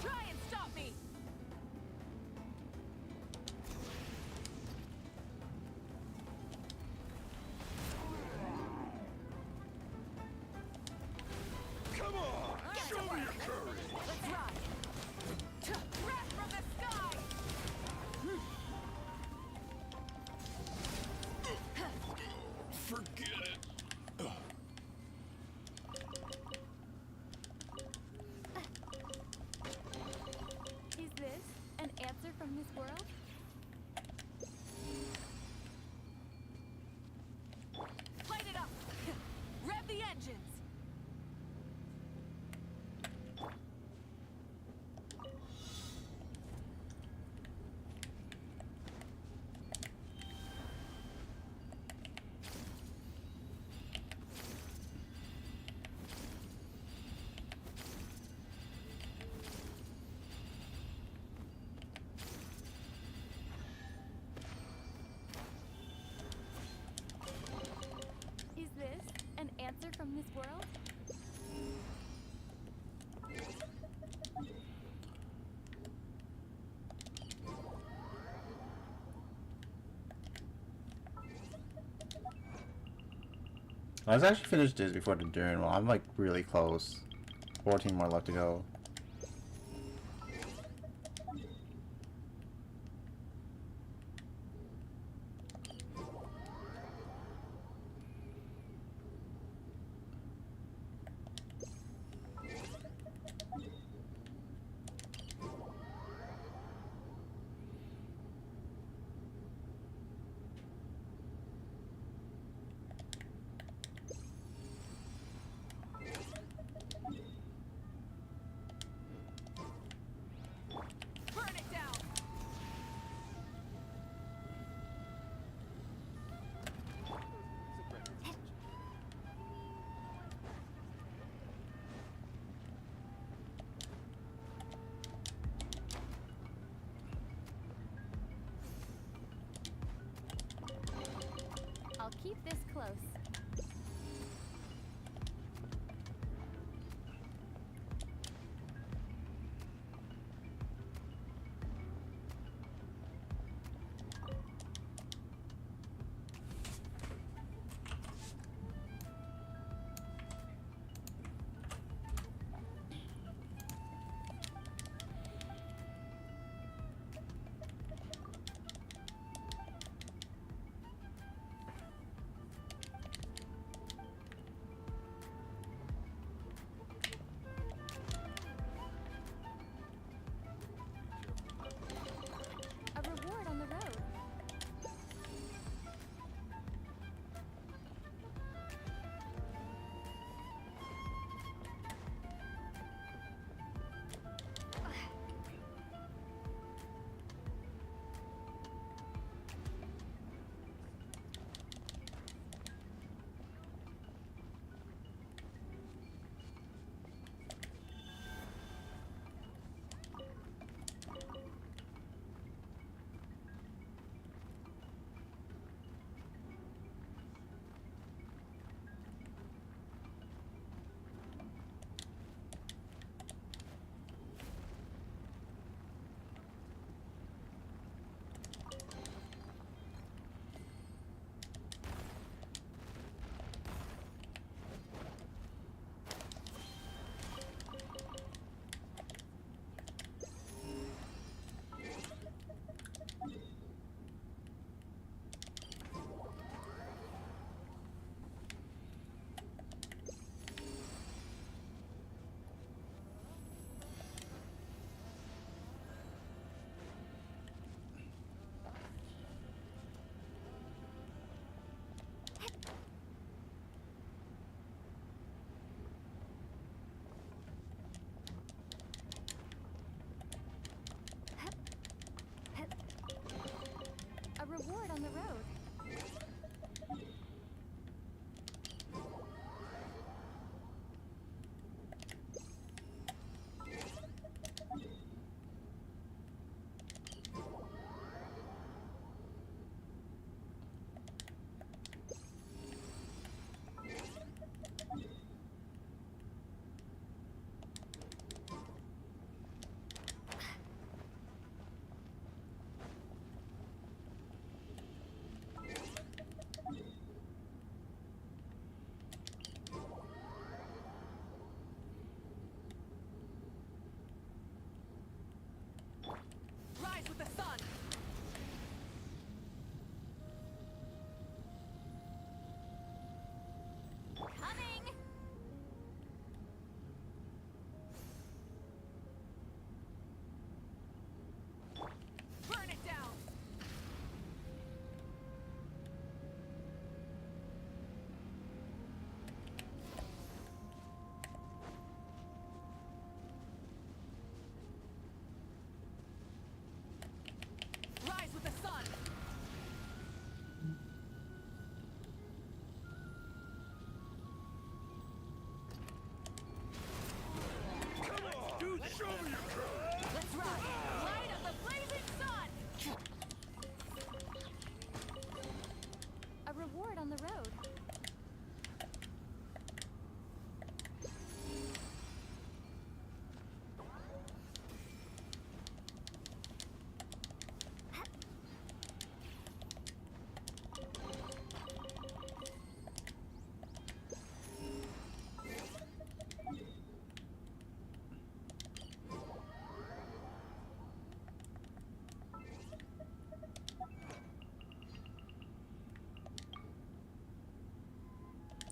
Try and stop me. Come on! Show me your courage! Let's ride. Wrath from the sky. Forget it! Is this an answer from this world? Light it up. Rev the engines. Let's actually finish this before the Durin. Well, I'm like really close. 14 more left to go. I'll keep this close.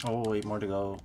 Oh, wait, more to go.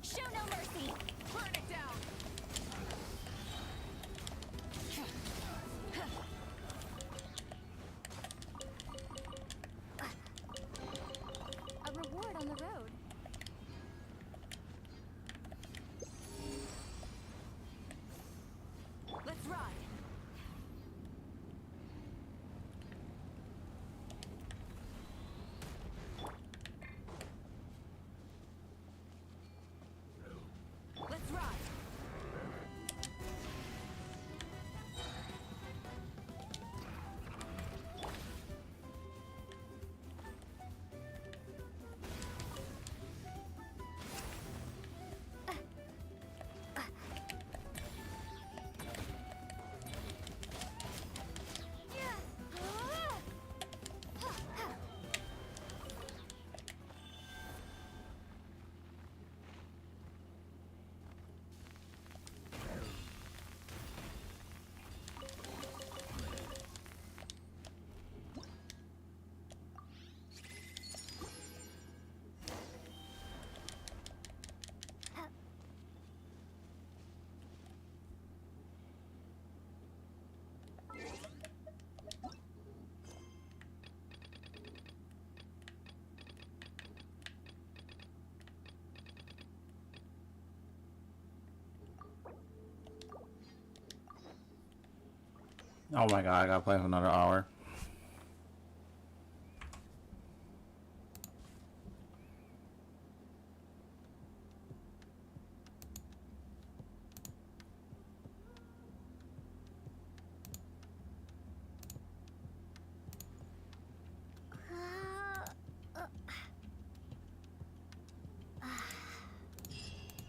Show no mercy! Burn it down! A reward on the road. Let's ride. Let's ride. Oh my god, I gotta play for another hour.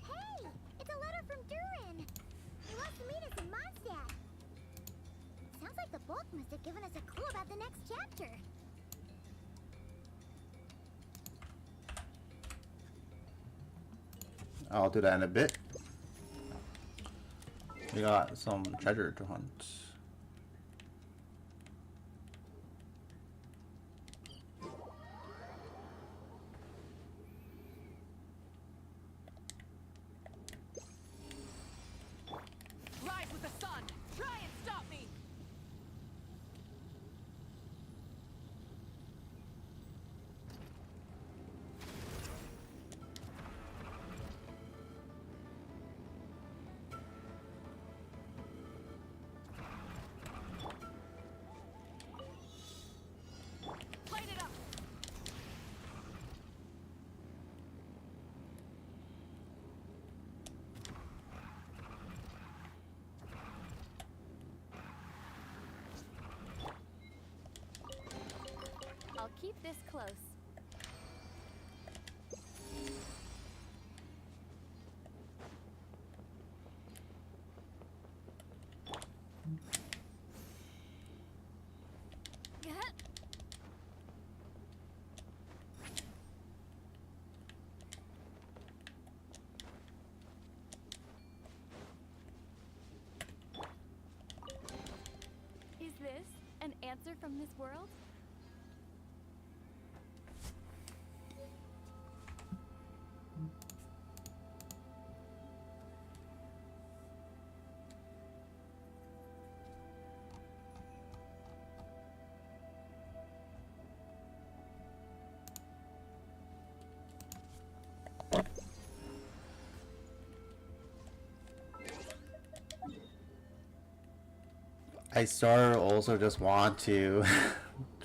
Hey! It's a letter from Durin! He wants to meet us in Mondstadt. Sounds like the book must have given us a clue about the next chapter. I'll do that in a bit. We got some treasure to hunt. Rise with the sun. Try and stop me. Light it up. I'll keep this close. Is this an answer from this world? I sort of also just want to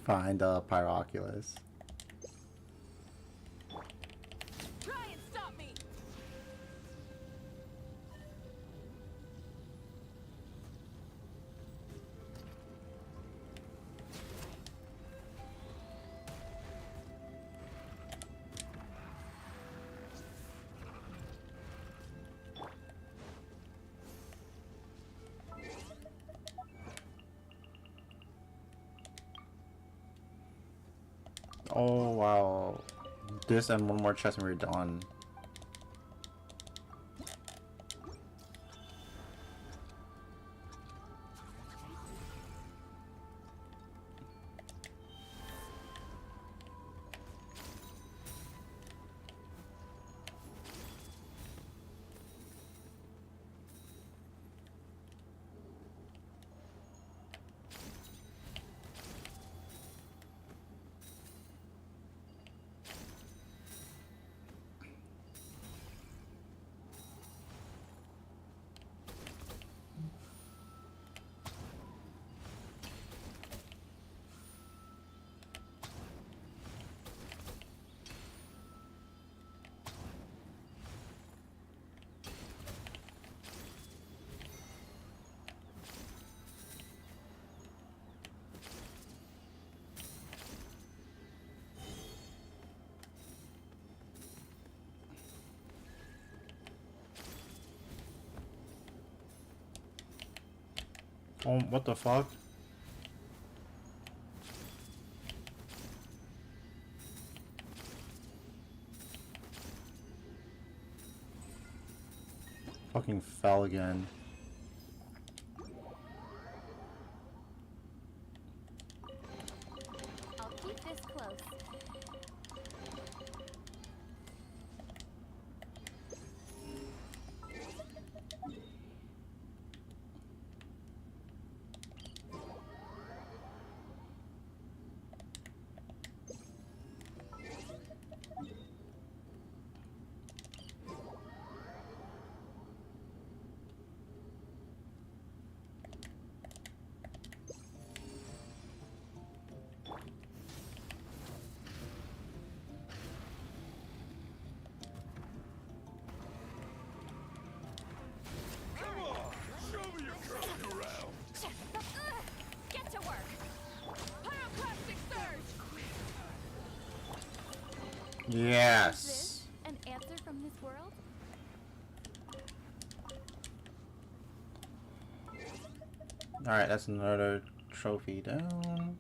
find a Pyroculus. Try and stop me. this and one more chest and we're done. Oh, what the fuck? Fucking fell again. I'll keep this close. Get to work. Pyroclastic surge. Yes. Is this an answer from this world? Alright, that's another trophy down.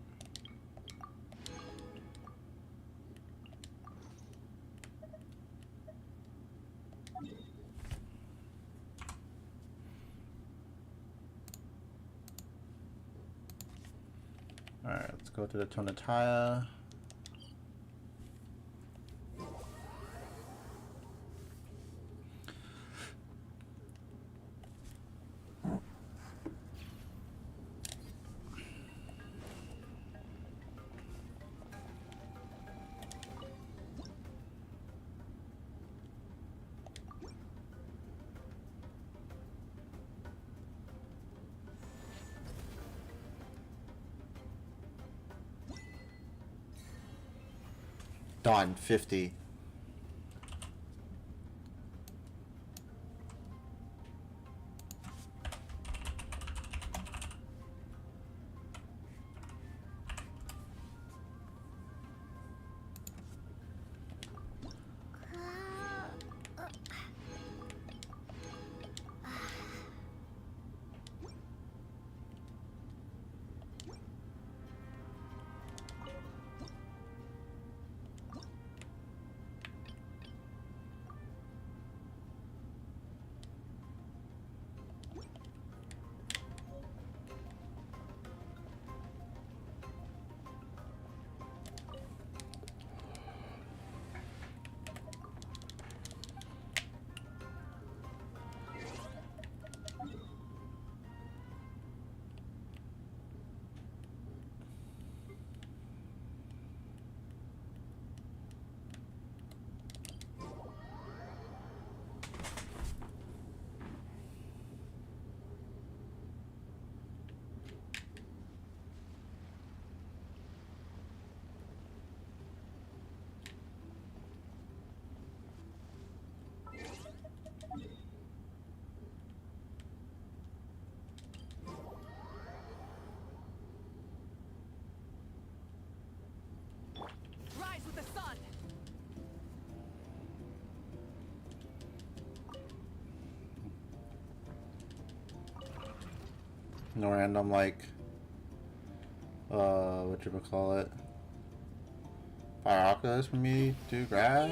Alright, let's go to the Tonataya. Done. 50. Rise with the sun. No random like whatchamacallit, Fire Oculus for me to grab.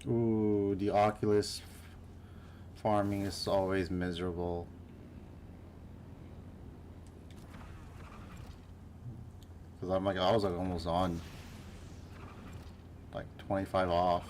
Ooh, the Oculus farming is always miserable. Cause I was like almost on, like 25 off.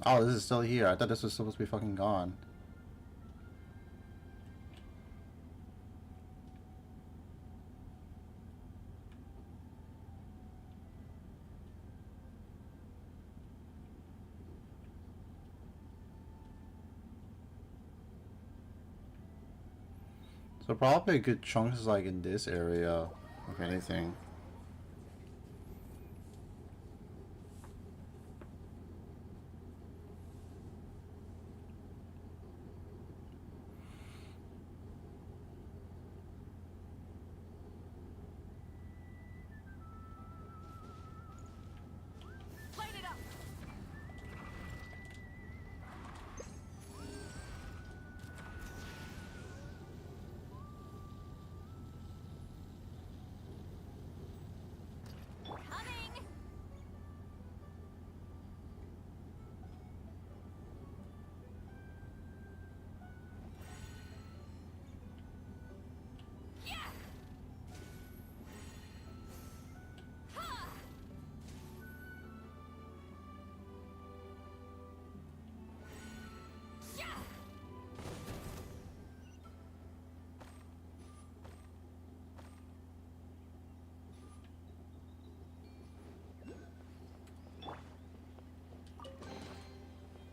Oh, this is still here. I thought this was supposed to be fucking gone. So probably a good chunk is like in this area, if anything.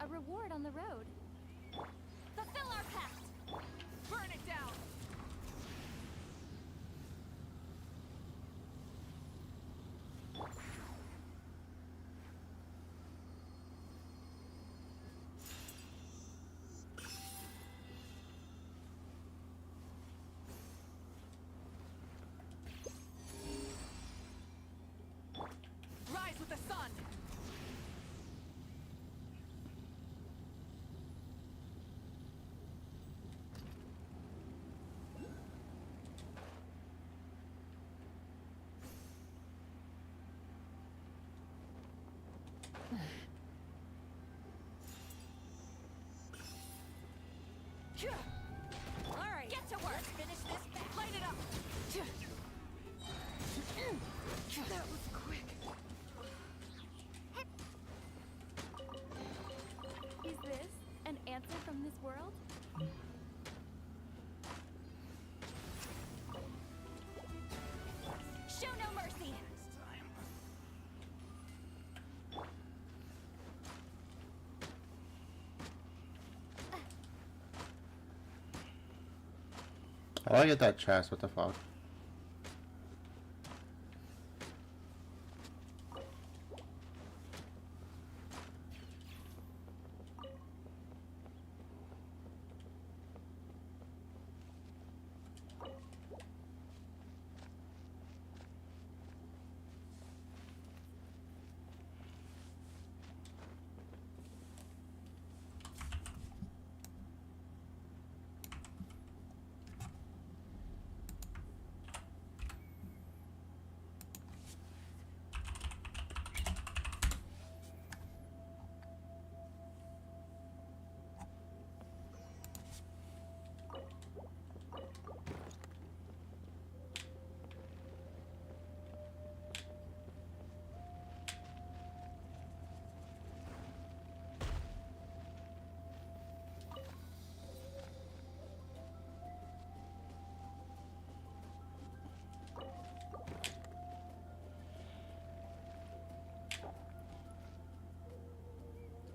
A reward on the road. Fulfill our pact! Burn it down! Rise with the sun! Alright, get to work. Let's finish this back. Light it up. That was quick. Is this an answer from this world? Show no mercy. I wanna get that chest, what the fuck?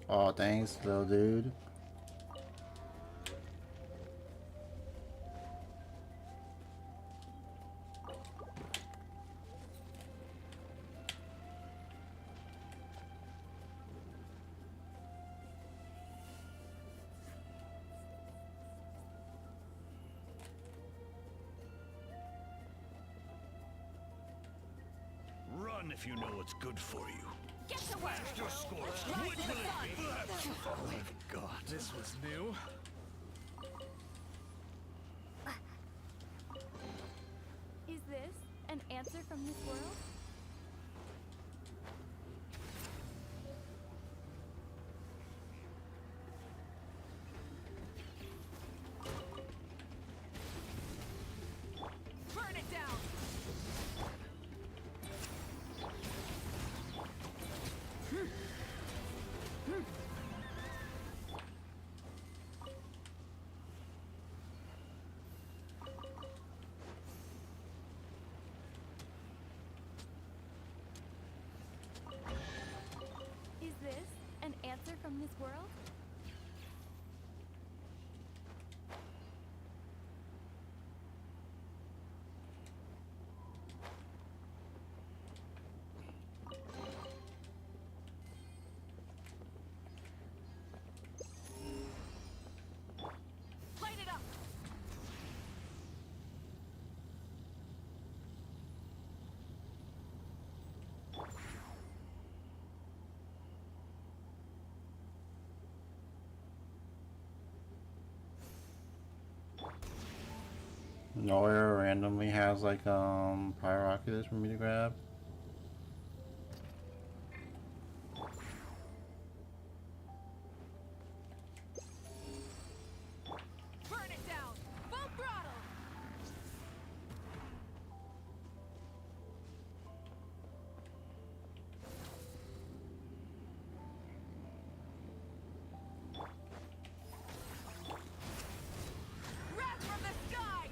Oh, thanks, little dude. Run if you know what's good for you. Get to work. Your score. Rise Which to the will sun. it be? Oh my God. This was new. Is this an answer from this world? Burn it down. Is this an answer from this world? Light it up. Nowhere randomly has like pyroculus for me to grab. Burn it down. Full throttle. Wrath from the skies.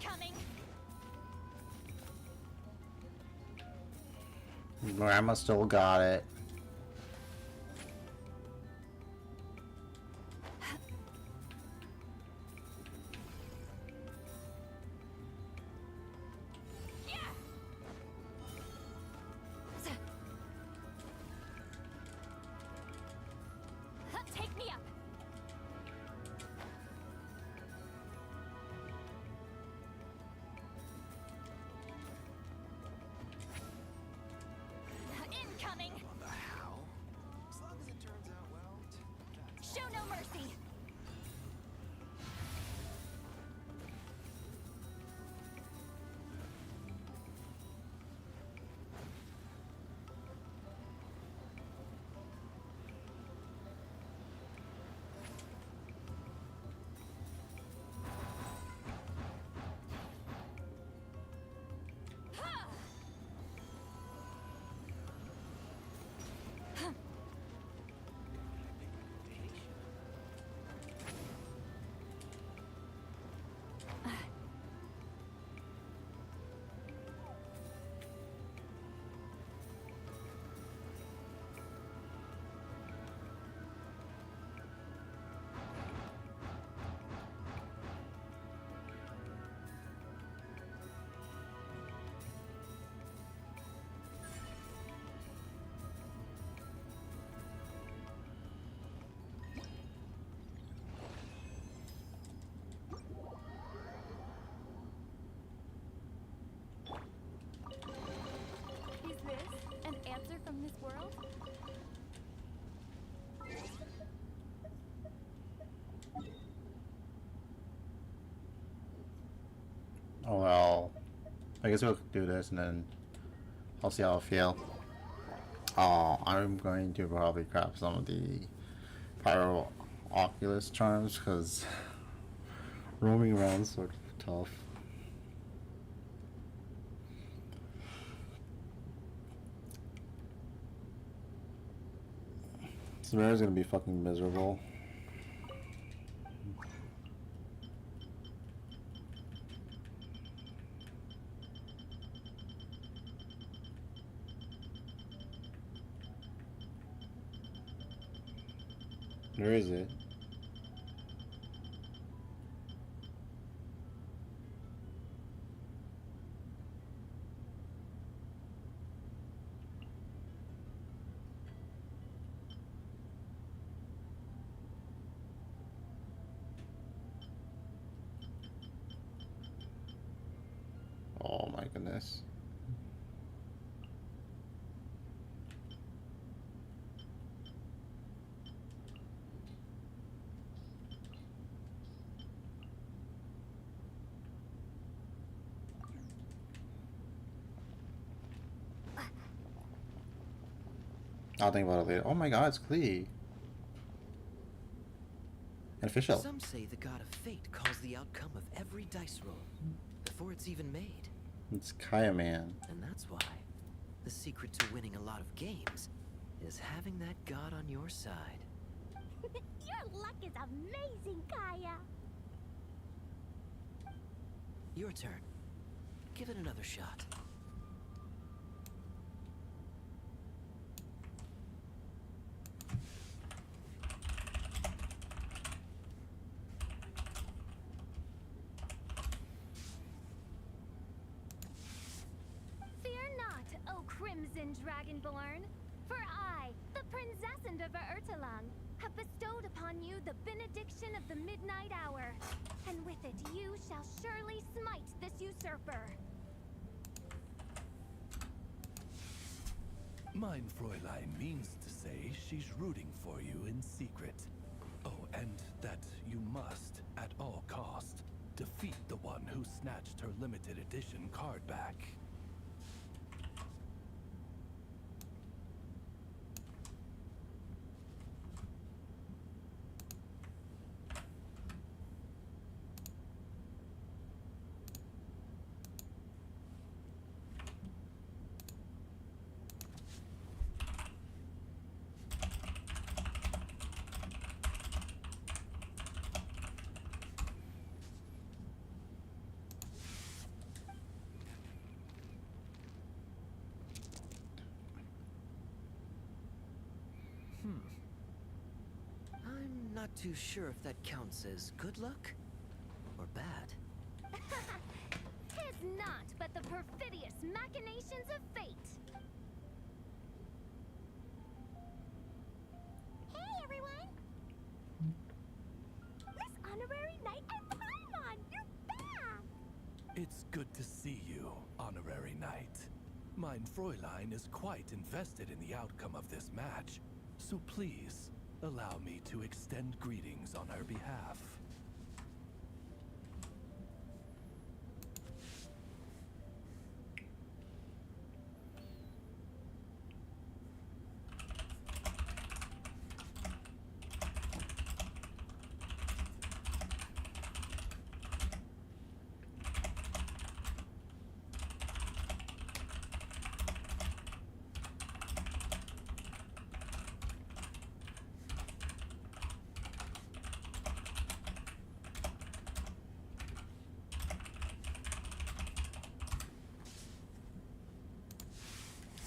Incoming. Grandma still got it. Take me up. Incoming. How? As long as it turns out well. Show no mercy. Is this an answer from this world? Oh well. I guess we'll do this and then I'll see how I feel. Oh, I'm going to probably grab some of the Pyro Oculus charms because roaming around is sort of tough. Samara's gonna be fucking miserable. Where is it? Oh my goodness. I'll think about it later. Oh my god, it's Klee. Official. Some say the god of fate calls the outcome of every dice roll before it's even made. It's Kaya Man. And that's why the secret to winning a lot of games is having that god on your side. Your luck is amazing, Kaya. Your turn. Give it another shot. Crimson Dragonborn, for I, the Princess of Ertalang, have bestowed upon you the benediction of the midnight hour, and with it you shall surely smite this usurper. Mein Fräulein means to say she's rooting for you in secret. Oh, and that you must, at all cost, defeat the one who snatched her limited edition card back. I'm not too sure if that counts as good luck or bad. Tis not but the perfidious machinations of fate. Hey, everyone! This honorary knight and Paimon, you're back! It's good to see you, honorary knight. Mein Fräulein is quite invested in the outcome of this match, so please allow me to extend greetings on her behalf.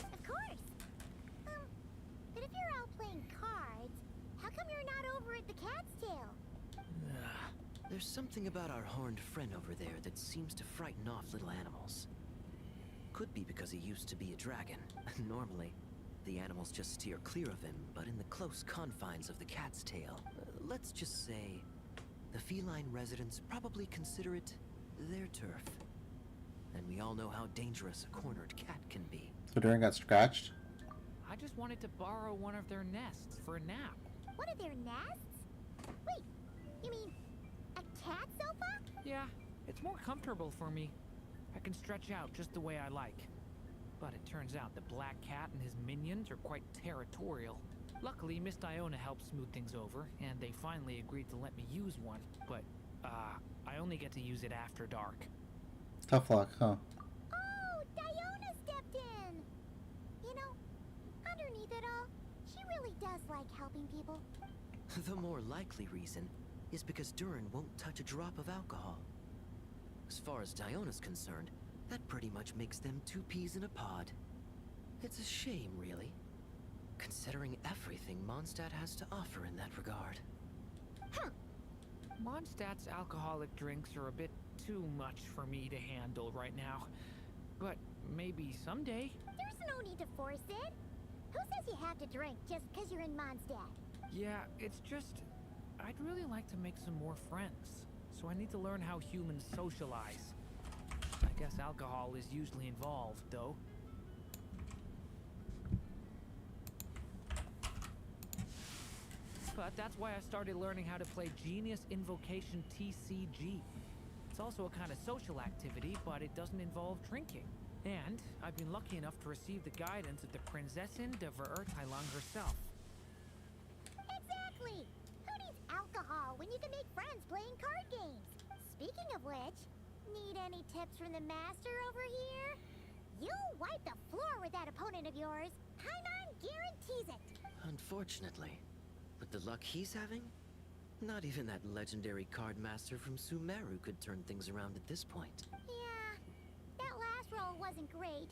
Of course. But if you're out playing cards, how come you're not over at the Cat's Tail? There's something about our horned friend over there that seems to frighten off little animals. Could be because he used to be a dragon. Normally, the animals just steer clear of him, but in the close confines of the Cat's Tail, let's just say, the feline residents probably consider it their turf. And we all know how dangerous a cornered cat can be. So Durin got scratched? I just wanted to borrow one of their nests for a nap. One of their nests? Wait, you mean a cat sofa? Yeah, it's more comfortable for me. I can stretch out just the way I like. But it turns out the Black Cat and his minions are quite territorial. Luckily, Miss Diona helped smooth things over, and they finally agreed to let me use one. But, I only get to use it after dark. Tough luck, huh? Oh, Diona stepped in! You know, underneath it all, she really does like helping people. The more likely reason is because Durin won't touch a drop of alcohol. As far as Diona's concerned, that pretty much makes them two peas in a pod. It's a shame, really, considering everything Mondstadt has to offer in that regard. Mondstadt's alcoholic drinks are a bit too much for me to handle right now. But maybe someday. There's no need to force it. Who says you have to drink just because you're in Mondstadt? Yeah, it's just... I'd really like to make some more friends. So I need to learn how humans socialize. I guess alcohol is usually involved, though. But that's why I started learning how to play Genius Invocation TCG. It's also a kind of social activity, but it doesn't involve drinking. And I've been lucky enough to receive the guidance of the Prinzessin de Verurteilung herself. Exactly! Who needs alcohol when you can make friends playing card games? Speaking of which, need any tips from the master over here? You'll wipe the floor with that opponent of yours. Paimon guarantees it. Unfortunately, with the luck he's having, not even that legendary card master from Sumeru could turn things around at this point. Yeah, that last roll wasn't great.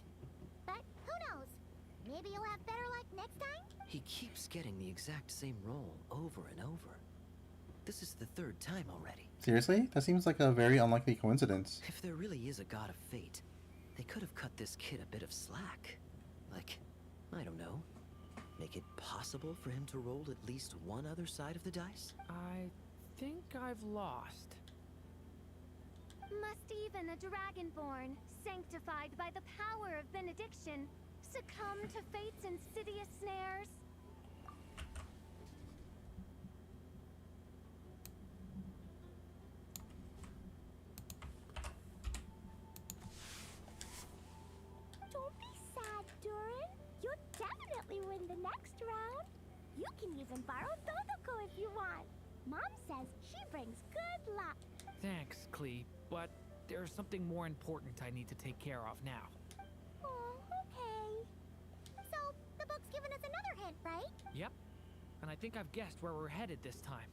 But who knows? Maybe you'll have better luck next time? He keeps getting the exact same roll over and over. This is the third time already. Seriously? That seems like a very unlikely coincidence. If there really is a god of fate, they could have cut this kid a bit of slack. Like, I don't know, make it possible for him to roll at least one other side of the dice? I think I've lost. Must even a dragonborn, sanctified by the power of benediction, succumb to fate's insidious snares? Don't be sad, Durin. You'll definitely win the next round. You can even borrow Totoko if you want. Mom says she brings good luck. Thanks, Klee, but there's something more important I need to take care of now. Oh, okay. So, the book's given us another hint, right? Yep, and I think I've guessed where we're headed this time.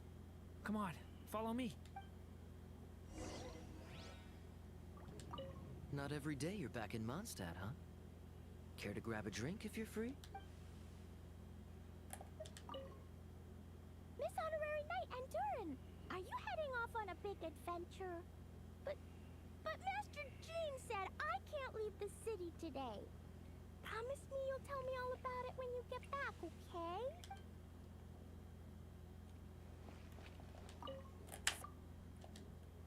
Come on, follow me. Not every day you're back in Mondstadt, huh? Care to grab a drink if you're free? Miss Honorary Knight and Durin, are you heading off on a big adventure? But Master Jean said I can't leave the city today. Promise me you'll tell me all about it when you get back, okay?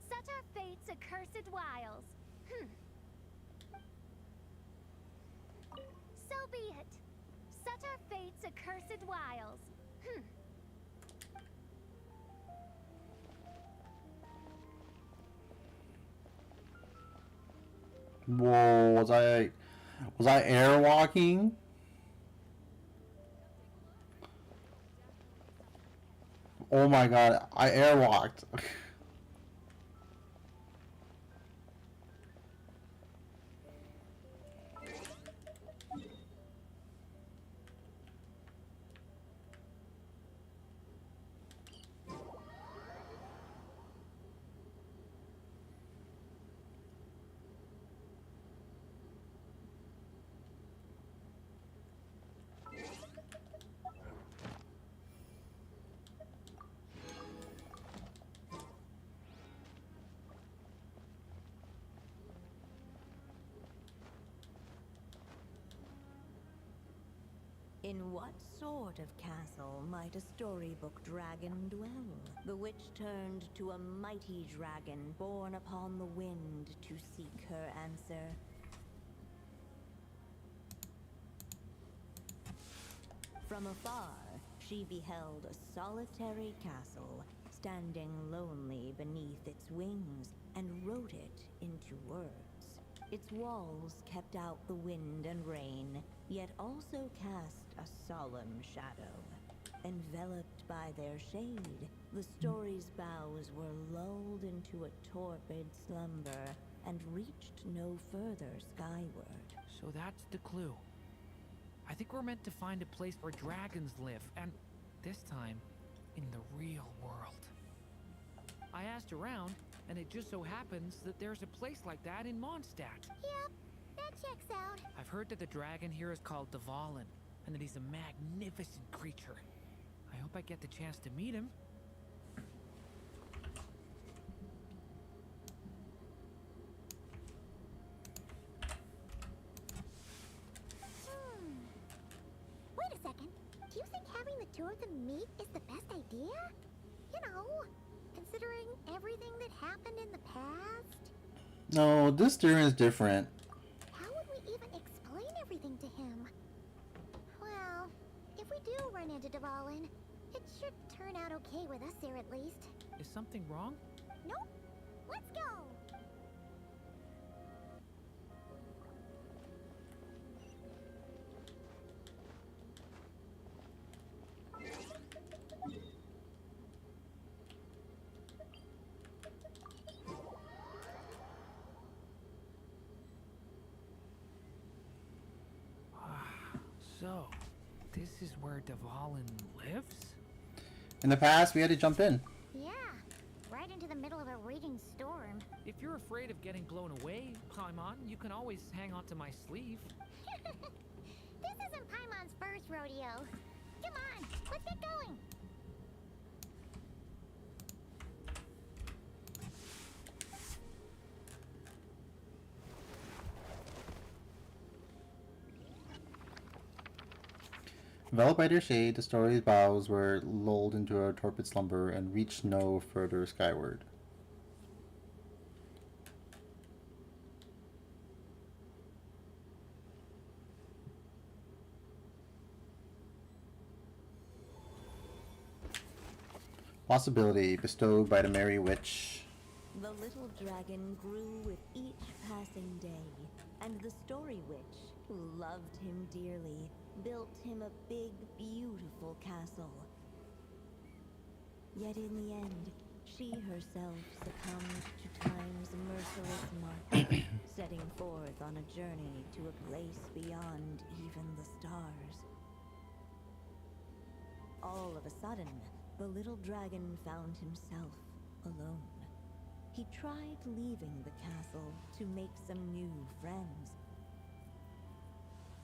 Such are fate's accursed wiles. So be it. Such are fate's accursed wiles. Whoa, was I airwalking? Oh my god, I airwalked. In what sort of castle might a storybook dragon dwell? The witch turned to a mighty dragon born upon the wind to seek her answer. From afar, she beheld a solitary castle, standing lonely beneath its wings, and wrote it into words. Its walls kept out the wind and rain, yet also cast a solemn shadow. Enveloped by their shade, the story's boughs were lulled into a torpid slumber and reached no further skyward. So that's the clue. I think we're meant to find a place where dragons live, and this time, in the real world. I asked around, and it just so happens that there's a place like that in Mondstadt. Yep, that checks out. I've heard that the dragon here is called Dvalin, and that he's a magnificent creature. I hope I get the chance to meet him. Wait a second. Do you think having the two of them meet is the best idea? You know, considering everything that happened in the past? No, this Durin is different. How would we even explain everything to him? Well, if we do run into Dvalin, it should turn out okay with us there at least. Is something wrong? Nope. Let's go! So, this is where Dvalin lives? In the past, we had to jump in. Yeah, right into the middle of a raging storm. If you're afraid of getting blown away, Paimon, you can always hang on to my sleeve. This isn't Paimon's first rodeo. Come on, let's get going. Enveloped by their shade, the story's boughs were lulled into a torpid slumber and reached no further skyward. Possibility bestowed by the merry witch. The little dragon grew with each passing day, and the story witch, who loved him dearly, built him a big, beautiful castle. Yet in the end, she herself succumbed to time's merciless march, setting forth on a journey to a place beyond even the stars. All of a sudden, the little dragon found himself alone. He tried leaving the castle to make some new friends.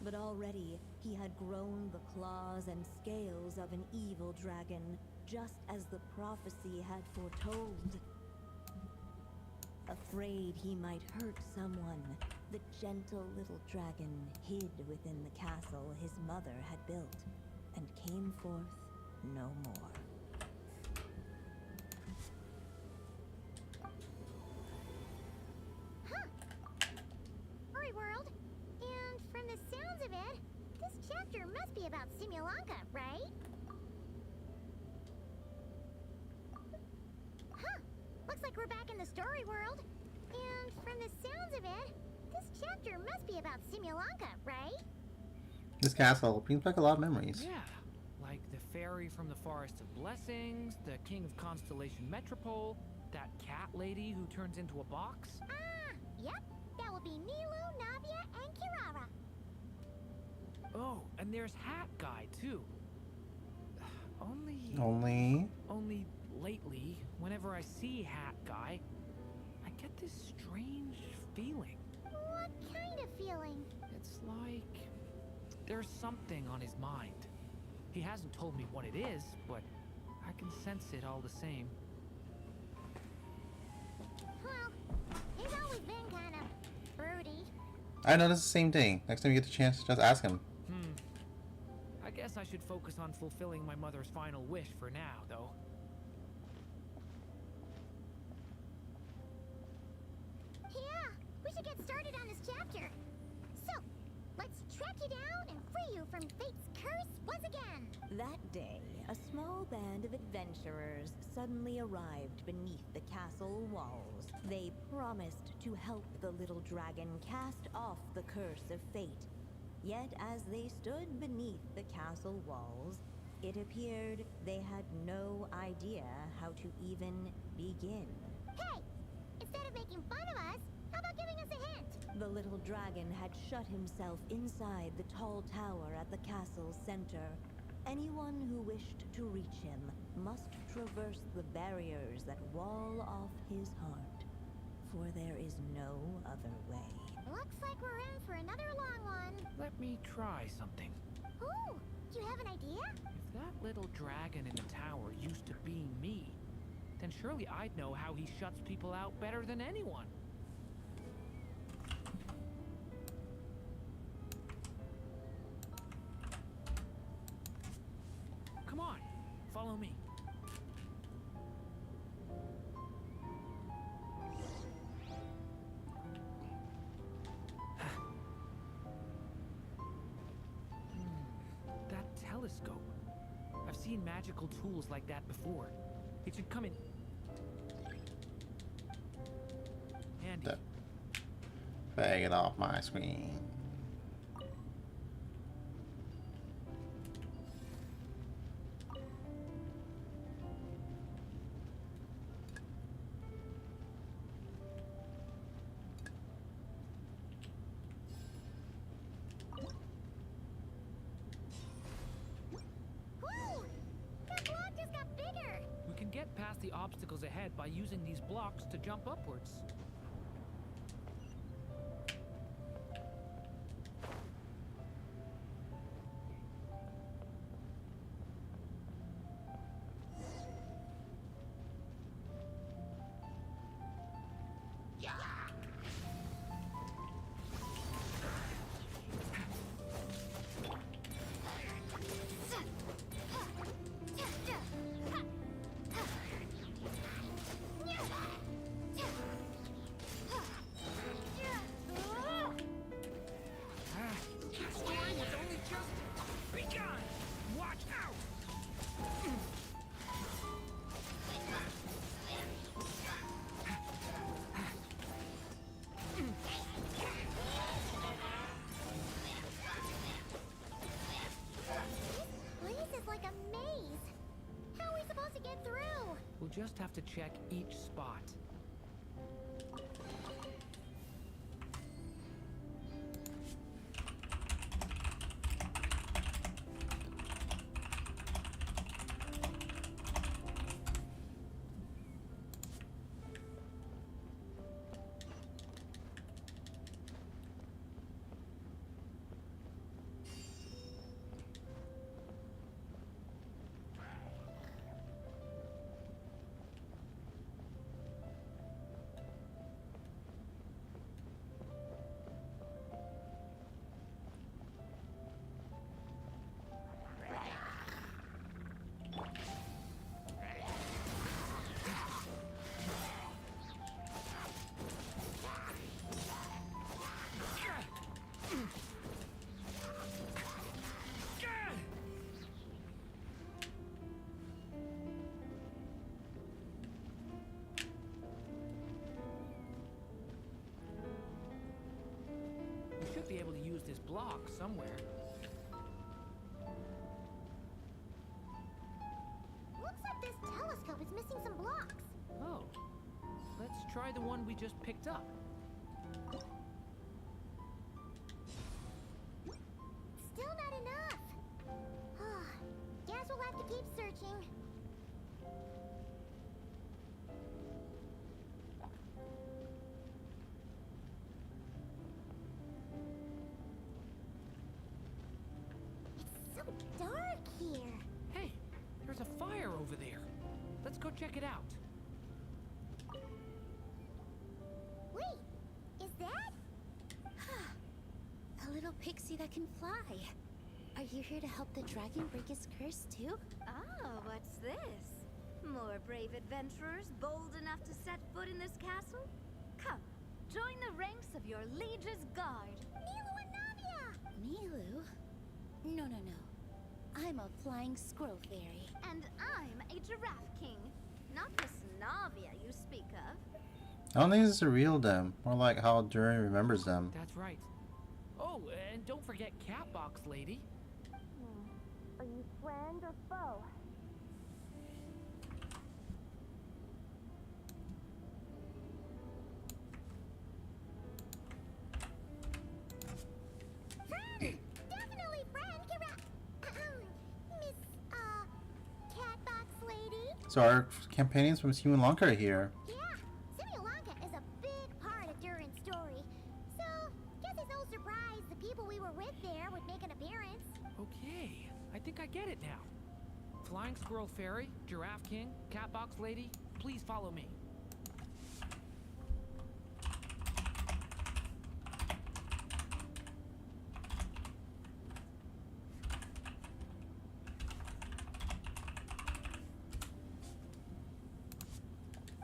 But already, he had grown the claws and scales of an evil dragon, just as the prophecy had foretold. Afraid he might hurt someone, the gentle little dragon hid within the castle his mother had built, and came forth no more. Huh. Story world. And from the sounds of it, this chapter must be about Simulanka, right? Huh. Looks like we're back in the story world. And from the sounds of it, this chapter must be about Simulanka, right? This castle brings back a lot of memories. Yeah, like the fairy from the Forest of Blessings, the King of Constellation Metropole, that cat lady who turns into a box. Ah, yep. That will be Nilo, Navia, and Kirara. Oh, and there's Hat Guy, too. Only lately, whenever I see Hat Guy, I get this strange feeling. What kind of feeling? It's like there's something on his mind. He hasn't told me what it is, but I can sense it all the same. Well, he's always been kind of broody. I noticed the same thing. Next time you get the chance, just ask him. I guess I should focus on fulfilling my mother's final wish for now, though. Yeah, we should get started on this chapter. So, let's track you down and free you from fate's curse once again. That day, a small band of adventurers suddenly arrived beneath the castle walls. They promised to help the little dragon cast off the curse of fate. Yet as they stood beneath the castle walls, it appeared they had no idea how to even begin. Hey! Instead of making fun of us, how about giving us a hint? The little dragon had shut himself inside the tall tower at the castle's center. Anyone who wished to reach him must traverse the barriers that wall off his heart, for there is no other way. Looks like we're in for another long one. Let me try something. Ooh, do you have an idea? If that little dragon in the tower used to be me, then surely I'd know how he shuts people out better than anyone. Come on, follow me. That telescope. I've seen magical tools like that before. It should come in handy. Bag it off my screen. Whoa! That block just got bigger! We can get past the obstacles ahead by using these blocks to jump upwards. We'll just have to check each spot. should be able to use this block somewhere. Looks like this telescope is missing some blocks. Oh. Let's try the one we just picked up. Still not enough. Guess we'll have to keep searching. It's so dark here. Hey, there's a fire over there. Let's go check it out. Wait, is that? A little pixie that can fly. Are you here to help the dragon break his curse too? Oh, what's this? More brave adventurers bold enough to set foot in this castle? Come, join the ranks of your liege's guard. Nilu and Navia! Nilu? No. I'm a flying squirrel fairy. And I'm a giraffe king. Not this Navia you speak of. I don't think this is a real them. More like how Durin remembers them. That's right. Oh, and don't forget Catbox Lady. Are you friend or foe? Friend! Definitely friend, Miss, Catbox Lady? So our companions from Sri Lanka are here. Yeah, Sri Lanka is a big part of Durin's story. So, guess it's no surprise the people we were with there would make an appearance. Okay, I think I get it now. Flying Squirrel Fairy, Giraffe King, Catbox Lady, please follow me.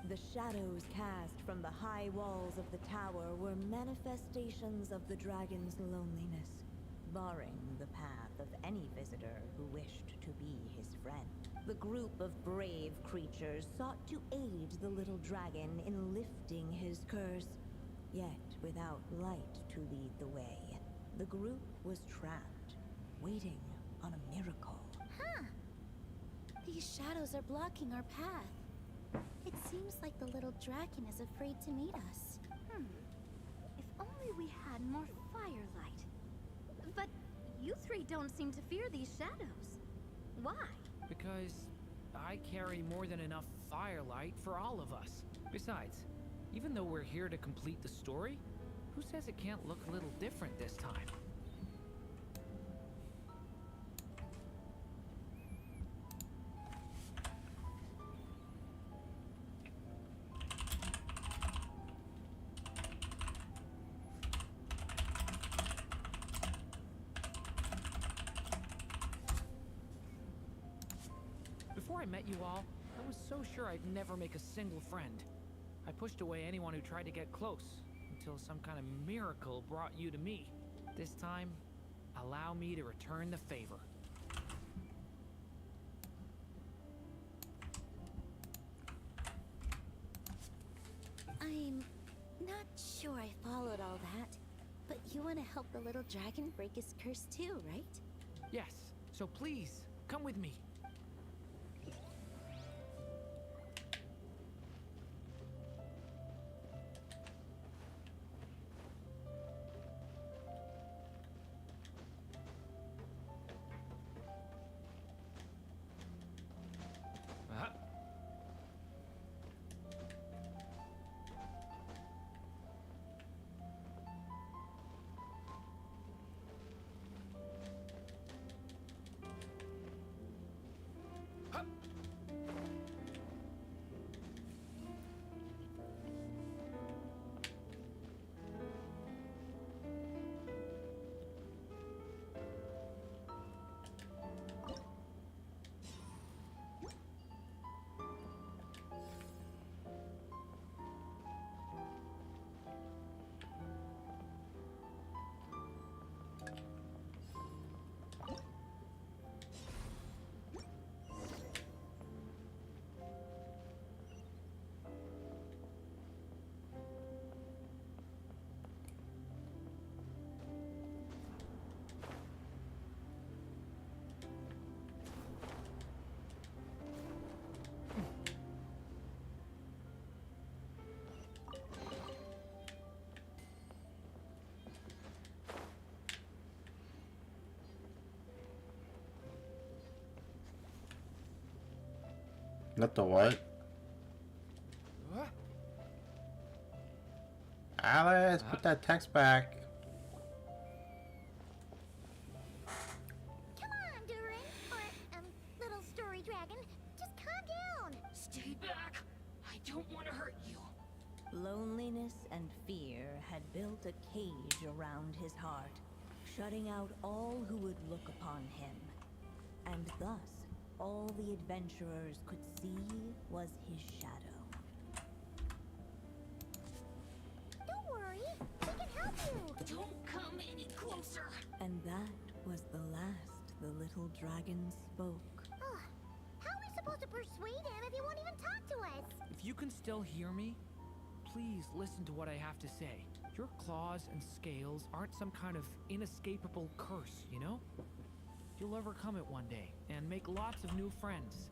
The shadows cast from the high walls of the tower were manifestations of the dragon's loneliness, barring the path of any visitor who wished to be his friend. The group of brave creatures sought to aid the little dragon in lifting his curse, yet without light to lead the way. The group was trapped, waiting on a miracle. Huh. These shadows are blocking our path. It seems like the little dragon is afraid to meet us. If only we had more firelight. But you three don't seem to fear these shadows. Why? Because I carry more than enough firelight for all of us. Besides, even though we're here to complete the story, who says it can't look a little different this time? Before I met you all, I was so sure I'd never make a single friend. I pushed away anyone who tried to get close, until some kind of miracle brought you to me. This time, allow me to return the favor. I'm not sure I followed all that, but you want to help the little dragon break his curse too, right? Yes, so please, come with me. Not the what? Alice, put that text back. Come on, Durin, or little story dragon, just calm down. Stay back! I don't want to hurt you. Loneliness and fear had built a cage around his heart, shutting out all who would look upon him. And thus, all the adventurers could see was his shadow. Don't worry, we can help you. Don't come any closer. And that was the last the little dragon spoke. Ugh, how are we supposed to persuade him if he won't even talk to us? If you can still hear me, please listen to what I have to say. Your claws and scales aren't some kind of inescapable curse, you know? You'll overcome it one day and make lots of new friends.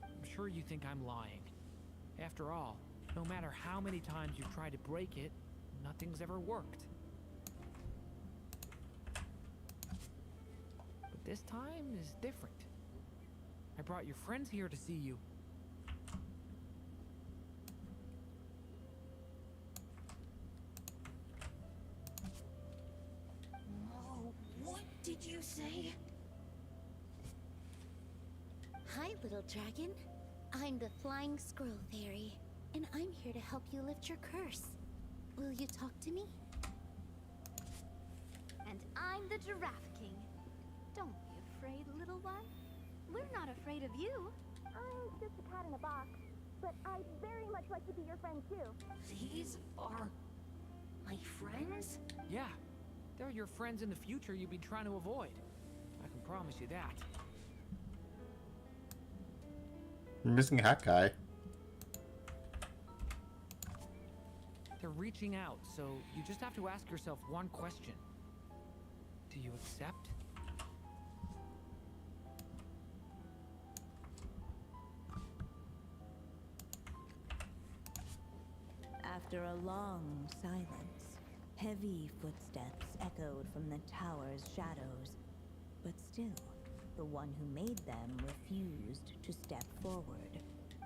I'm sure you think I'm lying. After all, no matter how many times you've tried to break it, nothing's ever worked. But this time is different. I brought your friends here to see you. Oh, what did you say? Hi, little dragon. I'm the Flying Squirrel Fairy, and I'm here to help you lift your curse. Will you talk to me? And I'm the Giraffe King. Don't be afraid, little one. We're not afraid of you. I'm just a cat in a box, but I'd very much like to be your friend too. These are my friends? Yeah, they're your friends in the future you've been trying to avoid. I can promise you that. You're missing hat guy. They're reaching out, so you just have to ask yourself one question. Do you accept? After a long silence, heavy footsteps echoed from the tower's shadows. But still, the one who made them refused to step forward.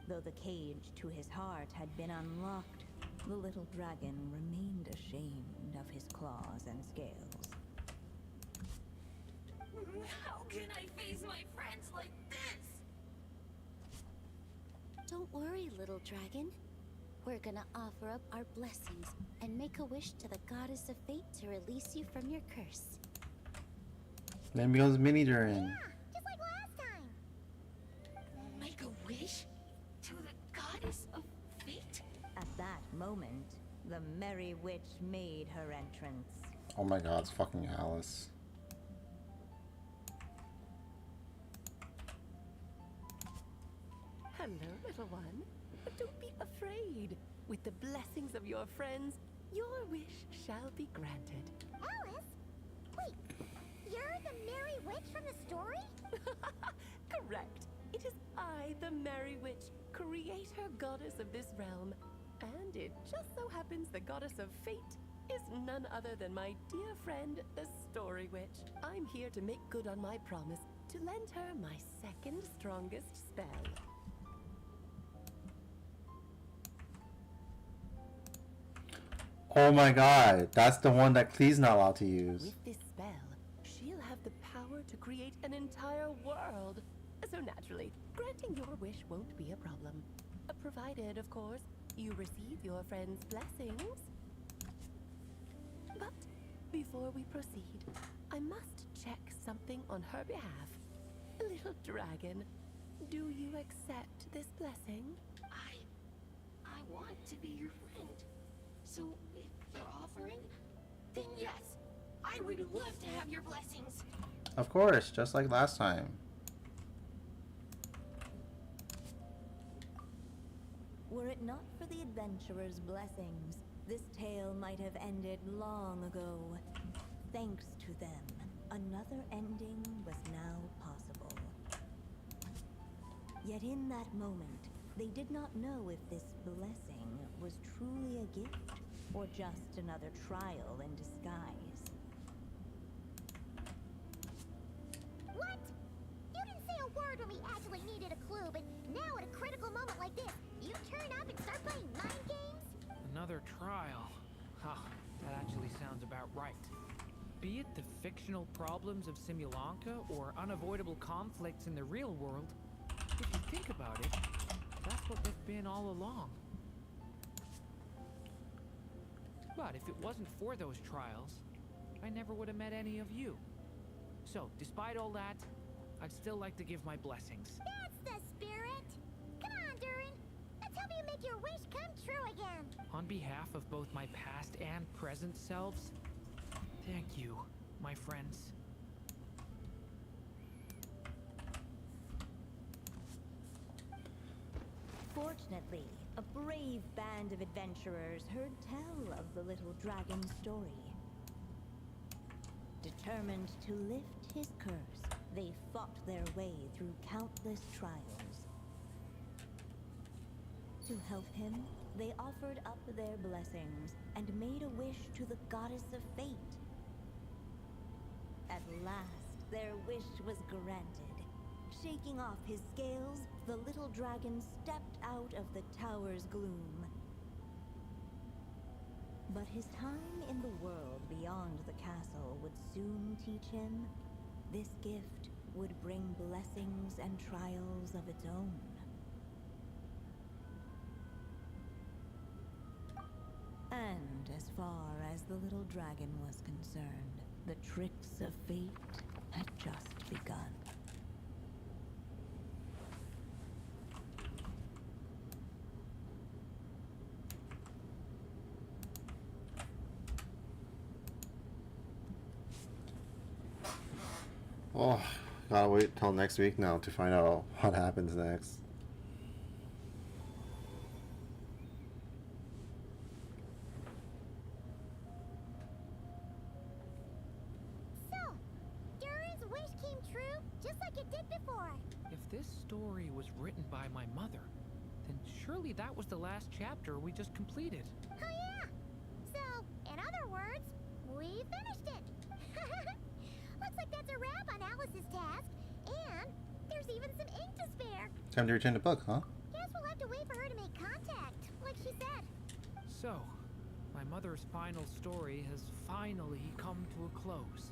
Though the cage to his heart had been unlocked, the little dragon remained ashamed of his claws and scales. How can I face my friends like this? Don't worry, little dragon. We're gonna offer up our blessings and make a wish to the goddess of fate to release you from your curse. Then becomes mini Durin. Yeah, just like last time. Make a wish? To the goddess of fate? At that moment, the merry witch made her entrance. Oh my god, it's fucking Alice. Hello, little one. Don't be afraid. With the blessings of your friends, your wish shall be granted. Alice? Wait, you're the Merry Witch from the story? Correct. It is I, the Merry Witch, creator goddess of this realm. And it just so happens the goddess of fate is none other than my dear friend, the Story Witch. I'm here to make good on my promise to lend her my second strongest spell. Oh my god, that's the one that Clee's not allowed to use. With this spell, she'll have the power to create an entire world. So naturally, granting your wish won't be a problem. Provided, of course, you receive your friend's blessings. But before we proceed, I must check something on her behalf. Little dragon, do you accept this blessing? I want to be your friend. So if you're offering, then yes, I would love to have your blessings. Of course, just like last time. Were it not for the adventurer's blessings, this tale might have ended long ago. Thanks to them, another ending was now possible. Yet in that moment, they did not know if this blessing was truly a gift or just another trial in disguise. What? You didn't say a word when we actually needed a clue, but now at a critical moment like this, you turn up and start playing mind games? Another trial. Huh, that actually sounds about right. Be it the fictional problems of Simulanka or unavoidable conflicts in the real world, if you think about it, that's what they've been all along. But if it wasn't for those trials, I never would have met any of you. So, despite all that, I'd still like to give my blessings. That's the spirit! Come on, Durin! Let's help you make your wish come true again! On behalf of both my past and present selves, thank you, my friends. Fortunately, a brave band of adventurers heard tell of the little dragon's story. Determined to lift his curse, they fought their way through countless trials. To help him, they offered up their blessings and made a wish to the goddess of fate. At last, their wish was granted. Shaking off his scales, the little dragon stepped out of the tower's gloom. But his time in the world beyond the castle would soon teach him this gift would bring blessings and trials of its own. And as far as the little dragon was concerned, the tricks of fate had just begun. Oh, gotta wait till next week now to find out what happens next. So, Durin's wish came true just like it did before. If this story was written by my mother, then surely that was the last chapter we just completed. Oh yeah! So, in other words, we finished it! Looks like that's a wrap on Alice's task, and there's even some ink to spare. Time to return the book, huh? Guess we'll have to wait for her to make contact, like she said. So, my mother's final story has finally come to a close.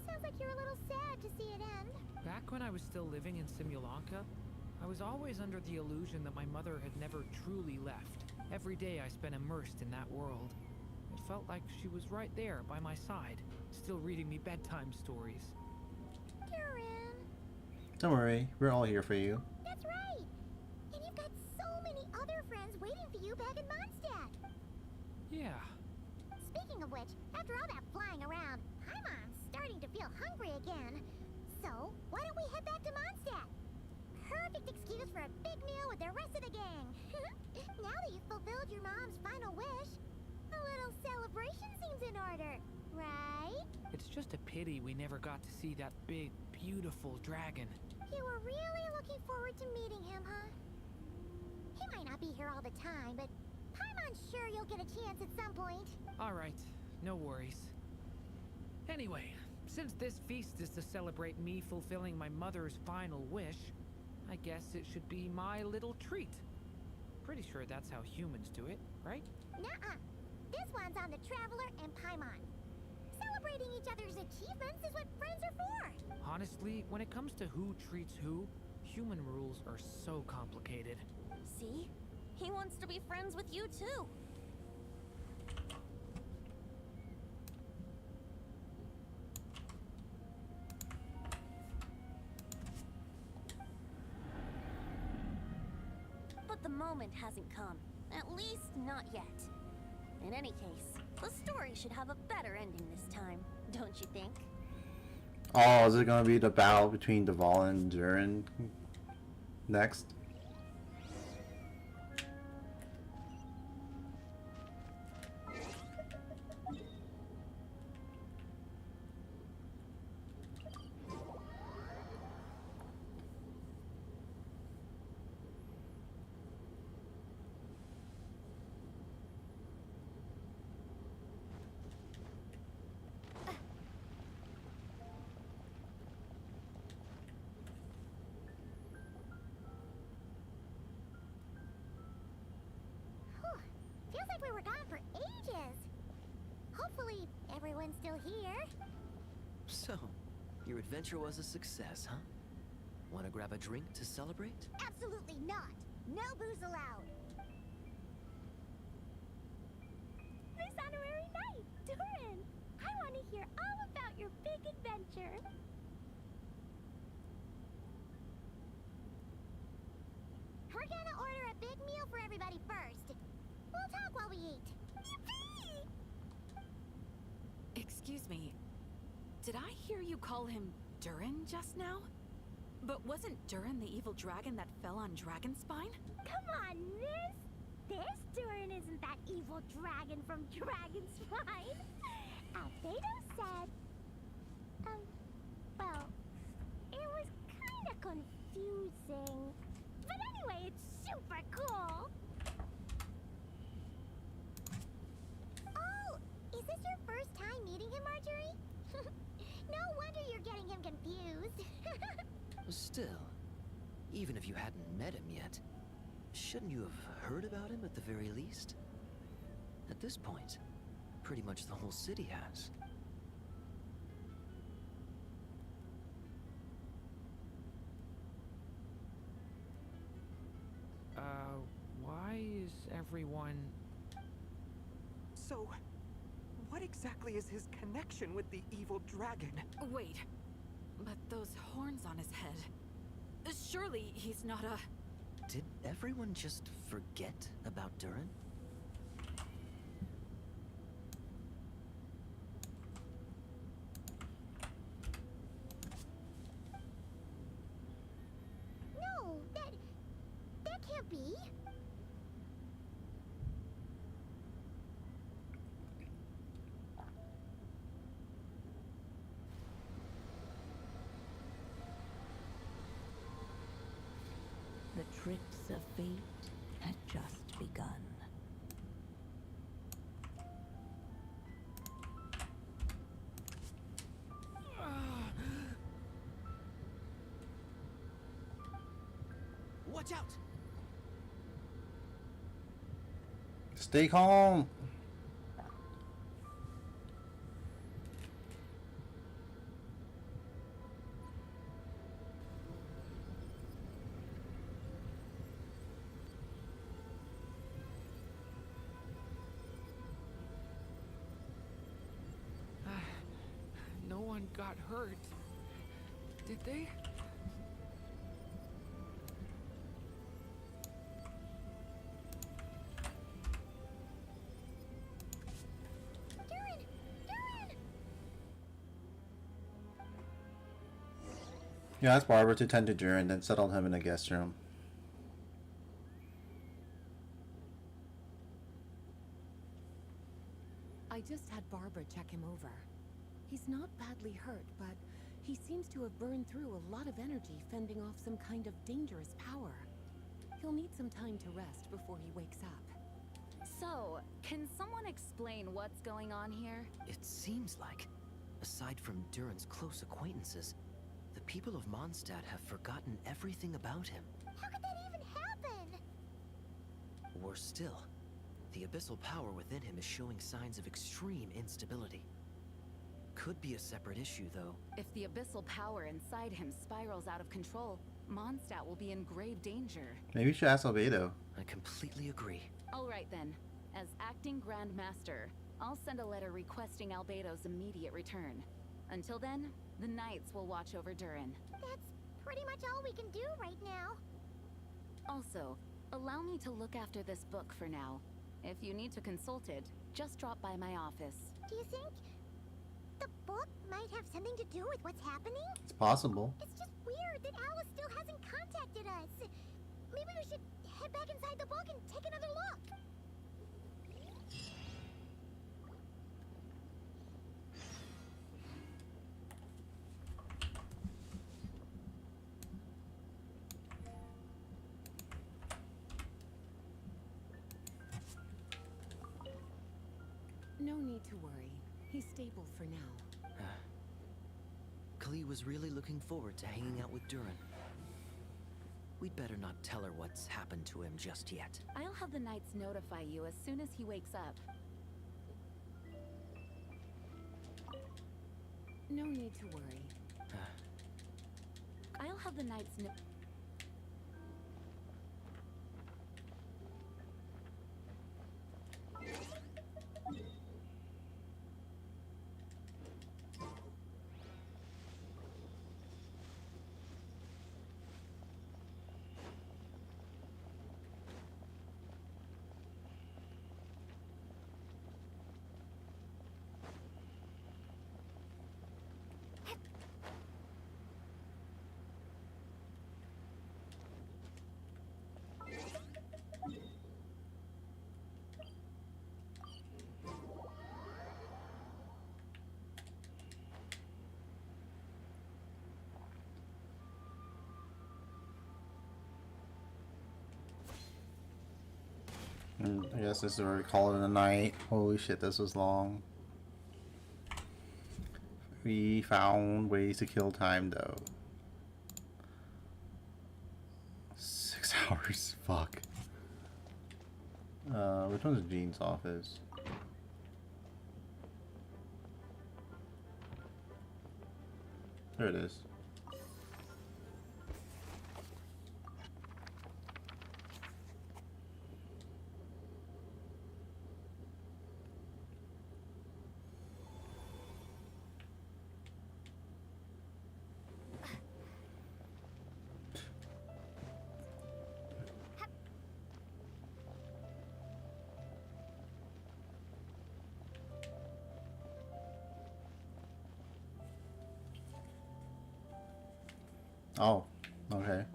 Sounds like you're a little sad to see it end. Back when I was still living in Simulanka, I was always under the illusion that my mother had never truly left. Every day I spent immersed in that world. It felt like she was right there by my side, still reading me bedtime stories. Durin! Don't worry, we're all here for you. That's right! And you've got so many other friends waiting for you back in Mondstadt. Yeah. Speaking of which, after all that flying around, Paimon's starting to feel hungry again. So, why don't we head back to Mondstadt? Perfect excuse for a big meal with the rest of the gang. Now that you've fulfilled your mom's final wish, a little celebration seems in order, right? It's just a pity we never got to see that big, beautiful dragon. You were really looking forward to meeting him, huh? He might not be here all the time, but Paimon's sure you'll get a chance at some point. Alright, no worries. Anyway, since this feast is to celebrate me fulfilling my mother's final wish, I guess it should be my little treat. Pretty sure that's how humans do it, right? Nuh-uh. This one's on the Traveler and Paimon. Celebrating each other's achievements is what friends are for. Honestly, when it comes to who treats who, human rules are so complicated. See? He wants to be friends with you too. But the moment hasn't come. At least not yet. In any case, the story should have a better ending this time, don't you think? Oh, is it gonna be the battle between Duval and Durin next? everyone's still here. So, your adventure was a success, huh? Want to grab a drink to celebrate? Absolutely not. No booze allowed. This honorary knight, Durin! I want to hear all about your big adventure. We're gonna order a big meal for everybody first. We'll talk while we eat. Yippee! Excuse me. Did I hear you call him Durin just now? But wasn't Durin the evil dragon that fell on Dragonspine? Come on, Miss! This Durin isn't that evil dragon from Dragonspine. Albedo said... well, it was kinda confusing. But anyway, it's super cool! Oh, is this your first time meeting him, Marjorie? No wonder you're getting him confused. Still, even if you hadn't met him yet, shouldn't you have heard about him at the very least? At this point, pretty much the whole city has. Why is everyone... So, what exactly is his connection with the evil dragon? Wait, but those horns on his head. Surely he's not a... Did everyone just forget about Durin? No, that can't be. The tricks of fate had just begun. Watch out! Stay calm. No one got hurt. Did they? You asked Barbara to tend to Durin, then settled him in a guest room. I just had Barbara check him over. He's not badly hurt, but he seems to have burned through a lot of energy fending off some kind of dangerous power. He'll need some time to rest before he wakes up. So, can someone explain what's going on here? It seems like, aside from Durin's close acquaintances, the people of Mondstadt have forgotten everything about him. How could that even happen? Worse still, the abyssal power within him is showing signs of extreme instability. Could be a separate issue, though. If the abyssal power inside him spirals out of control, Mondstadt will be in grave danger. Maybe you should ask Albedo. I completely agree. All right then. As acting Grand Master, I'll send a letter requesting Albedo's immediate return. Until then, the Knights will watch over Durin. That's pretty much all we can do right now. Also, allow me to look after this book for now. If you need to consult it, just drop by my office. Do you think the book might have something to do with what's happening? It's possible. It's just weird that Alice still hasn't contacted us. Maybe we should head back inside the book and take another look. No need to worry. He's stable for now. Klee was really looking forward to hanging out with Durin. We'd better not tell her what's happened to him just yet. I'll have the Knights notify you as soon as he wakes up. No need to worry. I'll have the knights know. I guess this is where we call it a night. Holy shit, this was long. We found ways to kill time though. 6 hours, fuck. Which one's Jean's office? There it is. Oh, okay.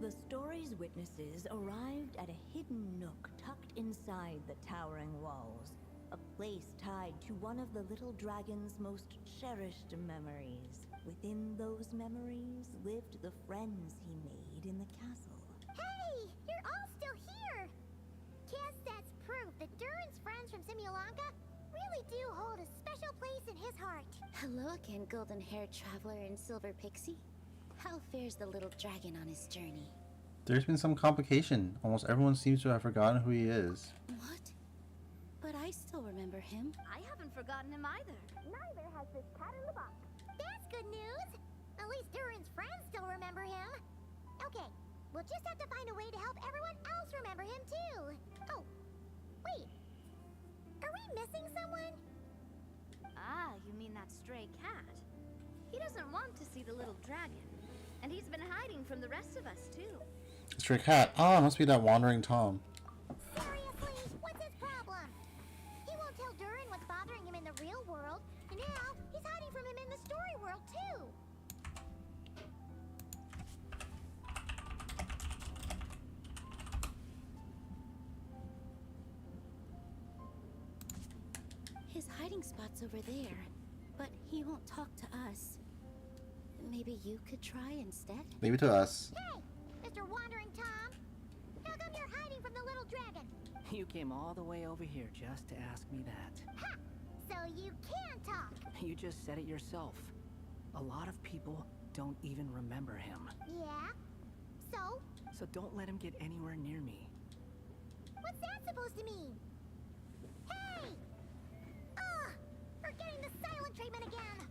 The story's witnesses arrived at a hidden nook tucked inside the towering walls, a place tied to one of the little dragon's most cherished memories. Within those memories lived the friends he made in the castle. Hey! You're all still here! Guess that's proof that Durin's friends from Simulanka really do hold a special place in his heart. Hello again, golden-haired traveler and silver pixie. How fares the little dragon on his journey? There's been some complication. Almost everyone seems to have forgotten who he is. What? But I still remember him. I haven't forgotten him either. Neither has this cat in the box. That's good news! At least Durin's friends still remember him. Okay, we'll just have to find a way to help everyone else remember him too. Oh, wait. Are we missing someone? Ah, you mean that stray cat? He doesn't want to see the little dragon. And he's been hiding from the rest of us, too. Stray cat. Oh, it must be that wandering Tom. Seriously? What's his problem? He won't tell Durin what's bothering him in the real world, and now he's hiding from him in the story world, too. His hiding spot's over there, but he won't talk to us. Maybe you could try instead? Leave it to us. Hey, Mr. Wandering Tom! How come you're hiding from the little dragon? You came all the way over here just to ask me that. Ha! So you can talk! You just said it yourself. A lot of people don't even remember him. Yeah? So? So don't let him get anywhere near me. What's that supposed to mean? Hey! Ugh! We're getting the silent treatment again!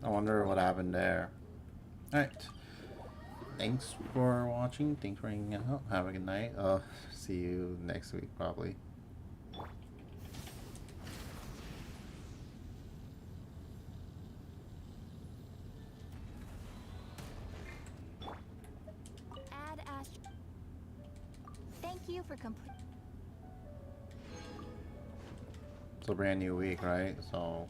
I wonder what happened there. Alright. Thanks for watching. Thanks for hanging out. Have a good night. See you next week, probably. Add Thank you for complete. It's a brand new week, right? So.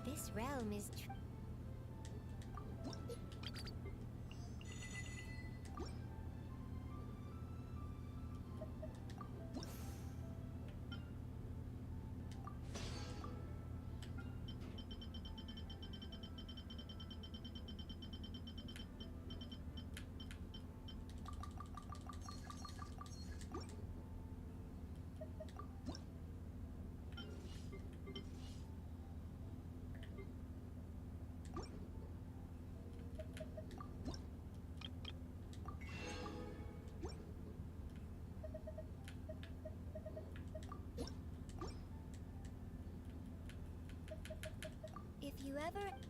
This realm is if you ever